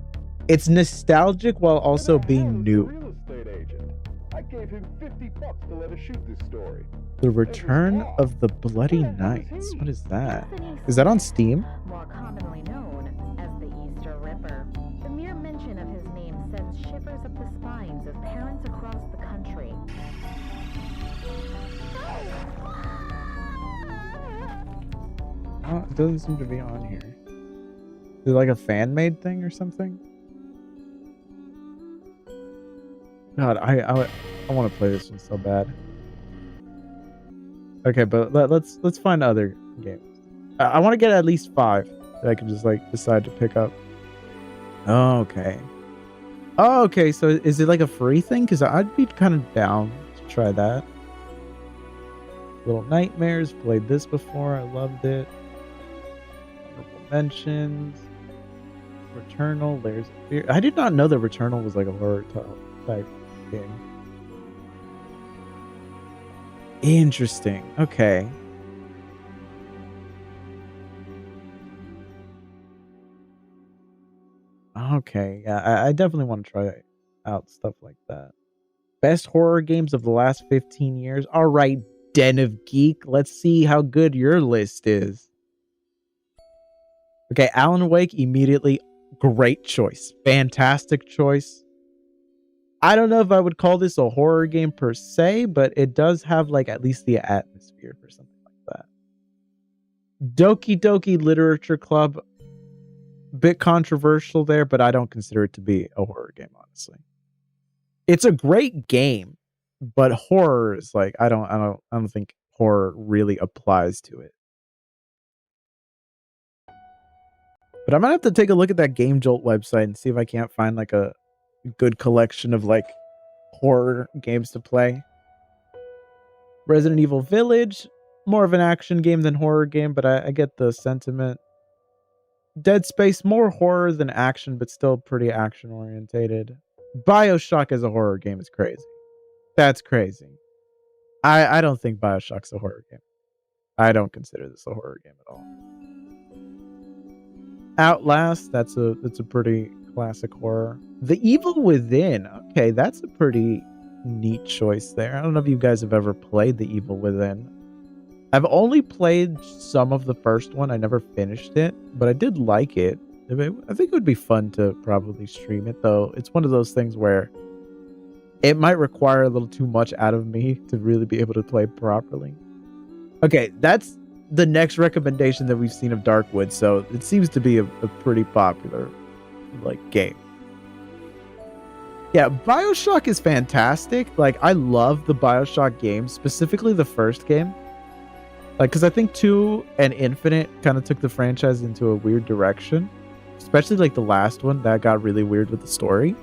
it's nostalgic while also being new. Real estate agent. I gave him $50 to let us shoot this story. The Return of the Bloody Knights. What is that? Is that on Steam? More commonly known as the Easter Ripper. The mere mention of his name sends shivers up the spines of parents across the country. Oh, it doesn't seem to be on here. Is it like a fan-made thing or something? God, I want to play this one so bad. Okay, but let's find other games. I want to get at least 5 that I can just like decide to pick up. Oh, okay. Oh, okay. So is it like a free thing? Because I'd be kind of down to try that. Little Nightmares. Played this before. I loved it. Honorable mentions. Returnal. Layers of Fear. I did not know that Returnal was like a horror type game. Interesting. Okay. Okay. Yeah, I definitely want to try out stuff like that. Best horror games of the last 15 years. All right, Den of Geek. Let's see how good your list is. Okay, Alan Wake immediately. Great choice. Fantastic choice. I don't know if I would call this a horror game per se, but it does have like at least the atmosphere for something like that. Doki Doki Literature Club. Bit controversial there, but I don't consider it to be a horror game, honestly. It's a great game, but horror is like I don't think horror really applies to it. But I'm gonna have to take a look at that Game Jolt website and see if I can't find like a good collection of like horror games to play. Resident Evil Village, more of an action game than horror game, but I get the sentiment. Dead Space, more horror than action, but still pretty action orientated. BioShock as a horror game is crazy. That's crazy. I don't think BioShock's a horror game. I don't consider this a horror game at all. Outlast, that's a pretty classic horror. The Evil Within, okay, that's a pretty neat choice there. I don't know if you guys have ever played The Evil Within. I've only played some of the first one. I never finished it, but I did like it. I think it would be fun to probably stream it, though. It's one of those things where it might require a little too much out of me to really be able to play properly. Okay, that's the next recommendation that we've seen of Darkwood, so it seems to be a pretty popular like game. Yeah, BioShock is fantastic. Like, I love the BioShock games, specifically the first game. Like, because I think 2 and Infinite kind of took the franchise into a weird direction. Especially, like, the last one. That got really weird with the story.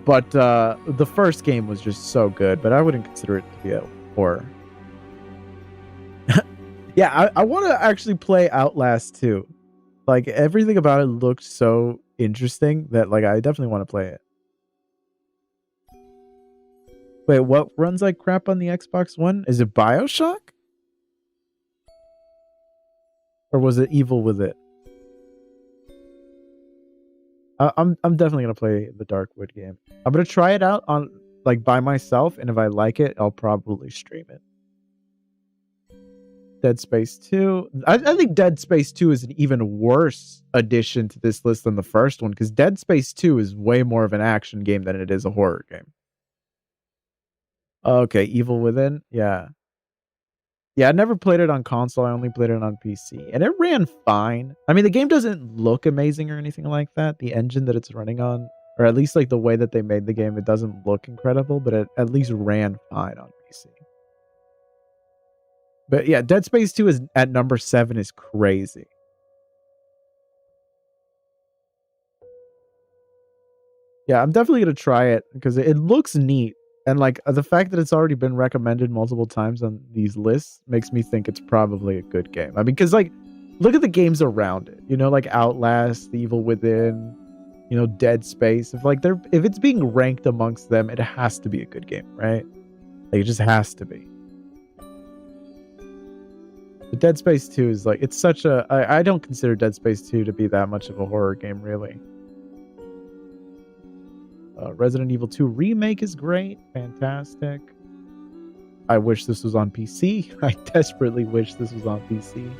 But the first game was just so good. But I wouldn't consider it to be a horror. Yeah, I want to actually play Outlast 2. Like, everything about it looked so interesting that, like, I definitely want to play it. Wait, what runs like crap on the Xbox One? Is it BioShock? Or was it Evil with it? I'm definitely gonna play the Darkwood game. I'm gonna try it out on like by myself, and if I like it, I'll probably stream it. Dead Space 2. I think Dead Space 2 is an even worse addition to this list than the first one, because Dead Space 2 is way more of an action game than it is a horror game. Okay, Evil Within. Yeah. Yeah, I never played it on console. I only played it on PC. And it ran fine. I mean, the game doesn't look amazing or anything like that. The engine that it's running on, or at least like the way that they made the game, it doesn't look incredible, but it at least ran fine on PC. But yeah, Dead Space 2 is at number 7 is crazy. Yeah, I'm definitely going to try it because it looks neat. And like the fact that it's already been recommended multiple times on these lists makes me think it's probably a good game. I mean, because like look at the games around it. You know, like Outlast, The Evil Within, you know, Dead Space. If it's being ranked amongst them, it has to be a good game, right? Like, it just has to be. But Dead Space 2 is like, it's such a... I don't consider Dead Space 2 to be that much of a horror game, really. Resident Evil 2 Remake is great. Fantastic. I wish this was on PC. I desperately wish this was on PC.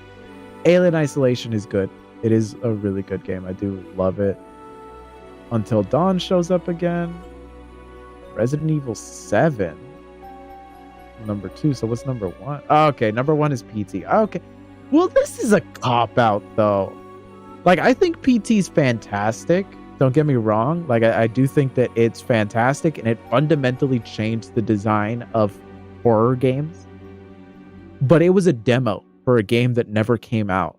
Alien Isolation is good. It is a really good game. I do love it. Until Dawn shows up again. Resident Evil 7. Number 2. So what's number 1? Oh, okay, number 1 is PT. Okay. Well, this is a cop-out, though. Like, I think PT's fantastic. Don't get me wrong. Like, I do think that it's fantastic, and it fundamentally changed the design of horror games. But it was a demo for a game that never came out.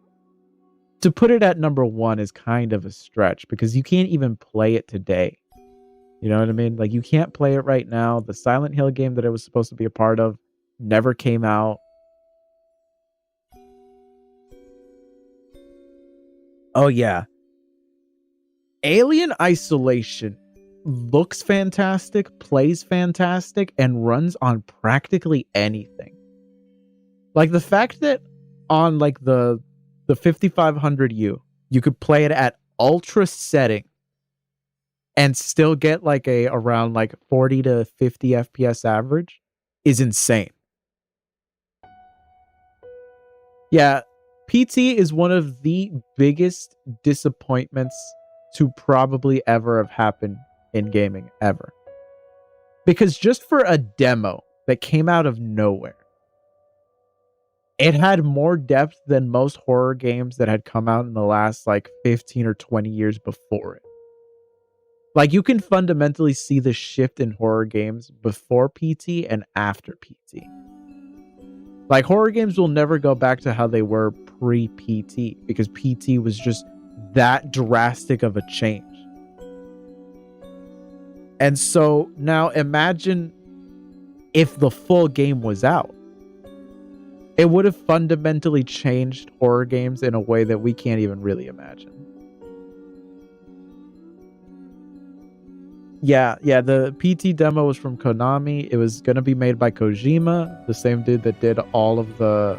To put it at number 1 is kind of a stretch, because you can't even play it today. You know what I mean? Like, you can't play it right now. The Silent Hill game that it was supposed to be a part of never came out. Oh, yeah. Alien Isolation looks fantastic, plays fantastic, and runs on practically anything. Like, the fact that on, like, the 5500U, you could play it at ultra setting and still get, like, around, like, 40 to 50 FPS average is insane. Yeah, PT is one of the biggest disappointments to probably ever have happened in gaming, ever. Because just for a demo that came out of nowhere, it had more depth than most horror games that had come out in the last, like, 15 or 20 years before it. Like, you can fundamentally see the shift in horror games before PT and after PT. Like, horror games will never go back to how they were pre-PT, because PT was just that drastic of a change. And so now imagine if the full game was out. It would have fundamentally changed horror games in a way that we can't even really imagine. Yeah, the PT demo was from Konami. It was going to be made by Kojima, the same dude that did all of the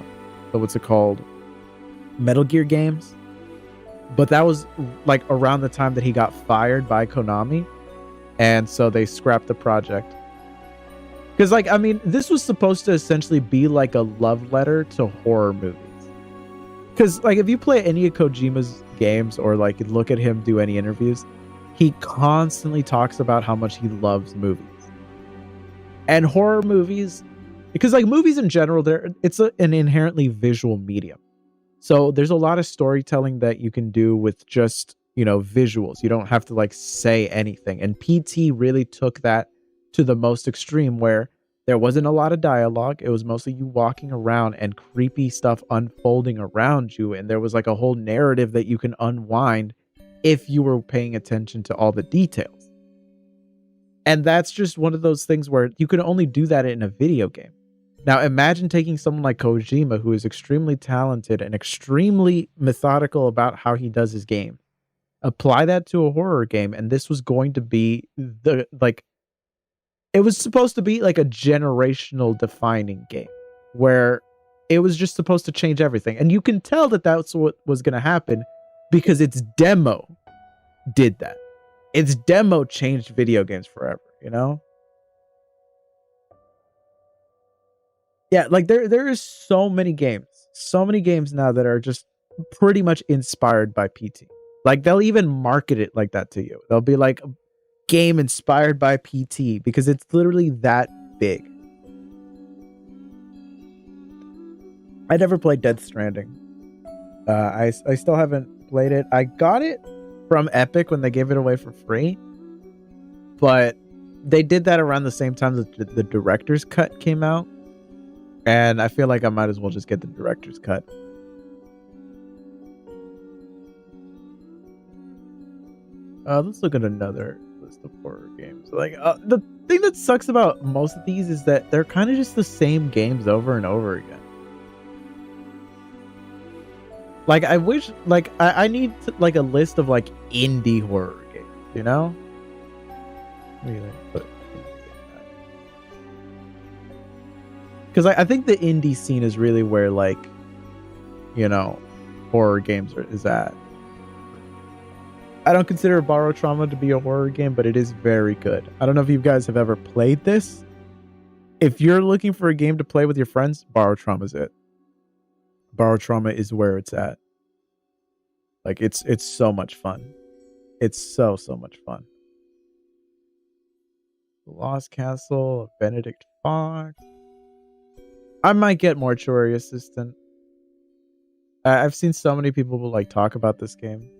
what's it called? Metal Gear games. But that was like around the time that he got fired by Konami. And so they scrapped the project. Because, like, I mean, this was supposed to essentially be like a love letter to horror movies. Because, like, if you play any of Kojima's games or, like, look at him do any interviews, he constantly talks about how much he loves movies. And horror movies, because, like, movies in general, it's an inherently visual medium. So there's a lot of storytelling that you can do with just, you know, visuals. You don't have to, like, say anything. And PT really took that to the most extreme, where there wasn't a lot of dialogue. It was mostly you walking around and creepy stuff unfolding around you. And there was, like, a whole narrative that you can unwind if you were paying attention to all the details. And that's just one of those things where you can only do that in a video game. Now, imagine taking someone like Kojima, who is extremely talented and extremely methodical about how he does his game. Apply that to a horror game, and this was going to be it was supposed to be like a generational defining game, where it was just supposed to change everything. And you can tell that that's what was going to happen, because its demo did that. Its demo changed video games forever, you know? Yeah, like there is so many games now that are just pretty much inspired by PT. Like, they'll even market it like that to you. They'll be like, a game inspired by PT, because it's literally that big. I never played Death Stranding. I still haven't played it. I got it from Epic when they gave it away for free, but they did that around the same time that the director's cut came out, and I feel like I might as well just get the director's cut. Let's look at another list of horror games. Like, the thing that sucks about most of these is that they're kind of just the same games over and over again. Like, I wish, like, I need to, like a list of like indie horror games, you know? Because I think the indie scene is really where, like, you know, horror games is at. I don't consider Borrow Trauma to be a horror game, but it is very good. I don't know if you guys have ever played this. If you're looking for a game to play with your friends, Borrow Trauma is it. Borrow Trauma is where it's at. Like, it's so much fun. It's so much fun. The Lost Castle of Benedict Fox. I might get Mortuary Assistant. I've seen so many people like talk about this game.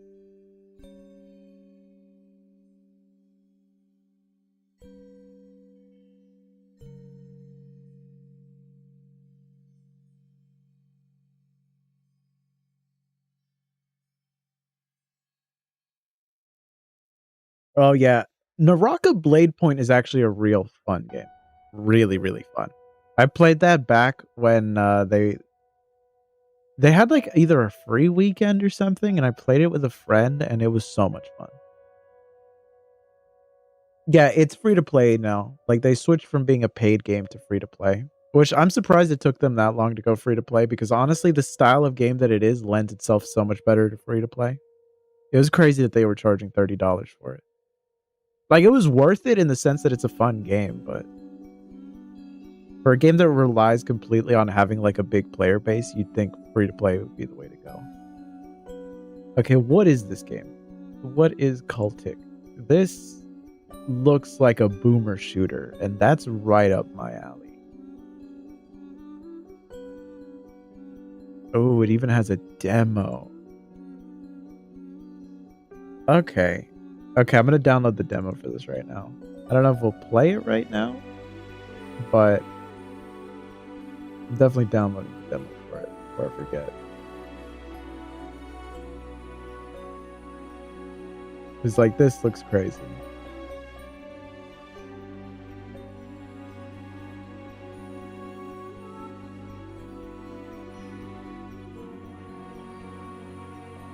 Oh yeah, Naraka Blade Point is actually a real fun game. Really, really fun. I played that back when they had like either a free weekend or something, and I played it with a friend, and it was so much fun. Yeah, it's free to play now. Like, they switched from being a paid game to free to play, which I'm surprised it took them that long to go free to play, because honestly, the style of game that it is lends itself so much better to free to play. It was crazy that they were charging $30 for it. Like, it was worth it in the sense that it's a fun game, but for a game that relies completely on having like a big player base, you'd think free to play would be the way to go. Okay, what is this game? What is Cultic? This looks like a boomer shooter, and that's right up my alley. Oh, it even has a demo. Okay, I'm gonna download the demo for this right now. I don't know if we'll play it right now, but I'm definitely downloading the demo for it before I forget. It's like, this looks crazy.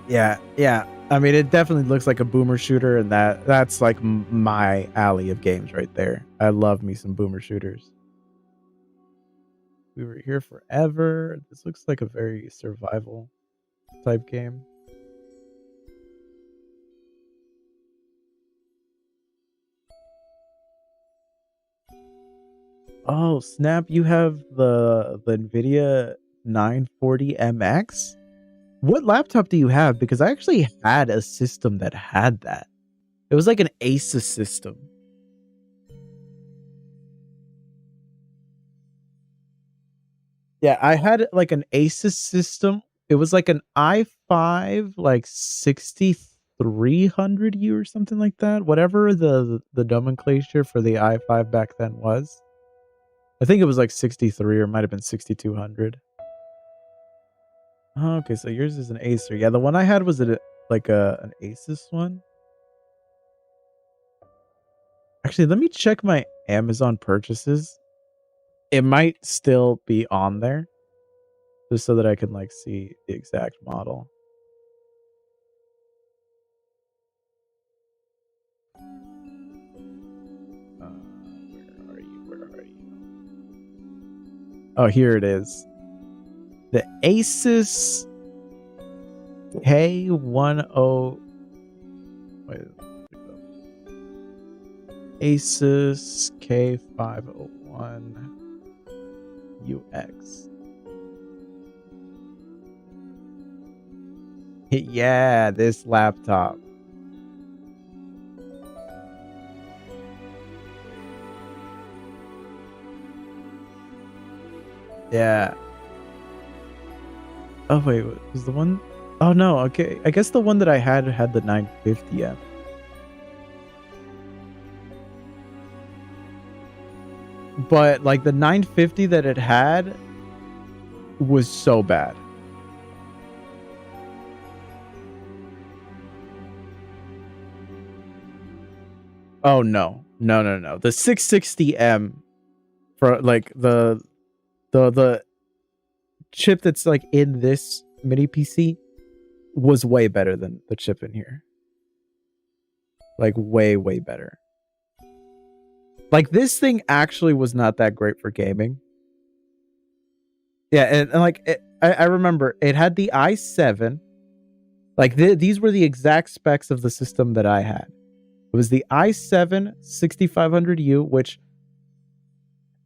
Yeah. I mean, it definitely looks like a boomer shooter, and that's like my alley of games right there. I love me some boomer shooters. We Were Here Forever. This looks like a very survival type game. Oh, snap. You have the NVIDIA 940MX? What laptop do you have? Because I actually had a system that had that. It was like an Asus system. Yeah, I had like an Asus system. It was like an i5, like 6300U or something like that. Whatever the nomenclature for the i5 back then was. I think it was like 63, or it might have been 6200. Oh, okay, so yours is an Acer. Yeah, the one I had was like an Asus one. Actually, let me check my Amazon purchases. It might still be on there, just so that I can like see the exact model. Where are you? Oh, here it is. The Asus K10. Wait. Asus K501 UX. Yeah, this laptop. Yeah. Oh wait, was the one? Oh no, okay. I guess the one that I had the 950M. But like the 950 that it had was so bad. Oh no. No. The 660M for like the chip that's like in this mini PC was way better than the chip in here. Like way, way better. Like this thing actually was not that great for gaming. Yeah, and like I remember it had the i7. Like these were the exact specs of the system that I had. It was the i7 6500U, which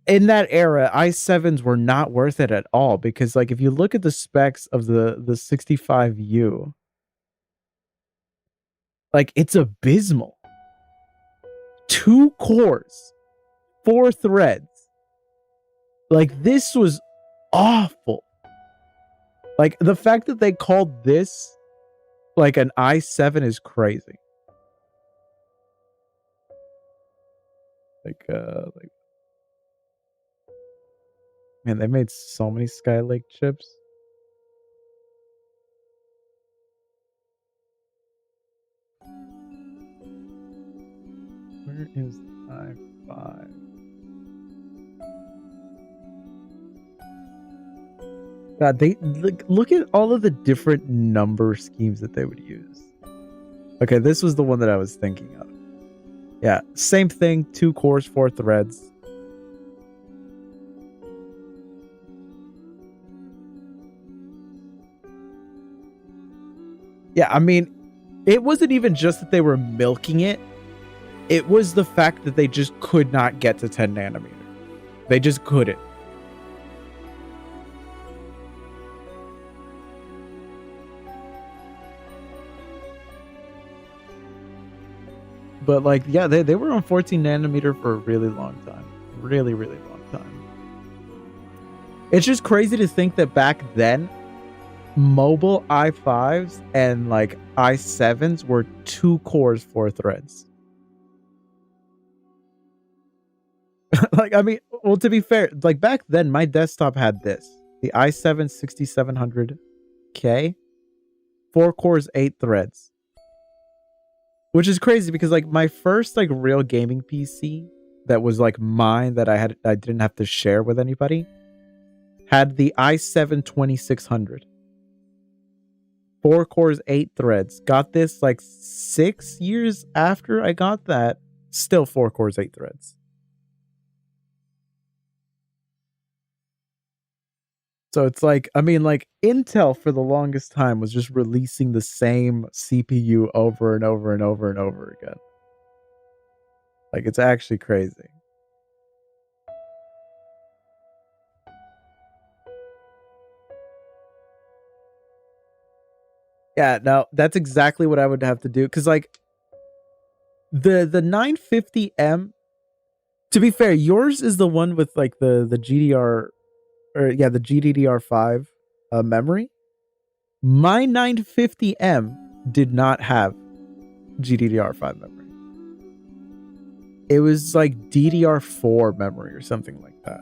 in that era, i7s were not worth it at all because like if you look at the specs of the 65U, like it's abysmal. 2 cores, 4 threads. Like this was awful. Like the fact that they called this like an i7 is crazy. Like man, they made so many Skylake chips. Where is the i5? God, they look at all of the different number schemes that they would use. Okay, this was the one that I was thinking of. Yeah, same thing, 2 cores, 4 threads. Yeah, I mean, it wasn't even just that they were milking it. It was the fact that they just could not get to 10 nanometer. They just couldn't. But like, yeah, they were on 14 nanometer for a really long time. Really, really long time. It's just crazy to think that back then, mobile i5s and like i7s were 2 cores, 4 threads. Like, I mean, well, to be fair, like back then, my desktop had this. The i7 6700K, 4 cores, 8 threads. Which is crazy because like my first like real gaming PC that was like mine that I didn't have to share with anybody had the i7 2600. 4 cores, 8 threads. Got this like 6 years after I got that. Still 4 cores, 8 threads. So it's like, I mean, like Intel for the longest time was just releasing the same CPU over and over and over and over again. Like it's actually crazy. Yeah, no, that's exactly what I would have to do. Because like the 950M, to be fair, yours is the one with like the GDR or yeah, the GDDR5 memory. My 950M did not have GDDR5 memory. It was like DDR4 memory or something like that.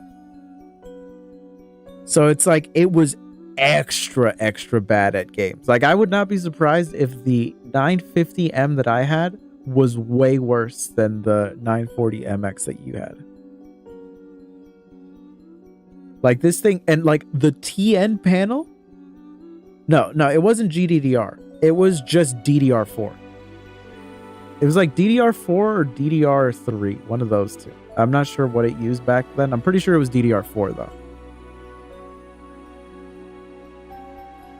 So it's like it was extra bad at games. Like I would not be surprised if the 950M that I had was way worse than the 940MX that you had. Like this thing, and like the TN panel. No, it wasn't GDDR. It was just DDR4. It was like DDR4 or DDR3, one of those two. I'm not sure what it used back then. I'm pretty sure it was DDR4 though.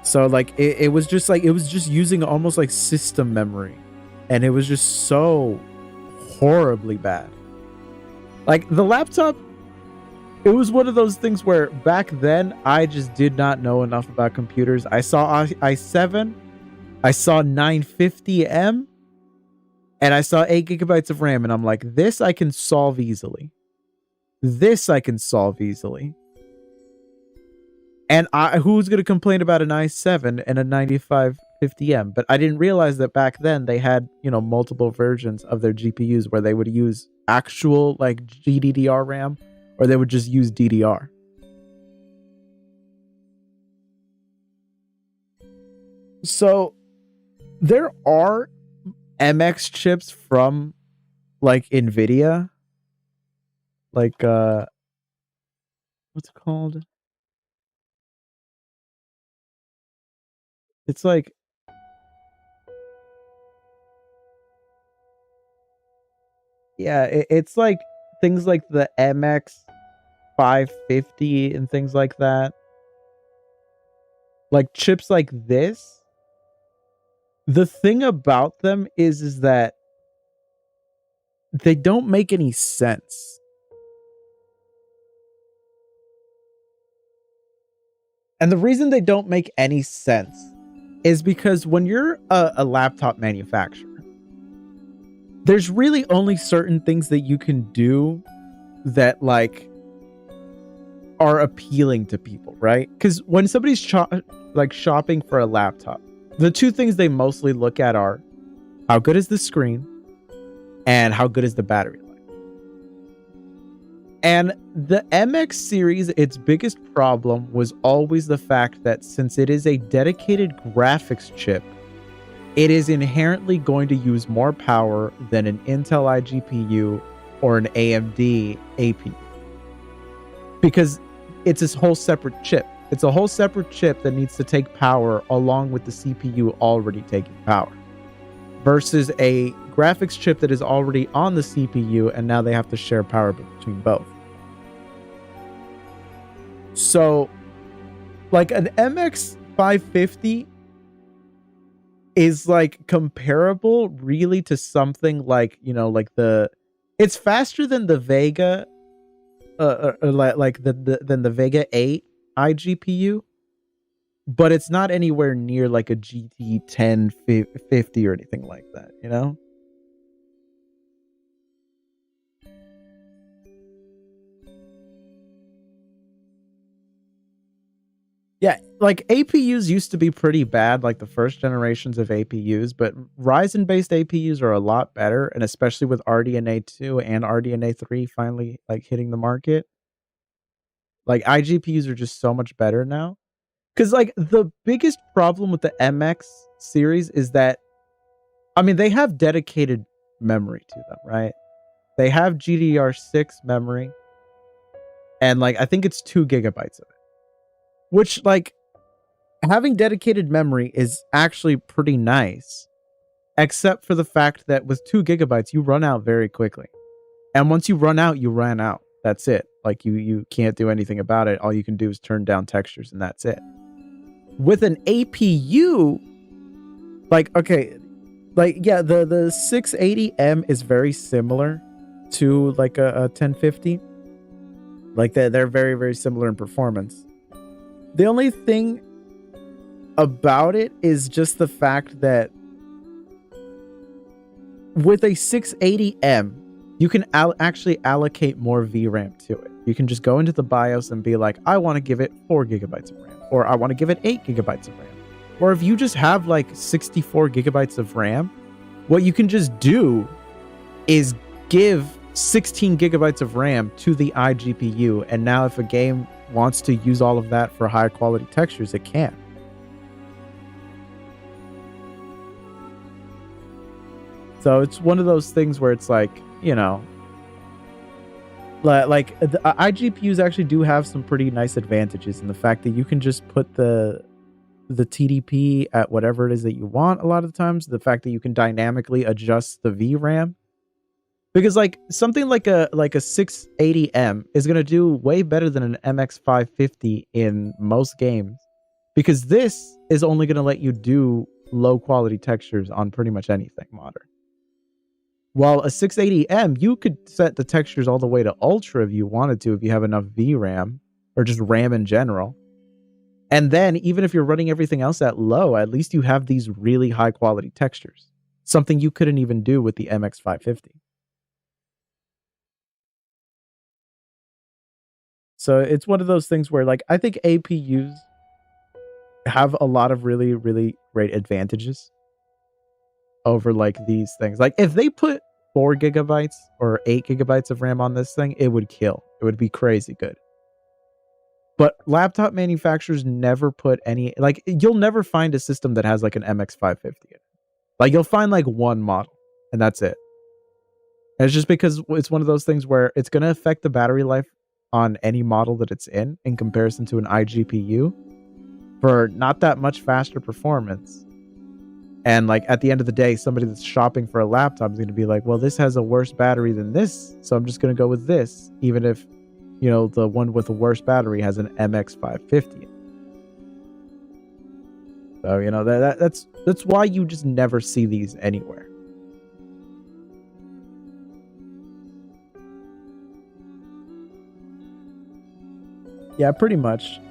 So like it was just like, it was just using almost like system memory. And it was just so horribly bad. Like the laptop, it was one of those things where back then I just did not know enough about computers. I saw i7, I saw 950M, and I saw 8 gigabytes of RAM, and I'm like, this I can solve easily. This I can solve easily. And who's going to complain about an i7 and a 9550M? But I didn't realize that back then they had, you know, multiple versions of their GPUs where they would use actual like GDDR RAM, or they would just use DDR. So there are MX chips from like NVIDIA. Like what's it called? It's like Yeah, it's like things like the MX 550 and things like that. Like chips like this. The thing about them is that they don't make any sense. And the reason they don't make any sense is because when you're a laptop manufacturer, there's really only certain things that you can do that like are appealing to people, right? Because when somebody's shopping for a laptop, the two things they mostly look at are how good is the screen and how good is the battery life. And the MX series, its biggest problem was always the fact that since it is a dedicated graphics chip, it is inherently going to use more power than an Intel iGPU or an AMD APU. Because it's this whole separate chip. It's a whole separate chip that needs to take power along with the CPU already taking power. Versus a graphics chip that is already on the CPU and now they have to share power between both. So, like an MX 550 is like comparable really to something like, you know, like it's faster than the Vega than the Vega 8 iGPU, but it's not anywhere near like a GT 1050 or anything like that, you know? Yeah, like APUs used to be pretty bad, like the first generations of APUs, but Ryzen-based APUs are a lot better, and especially with RDNA 2 and RDNA 3 finally like hitting the market. Like iGPUs are just so much better now. Cuz like the biggest problem with the MX series is that I mean, they have dedicated memory to them, right? They have GDDR6 memory and like I think it's 2 gigabytes of it. Which like having dedicated memory is actually pretty nice, except for the fact that with 2 gigabytes, you run out very quickly. And once you run out, you ran out. That's it. Like you can't do anything about it. All you can do is turn down textures and that's it. With an APU, like, okay, like, yeah, the 680M is very similar to like a 1050. Like they're very, very similar in performance. The only thing about it is just the fact that with a 680M, you can actually allocate more VRAM to it. You can just go into the BIOS and be like, I want to give it 4 gigabytes of RAM, or I want to give it 8 gigabytes of RAM. Or if you just have like 64 gigabytes of RAM, what you can just do is give 16 gigabytes of RAM to the iGPU. And now if a game wants to use all of that for high quality textures, it can. So it's one of those things where it's like, you know, like the iGPUs actually do have some pretty nice advantages in the fact that you can just put the TDP at whatever it is that you want a lot of the times. The fact that you can dynamically adjust the VRAM. Because like something like a 680M is going to do way better than an MX 550 in most games. Because this is only going to let you do low quality textures on pretty much anything modern. While a 680M, you could set the textures all the way to ultra if you wanted to, if you have enough VRAM or just RAM in general. And then even if you're running everything else at low, at least you have these really high quality textures. Something you couldn't even do with the MX 550. So it's one of those things where like I think APUs have a lot of really, really great advantages over like these things. Like if they put 4 gigabytes or 8 gigabytes of RAM on this thing, it would kill. It would be crazy good. But laptop manufacturers never put any, like you'll never find a system that has like an MX 550 in it. Like you'll find like one model and that's it. And it's just because it's one of those things where it's going to affect the battery life on any model that it's in comparison to an iGPU for not that much faster performance. And like at the end of the day, somebody that's shopping for a laptop is going to be like, well, this has a worse battery than this, so I'm just going to go with this, even if, you know, the one with the worst battery has an MX550. So, you know, that's why you just never see these anywhere. Yeah, pretty much.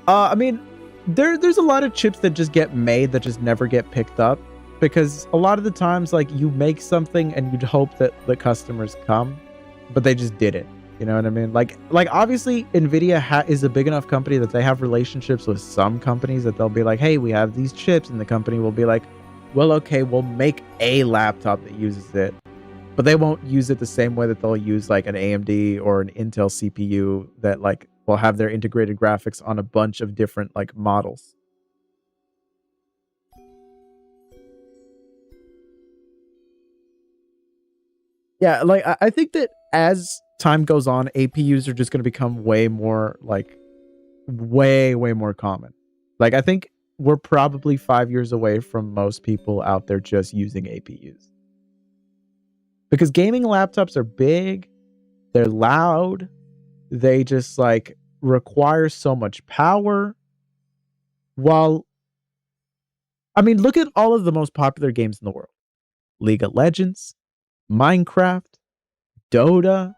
I mean, there's a lot of chips that just get made that just never get picked up, because a lot of the times, like, you make something and you'd hope that the customers come, but they just didn't. You know what I mean? Like obviously Nvidia is a big enough company that they have relationships with some companies that they'll be like, hey, we have these chips, and the company will be like, well, okay, we'll make a laptop that uses it, but they won't use it the same way that they'll use like an AMD or an Intel CPU that like will have their integrated graphics on a bunch of different like models. Yeah, like I think that as time goes on, APUs are just going to become way more like way more common. Like I think we're probably 5 years away from most people out there just using APUs. Because gaming laptops are big, they're loud, they just like require so much power. While, I mean, look at all of the most popular games in the world. League of Legends, Minecraft, Dota,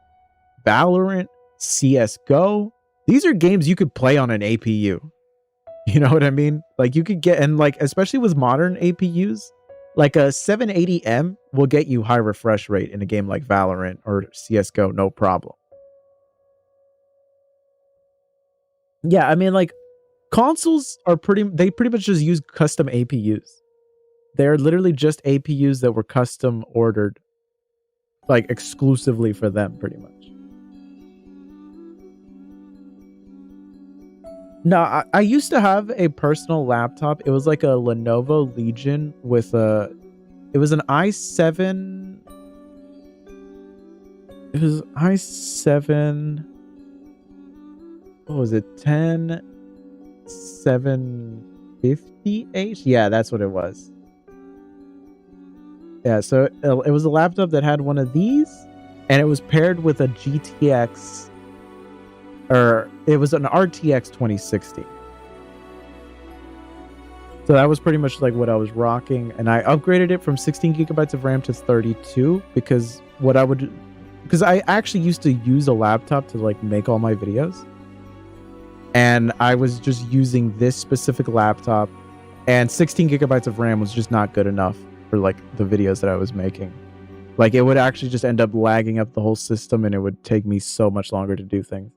Valorant, CSGO. These are games you could play on an APU. You know what I mean? Like you could get, and like, especially with modern APUs, like a 780M will get you high refresh rate in a game like Valorant or CSGO, no problem. Yeah, I mean, like, consoles are pretty much just use custom APUs. They're literally just APUs that were custom ordered, like, exclusively for them, pretty much. No, I used to have a personal laptop. It was like a Lenovo Legion with it was an i7. It was i7. What was it? 10750H? Yeah, that's what it was. Yeah, so it was a laptop that had one of these, and it was paired with a GTX, or it was an RTX 2060. So that was pretty much like what I was rocking, and I upgraded it from 16 gigabytes of RAM to 32 because I actually used to use a laptop to like make all my videos. And I was just using this specific laptop, and 16 gigabytes of RAM was just not good enough for like the videos that I was making. Like it would actually just end up lagging up the whole system, and it would take me so much longer to do things.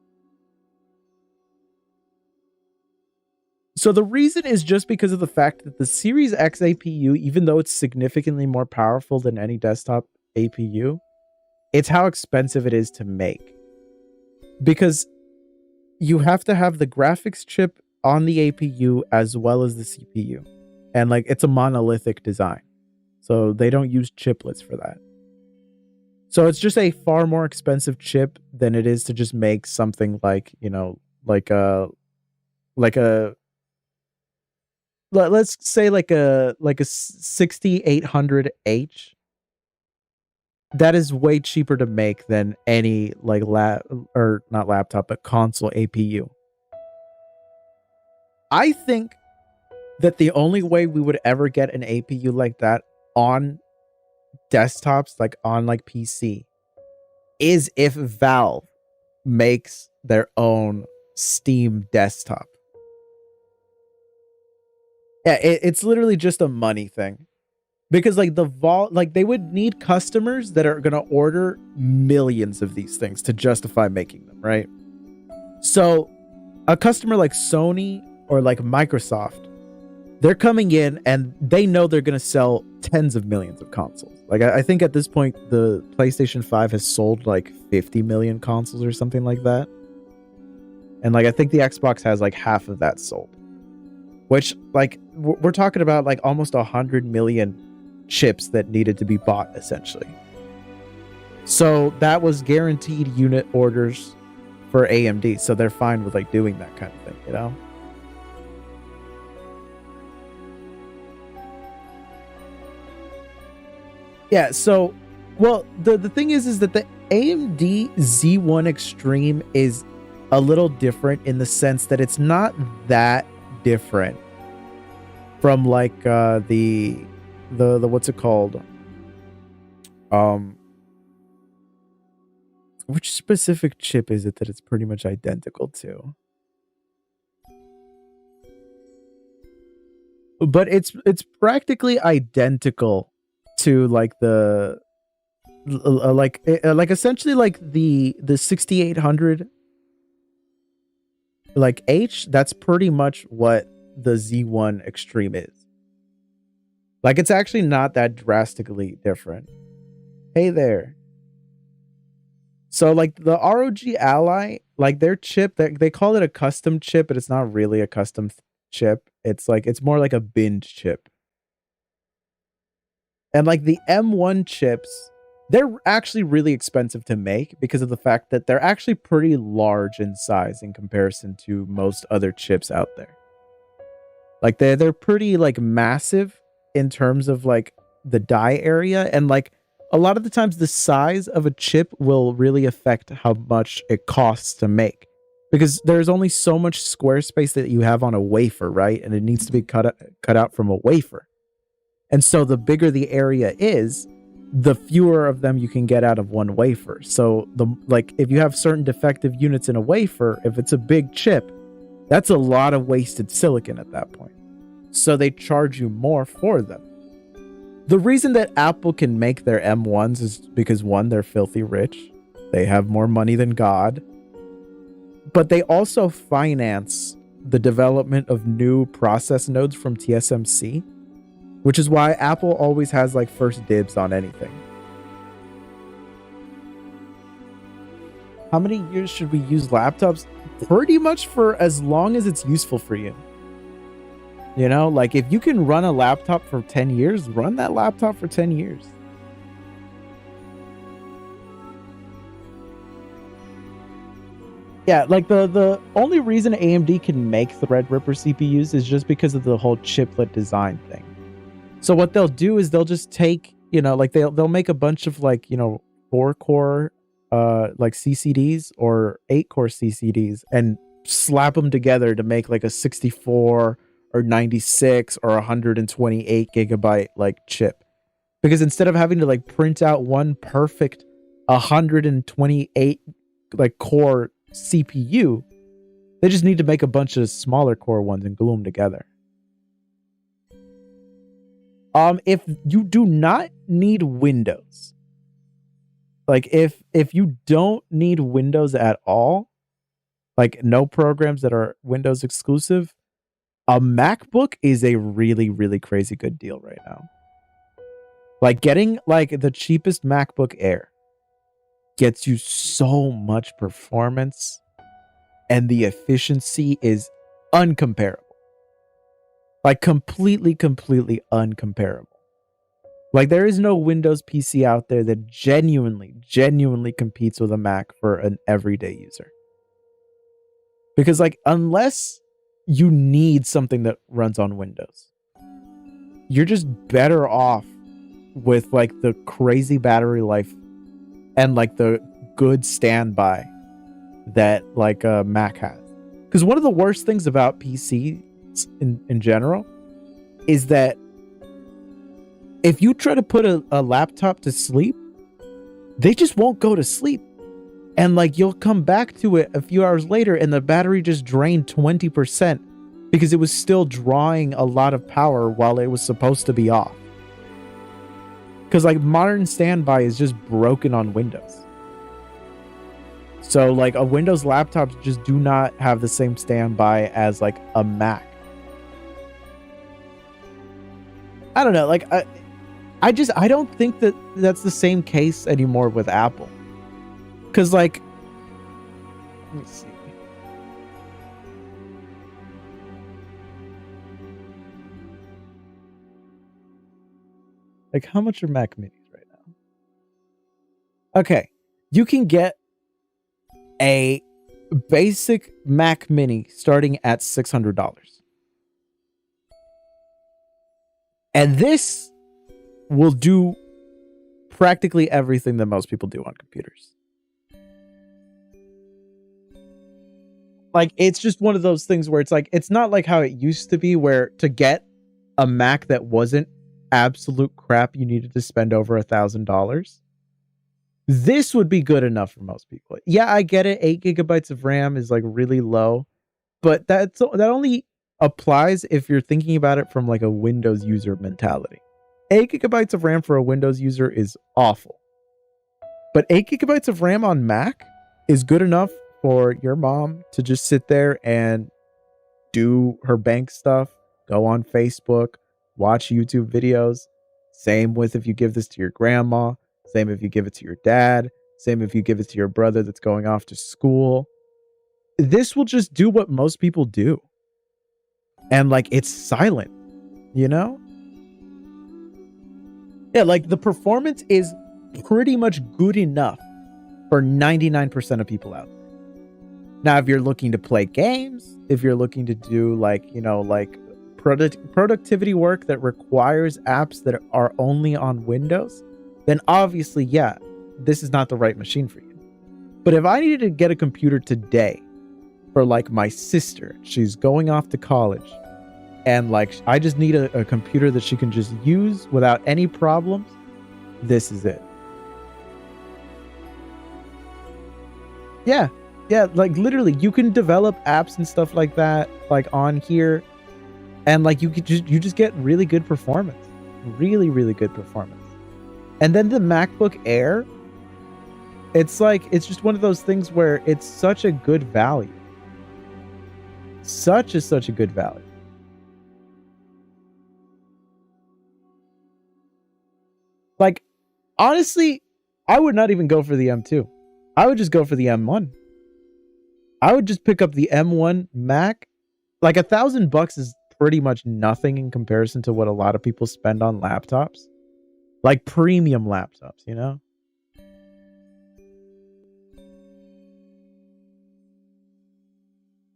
So the reason is just because of the fact that the Series X APU, even though it's significantly more powerful than any desktop APU, it's how expensive it is to make. Because you have to have the graphics chip on the APU as well as the CPU. And like it's a monolithic design. So they don't use chiplets for that. So it's just a far more expensive chip than it is to just make something like, you know, let's say like a 6800H. That is way cheaper to make than any like not laptop, but console APU. I think that the only way we would ever get an APU like that on desktops, like on like PC, is if Valve makes their own Steam desktop. Yeah, it's literally just a money thing. Because like they would need customers that are going to order millions of these things to justify making them, right? So a customer like Sony or like Microsoft, they're coming in and they know they're going to sell tens of millions of consoles. Like I think at this point, the PlayStation 5 has sold like 50 million consoles or something like that. And like I think the Xbox has like half of that sold. Which like we're talking about like almost 100 million chips that needed to be bought essentially. So that was guaranteed unit orders for AMD, so they're fine with like doing that kind of thing, you know. Yeah, so, well, the thing is that the AMD Z1 Extreme is a little different in the sense that it's not that different from like the what's it called? Which specific chip is it that it's pretty much identical to? But it's practically identical to like the like essentially like the 6800 like H. That's pretty much what the Z1 Extreme is. Like, it's actually not that drastically different. Hey there. So like the ROG Ally, like their chip, they call it a custom chip, but it's not really a custom chip. It's like, it's more like a binge chip. And like the M1 chips, they're actually really expensive to make because of the fact that they're actually pretty large in size in comparison to most other chips out there. Like they're pretty like massive in terms of like the die area, and like a lot of the times the size of a chip will really affect how much it costs to make, because there's only so much square space that you have on a wafer, right? And it needs to be cut out from a wafer. And so the bigger the area is, the fewer of them you can get out of one wafer. So like if you have certain defective units in a wafer, if it's a big chip, that's a lot of wasted silicon at that point. So they charge you more for them. The reason that Apple can make their M1s is because, one, they're filthy rich. They have more money than God. But they also finance the development of new process nodes from TSMC, which is why Apple always has like first dibs on anything. How many years should we use laptops? Pretty much for as long as it's useful for you. You know, like if you can run a laptop for 10 years, run that laptop for 10 years. Yeah, like the only reason AMD can make Threadripper CPUs is just because of the whole chiplet design thing. So what they'll do is they'll just take, you know, like they'll make a bunch of like, you know, 4-core like CCDs or 8-core CCDs and slap them together to make like a 64 or 96 or 128 gigabyte like chip. Because instead of having to like print out one perfect 128 like core CPU, they just need to make a bunch of smaller core ones and glue them together. If you do not need Windows, like if you don't need Windows at all, like no programs that are Windows exclusive, a MacBook is a really, really crazy good deal right now. Like getting like the cheapest MacBook Air gets you so much performance, and the efficiency is uncomparable. Like completely uncomparable. Like there is no Windows PC out there that genuinely competes with a Mac for an everyday user. Because like unless you need something that runs on Windows, you're just better off with like the crazy battery life and like the good standby that like a Mac has. Because one of the worst things about PCs in general is that if you try to put a laptop to sleep, they just won't go to sleep. And like you'll come back to it a few hours later and the battery just drained 20% because it was still drawing a lot of power while it was supposed to be off. Because like modern standby is just broken on Windows. So like a Windows laptops just do not have the same standby as like a Mac. I don't know, like I don't think that that's the same case anymore with Apple. Because like, let me see. Like, how much are Mac Minis right now? Okay, you can get a basic Mac Mini starting at $600. And this will do practically everything that most people do on computers. Like, it's just one of those things where it's like, it's not like how it used to be where to get a Mac that wasn't absolute crap, you needed to spend over $1,000. This would be good enough for most people. Yeah, I get it. 8 gigabytes of RAM is like really low, but that only applies if you're thinking about it from like a Windows user mentality. 8 gigabytes of RAM for a Windows user is awful. But 8 gigabytes of RAM on Mac is good enough for your mom to just sit there and do her bank stuff, go on Facebook, watch YouTube videos. Same with if you give this to your grandma. Same if you give it to your dad. Same if you give it to your brother that's going off to school. This will just do what most people do. And like, it's silent, you know? Yeah, like the performance is pretty much good enough for 99% of people out there. Now, if you're looking to play games, if you're looking to do like, you know, like productivity work that requires apps that are only on Windows, then obviously, yeah, this is not the right machine for you. But if I needed to get a computer today for like my sister, she's going off to college, and like I just need a computer that she can just use without any problems, this is it. Yeah, like literally you can develop apps and stuff like that like on here, and like you just get really good performance. Really, really good performance. And then the MacBook Air, it's like, it's just one of those things where it's such a good value. Such a good value. Like, honestly, I would not even go for the M2. I would just go for the M1. I would just pick up the M1 Mac. Like $1,000 is pretty much nothing in comparison to what a lot of people spend on laptops. Like premium laptops, you know?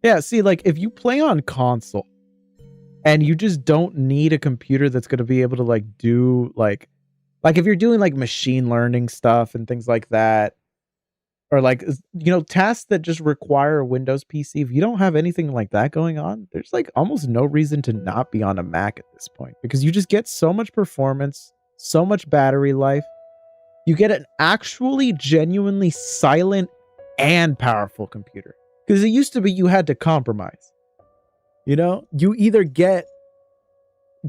Yeah, see, like if you play on console and you just don't need a computer that's going to be able to like do like if you're doing like machine learning stuff and things like that, or like, you know, tasks that just require a Windows PC, if you don't have anything like that going on, there's like almost no reason to not be on a Mac at this point, because you just get so much performance, so much battery life. You get an actually genuinely silent and powerful computer. Because it used to be you had to compromise. You know, you either get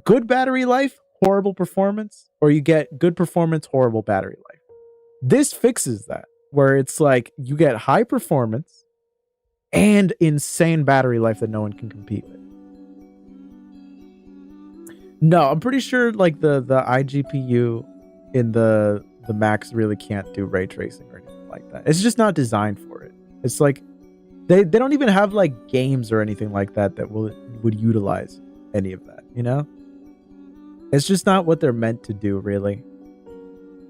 good battery life, horrible performance, or you get good performance, horrible battery life. This fixes that, where it's like you get high performance and insane battery life that no one can compete with. No, I'm pretty sure like the iGPU in the Macs really can't do ray tracing or anything like that. It's just not designed for it. It's like they don't even have like games or anything like that that would utilize any of that, you know? It's just not what they're meant to do, really.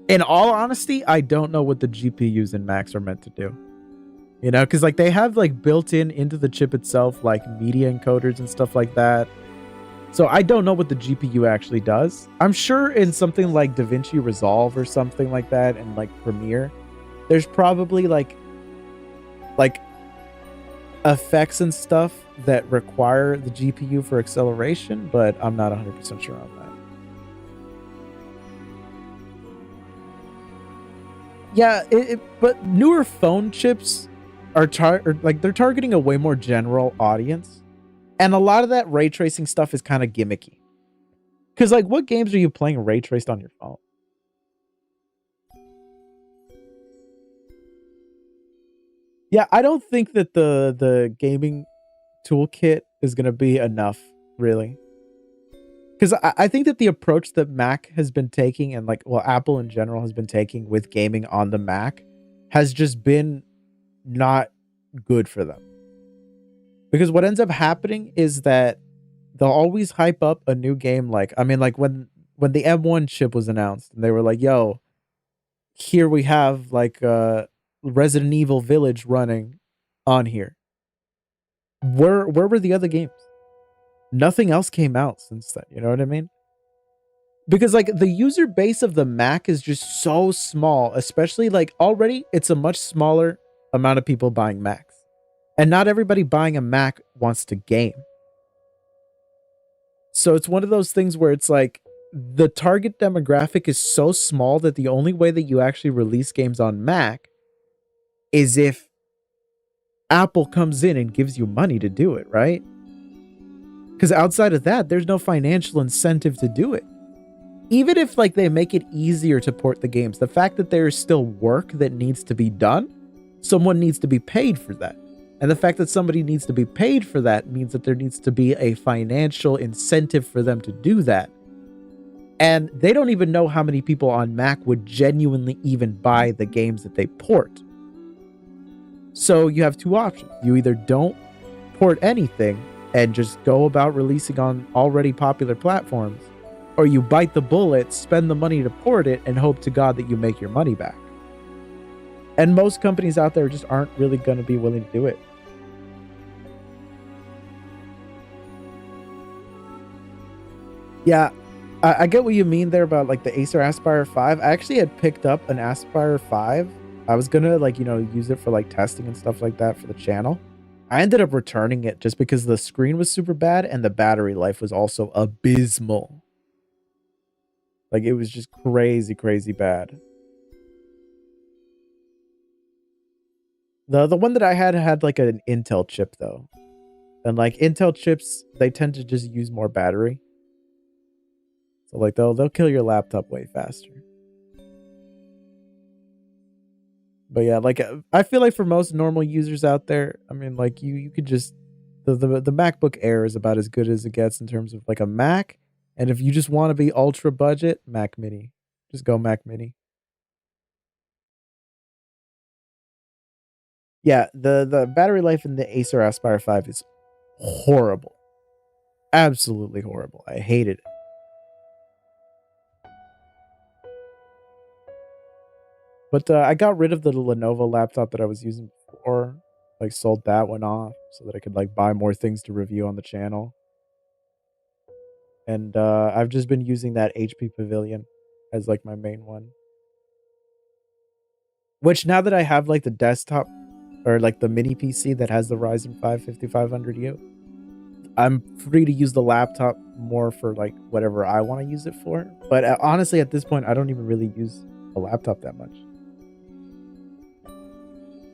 In all honesty, I don't know what the GPUs in Macs are meant to do. You know, because like they have like built into the chip itself like media encoders and stuff like that. So I don't know what the GPU actually does. I'm sure in something like DaVinci Resolve or something like that, and like Premiere, there's probably like effects and stuff that require the GPU for acceleration, but I'm not 100% sure on that. Yeah, but newer phone chips are they're targeting a way more general audience. And a lot of that ray tracing stuff is kind of gimmicky. Because, like, what games are you playing ray traced on your phone? Yeah, I don't think that the gaming toolkit is going to be enough, really. Because I think that the approach that Mac has been taking, and, like, well, Apple in general has been taking with gaming on the Mac, has just been not good for them. Because what ends up happening is that they'll always hype up a new game. Like, I mean, like when the M1 chip was announced and they were like, yo, here we have like Resident Evil Village running on here. Where were the other games? Nothing else came out since then. You know what I mean? Because like the user base of the Mac is just so small, especially like already it's a much smaller amount of people buying Macs. And not everybody buying a Mac wants to game. So it's one of those things where it's like the target demographic is so small that the only way that you actually release games on Mac is if Apple comes in and gives you money to do it, right? Because outside of that, there's no financial incentive to do it. Even if like they make it easier to port the games, the fact that there is still work that needs to be done, someone needs to be paid for that. And the fact that somebody needs to be paid for that means that there needs to be a financial incentive for them to do that. And they don't even know how many people on Mac would genuinely even buy the games that they port. So you have two options. You either don't port anything and just go about releasing on already popular platforms, or you bite the bullet, spend the money to port it, and hope to God that you make your money back. And most companies out there just aren't really going to be willing to do it. Yeah, I get what you mean there about like the Acer Aspire 5. I actually had picked up an Aspire 5. I was going to like, use it for like testing and stuff like that for the channel. I ended up returning it just because the screen was super bad and the battery life was also abysmal. Like it was just crazy, crazy bad. The one that I had like an Intel chip though. And like Intel chips, they tend to just use more battery. So like they'll kill your laptop way faster. But yeah, like I feel like for most normal users out there, I mean like you could just the MacBook Air is about as good as it gets in terms of like a Mac. And if you just want to be ultra budget, Mac Mini. Just go Mac Mini. Yeah, the battery life in the Acer Aspire 5 is horrible. Absolutely horrible. I hated it. But I got rid of the Lenovo laptop that I was using before. Like sold that one off so that I could like buy more things to review on the channel. And I've just been using that HP Pavilion as like my main one. Which now that I have like the desktop or like the mini PC that has the Ryzen 5 5500U, I'm free to use the laptop more for like whatever I want to use it for. But honestly, at this point, I don't even really use a laptop that much.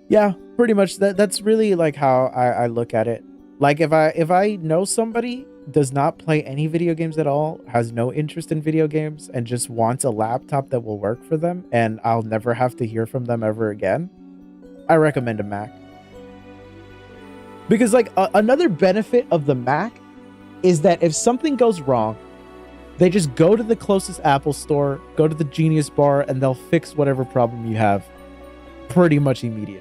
Yeah, pretty much that's really like how I look at it. Like if I know somebody does not play any video games at all, has no interest in video games, and just wants a laptop that will work for them, and I'll never have to hear from them ever again, I recommend a Mac. Because like another benefit of the Mac is that if something goes wrong, they just go to the closest Apple store, go to the Genius Bar, and they'll fix whatever problem you have pretty much immediately.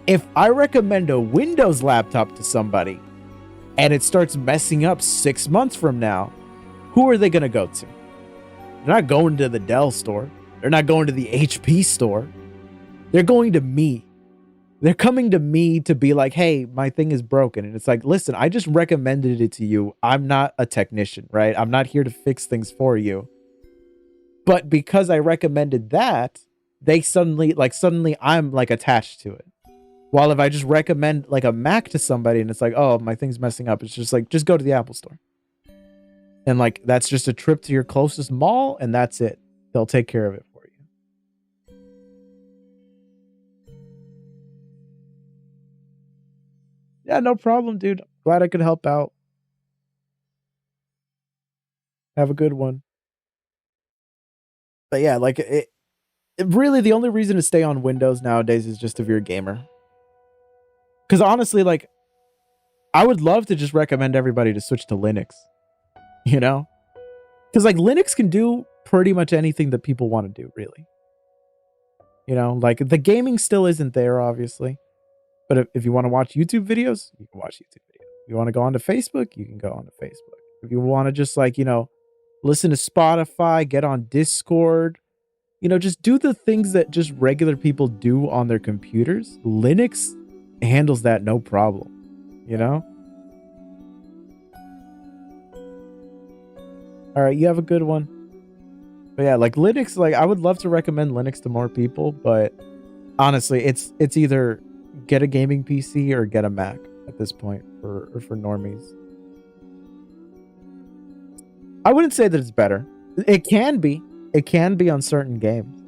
If I recommend a Windows laptop to somebody and it starts messing up 6 months from now, who are they going to go to? They're not going to the Dell store. They're not going to the HP store. They're going to me. They're coming to me to be like, hey, my thing is broken. And it's like, listen, I just recommended it to you. I'm not a technician, right? I'm not here to fix things for you. But because I recommended that, suddenly I'm like attached to it. While if I just recommend like a Mac to somebody and it's like, oh, my thing's messing up, it's just like, just go to the Apple store. And like, that's just a trip to your closest mall and that's it. They'll take care of it for you. Yeah, no problem, dude. Glad I could help out. Have a good one. But yeah, like it really, the only reason to stay on Windows nowadays is just if you're a gamer. Because honestly, like, I would love to just recommend everybody to switch to Linux, you know? Because, like, Linux can do pretty much anything that people want to do, really. You know, like, the gaming still isn't there, obviously. But if you want to watch YouTube videos, you can watch YouTube videos. If you want to go onto Facebook, you can go onto Facebook. If you want to just, like, listen to Spotify, get on Discord, just do the things that just regular people do on their computers. Linux handles that no problem, All right, you have a good one. But yeah, like Linux, like I would love to recommend Linux to more people, but honestly, it's either get a gaming PC or get a Mac at this point for normies. I wouldn't say that it's better. It can be on certain games,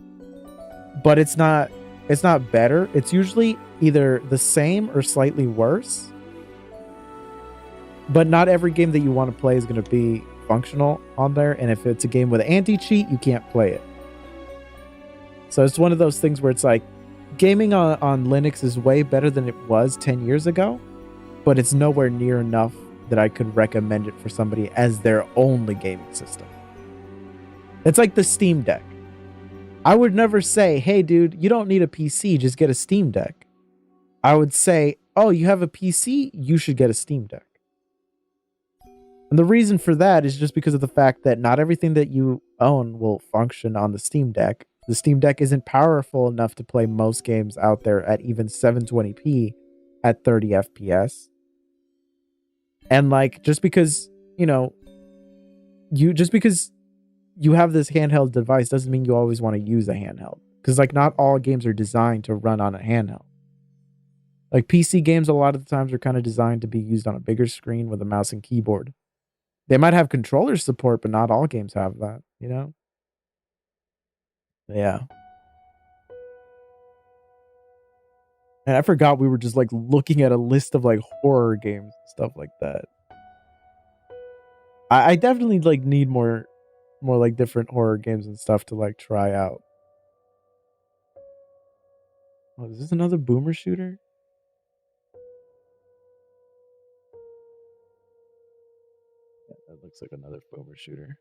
but it's not better. It's usually either the same or slightly worse. But not every game that you want to play is going to be functional on there, and if it's a game with anti-cheat, you can't play it. So it's one of those things where it's like gaming on Linux is way better than it was 10 years ago, but it's nowhere near enough that I could recommend it for somebody as their only gaming system. It's like the Steam Deck. I would never say, hey dude, you don't need a PC, just get a Steam Deck. I would say, oh, you have a PC, you should get a Steam Deck. And the reason for that is just because of the fact that not everything that you own will function on the Steam Deck. The Steam Deck isn't powerful enough to play most games out there at even 720p at 30 FPS. And like, just because you have this handheld device doesn't mean you always want to use a handheld. Because like not all games are designed to run on a handheld. Like PC games a lot of the times are kind of designed to be used on a bigger screen with a mouse and keyboard. They might have controller support, but not all games have that, you know? Yeah. And I forgot we were just like looking at a list of like horror games and stuff like that. I definitely like need more like different horror games and stuff to like try out. Oh, is this another boomer shooter? Yeah, that looks like another boomer shooter.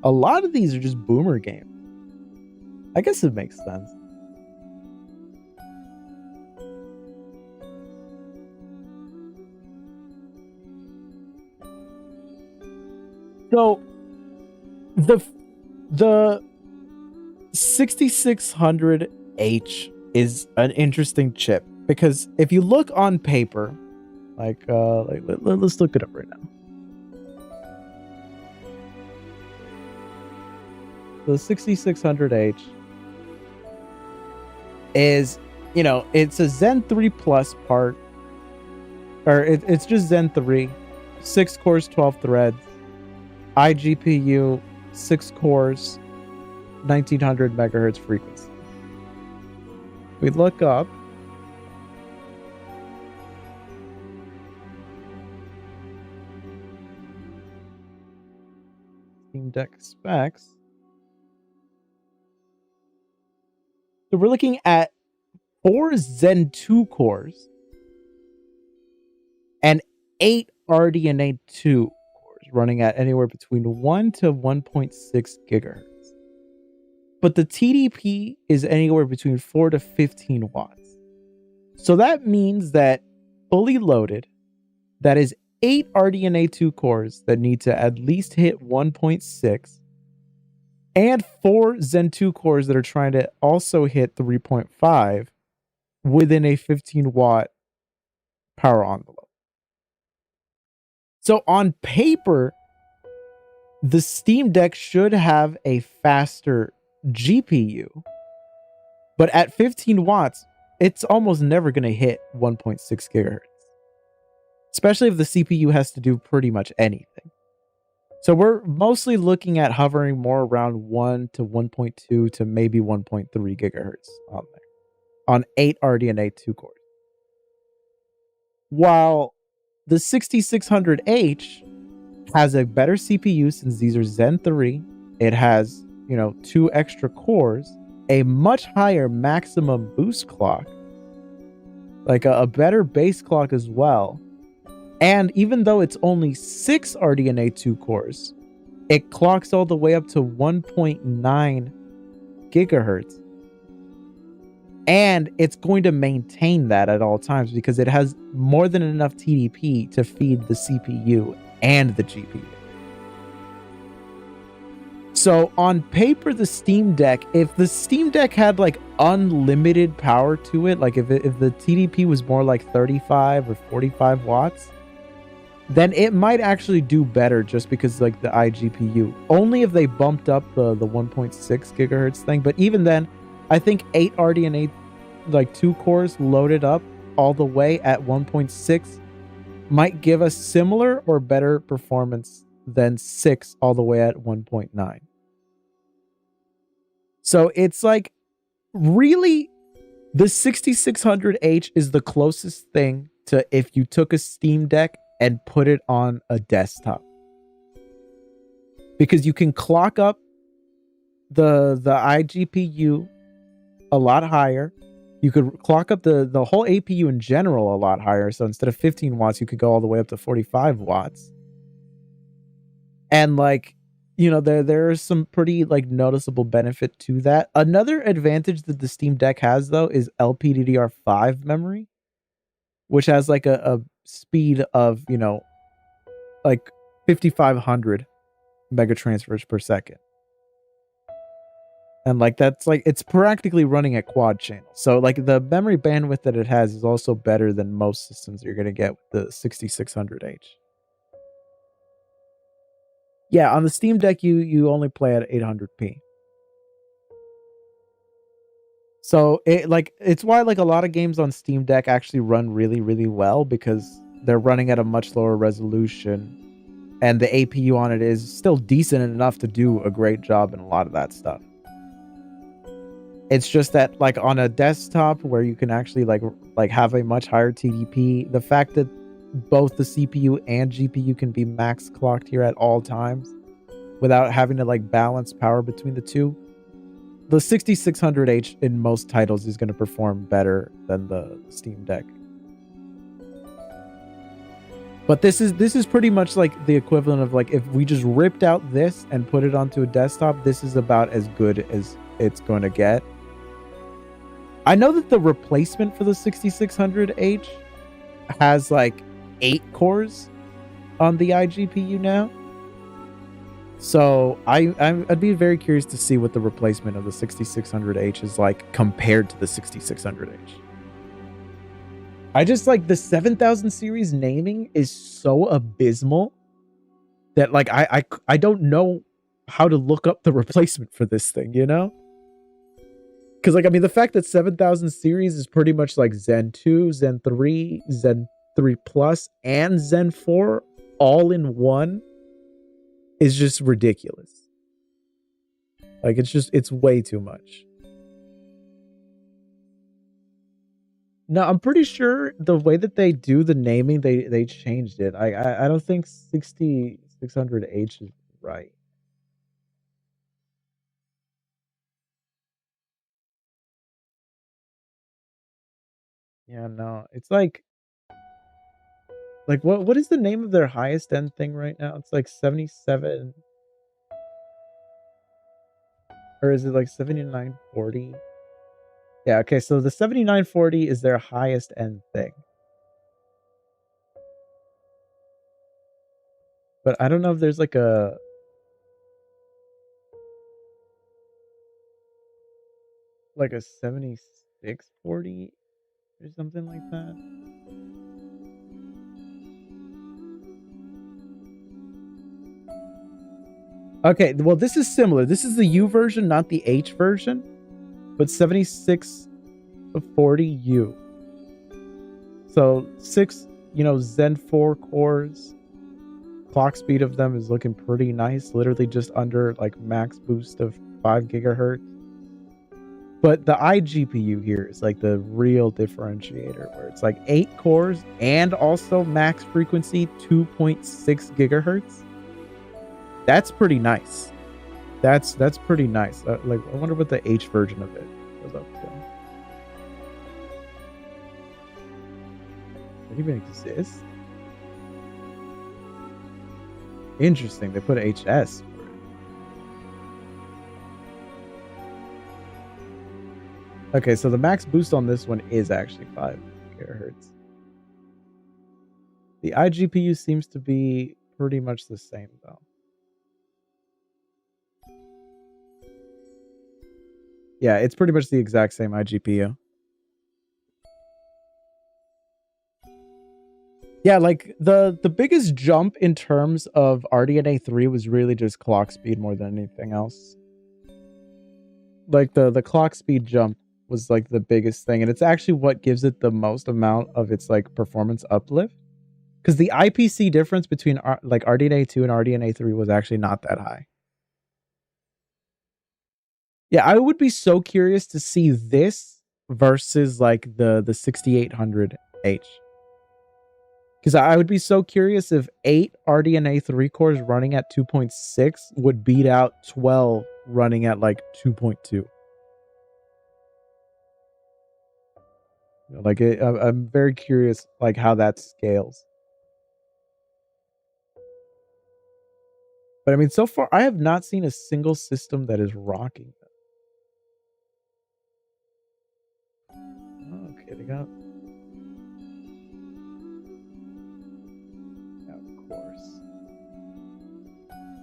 A lot of these are just boomer games. I guess it makes sense. So the 6600H is an interesting chip because if you look on paper, let's look it up right now. The 6600H is, it's a Zen 3 Plus part, or it's just Zen 3, 6 cores, 12 threads, iGPU, 6 cores, 1900 megahertz frequency. We look up Steam Deck specs. So we're looking at 4 Zen 2 cores and 8 RDNA 2 cores running at anywhere between 1 to 1.6 gigahertz. But the TDP is anywhere between 4 to 15 watts. So that means that fully loaded, that is 8 RDNA 2 cores that need to at least hit 1.6 and 4 Zen 2 cores that are trying to also hit 3.5 within a 15 watt power envelope. So on paper, the Steam Deck should have a faster GPU, but at 15 watts, it's almost never going to hit 1.6 gigahertz, especially if the CPU has to do pretty much anything. So we're mostly looking at hovering more around 1 to 1.2 to maybe 1.3 gigahertz on there, on 8 RDNA 2 cores. While the 6600H has a better CPU since these are Zen 3, it has, 2 extra cores, a much higher maximum boost clock, like a better base clock as well. And even though it's only 6 RDNA 2 cores, it clocks all the way up to 1.9 gigahertz. And it's going to maintain that at all times because it has more than enough TDP to feed the CPU and the GPU. So on paper, the Steam Deck, if the Steam Deck had like unlimited power to it, like if the TDP was more like 35 or 45 watts, then it might actually do better just because like the iGPU. Only if they bumped up the 1.6 gigahertz thing. But even then, I think 8 RDNA, like 2 cores loaded up all the way at 1.6 might give us similar or better performance than 6 all the way at 1.9. So it's like really the 6600H is the closest thing to if you took a Steam Deck and put it on a desktop. Because you can clock up the iGPU a lot higher. You could clock up the whole APU in general a lot higher. So instead of 15 watts, you could go all the way up to 45 watts. And like, you know, there is some pretty like noticeable benefit to that. Another advantage that the Steam Deck has though is LPDDR5 memory, which has like a speed of, you know, like 5,500 mega transfers per second. And like that's like it's practically running at quad channel. So like the memory bandwidth that it has is also better than most systems you're going to get with the 6600H. Yeah, on the Steam Deck you only play at 800p. So it's why like a lot of games on Steam Deck actually run really, really well because they're running at a much lower resolution and the APU on it is still decent enough to do a great job in a lot of that stuff. It's just that like on a desktop where you can actually like have a much higher TDP, the fact that both the CPU and GPU can be max clocked here at all times without having to like balance power between the two, the 6600H in most titles is going to perform better than the Steam Deck. But this is pretty much like the equivalent of like if we just ripped out this and put it onto a desktop, this is about as good as it's going to get. I know that the replacement for the 6600H has like 8 cores on the iGPU now. So I'd be very curious to see what the replacement of the 6600H is like compared to the 6600H. I just like the 7000 series naming is so abysmal that like I don't know how to look up the replacement for this thing, you know? Because like I mean the fact that 7000 series is pretty much like Zen 2, Zen 3, Zen 3 Plus, and Zen 4 all in one is just ridiculous. Like it's way too much. No, I'm pretty sure the way that they do the naming, they changed it. I don't think 6600H is right. Yeah, no, it's like what is the name of their highest end thing right now? It's like 77, or is it like 7940? Yeah, okay, so the 7940 is their highest end thing. But I don't know if there's like a like a 7640 or something like that. Okay, well this is similar. This is the U version, not the H version, but 7640U. So 6, you know, Zen 4 cores. Clock speed of them is looking pretty nice, literally just under like max boost of 5 gigahertz. But the iGPU here is like the real differentiator, where it's like 8 cores and also max frequency 2.6 gigahertz. That's pretty nice. That's pretty nice. Like I wonder what the H version of it goes up to. Does it even exist? Interesting. They put HS for it. Okay, so the max boost on this one is actually 5 gigahertz. The iGPU seems to be pretty much the same though. Yeah, it's pretty much the exact same iGPU. Yeah, like the biggest jump in terms of RDNA 3 was really just clock speed more than anything else. Like the clock speed jump was like the biggest thing, and it's actually what gives it the most amount of its like performance uplift. Because the IPC difference between like RDNA 2 and RDNA 3 was actually not that high. Yeah, I would be so curious to see this versus like the 6800H. Because I would be so curious if 8 RDNA 3 cores running at 2.6 would beat out 12 running at like 2.2. Like I'm very curious like how that scales. But I mean, so far I have not seen a single system that is rocking them. Oh, okay, they got. Of course.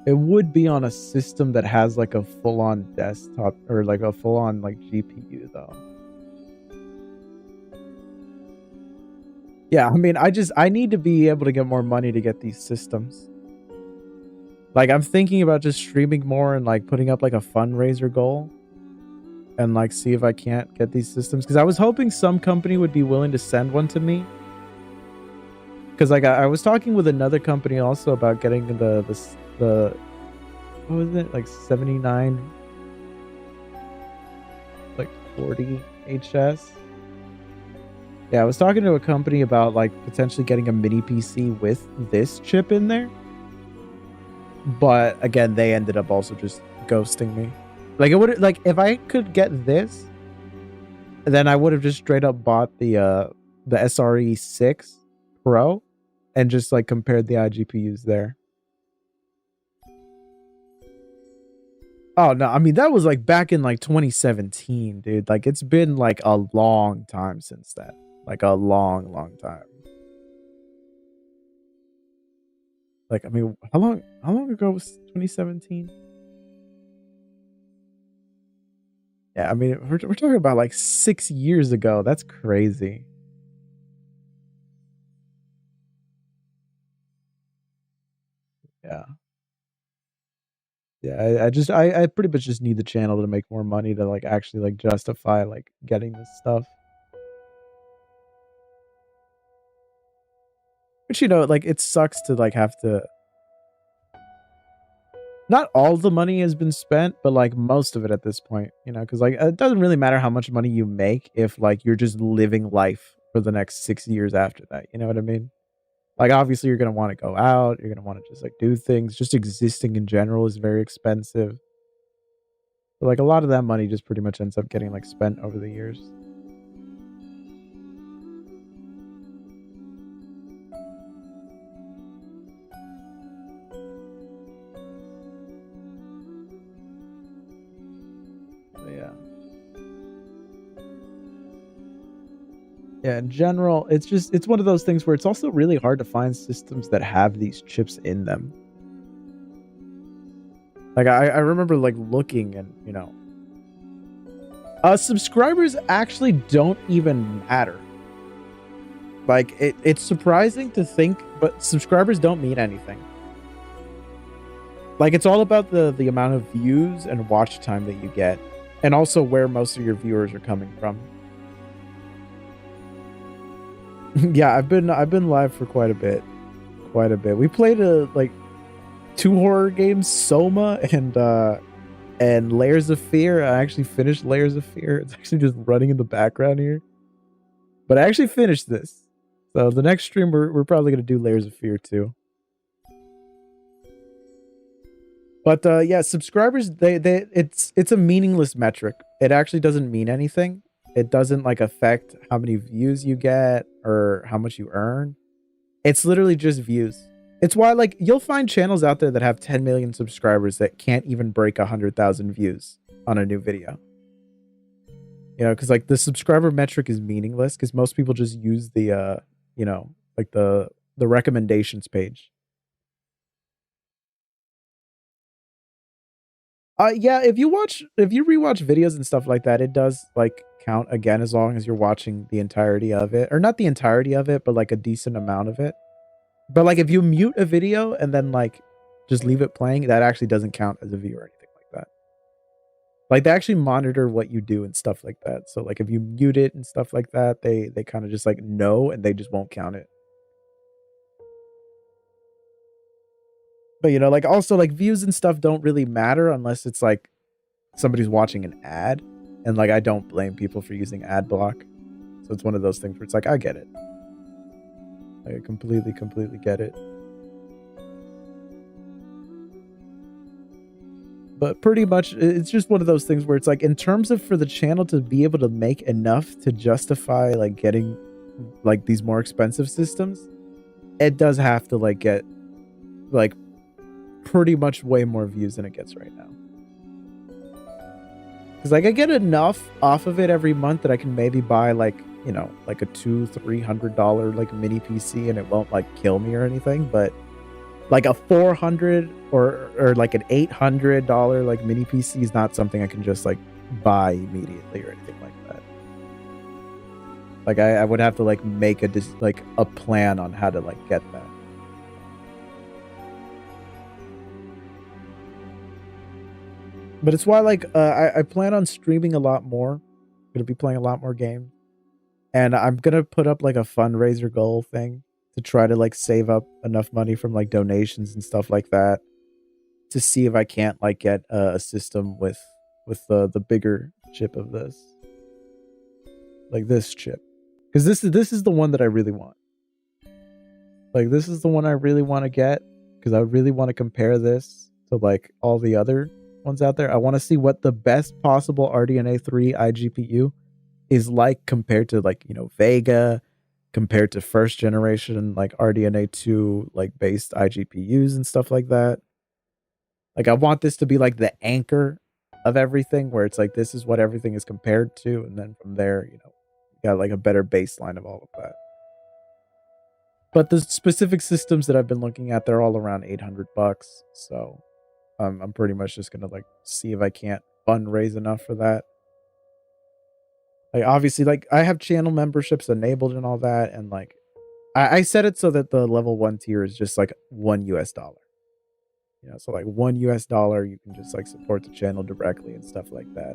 It would be on a system that has like a full-on desktop or like a full-on like GPU though. Yeah, I mean, I need to be able to get more money to get these systems. Like, I'm thinking about just streaming more and like putting up like a fundraiser goal and like see if I can't get these systems. Because I was hoping some company would be willing to send one to me. Because like I was talking with another company also about getting the what was it, like 79 like 40 HS. Yeah, I was talking to a company about like potentially getting a mini PC with this chip in there. But again, they ended up also just ghosting me. Like it would like if I could get this, then I would have just straight up bought the SRE 6 Pro and just like compared the iGPUs there. Oh no, I mean that was like back in like 2017, dude. Like it's been like a long time since that. Like a long time. Like I mean, how long ago was 2017? Yeah, I mean, we're talking about like 6 years ago. That's crazy. Yeah. Yeah, I pretty much just need the channel to make more money to like actually like justify like getting this stuff. But you know, like it sucks to like have to. Not all the money has been spent, but like most of it at this point, you know, because like it doesn't really matter how much money you make if like you're just living life for the next 6 years after that. You know what I mean? Like obviously you're gonna want to go out, you're gonna want to just like do things. Just existing in general is very expensive. But like a lot of that money just pretty much ends up getting like spent over the years. Yeah. Yeah, in general, it's one of those things where it's also really hard to find systems that have these chips in them. Like I remember like looking and, you know, subscribers actually don't even matter. Like it's surprising to think, but subscribers don't mean anything. Like it's all about the amount of views and watch time that you get, and also where most of your viewers are coming from. Yeah, I've been live for quite a bit. We played like 2 horror games, Soma and Layers of Fear. I actually finished Layers of Fear. It's actually just running in the background here. But I actually finished this. So the next stream we're probably gonna do Layers of Fear too. But yeah, subscribers it's a meaningless metric. It actually doesn't mean anything. It doesn't like affect how many views you get or how much you earn. It's literally just views. It's why like you'll find channels out there that have 10 million subscribers that can't even break 100,000 views on a new video. You know, because like the subscriber metric is meaningless because most people just use the you know, like the recommendations page. Yeah, if you rewatch videos and stuff like that, it does like count again as long as you're watching the entirety of it, or not the entirety of it, but like a decent amount of it. But like if you mute a video and then like just leave it playing, that actually doesn't count as a view or anything like that. Like they actually monitor what you do and stuff like that. So like if you mute it and stuff like that, they kind of just like know and they just won't count it. But you know, like also like views and stuff don't really matter unless it's like somebody's watching an ad. And like I don't blame people for using ad block. So it's one of those things where it's like I get it. I completely get it. But pretty much it's just one of those things where it's like in terms of for the channel to be able to make enough to justify like getting like these more expensive systems, it does have to like get like pretty much way more views than it gets right now. Because like I get enough off of it every month that I can maybe buy like, you know, like a $200-300 like mini PC and it won't like kill me or anything. But like a $400 or like an $800 like mini PC is not something I can just like buy immediately or anything like that. Like I would have to like make a plan on how to like get that. But it's why like I plan on streaming a lot more. I'm gonna be playing a lot more games. And I'm gonna put up like a fundraiser goal thing to try to like save up enough money from like donations and stuff like that to see if I can't like get a system with the bigger chip of this. Like this chip. Because this is the one that I really want. Like this is the one I really want to get because I really want to compare this to like all the other ones out there. I want to see what the best possible RDNA 3 iGPU is like compared to like, you know, Vega, compared to first generation like RDNA 2 like based iGPUs and stuff like that. Like I want this to be like the anchor of everything where it's like this is what everything is compared to, and then from there, you know, you got like a better baseline of all of that. But the specific systems that I've been looking at, they're all around $800. So I'm pretty much just gonna like see if I can't fundraise enough for that. Like obviously, like I have channel memberships enabled and all that, and like I set it so that the level 1 tier is just like $1. You know, so like $1 you can just like support the channel directly and stuff like that.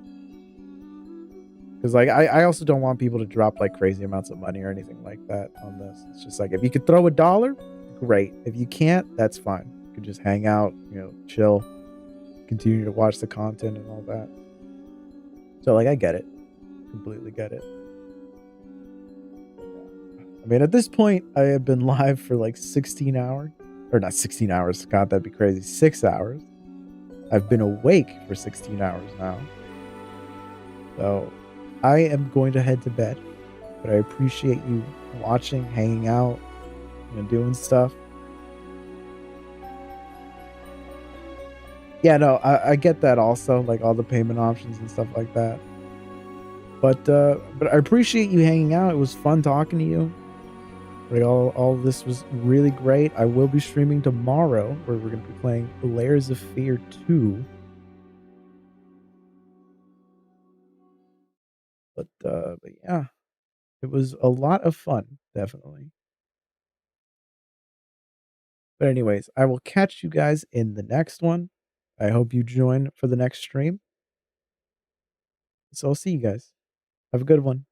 Because like I also don't want people to drop like crazy amounts of money or anything like that on this. It's just like if you could throw $1, great. If you can't, that's fine. You can just hang out, you know, chill, continue to watch the content and all that. So like I get it. Completely get it. I mean, at this point, I have been live for like 16 hours. Or not 16 hours. God, that'd be crazy. 6 hours. I've been awake for 16 hours now. So I am going to head to bed. But I appreciate you watching, hanging out, you know, doing stuff. Yeah, no, I get that also. Like all the payment options and stuff like that. But I appreciate you hanging out. It was fun talking to you. Like all this was really great. I will be streaming tomorrow where we're going to be playing Layers of Fear 2. But yeah, it was a lot of fun, definitely. But anyways, I will catch you guys in the next one. I hope you join for the next stream. So I'll see you guys. Have a good one.